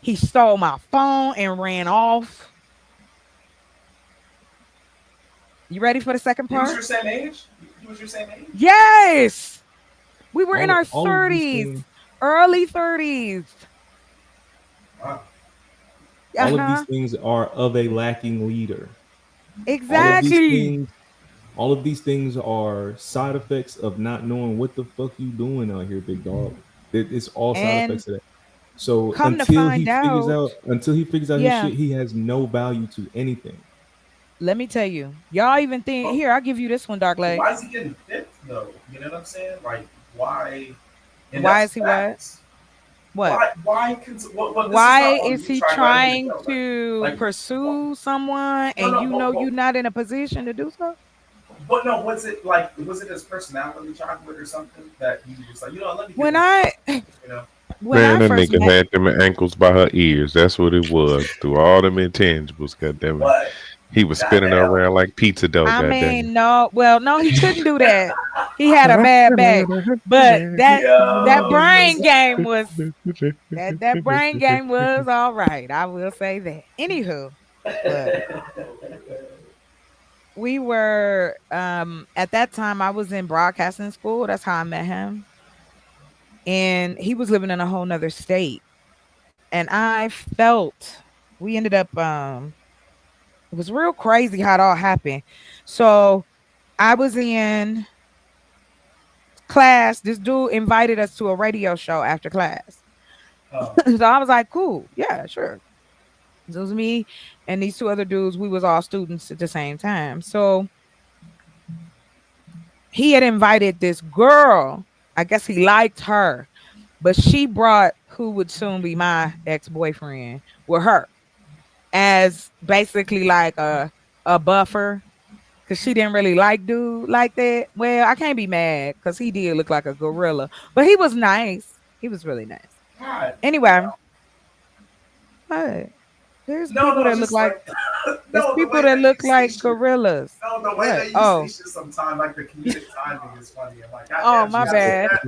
He stole my phone and ran off. You ready for the second He was part? your same age. He was your same age. Yes. We were in our All of these 30s, things, early 30s. Wow. all of these Uh-huh. things are of a lacking leader. All of these Exactly. things, all of these things are side effects of not knowing what the fuck you doing out here, big dog. It's all side And effects of that. So come to find out, until he figures out his yeah, shit, he has no value to anything. let me tell you. Y'all even think, But here, I'll give you this one, Dark Leg. why is he getting picked though? You know what I'm saying? Like why? And Why that's is he what? facts. What? What? This is Why not on is you he trying to let him trying know. to pursue someone No, and no, you know you're not in a position to do so? but no. Was it like was it his personality chocolate or something that you was like let me get When this. I You know. when Man, I that first nigga met, had them ankles by her ears. That's what it was. Through all them intangibles, goddamn it. What? He was spinning her Goddamn. around like pizza dough, I goddamn mean, no, well, no, he couldn't do that. He had a bad back. But that brain Yo. game was that brain game was all right. I will say that. Anywho, but we were at that time I was in broadcasting school. That's how I met him. And he was living in a whole nother state. And I felt we ended up it was real crazy how it all happened. So I was in class. This dude invited us to a radio show after class. Oh. So I was like, cool, yeah, sure. So it was me and these two other dudes. We was all students at the same time. So he had invited this girl. I guess he liked her, but she brought who would soon be my ex-boyfriend with her as basically like a buffer because she didn't really like dude like that. Well, I can't be mad because he did look like a gorilla, but he was nice. He was really nice. God. Anyway, what? There's people No, that look just like like there's no, the people way that that you look say like shit. gorillas. No, the way What? that you say Oh, shit sometimes, like the comedic timing is funny. I'm like, God oh, damn, she my gotta say bad. that.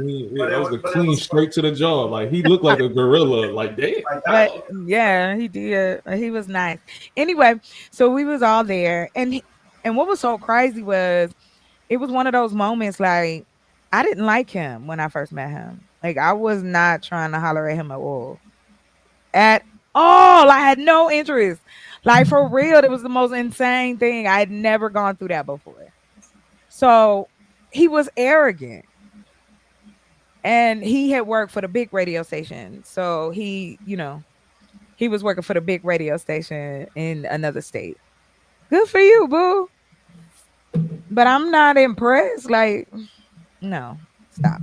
That was the But it clean was funny. straight to the jaw. Like he looked like a gorilla. Like damn. Like But that. yeah, he did. He was nice. Anyway, so we was all there, and what was so crazy was it was one of those moments like I didn't like him when I first met him. Like I was not trying to holler at him at all. I had no interest. Like for real, it was the most insane thing. I had never gone through that before. So he was arrogant. And he had worked for the big radio station. So he was working for the big radio station in another state. Good for you, boo. But I'm not impressed. Like, no, stop.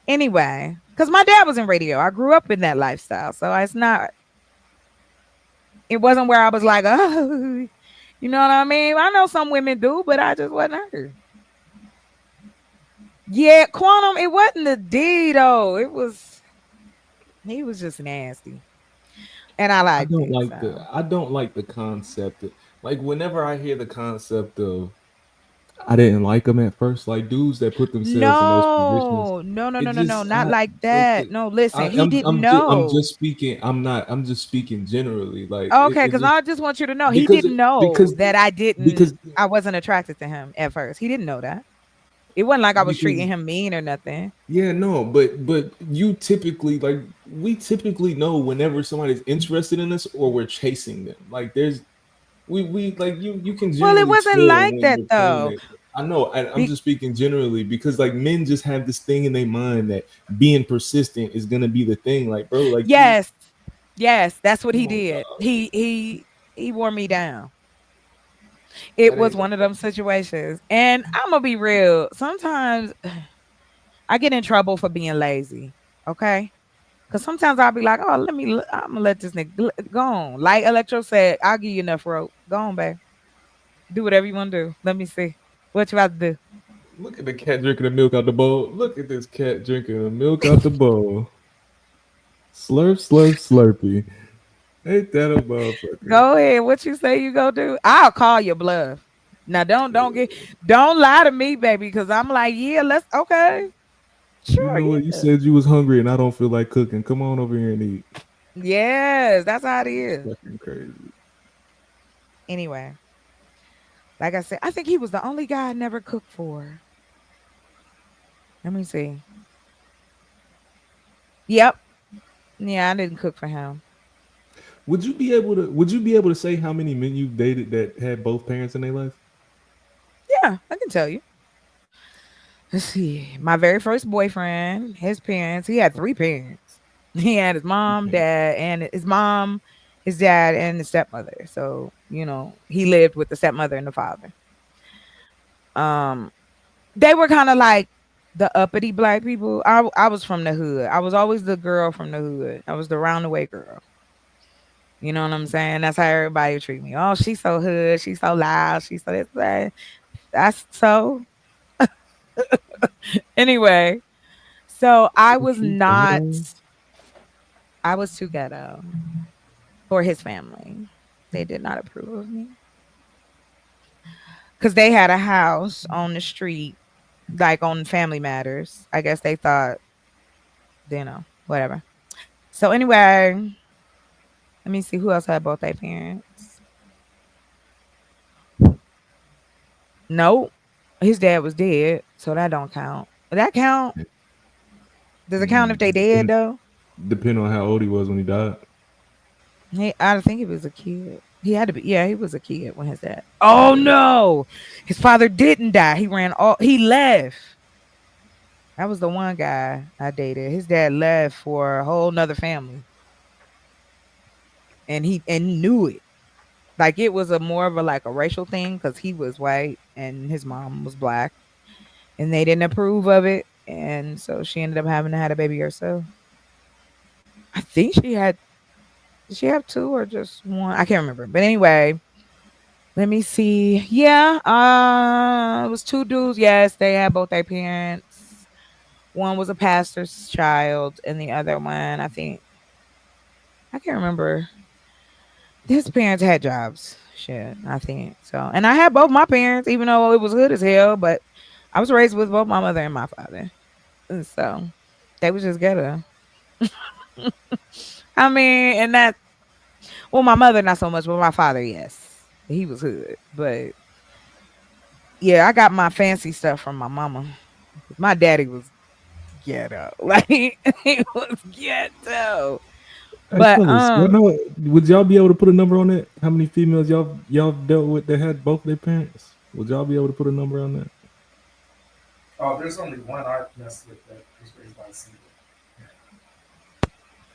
Anyway, because my dad was in radio. I grew up in that lifestyle. So it wasn't where I was like, oh, you know what I mean? I know some women do, but I just wasn't her. Yeah, Quantum, it wasn't the D though. He was just nasty. And I liked I don't like the concept of, like, whenever I hear the concept of I didn't like them at first, like dudes that put themselves in those positions. No, not like that. No, listen, he didn't know. I'm just speaking. I'm just speaking generally. Like, okay, because I just want you to know he didn't know that I wasn't attracted to him at first. He didn't know that. It wasn't like I was treating him mean or nothing. Yeah, no, but you typically, like, we typically know whenever somebody's interested in us or we're chasing them. Like, we like you can generally. Well, it wasn't like that though. I know. I'm just speaking generally because, like, men just have this thing in their mind that being persistent is gonna be the thing. Like, bro, like, yes, that's what he did. He wore me down. It was one of them situations, and I'm gonna be real. Sometimes I get in trouble for being lazy. Okay. Because sometimes I'll be like, oh, I'm going to let this nigga go on. Like Electro said, I'll give you enough rope. Go on, babe. Do whatever you want to do. Let me see. What you about to do? Look at the cat drinking the milk out the bowl. Look at this cat drinking the milk out the bowl. Slurp, slurp, slurpy. Ain't that a motherfucker? Go ahead. What you say you go do? I'll call your bluff. Now, don't lie to me, baby, because I'm like, yeah, okay. Sure, you know what? You said you was hungry and I don't feel like cooking. Come on over here and eat. Yes, that's how it is. Fucking crazy. Anyway, like I said, I think he was the only guy I never cooked for. Let me see. Yep. Yeah, I didn't cook for him. Would you be able to say how many men you've dated that had both parents in their life? Yeah, I can tell you. Let's see. My very first boyfriend, his parents, he had 3 parents. He had his mom, dad, and his dad, and his stepmother. So, he lived with the stepmother and the father. They were kind of like the uppity black people. I was from the hood. I was always the girl from the hood. I was the round-the-way girl. You know what I'm saying? That's how everybody would treat me. Oh, she's so hood. She's so loud. She's so this. That's so... Anyway, so I was too ghetto for his family. They did not approve of me because they had a house on the street, like on Family Matters. I guess they thought, whatever. So anyway, let me see who else had both their parents. Nope. His dad was dead, so that don't count. That count? Does it count if they dead though? Depending on how old he was when he died. I think he was a kid. He had to be. Yeah, he was a kid when his dad. Oh no, his father didn't die. He left. That was the one guy I dated. His dad left for a whole nother family, and he knew it. Like it was more of a racial thing because he was white and his mom was black, and they didn't approve of it, and so she ended up having to have a baby herself. I think did she have 2 or just 1? I can't remember. But anyway, let me see. Yeah, it was 2 dudes. Yes, they had both their parents. One was a pastor's child, and the other one, I can't remember. His parents had jobs. Shit, I think so. And I had both my parents, even though it was good as hell. But I was raised with both my mother and my father, and so they was just ghetto. I mean, my mother not so much, but my father, yes, he was hood. But yeah, I got my fancy stuff from my mama. My daddy was ghetto, like he was ghetto. But would y'all be able to put a number on that? How many females y'all dealt with that had both their parents? Would y'all be able to put a number on that? Oh, there's only one I messed with that was raised by a single.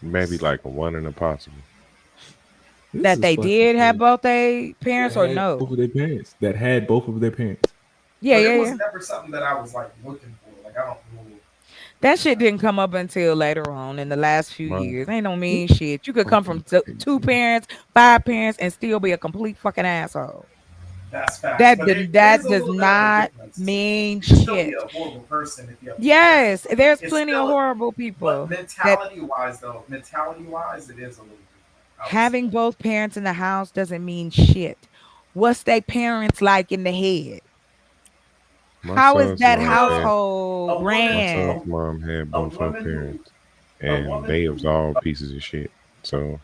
Maybe like a one in a possible. This That is they fucking did have crazy. both their parents That or had no? both of their parents. That had both of their parents. Yeah, But yeah, it was yeah. never something that I was like looking for. Like I don't know. That shit didn't come up until later on in the last few My, years. Ain't no mean shit. You could come from fucking two crazy. parents, five parents, and still be a complete fucking asshole. That's facts. That But did, it is that a does little bit of a not difference. mean You can still be shit. a horrible person if you have two parents or Yes, something. there's It's plenty of still, horrible but people that mentality wise, though, mentality wise, it is a little different. I would say. having both parents in the house doesn't mean shit. What's their parents like in the head? My How is son's that mom had household A woman, my son's ran? mom had a both her woman who, parents, a and woman they who. was all pieces of shit. So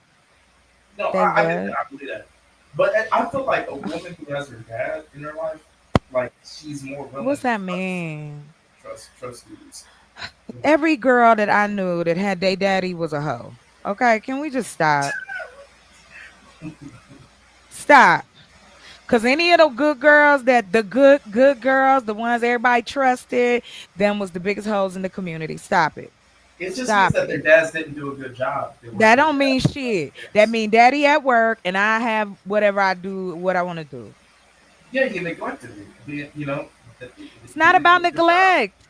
No, They I get that. what? I believe that. But I feel like a woman who has her dad in her life, like she's more willing What's to that mean? trust dudes. Every girl that I knew that had their daddy was a hoe. Okay, can we just stop? Stop. Cause any of the good girls that the good girls, the ones everybody trusted, them was the biggest hoes in the community. Stop it. It just means Stop that their it. dads didn't do a good job. They weren't That good don't mean dads. That's shit. the That case. mean daddy at work and I have whatever I do, what I want to do. Yeah, he neglected it. It's He not didn't do about a good job. neglect.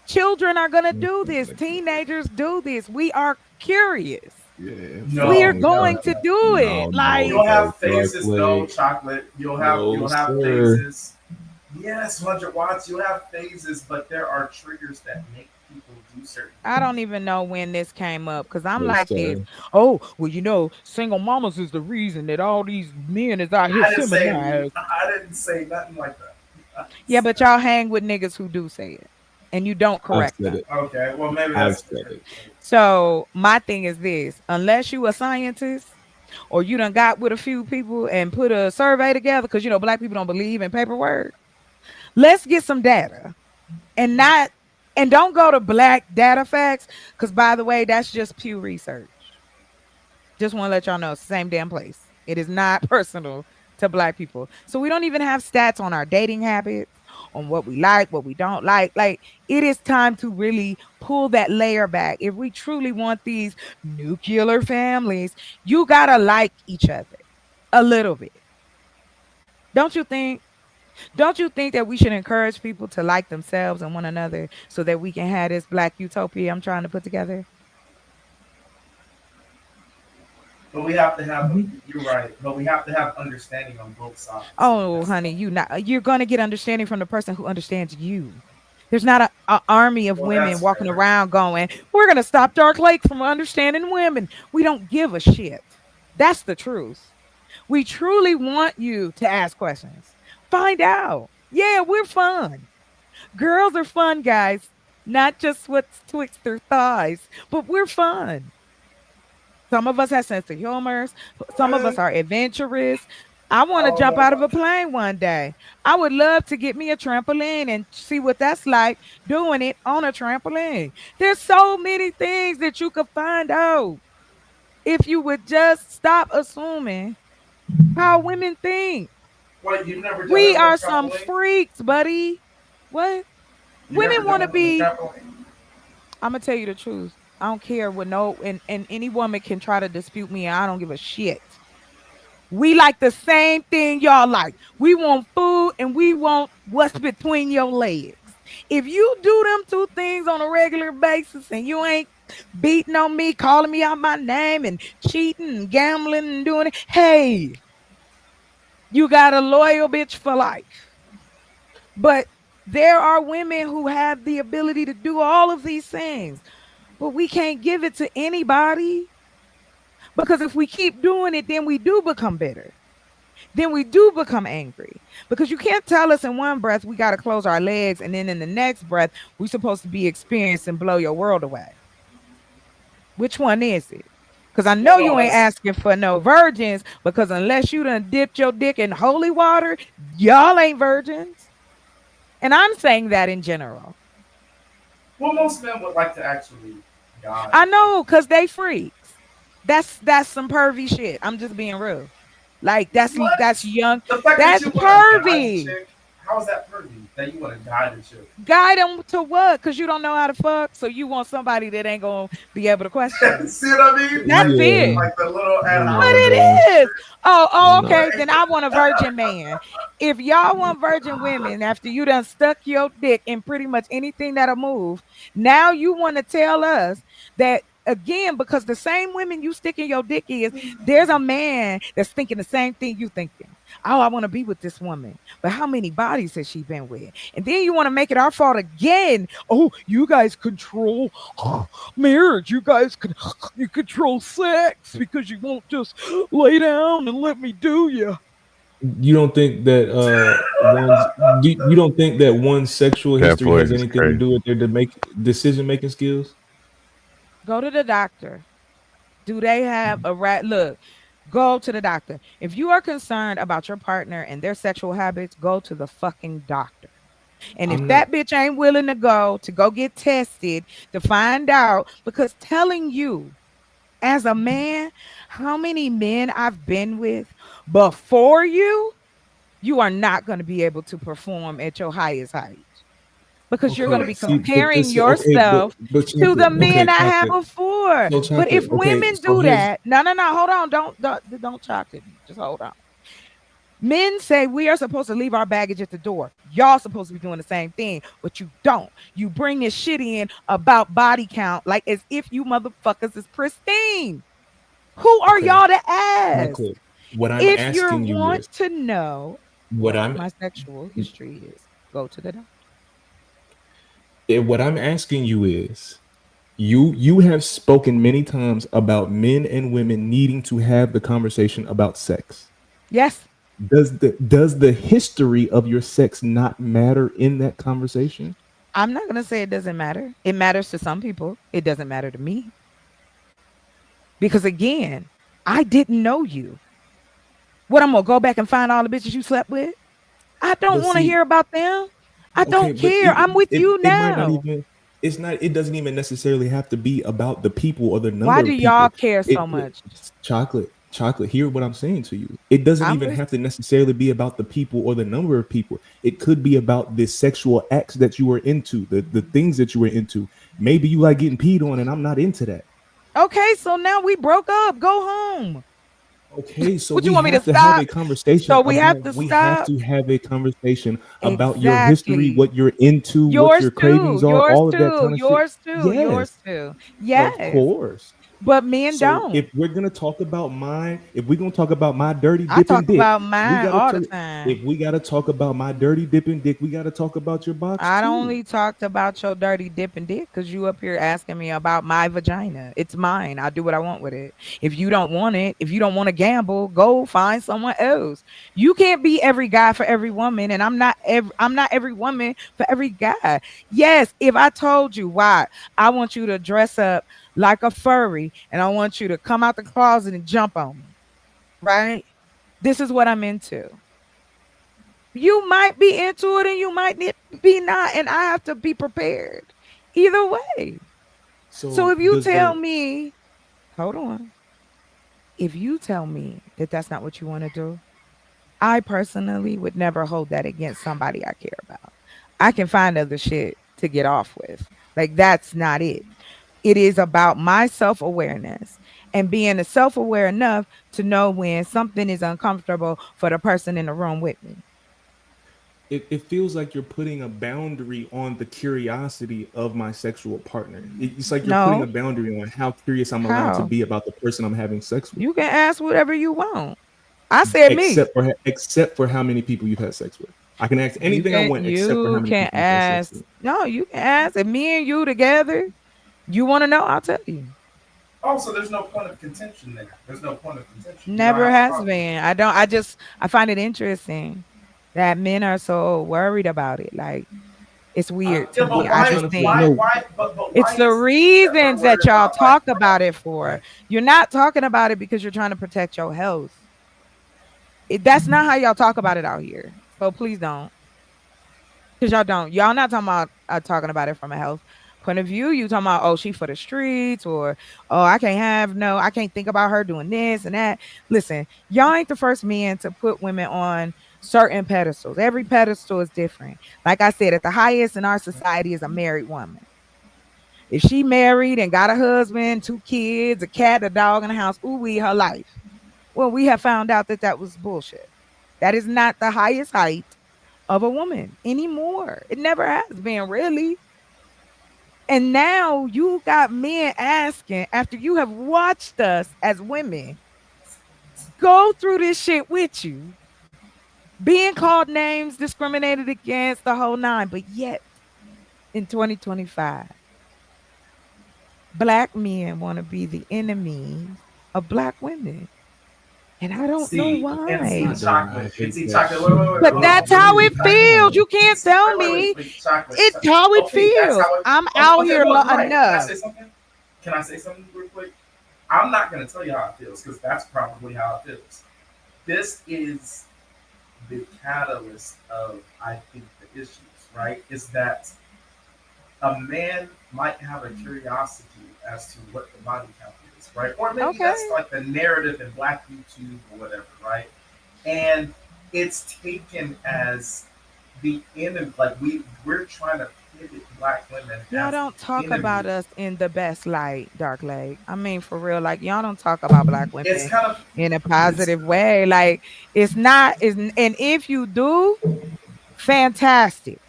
Children are gonna That's do not this. like Teenagers do this. We are curious. yeah, We are No, fucking no, going no, to no. do it. no, Like You'll no, have dark phases, no leg. chocolate. No, You'll have sir. phases. Yes, 100 watts. You'll have phases, but there are triggers that make people do certain I don't things. even know when this came up because I'm No, like this. sir. Oh, well, single mamas is the reason that all these men is out here I didn't say feminized. I didn't say nothing like that. Yeah, but y'all hang with niggas who do say it and you don't I've correct said them. it. Okay, well maybe I've that's said different. it. So my thing is this: unless you a scientist or you done got with a few people and put a survey together, because black people don't believe in paperwork. Let's get some data and not and don't go to black data facts because by the way, that's just Pew Research. Just want to let y'all know it's the same damn place. It is not personal to black people. So we don't even have stats on our dating habits, on what we like, what we don't like. Like it is time to really pull that layer back. If we truly want these nuclear families, you got to like each other a little bit. Don't you think? Don't you think that we should encourage people to like themselves and one another so that we can have this black utopia I'm trying to put together? But we have to have. Mhm. You're right. But we have to have understanding on both sides. Oh, That's honey, you're going to get understanding from the person who understands you. There's not a army of well, women that's walking fair. around going, "We're going to stop Dark Lake from understanding women." We don't give a shit. That's the truth. We truly want you to ask questions. Find out. Yeah, we're fun. Girls are fun, guys. Not just what's twixt their thighs, but we're fun. Some of us have sense of humor. Some of us are adventurous. I want I to don't jump know out of about a plane one day. I would love to get me a trampoline and see what that's like doing it on a trampoline. There's so many things that you could find out if you would just stop assuming how women think. Wait, you've never done We it on a are some trampoline? freaks, buddy. What? You Women never want done to it on a be, trampoline? I'm gonna tell you the truth. I don't care what no and any woman can try to dispute me, and I don't give a shit. We like the same thing y'all like. We want food and we want what's between your legs. If you do them two things on a regular basis and you ain't beating on me, calling me out my name and cheating and gambling and doing it, hey, you got a loyal bitch for life. But there are women who have the ability to do all of these things, but we can't give it to anybody because if we keep doing it, then we do become bitter. Then we do become angry because you can't tell us in one breath we got to close our legs and then in the next breath we're supposed to be experienced and blow your world away. Which one is it? Because I know Well, no, you ain't that's asking for no virgins because unless you done dipped your dick in holy water, y'all ain't virgins. And I'm saying that in general. well. Most men would like to actually die. I know because they freaks. That's some pervy shit. I'm just being real. Like that's What? young. The fact that That's you want to guide a pervy. chick? how is that pervy that you want to guide the children? Guide them to what? Because you don't know how to fuck, so you want somebody that ain't gonna be able to question you. See what I mean? That's it. Like the little ad But hominem. it is. Oh, No. okay. Then I want a virgin man. If y'all want virgin women after you done stuck your dick in pretty much anything that'll move, now you want to tell us that again, because the same women you sticking your dick is, there's a man that's thinking the same thing you thinking. Oh, I want to be with this woman. But how many bodies has she been with? And then you want to make it our fault again. Oh, you guys control marriage. You guys you control sex because you won't just lay down and let me do you. You don't think that you don't think that one's sexual That history boy has is anything to crazy. do with their decision making skills? Go to the doctor. Do they have a right? Look, go to the doctor. If you are concerned about your partner and their sexual habits, go to the fucking doctor. And if I'm not. that bitch ain't willing to go get tested to find out, because telling you as a man how many men I've been with before you are not going to be able to perform at your highest height because you're going to Okay, be see, but comparing this okay, yourself but to the chocolate. men Okay, I had chocolate. before. So But if chocolate. Okay, women so do here's that, no, hold on, don't chocolate me. Just hold on. Men say we are supposed to leave our baggage at the door. Y'all supposed to be doing the same thing, but you don't. You bring this shit in about body count like as if you motherfuckers is pristine. Who are okay, y'all to ask? chocolate. What I'm If you asking you want is to know what what I'm my sexual history is, go to the doctor. what I'm asking you is you have spoken many times about men and women needing to have the conversation about sex. Yes. Does the history of your sex not matter in that conversation? I'm not going to say it doesn't matter. It matters to some people. It doesn't matter to me. Because again, I didn't know you. What, I'm going to go back and find all the bitches you slept with? I don't But want to see, hear about them. I okay, don't but care. I'm with you it might not now. even it's not it doesn't even necessarily have to be about the people or the Why number do of y'all people. care so It much? chocolate, hear what I'm saying to you. It doesn't I'm even listening. have to necessarily be about the people or the number of people. It could be about the sexual acts that you were into, the things that you were into. Maybe you like getting peed on and I'm not into that. Okay, so now we broke up. Go home. Okay, so What you we want me to have to have a stop? conversation So we have about to we have stop. to have a conversation about your history, Exactly. what you're into, what Yours your too. cravings are, Yours all of that too. kind of shit. Yours too. Yes, Yours too. of Yes. course. But men So don't. if we're gonna talk about if we're gonna talk about my dirty I dipping talk dick, about we mine gotta all the turn. time. If we gotta talk about my dirty dipping dick, we gotta talk about your box I too. only talked about your dirty dipping dick because you up here asking me about my vagina. It's mine. I do what I want with it. If you don't want it, if you don't want to gamble, go find someone else. You can't be every guy for every woman, and I'm not every woman for every guy. Yes, if I told you why I want you to dress up like a furry and I want you to come out the closet and jump on me, right? This is what I'm into. You might be into it and you might be not, and I have to be prepared either way. So So if you does tell the me, hold on, if you tell me that that's not what you want to do, I personally would never hold that against somebody I care about. I can find other shit to get off with. Like, that's not it. It is about my self awareness and being self aware enough to know when something is uncomfortable for the person in the room with me. it feels like you're putting a boundary on the curiosity of my sexual partner. It's like you're putting a No, boundary on how curious I'm allowed to how? be about the person I'm having sex with. You can ask whatever you want. I said me. Except for how many people you've had sex with. I can ask anything I want except for how You many can people you've had sex ask. with. No, you can ask. And me and you together, you want to know? I'll tell you. Also, there's no point of contention there. There's no point of contention. You don't Never have to has talk. been. I find it interesting that men are so worried about it. Like, it's weird to Yeah, me. but I trying just to think no. but it's why the is that we're reasons worried that y'all about like talk about it for. You're not talking about it because you're trying to protect your health. That's not how y'all talk about it out here. So please don't. Because y'all don't. Y'all not talking about it from a health point of view, you talking about, oh, she for the streets, or oh, I can't have no, I can't think about her doing this and that. Listen, y'all ain't the first men to put women on certain pedestals. Every pedestal is different. Like I said, at the highest in our society is a married woman. If she married and got a husband, two kids, a cat, a dog in the house, ooh, we her life. Well, we have found out that that was bullshit. That is not the highest height of a woman anymore. It never has been, really. And now you got men asking, after you have watched us as women go through this shit with you, being called names, discriminated against, the whole nine, but yet in 2025, Black men want to be the enemies of Black women. And I don't know See, why. chocolate. See, that chocolate. shit. Wait, But hold on. that's how it feels. Chocolate. You can't tell me Chocolate. it's how it Okay, that's feels. how it. I'm Okay, out okay, here look, right. Can I enough. say something? Can I say something real quick? I'm not gonna tell you how it feels because that's probably how it feels. This is the catalyst of, I think, the issues. Right? Is that a man might have a curiosity as to what the body count is, right? Or maybe Okay. that's like the narrative in Black YouTube or whatever, right? And it's taken as the enemy. Like we're trying to pivot Black women Y'all as don't the talk enemy. about us in the best light, Dark Lake. I mean, for real, like y'all don't talk about Black It's women kind of in a it's positive way. Like it's not is, and if you do, fantastic.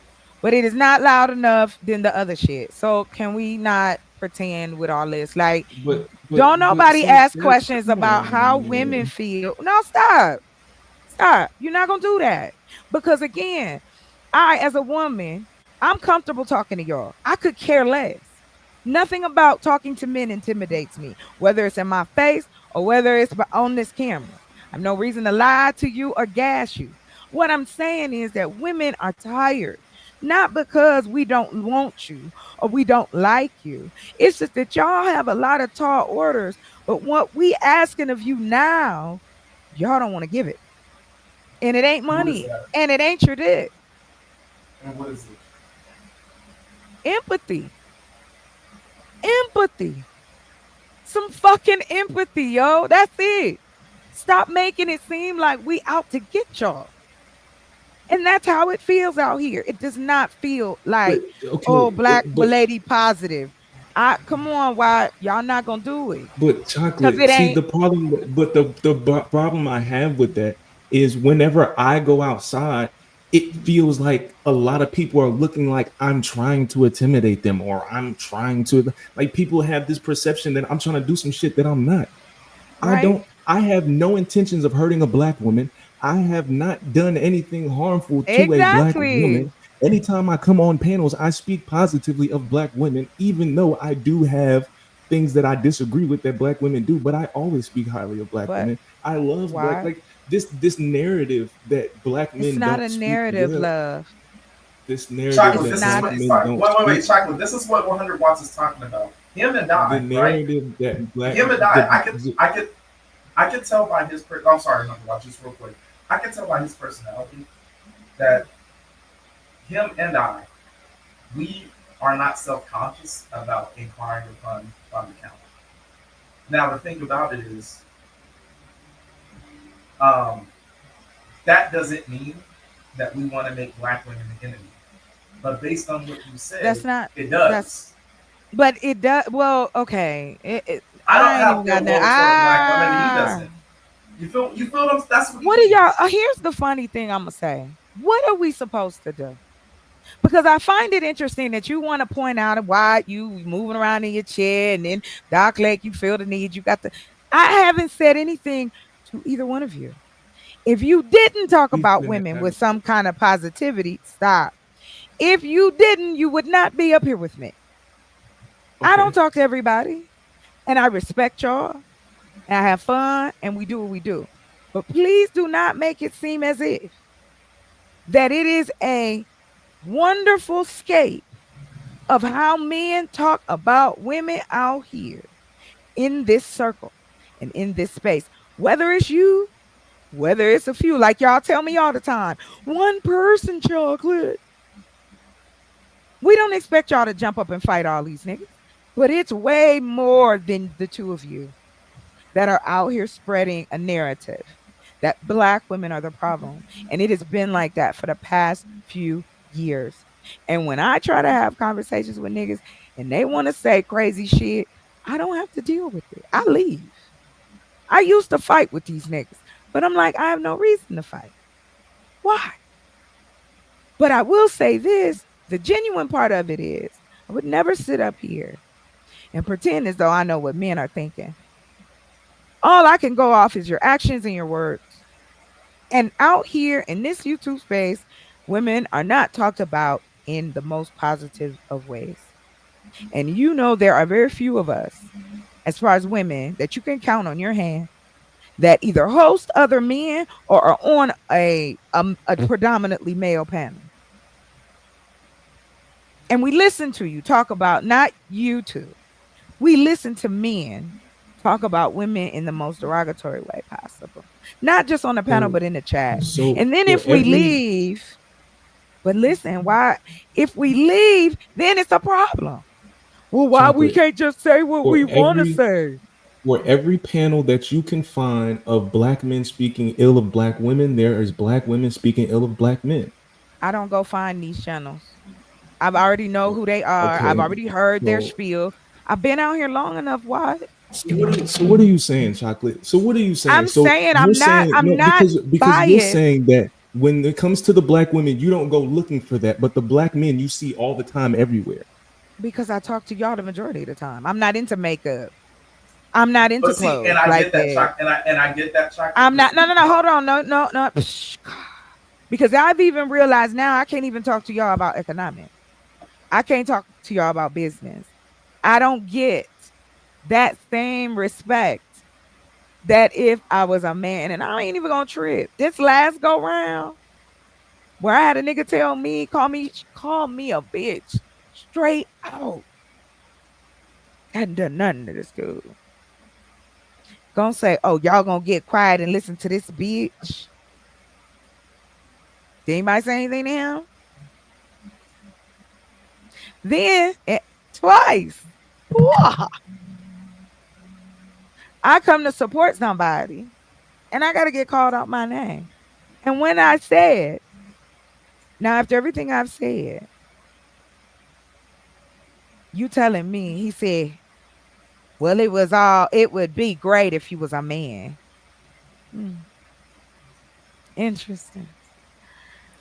But it is not loud enough than the other shit. So can we not pretend with all this? Like, don't But nobody see ask that, questions come about how on, women man. feel. No, stop. Stop. You're not gonna do that. Because again, I, as a woman, I'm comfortable talking to y'all. I could care less. Nothing about talking to men intimidates me, whether it's in my face or whether it's on this camera. I have no reason to lie to you or gas you. What I'm saying is that women are tired, not because we don't want you or we don't like you. It's just that y'all have a lot of tall orders, but what we asking of you now, y'all don't want to give it. And it ain't what is money. that? And it ain't your dick. And what is it? Empathy. Empathy. Some fucking empathy, yo. That's it. Stop making it seem like we out to get y'all. And that's how it feels out here. It does not feel But like, oh, okay, Black but lady positive. I come on, why y'all not gonna do it? but Cause chocolate. it See ain't the problem, but the problem I have with that is whenever I go outside, it feels like a lot of people are looking like I'm trying to intimidate them or I'm trying to like people have this perception that I'm trying to do some shit that I'm not. right. I have no intentions of hurting a Black woman. I have not done anything harmful to a Black Exactly. woman. Anytime I come on panels, I speak positively of Black women, even though I do have things that I disagree with that Black women do, but I always speak highly of Black But women. I love Black, why? like this narrative that Black It's men not don't a speak narrative, well, love. this narrative It's Chocolate. that This is not Black what a he's men talking. don't Wait, speak, Chocolate. This is what 100 watts is talking about. Him and the I, right? narrative that Black Him and I could, the I could tell by his. I'm sorry, 100 watts. Just real quick. I can tell by his personality that him and I, we are not self-conscious about inquiring upon the count. Now, the thing about it is, um, that doesn't mean that we want to make Black women the enemy. But based on what you that's said, not it that's does. but it does well, okay. I don't I ain't have even got ill that. will toward Black women. He doesn't. You feel them? That's what he What are y'all? means. Here's the funny thing I'm gonna say. What are we supposed to do? Because I find it interesting that you want to point out why you moving around in your chair, and then Doc Lake, you feel the need. You got the. I haven't said anything to either one of you. If you didn't talk we about finna women have with some kind of positivity, stop. If you didn't, you would not be up here with me. I don't okay. talk to everybody, and I respect y'all, and I have fun, and we do what we do. But please do not make it seem as if that it is a wonderful scape of how men talk about women out here in this circle and in this space. Whether it's you, whether it's a few, like y'all tell me all the time, one person chocolate. We don't expect y'all to jump up and fight all these niggas, but it's way more than the two of you that are out here spreading a narrative that Black women are the problem. And it has been like that for the past few years. And when I try to have conversations with niggas and they want to say crazy shit, I don't have to deal with it. I leave. I used to fight with these niggas, but I'm like, I have no reason to fight. Why? But I will say this, the genuine part of it is I would never sit up here and pretend as though I know what men are thinking. All I can go off is your actions and your words. And out here in this YouTube space, women are not talked about in the most positive of ways. And you know, there are very few of us, as far as women, that you can count on your hand that either host other men or are on a predominantly male panel. And we listen to you talk about, not you two, we listen to men talk about women in the most derogatory way possible. Not just on the panel, but in the chat. And then if we leave, but listen, why? If we leave, then it's a problem. Well, why we can't just say what we want to say? For every panel that you can find of Black men speaking ill of Black women, there is Black women speaking ill of Black men. I don't go find these channels. I've already know who they are. Okay. I've already heard their spiel. I've been out here long enough. Why? So what are you saying, Chocolate? So what are you saying? I'm saying I'm not because you're saying that when it comes to the Black women, you don't go looking for that, but the Black men you see all the time everywhere. Because I talk to y'all the majority of the time. I'm not into makeup. I'm not into clothes. And I get that, and I get that, Chocolate. I'm not. No. Hold on. No. Because I've even realized now I can't even talk to y'all about economics. I can't talk to y'all about business. I don't get that same respect that if I was a man, and I ain't even gonna trip. This last go round where I had a nigga tell me, call me a bitch straight out. Hadn't done nothing to this dude. Gonna say, oh, y'all gonna get quiet and listen to this bitch. Did anybody say anything to him? Then twice. I come to support somebody and I got to get called out my name. And when I said, now after everything I've said, you telling me, he said, well, it would be great if you was a man. Interesting.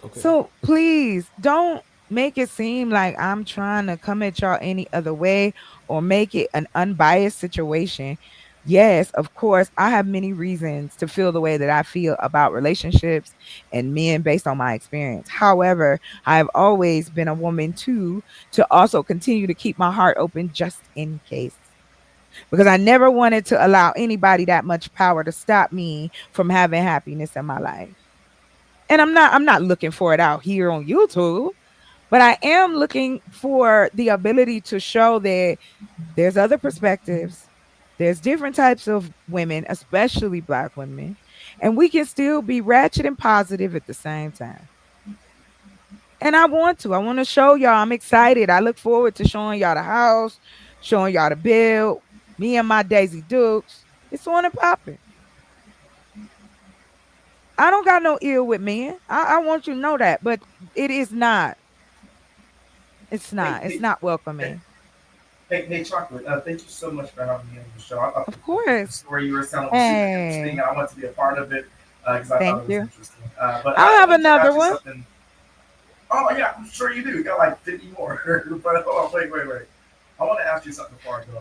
Okay. So please don't make it seem like I'm trying to come at y'all any other way or make it an unbiased situation. Yes, of course, I have many reasons to feel the way that I feel about relationships and men based on my experience. However, I've always been a woman too, to also continue to keep my heart open just in case. Because I never wanted to allow anybody that much power to stop me from having happiness in my life. And I'm not looking for it out here on YouTube, but I am looking for the ability to show that there's other perspectives. There's different types of women, especially Black women, and we can still be ratchet and positive at the same time. And I want to show y'all. I'm excited. I look forward to showing y'all the house, showing y'all the build. Me and my Daisy Dukes. It's on and popping. I don't got no ill with men. I want you to know that, but it is not. It's not. It's not welcoming. Hey, Chocolate. Thank you so much for having me on the show. I thought of course. The story you were telling was super interesting. I want to be a part of it because I thought it was interesting. But I'll have another one. Something. Oh yeah, I'm sure you do. You got like 50 more. But hold on, wait. I want to ask you something before I go.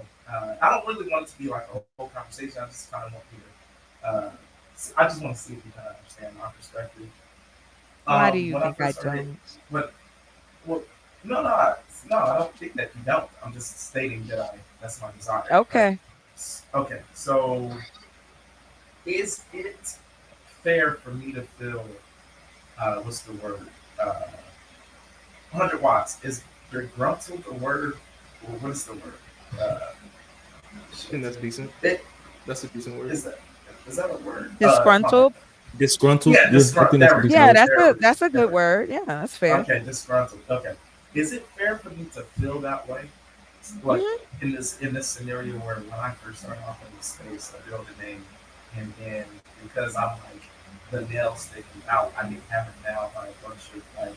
I don't really want it to be like a whole conversation. I just kind of want you to. I just want to see if you kind of understand my perspective. Why do you think I don't? No, I don't think that you don't. I'm just stating that that's my desire. Okay. Okay, so is it fair for me to feel, what's the word? 100 watts. Is begruntled a word? Or what is the word? I think that's decent. That's a decent word. Is that a word? Disgruntled? Disgruntled? Yeah, disgruntled. Yeah, that's a good word. Yeah, that's fair. Okay, disgruntled. Okay. is it fair for me to feel that way? Like in this scenario where when I first started off in this space, I built a name, and then because I'm like the nail sticking out, I get hammered down by a bunch of like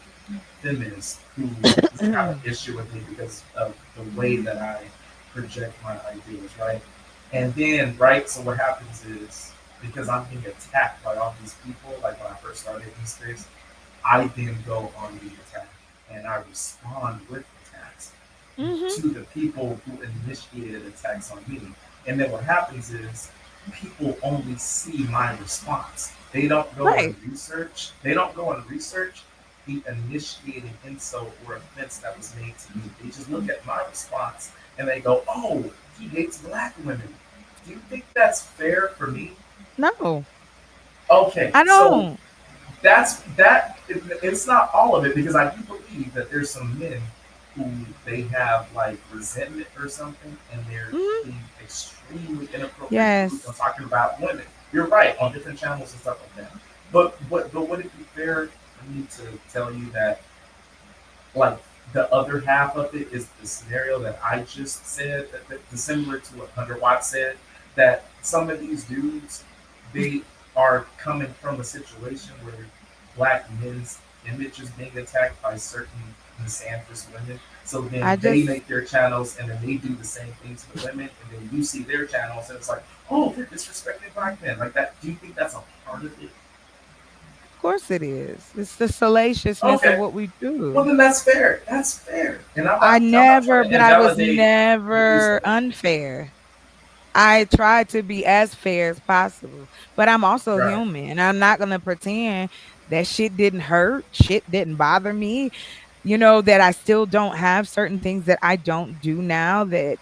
feminists who have an issue with me because of the way that I project my ideas, right? And then, right, so what happens is because I'm being attacked by all these people, like when I first started in space, I then go on the attack and I respond with attacks to the people who initiated attacks on me. And then what happens is people only see my response. They don't go and research. They don't go and research the initiating insult or offense that was made to me. They just look at my response and they go, "Oh, he hates black women." Do you think that's fair for me? No. Okay, I so don't. that's that. It's not all of it because I do believe that there's some men who they have like resentment or something, and they're being extremely inappropriate Yes. when talking about women. You're right on different channels and stuff like that. But would it be fair for me to tell you that like the other half of it is the scenario that I just said, that similar to what Hunter Watts said, that some of these dudes, they are coming from a situation where black men's image is being attacked by certain misandrous women. So then they make their channels and then they do the same thing to the women, and then you see their channels and it's like, oh, they're disrespecting black men like that. Do you think that's a part of it? Of course it is. It's the salaciousness of what we do. Well, then that's fair. That's fair. And I never, trying to but I was invalidate what you never say. unfair. I try to be as fair as possible, but I'm also Right. human. I'm not going to pretend that shit didn't hurt, shit didn't bother me, that I still don't have certain things that I don't do now that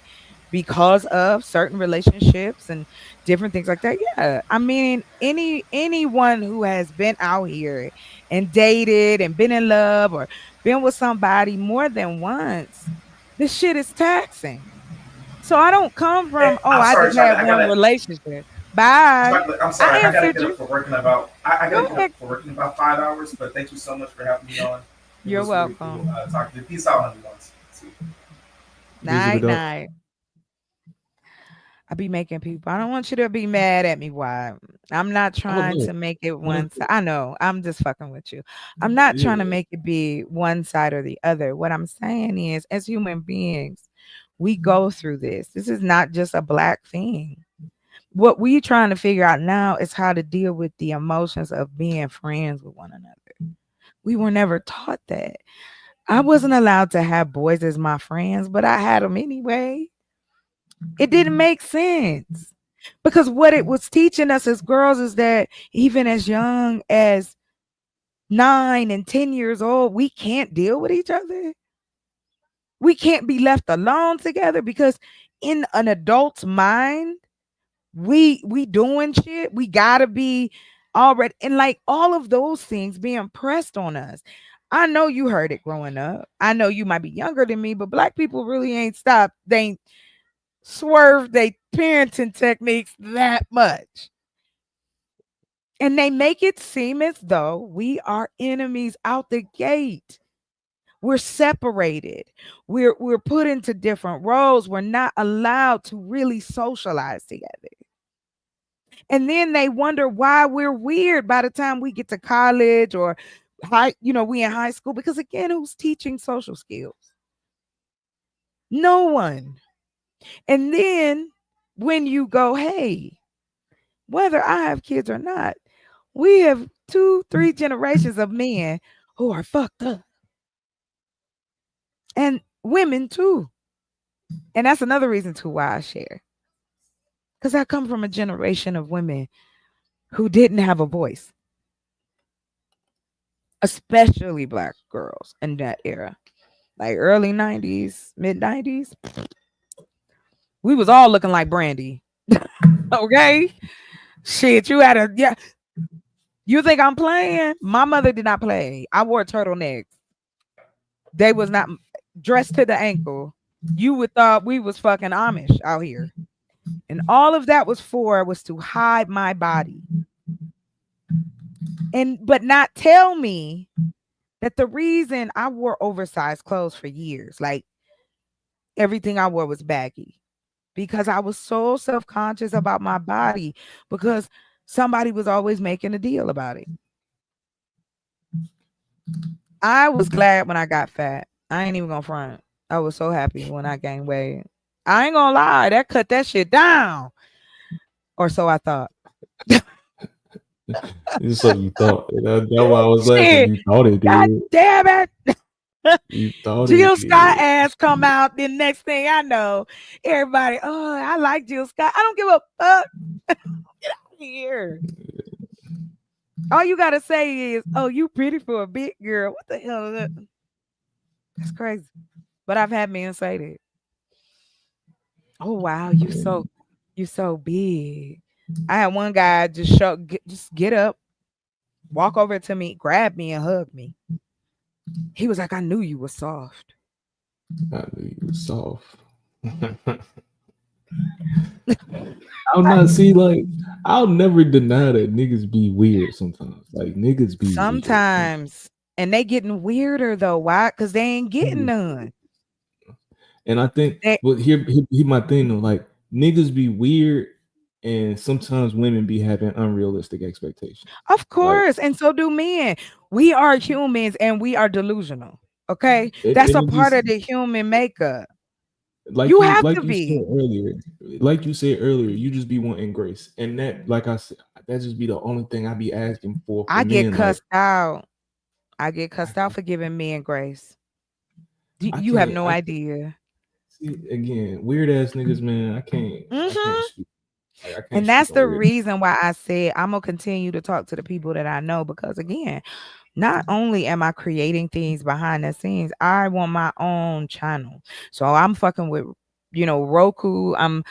because of certain relationships and different things like that. Yeah. I mean, anyone who has been out here and dated and been in love or been with somebody more than once, this shit is taxing. So I don't come from, Hey, oh, I'm I sorry, just had chocolate. one relationship. Bye. I'm I sorry. I gotta answered get up you. for work in about. I Go gotta get up ahead. for work in about 5 hours. But thank you so much for having me on. It You're was really cool welcome. talking to you. Peace out, honey. Night, night. I be making people. I don't want you to be mad at me. Why? I'm not trying to make it one side. I know. I'm just fucking with you. I'm not trying to make it be one side or the other. What I'm saying is, as human beings, we go through this. This is not just a black thing. What we trying to figure out now is how to deal with the emotions of being friends with one another. We were never taught that. I wasn't allowed to have boys as my friends, but I had them anyway. It didn't make sense because what it was teaching us as girls is that even as young as 9 and 10 years old, we can't deal with each other. We can't be left alone together because in an adult's mind, we doing shit. We gotta be already, and like all of those things being pressed on us. I know you heard it growing up. I know you might be younger than me, but black people really ain't stopped. They ain't swerved their parenting techniques that much. And they make it seem as though we are enemies out the gate. We're separated. We're put into different roles. We're not allowed to really socialize together. And then they wonder why we're weird by the time we get to college or we in high school. Because again, who's teaching social skills? No one. And then when you go, hey, whether I have kids or not, we have 2-3 generations of men who are fucked up. And women too. And that's another reason too why I share. Because I come from a generation of women who didn't have a voice. Especially black girls in that era. Like early 90s, mid 90s. We was all looking like Brandy. Okay? Shit, you think I'm playing? My mother did not play. I wore turtlenecks. They was not dressed to the ankle. You would thought we was fucking Amish out here. And all of that was to hide my body. But not tell me that the reason I wore oversized clothes for years, like everything I wore was baggy, because I was so self-conscious about my body, because somebody was always making a deal about it. I was glad when I got fat. I ain't even gonna front. I was so happy when I gained weight. I ain't gonna lie, that cut that shit down. Or so I thought. So you thought. That's why I was laughing. Shit. You thought it God did. damn it. You thought it Jill Scott did. ass come out. The next thing I know, everybody, oh, I like Jill Scott. I don't give a fuck. Get out of here. All you gotta say is, oh, you pretty for a big girl. What the hell is that? That's crazy. But I've had men say that. Oh wow, you so big. I had one guy just just get up, walk over to me, grab me, and hug me. He was like, I knew you were soft. I knew you were soft. I'll not see, like, I'll never deny that niggas be weird sometimes. Like, niggas be sometimes. And they getting weirder though. Why? Because they ain't getting none. And I think, well, here my thing though. Like, niggas be weird, and sometimes women be having unrealistic expectations. Of course, and so do men. We are humans, and we are delusional. Okay, that's a part of the human makeup. Like you have to you be. said earlier, like you said earlier, you just be wanting grace, and that, like I said, that just be the only thing I be asking for. I get men, cussed out. I get cussed out for giving men grace. You have no idea. See, again, weird ass niggas, man. I can't. I can't speak. Like, I can't and that's speak on the weird. reason why I said I'm gonna continue to talk to the people that I know, because again, not only am I creating things behind the scenes, I want my own channel. So I'm fucking with, Roku. I'm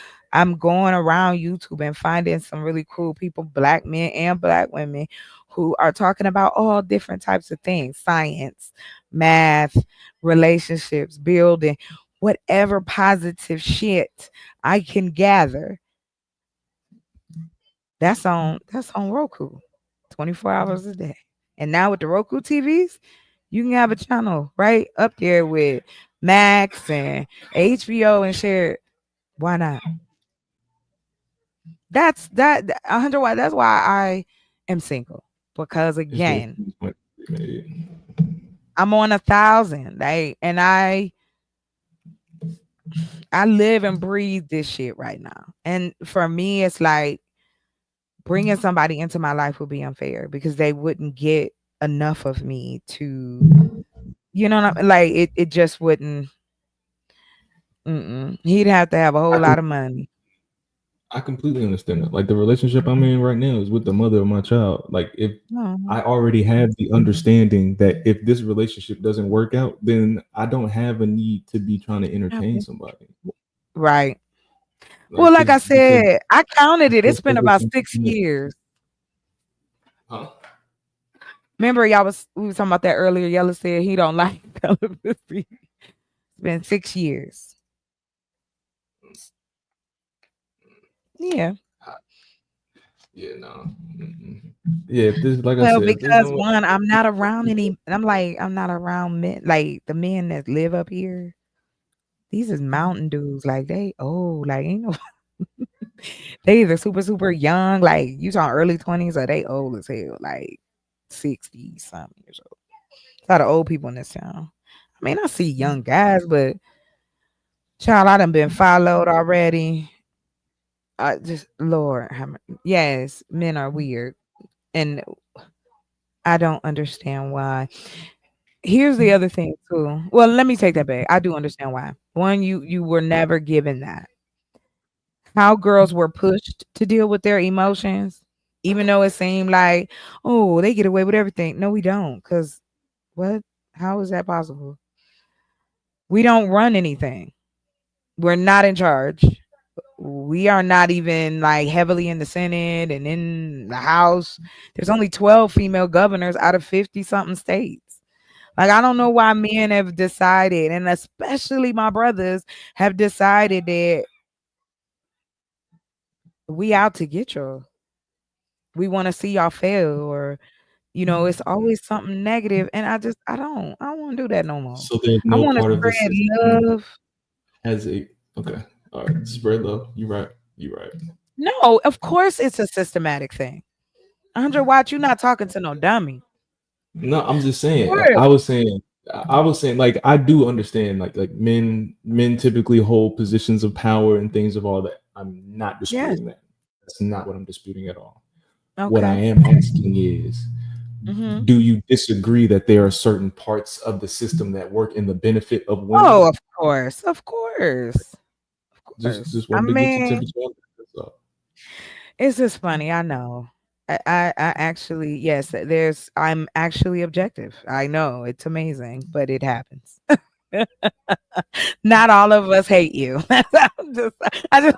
going around YouTube and finding some really cool people, black men and black women, who are talking about all different types of things: science, math, relationships, building, whatever positive shit I can gather. That's on Roku, 24 hours a day. And now with the Roku TVs, you can have a channel right up there with Max and HBO and share it. Why not? That's 100 why. That's why I am single, because again, I'm on 1,000, right? And I live and breathe this shit right now. And for me, it's like bringing somebody into my life would be unfair, because they wouldn't get enough of me to, like it just wouldn't. He'd have to have a whole lot of money. I completely understand that. Like, the relationship I'm in right now is with the mother of my child. Like, if I already have the understanding that if this relationship doesn't work out, then I don't have a need to be trying to entertain somebody. Right. Well, like I said, I counted it. It's been about 6 years. Huh? Remember, we were talking about that earlier. Yella said he don't like television. It's been 6 years. Yeah. Yeah, no. Yeah, if this, like I Well, said, because one, I'm not around I'm not around men, like the men that live up here. These is mountain dudes. Like they old, like ain't no. They either super young, like you talking early 20s, or they old as hell, like 60 something years old. A lot of old people in this town. I mean, I see young guys, but child, I done been followed already. I just Lord, yes, men are weird, and I don't understand why. Here's the other thing too. Well, let me take that back. I do understand why. One, you were never given that. How girls were pushed to deal with their emotions, even though it seemed like, oh, they get away with everything. No, we don't. Because what? How is that possible? We don't run anything. We're not in charge. We are not even like heavily in the Senate and in the House. There's only 12 female governors out of 50 something states. Like, I don't know why men have decided, and especially my brothers have decided that we out to get y'all. We want to see y'all fail, or You know, it's always something negative, and I don't want to do that no more. So there's I no want to part of the spread system love. has a okay. All right, spread love. You right. You right. No, of course it's a systematic thing. 100 Watt, you're not talking to no dummy. No, I'm just saying. Sure. I was saying, like, I do understand, like men typically hold positions of power and things of all that. I'm not Yes. disputing that. That's not what I'm disputing at all. What I Okay. am asking is, Mhm. do you disagree that there are certain parts of the system that work in the benefit of women? Oh, of course. Of course. Of course. Just I wanted to get your mean, temperature on that. That's all. it's just funny. I know. I actually, yes, I'm actually objective. I know it's amazing, but it happens. Not all of us hate you. I just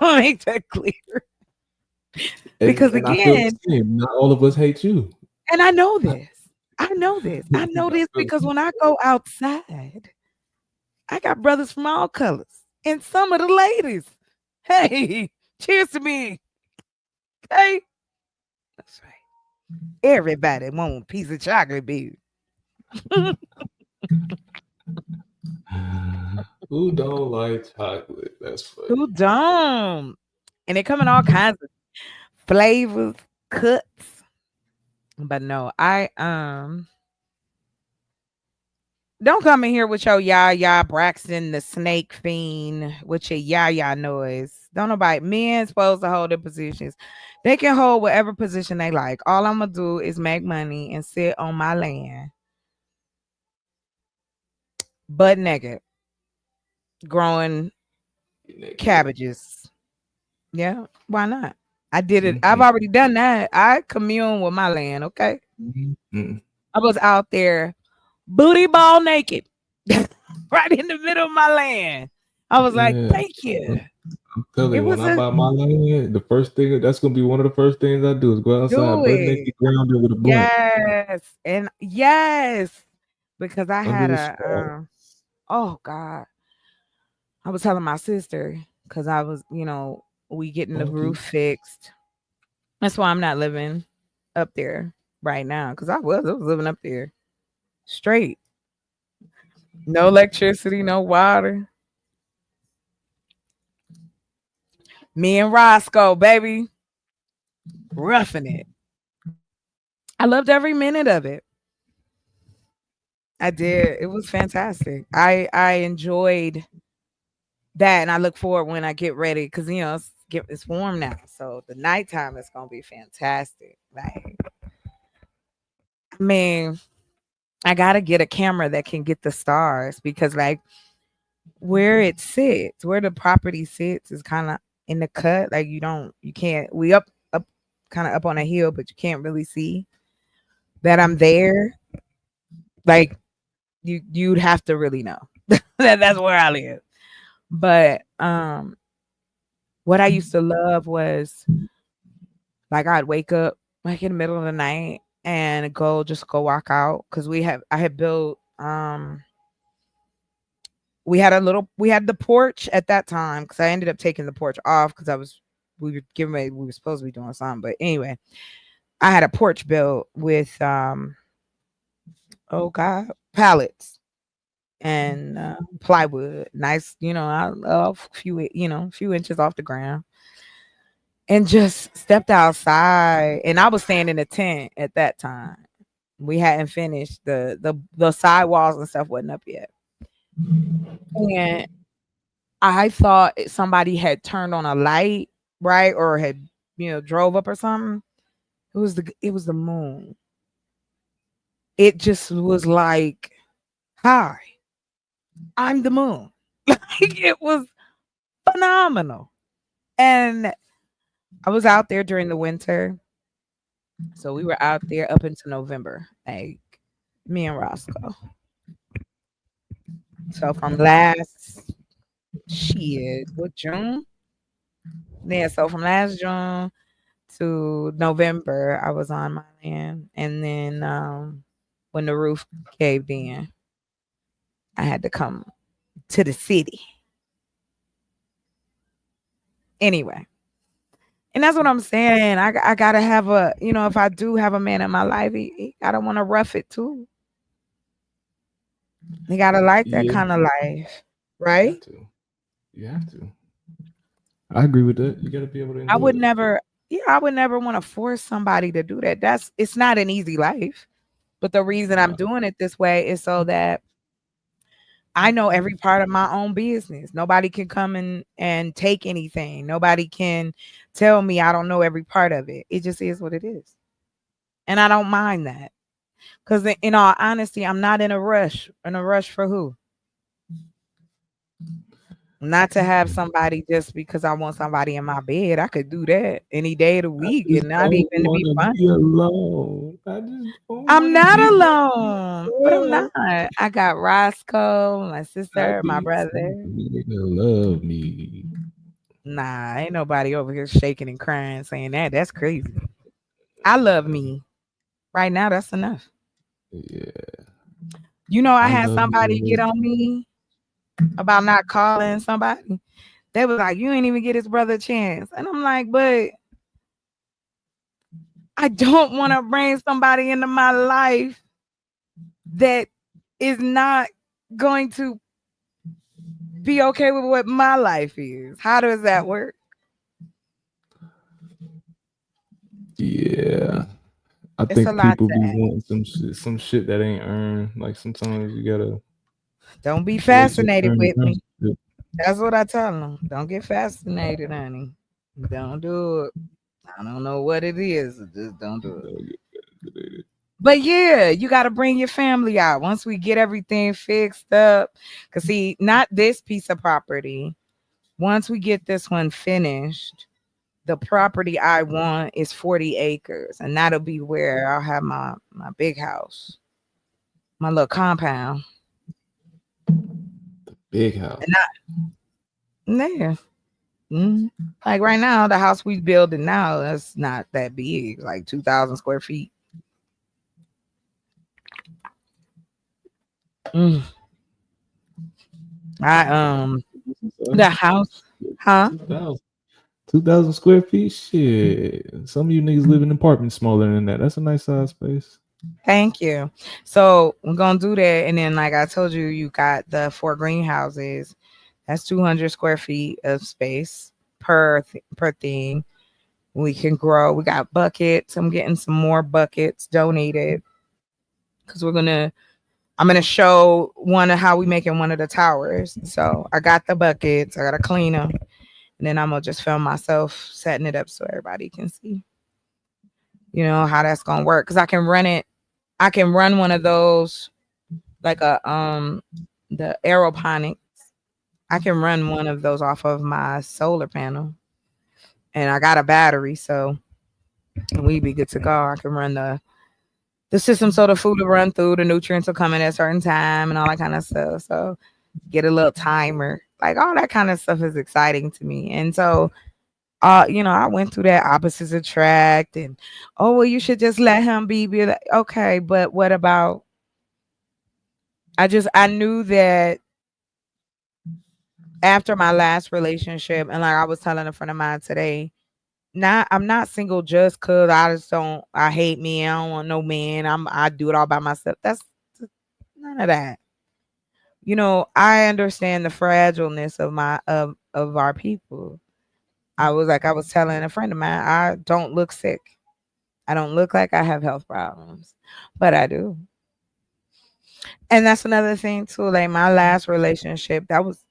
want to make that clear. Because And I feel the again, same. Not all of us hate you. and I know this. I know this. I know this because when I go outside, I got brothers from all colors and some of the ladies. Hey, cheers to me. Okay. That's right. Everybody want a piece of chocolate, baby. Who don't like chocolate? That's funny. Who don't? And they come in all kinds of flavors, cuts. But no, I don't come in here with your yah Braxton the snake fiend with your yah noise. Don't nobody men supposed to hold their positions. They can hold whatever position they like. All I'm gonna do is make money and sit on my land, butt naked, growing cabbages. Yeah, why not? I did it. I've already done that. I commune with my land. Okay, I was out there booty ball naked, right in the middle of my land. I was like, Yeah. thank you. I'm telling It you, when was I a buy my land, the first thing that's gonna be one of the first things I do is go outside, do butt it. naked, grounded with a blunt Yes, and yes, because I under had the stars. oh God, I was telling my sister because I was, we getting the roof fixed. That's why I'm not living up there right now because I was living up there straight, no electricity, no water. Me and Roscoe, baby, roughing it. I loved every minute of it. I did. It was fantastic. I enjoyed that, and I look forward when I get ready because it's warm now, so the nighttime is gonna be fantastic. Like, I mean, I gotta get a camera that can get the stars because, like, where the property sits, is kind of in the cut. Like, you can't. We up, kind of up on a hill, but you can't really see that I'm there. Like, you'd have to really know that's where I live. But what I used to love was like I'd wake up like in the middle of the night and go walk out because I had built we had the porch at that time because I ended up taking the porch off because we were supposed to be doing something, but anyway, I had a porch built with oh God, pallets and plywood, nice, a few inches off the ground, and just stepped outside. And I was staying in a tent at that time. We hadn't finished the sidewalls and stuff wasn't up yet, and I thought somebody had turned on a light, right, or had drove up or something. It was the moon. It just was like, hi, I'm the moon. Like, it was phenomenal. And I was out there during the winter. So we were out there up into November, like me and Roscoe. So from last June? Yeah, so from last June to November, I was on my land. And then when the roof caved in, I had to come to the city. Anyway, And that's what I'm saying. I gotta have a, if I do have a man in my life, he gotta want to rough it too. He gotta like that Yeah, kind of life, you have right? to. You have to. I agree with that. You got to be able to I enjoy would it. never, yeah, I would never want to force somebody to do that. It's not an easy life. But the reason I'm Nah. doing it this way is so that I know every part of my own business. Nobody can come and take anything. Nobody can tell me I don't know every part of it. It just is what it is. And I don't mind that. Because in all honesty, I'm not in a rush. In a rush for who? Not to have somebody just because I want somebody in my bed. I could do that any day of the I week just and not don't even to want be to fun. be alone. I just don't I'm want to not be alone, but I'm alone. not. I got Roscoe, my I sister, my need brother. somebody to love me. Nah, ain't nobody over here shaking and crying saying that. That's crazy. I love me. Right now, that's enough. Yeah, I I had love somebody get me. on me about not calling somebody. They was like, you ain't even get his brother a chance. And I'm like, but I don't want to bring somebody into my life that is not going to be okay with what my life is. How does that work? Yeah, I It's a think lot people to be ask. wanting some shit that ain't earned. Like sometimes you gotta Don't be wait your fascinated turn to with earn me. shit. That's what I tell them. Don't get fascinated, honey. Don't do it. I don't know what it is. Just don't do it. Don't get fascinated. But yeah, you got to bring your family out once we get everything fixed up. Because, see, not this piece of property. Once we get this one finished, the property I want is 40 acres. And that'll be where I'll have my big house, my little compound. Big house. And there. Like right now, the house we building now, that's not that big, like 2,000 square feet. Mm. I the house, huh? 2,000 square feet. Shit. Some of you niggas live in apartments smaller than that. That's a nice size space. Thank you. So we're gonna do that, and then like I told you, you got the 4 greenhouses. That's 200 square feet of space per thing. We can grow. We got buckets. I'm getting some more buckets donated because I'm gonna show one of how we making one of the towers. So I got the buckets. I gotta clean them, and then I'm gonna just film myself setting it up so everybody can see. How that's gonna work because I can run it. I can run one of those like the aeroponics. I can run one of those off of my solar panel, and I got a battery, so we be good to go. I can run the system so the food will run through, the nutrients will come in at a certain time and all that kind of stuff. So get a little timer. Like all that kind of stuff is exciting to me. And so I went through that opposites attract and oh well, you should just let him be like, okay, but what about I knew that after my last relationship, and like I was telling a friend of mine today, I'm not single just cause I hate men. I don't want no man. I do it all by myself. That's none of that. I understand the fragileness of our people. I was telling a friend of mine, I don't look sick. I don't look like I have health problems, but I do. And that's another thing too. Like my last relationship, that was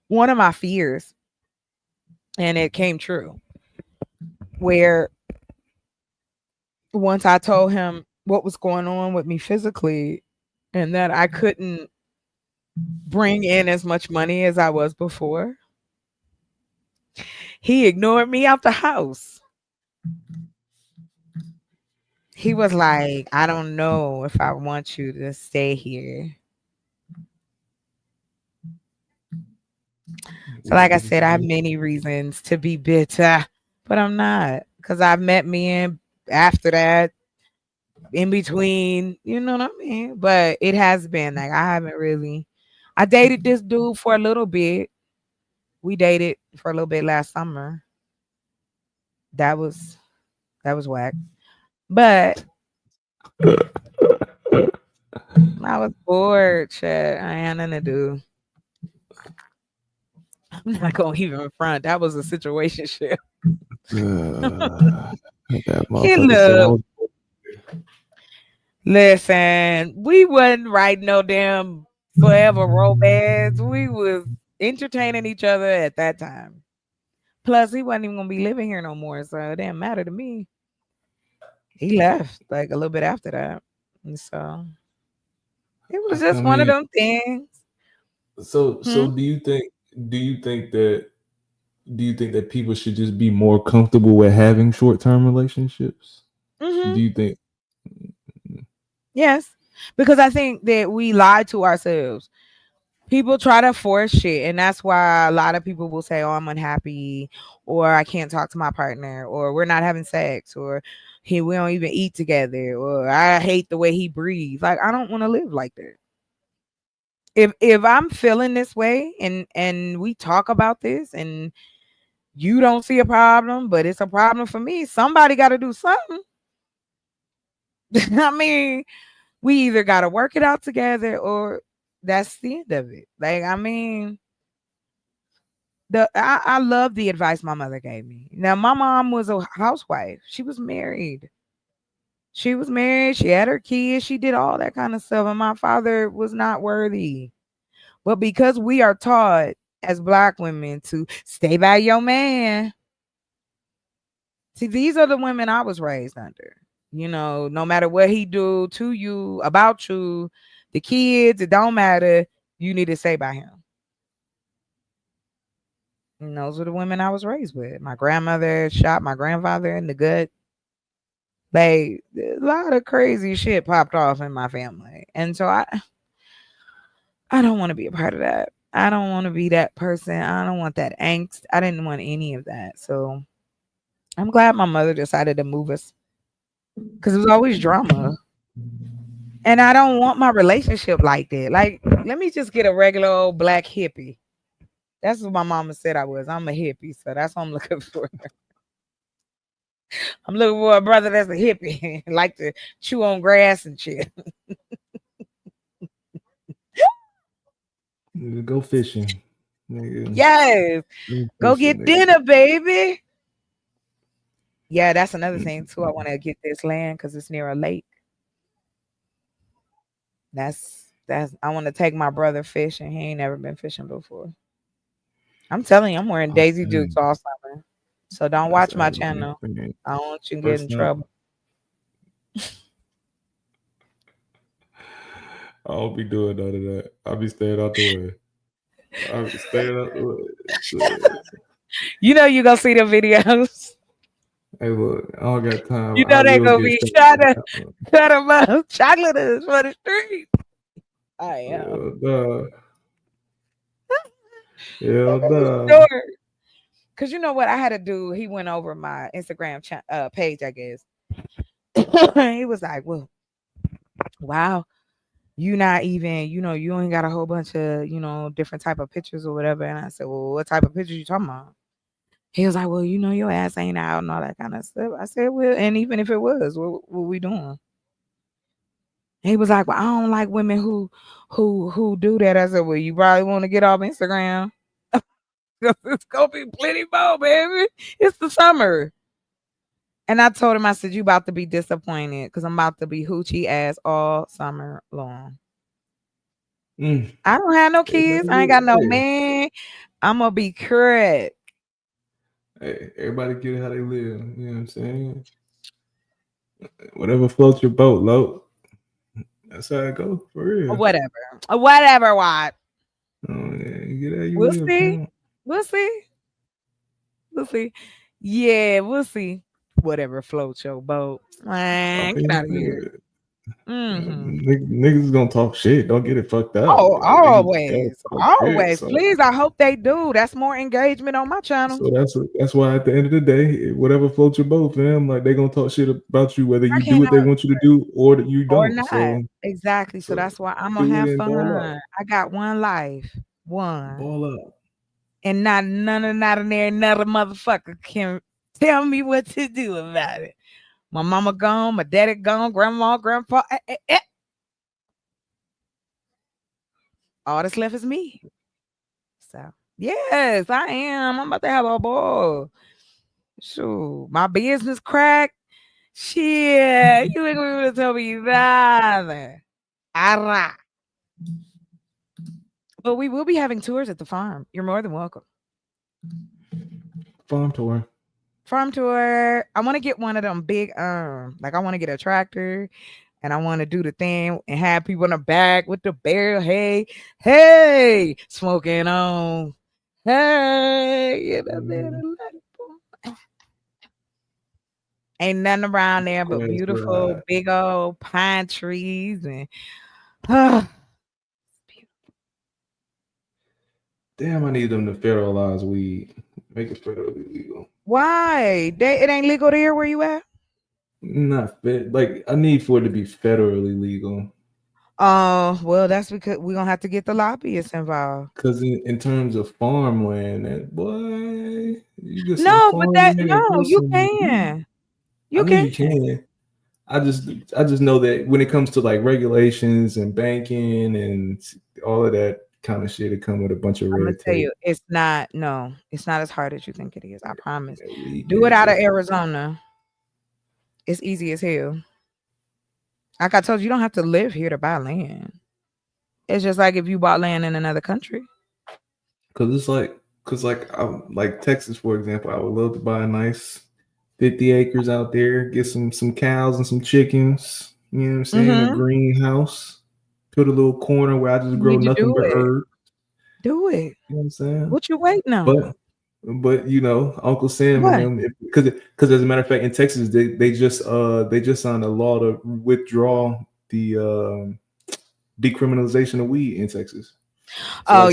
one of my fears, and it came true. Where once I told him what was going on with me physically, and that I couldn't bring in as much money as I was before, he ignored me out the house. He was like, I don't know if I want you to stay here. So, like I said, I have many reasons to be bitter, but I'm not because I've met men after that, in between, you know what I mean? But it has been like I haven't really. I dated this dude for a little bit. We dated for a little bit last summer. That was whack. But I was bored. Shit, I had nothing to do. I'm not gonna even front. That was a situation shit. That He motherfucker said I looked. was. Listen, we wasn't writing no damn forever romance. We was entertaining each other at that time. Plus, he wasn't even gonna be living here no more, so it didn't matter to me. He left like a little bit after that, and so it was I just one of mean, them things. so Hmm? do you think that people should just be more comfortable with having short-term relationships? Hmm. Do you think? Yes, because I think that we lie to ourselves. People try to force shit, and that's why a lot of people will say, "Oh, I'm unhappy," or "I can't talk to my partner," or "We're not having sex," or we don't even eat together," or "I hate the way he breathes." Like, I don't want to live like that. If I'm feeling this way, and we talk about this, and you don't see a problem, but it's a problem for me, somebody got to do something. I mean, we either got to work it out together, or that's the end of it. Like, I mean, I love the advice my mother gave me. Now, my mom was a housewife. She was married. She was married. She had her kids. She did all that kind of stuff. And my father was not worthy. But because we are taught as Black women to stay by your man, see, these are the women I was raised under. You know, no matter what he do to you, about you, the kids, it don't matter. You need to stay by him. And those are the women I was raised with. My grandmother shot my grandfather in the gut. Like, a lot of crazy shit popped off in my family. And so I don't want to be a part of that. I don't want to be that person. I don't want that angst. I didn't want any of that. So I'm glad my mother decided to move us, because it was always drama. And I don't want my relationship like that. Like, let me just get a regular old Black hippie. That's what my mama said I was. I'm a hippie. So that's what I'm looking for. I'm looking for a brother that's a hippie, like to chew on grass and shit. Go fishing. Nigga. Yes. Go Fishing, get nigga. dinner, baby. Yeah, that's another thing too. I want to get this land because it's near a lake. That's I want to take my brother fishing. He ain't never been fishing before. I'm telling you, I'm wearing Daisy Dukes all summer. So don't watch my channel. I don't want you to get in trouble. I won't be doing none of that. I'll be staying out the way. I'll be staying out the way. You know you gonna see the videos. Hey, look, I don't got time. You know I they will gonna get be straight trying to to that one. cut them up. Chocolate is for the street. I am. Duh. Yeah, duh. Sure. Cause you know what I had to do? He went over my Instagram page, I guess. He was like, "Well, wow, you not even, you ain't got a whole bunch of, different type of pictures or whatever." And I said, "Well, what type of pictures you talking about?" He was like, "Well, your ass ain't out and all that kind of stuff." I said, "Well, and even if it was, what we doing?" He was like, "Well, I don't like women who do that." I said, "Well, you probably want to get off Instagram. It's gonna be plenty more, baby. It's the summer." And I told him, I said, "You about to be disappointed because I'm about to be hoochie ass all summer long." I don't have no kids. I ain't got no man. I'm gonna be correct. Hey, everybody get it how they live. You know what I'm saying? Whatever floats your boat, Lo. That's how it go for real. Whatever, what? Oh, yeah. Get how you We'll live, see. man. We'll see. We'll see. Yeah, we'll see. Whatever floats your boat. Man, get out of here. Niggas is gonna talk shit. Don't get it fucked up. Oh, Niggas gonna always. talk shit, Always. so. Please, I hope they do. That's more engagement on my channel. So that's why at the end of the day, whatever floats your boat, fam, like they gonna talk shit about you whether you do what they want you to do or that you Or don't. not. So Exactly. So that's why I'm do gonna it have and ball fun. up. I got one life. One. Ball up. And not there another motherfucker can Tell me what to do about it. My mama gone, my daddy gone, grandma, grandpa. All that's left is me. So yes, I am. I'm about to have a ball. Shoot, my business crack. Shit, you ain't gonna be able to tell me nothing. Alright. But we will be having tours at the farm. You're more than welcome. Farm tour. Farm tour. I want to get one of them big like I want to get a tractor and I want to do the thing and have people in the back with the barrel. Hey, smoking on. Hey, ain't nothing around there but beautiful big old pine trees and damn, I need them to federalize weed. Make it federally legal. Why? It ain't legal there where you at? Not like I need for it to be federally legal. Well, that's because we're gonna have to get the lobbyists involved. Because in terms of farmland, and boy, you get no, but that you can. I know you can. I just know that when it comes to like regulations and banking and all of that kind of shit, it come with a bunch of red tape. I'm gonna tell you, it's not as hard as you think it is. I promise. Do it out of Arizona. It's easy as hell. Like I told you, you don't have to live here to buy land. It's just like if you bought land in another country. Cause like Texas, for example, I would love to buy a nice 50 acres out there, get some cows and some chickens. You know what I'm saying? A greenhouse. Put a little corner where I just grow nothing but herbs. Do it. You know what I'm saying? What you waiting on? But you know, Uncle Sam and them, because as a matter of fact, in Texas, they just signed a law to withdraw the decriminalization of weed in Texas. So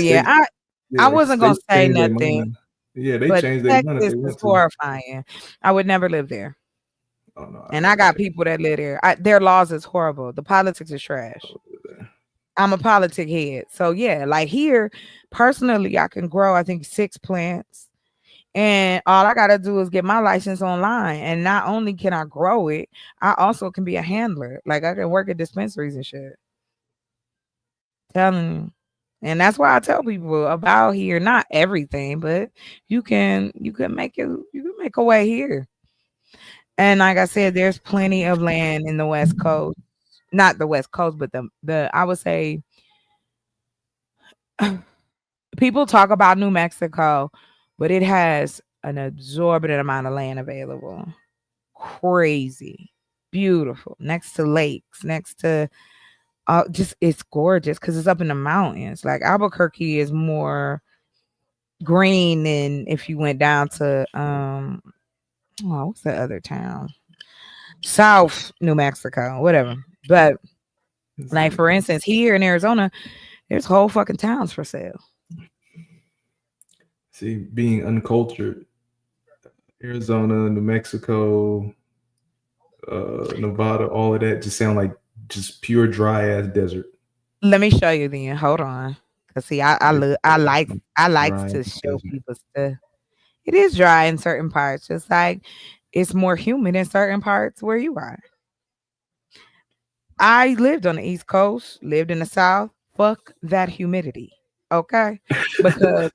I wasn't gonna say nothing. Yeah, they changed their mind if they want to. Horrifying. I would never live there. Oh no! And I got people that live there. Their laws is horrible. The politics is trash. I'm a politic head, so yeah. Like here, personally, I can grow. I think 6 plants. And all I gotta do is get my license online. And not only can I grow it, I also can be a handler. Like I can work at dispensaries and shit. Telling you. And that's why I tell people about here. Not everything, but you can make a way here. And like I said, there's plenty of land in the West Coast. Not the West Coast, but the I would say people talk about New Mexico, but it has an exorbitant amount of land available. Crazy. Beautiful. Next to lakes, next to just it's gorgeous because it's up in the mountains. Like Albuquerque is more green than if you went down to what's the other town? South New Mexico, whatever. But like for instance, here in Arizona, there's whole fucking towns for sale. See, being uncultured, Arizona, New Mexico, Nevada, all of that just sound like just pure dry ass desert. Let me show you then. Hold on. Cause see, I like to show people stuff. It is dry in certain parts, just like it's more humid in certain parts where you are. I lived on the East Coast, lived in the South. Fuck that humidity. Okay? Because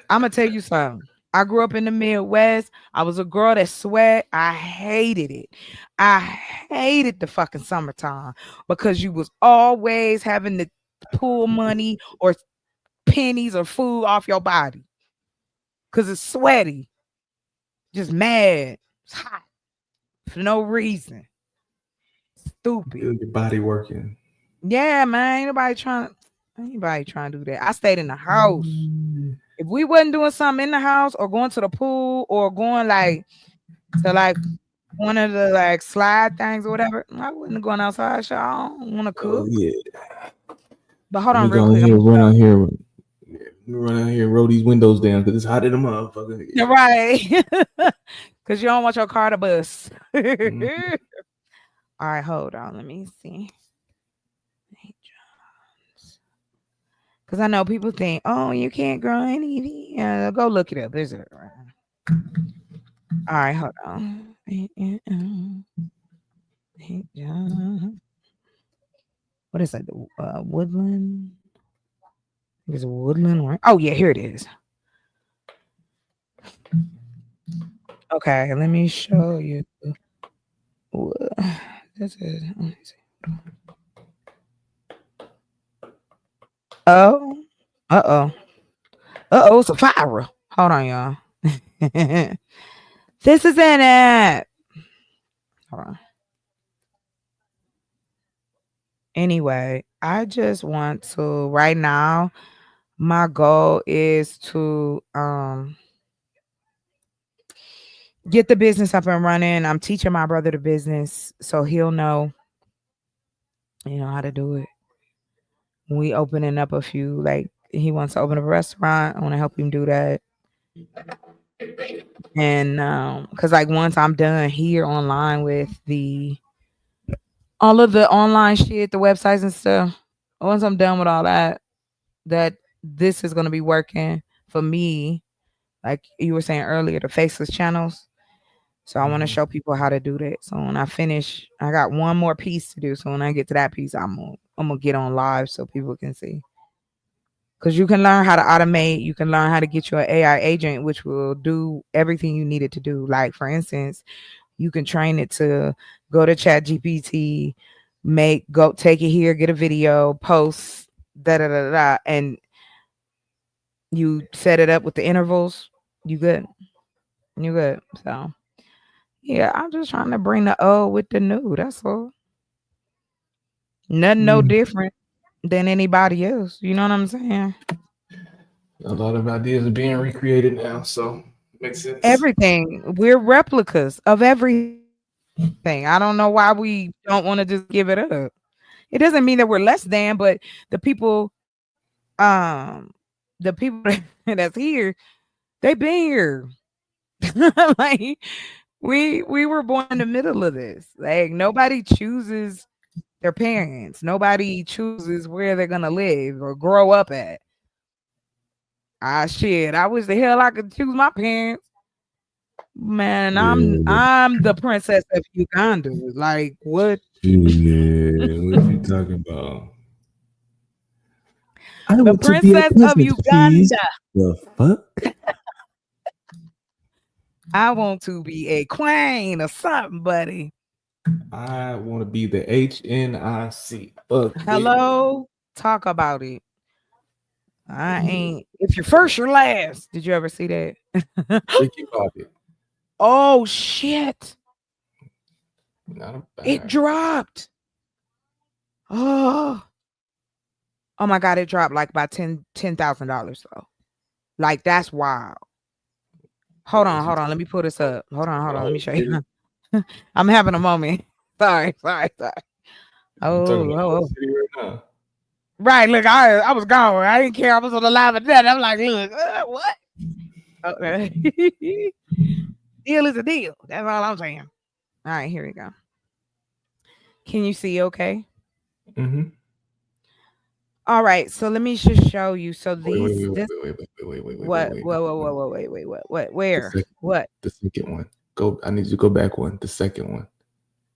I'm gonna tell you something. I grew up in the Midwest. I was a girl that sweat. I hated it. I hated the fucking summertime because you was always having to pull money or pennies or food off your body because it's sweaty. Just mad. It's hot for no reason. Stupid. Your body working. Yeah, man. Ain't nobody trying to do that. I stayed in the house. If we wasn't doing something in the house or going to the pool or going to one of the like slide things or whatever, I wouldn't have gone outside. So I don't want to cook. Oh, yeah. But hold on real quick. Run out here, roll these windows down because it's hot in the motherfucker. Yeah. Right. Because you don't want your car to bust. Mm-hmm. All right, hold on. Let me see. Because I know people think, oh, you can't grow anything. Go look it up. Is it right? All right, hold on. What is that? The woodland? There's a woodland one. Oh yeah, here it is. Okay, let me show you. This is. Let me see. Oh, it's a fire. Hold on, y'all. This is in it. Hold on. Anyway, I just want to right now. My goal is to get the business up and running. I'm teaching my brother the business so he'll know, how to do it. We opening up a few, like he wants to open up a restaurant. I want to help him do that. And because like once I'm done here online with all of the online shit, the websites and stuff, once I'm done with all that this is gonna be working for me, like you were saying earlier, the faceless channels. So I want to show people how to do that. So when I finish, I got one more piece to do. So when I get to that piece, I'm gonna get on live so people can see. Because you can learn how to automate, you can learn how to get your AI agent, which will do everything you need it to do. Like for instance, you can train it to go to Chat GPT, go take it here, get a video, post, and you set it up with the intervals. You good. You good. So yeah, I'm just trying to bring the old with the new. That's all. Nothing no different than anybody else. You know what I'm saying? A lot of ideas are being recreated now, so makes sense. Everything. We're replicas of everything. I don't know why we don't want to just give it up. It doesn't mean that we're less than, but the people that's here, they've been here. Like we were born in the middle of this. Like nobody chooses their parents. Nobody chooses where they're gonna live or grow up at. Shit. I wish the hell I could choose my parents. Man, I'm the princess of Uganda. Like what? Yeah, what you talking about? I The want to be a princess of princess, please. Uganda. The fuck? I want to be a queen or something, buddy. I want to be the HNIC. Fuck Hello? Talk about it. I ain't. If you're first, you're last. Did you ever see that? Ricky Bobby. Oh shit! Not a It dropped. Oh my god! It dropped like by $10,000 though. Like that's wild. Hold on. Let me pull this up. Hold on. Let me show you. I'm having a moment. Sorry. Oh. City right now. Right. Look, I was gone. I didn't care. I was on the live at that. I'm like, look, what? Okay. Deal is a deal. That's all I'm saying. All right, here we go. Can you see okay? Mm-hmm. All right, so let me just show you. So these Wait. What? Where? What? The second one. Go. I need you to go back one. The second one.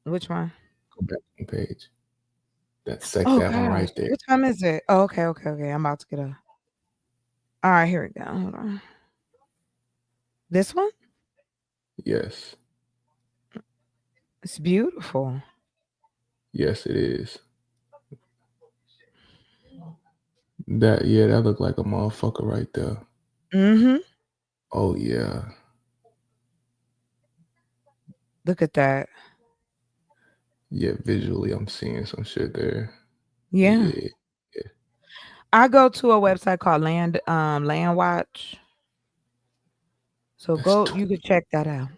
Which one? Go back one page. That one right there. What time is it? Oh, okay. I'm about to get up. All right, here we go. Hold on. This one? Yes. It's beautiful. Yes, it is. That looked like a motherfucker right there. Mm-hmm. Oh yeah. Look at that. Yeah, visually I'm seeing some shit there. Yeah. I go to a website called Land Watch. So you can check that out.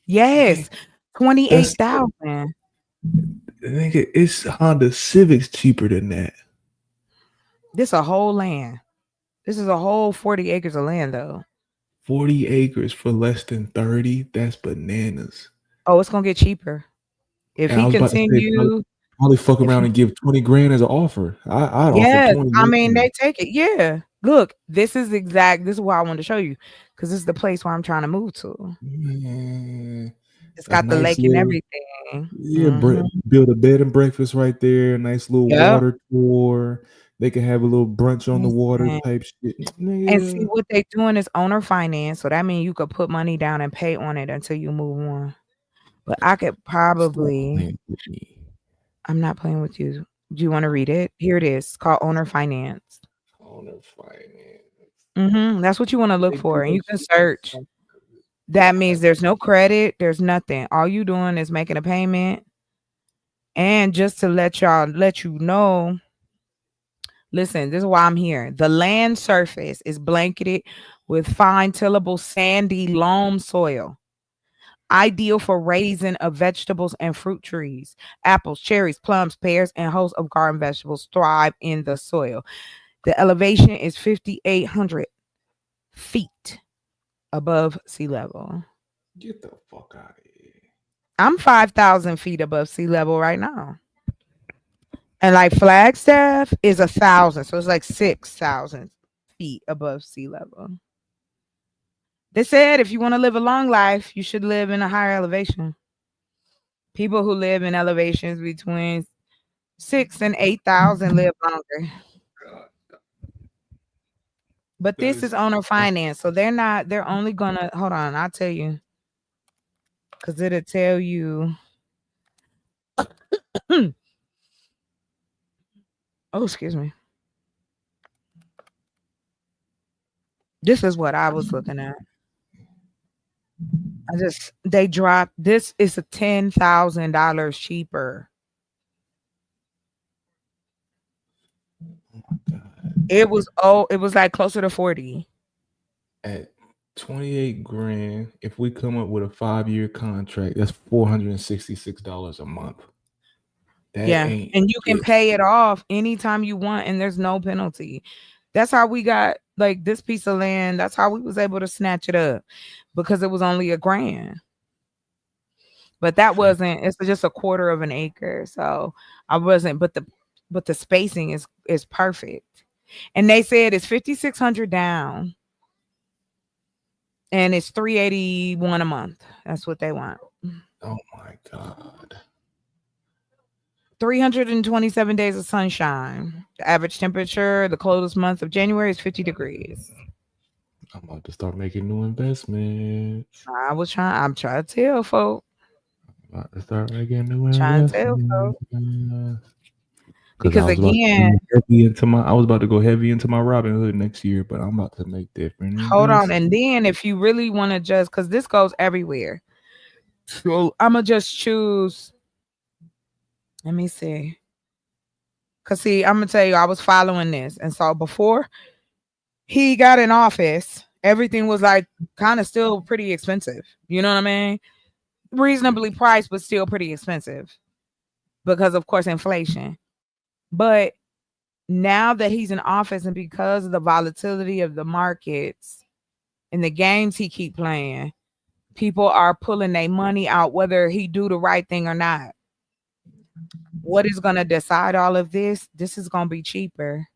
Yes. 28,000. Nigga, it's Honda Civic's cheaper than that. This a whole land. This is a whole 40 acres of land though. 40 acres for less than 30? That's bananas. Oh, it's gonna get cheaper. If he continue, probably fuck around and give 20 grand as an offer. I'd offer 20. I mean they take it. Yeah. Look, this is why I wanted to show you, because this is the place where I'm trying to move to. Man, It's a got the nice lake and little, everything. yeah, build a bed and breakfast right there. A nice little Yep. water tour. They can have a little brunch on the water Listen. type shit. And see, Nigga. what they doing is owner finance, so that means you could put money down and pay on it until you move on. But I could probably. I'm not playing with you. Do you want to read it? Here it is. It's called owner finance. Owner finance. That's what you want to look They for, do and you that can shit. search. That means there's no credit, there's nothing. All you doing is making a payment. And just to let you know, listen, this is why I'm here. The land surface is blanketed with fine tillable sandy loam soil, ideal for raising of vegetables and fruit trees. Apples, cherries, plums, pears, and hosts of garden vegetables thrive in the soil. The elevation is 5,800 feet above sea level. Get the fuck out of here. I'm 5,000 feet above sea level right now. And like Flagstaff is 1,000. So it's like 6,000 feet above sea level. They said if you want to live a long life, you should live in a higher elevation. People who live in elevations between 6 and 8,000 live longer. But this is owner finance. So they're only gonna hold on, I'll tell you. Because it'll tell you. Oh, excuse me. This is what I was looking at. They dropped. This is a $10,000 cheaper. It was like closer to 40. At 28 grand, if we come up with a 5-year contract, that's $466 a month. And you can pay it off anytime you want, and there's no penalty. That's how we got like this piece of land. That's how we was able to snatch it up, because it was only $1,000. But that wasn't. It's just a quarter of an acre, so I wasn't. But the spacing is perfect, and they said it's 5,600 down, and it's $381 a month. That's what they want. Oh my god. 327 days of sunshine. The average temperature the coldest month of January is 50 degrees. I'm about to start making new investments. I'm trying to tell folks. I'm about to start making new Trying to tell investments. folks. Because I was about to go heavy into my Robin Hood next year, but I'm about to make different. Hold on, and then if you really want to just, because this goes everywhere, so I'm gonna just choose. Let me see. Cause see, I'm gonna tell you, I was following this, and so before he got in office, everything was like kind of still pretty expensive. You know what I mean? Reasonably priced, but still pretty expensive because, of course, inflation. But now that he's in office, and because of the volatility of the markets and the games he keep playing, people are pulling their money out, whether he do the right thing or not. What is going to decide all of this? This is going to be cheaper.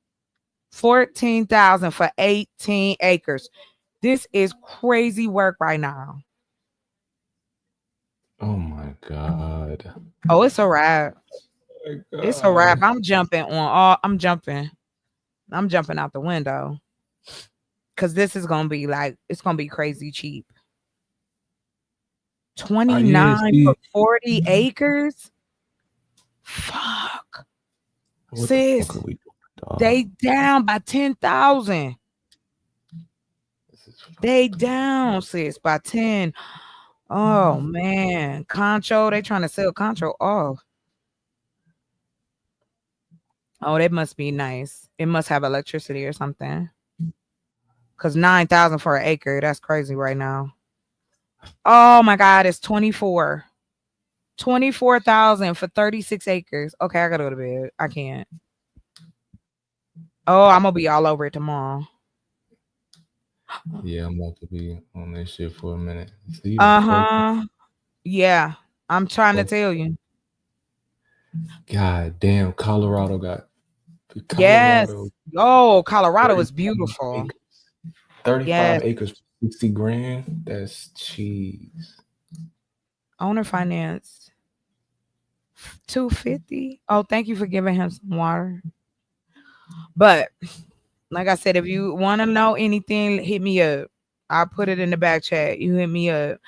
$14,000 for 18 acres. This is crazy work right now. Oh my god. Oh, it's a wrap. It's a wrap. I'm jumping out the window. Cause this is gonna be like, it's gonna be crazy cheap. 29 for 40 acres. Fuck. What Sis, the fuck are we doing, they down by 10,000. They down, sis, by 10. Oh man, Concho, they trying to sell Concho off. Oh, that must be nice. It must have electricity or something. Cause 9,000 for an acre, that's crazy right now. Oh my god, it's 24,000 for 36 acres. Okay, I gotta go to bed. I can't. Oh, I'm gonna be all over it tomorrow. Yeah, I'm about to be on this shit for a minute. Yeah, I'm trying to tell you. God damn, Colorado got Colorado. Yes. Oh, Colorado is beautiful. 35 acres for 60 grand. That's cheese. Owner finance 250. Oh, thank you for giving him some water. But like I said, if you want to know anything, hit me up. I'll put it in the back chat. You hit me up.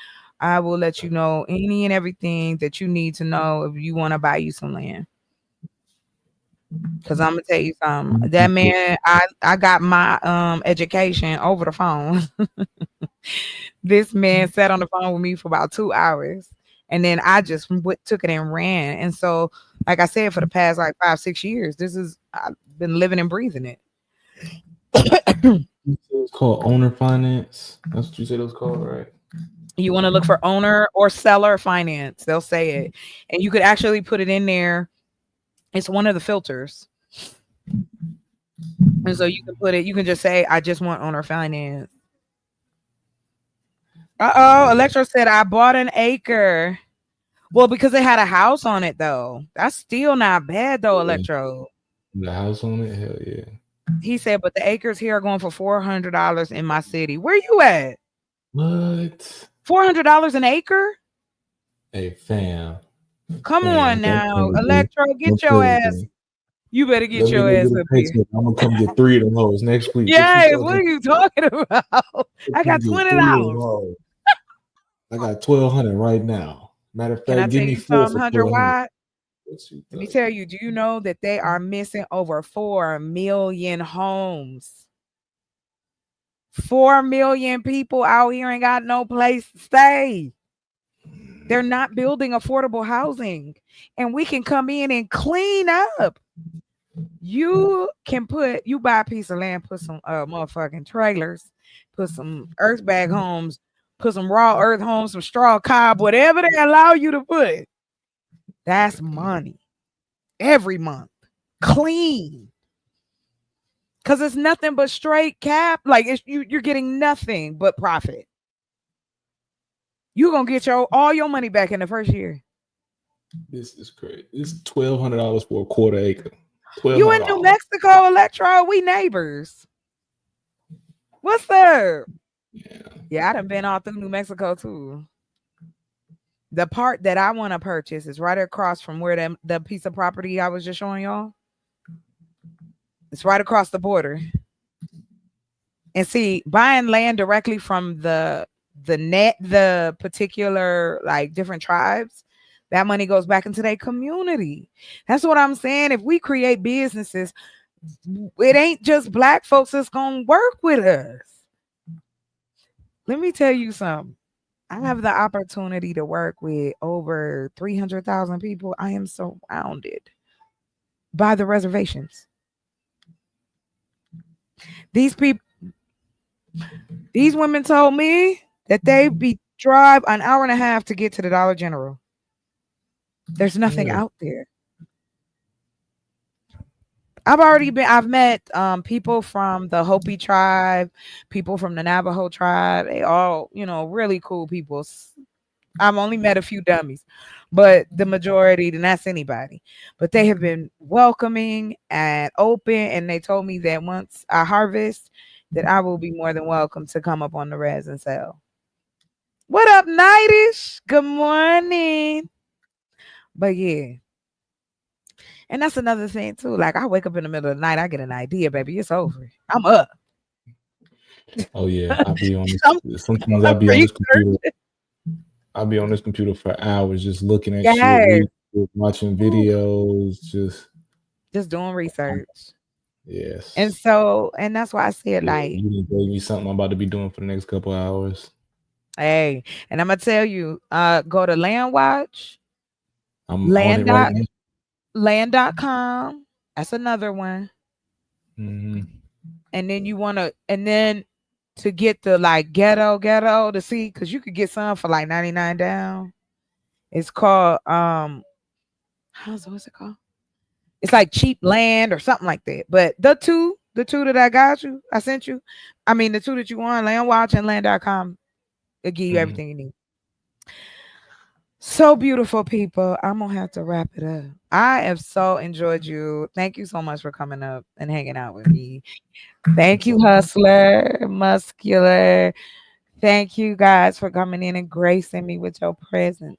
I will let you know any and everything that you need to know if you want to buy you some land. Cause I'm gonna tell you something. That man, I got my education over the phone. This man sat on the phone with me for about 2 hours, and then I just took it and ran. And so, like I said, for the past like 5-6 years, I've been living and breathing it. It's called owner finance. That's what you said it was called, right? You want to look for owner or seller finance. They'll say it, and you could actually put it in there. It's one of the filters. And so you can put it, you can just say, I just want owner finance. Electro said, I bought an acre. Well, because it had a house on it, though. That's still not bad, though, Electro. The house on it? Hell yeah. He said, but the acres here are going for $400 in my city. Where you at? What? $400 an acre? Hey, fam. Come on now. Electro, get your ass. You better get your ass up here. I'm gonna come get 3 of them hoes next week. Yes, what are you talking about? I got $20. I got 1,200 right now. Matter of Can I fact, tell give me you 4 something, for 100 1,200. wide? Let me tell you, do you know that they are missing over 4 million homes? 4 million people out here ain't got no place to stay. They're not building affordable housing, and we can come in and clean up. You buy a piece of land, put some motherfucking trailers, put some earth bag homes, put some raw earth homes, some straw cob, whatever they allow you to put. That's money every month, clean. Cause it's nothing but straight cap. Like you're getting nothing but profit. You're gonna get all your money back in the first year. This is crazy. It's $1,200 for a quarter acre. You in New Mexico, Electro? We neighbors. What's up? Yeah, I done been all through New Mexico too. The part that I want to purchase is right across from where the piece of property I was just showing y'all. It's right across the border. And see, buying land directly from the particular like different tribes, that money goes back into their community. That's what I'm saying. If we create businesses, it ain't just black folks that's gonna work with us. Let me tell you something. I have the opportunity to work with over 300,000 people. I am surrounded by the reservations. These women told me that they drive an hour and a half to get to the Dollar General. There's nothing out there. I've met people from the Hopi tribe, people from the Navajo tribe. They all, really cool people. I've only met a few dummies, but the majority, then that's anybody. But they have been welcoming and open, and they told me that once I harvest, that I will be more than welcome to come up on the res and sell. What up, Nightish? Good morning. But yeah. And that's another thing too. Like I wake up in the middle of the night, I get an idea, baby. It's over. I'm up. Oh yeah, I'll be on this. Sometimes I'll be on this computer. I'll be on this computer for hours just looking at shit, watching videos, just doing research. Yes. And that's why I said you can tell me something I'm about to be doing for the next couple of hours. Hey, and I'm gonna tell you, go to Landwatch. I'm on it right now. Land.com. That's another one. Mm-hmm. And then to get the like ghetto to see, because you could get some for like 99 down. It's called what's it called? It's like cheap land or something like that. But the two that I sent you, the two that you want, Landwatch and Land.com, it'll give you everything you need. So beautiful, people. I'm gonna have to wrap it up. I have so enjoyed you. Thank you so much for coming up and hanging out with me. Thank you, Hustler, Muscular. Thank you guys for coming in and gracing me with your presence.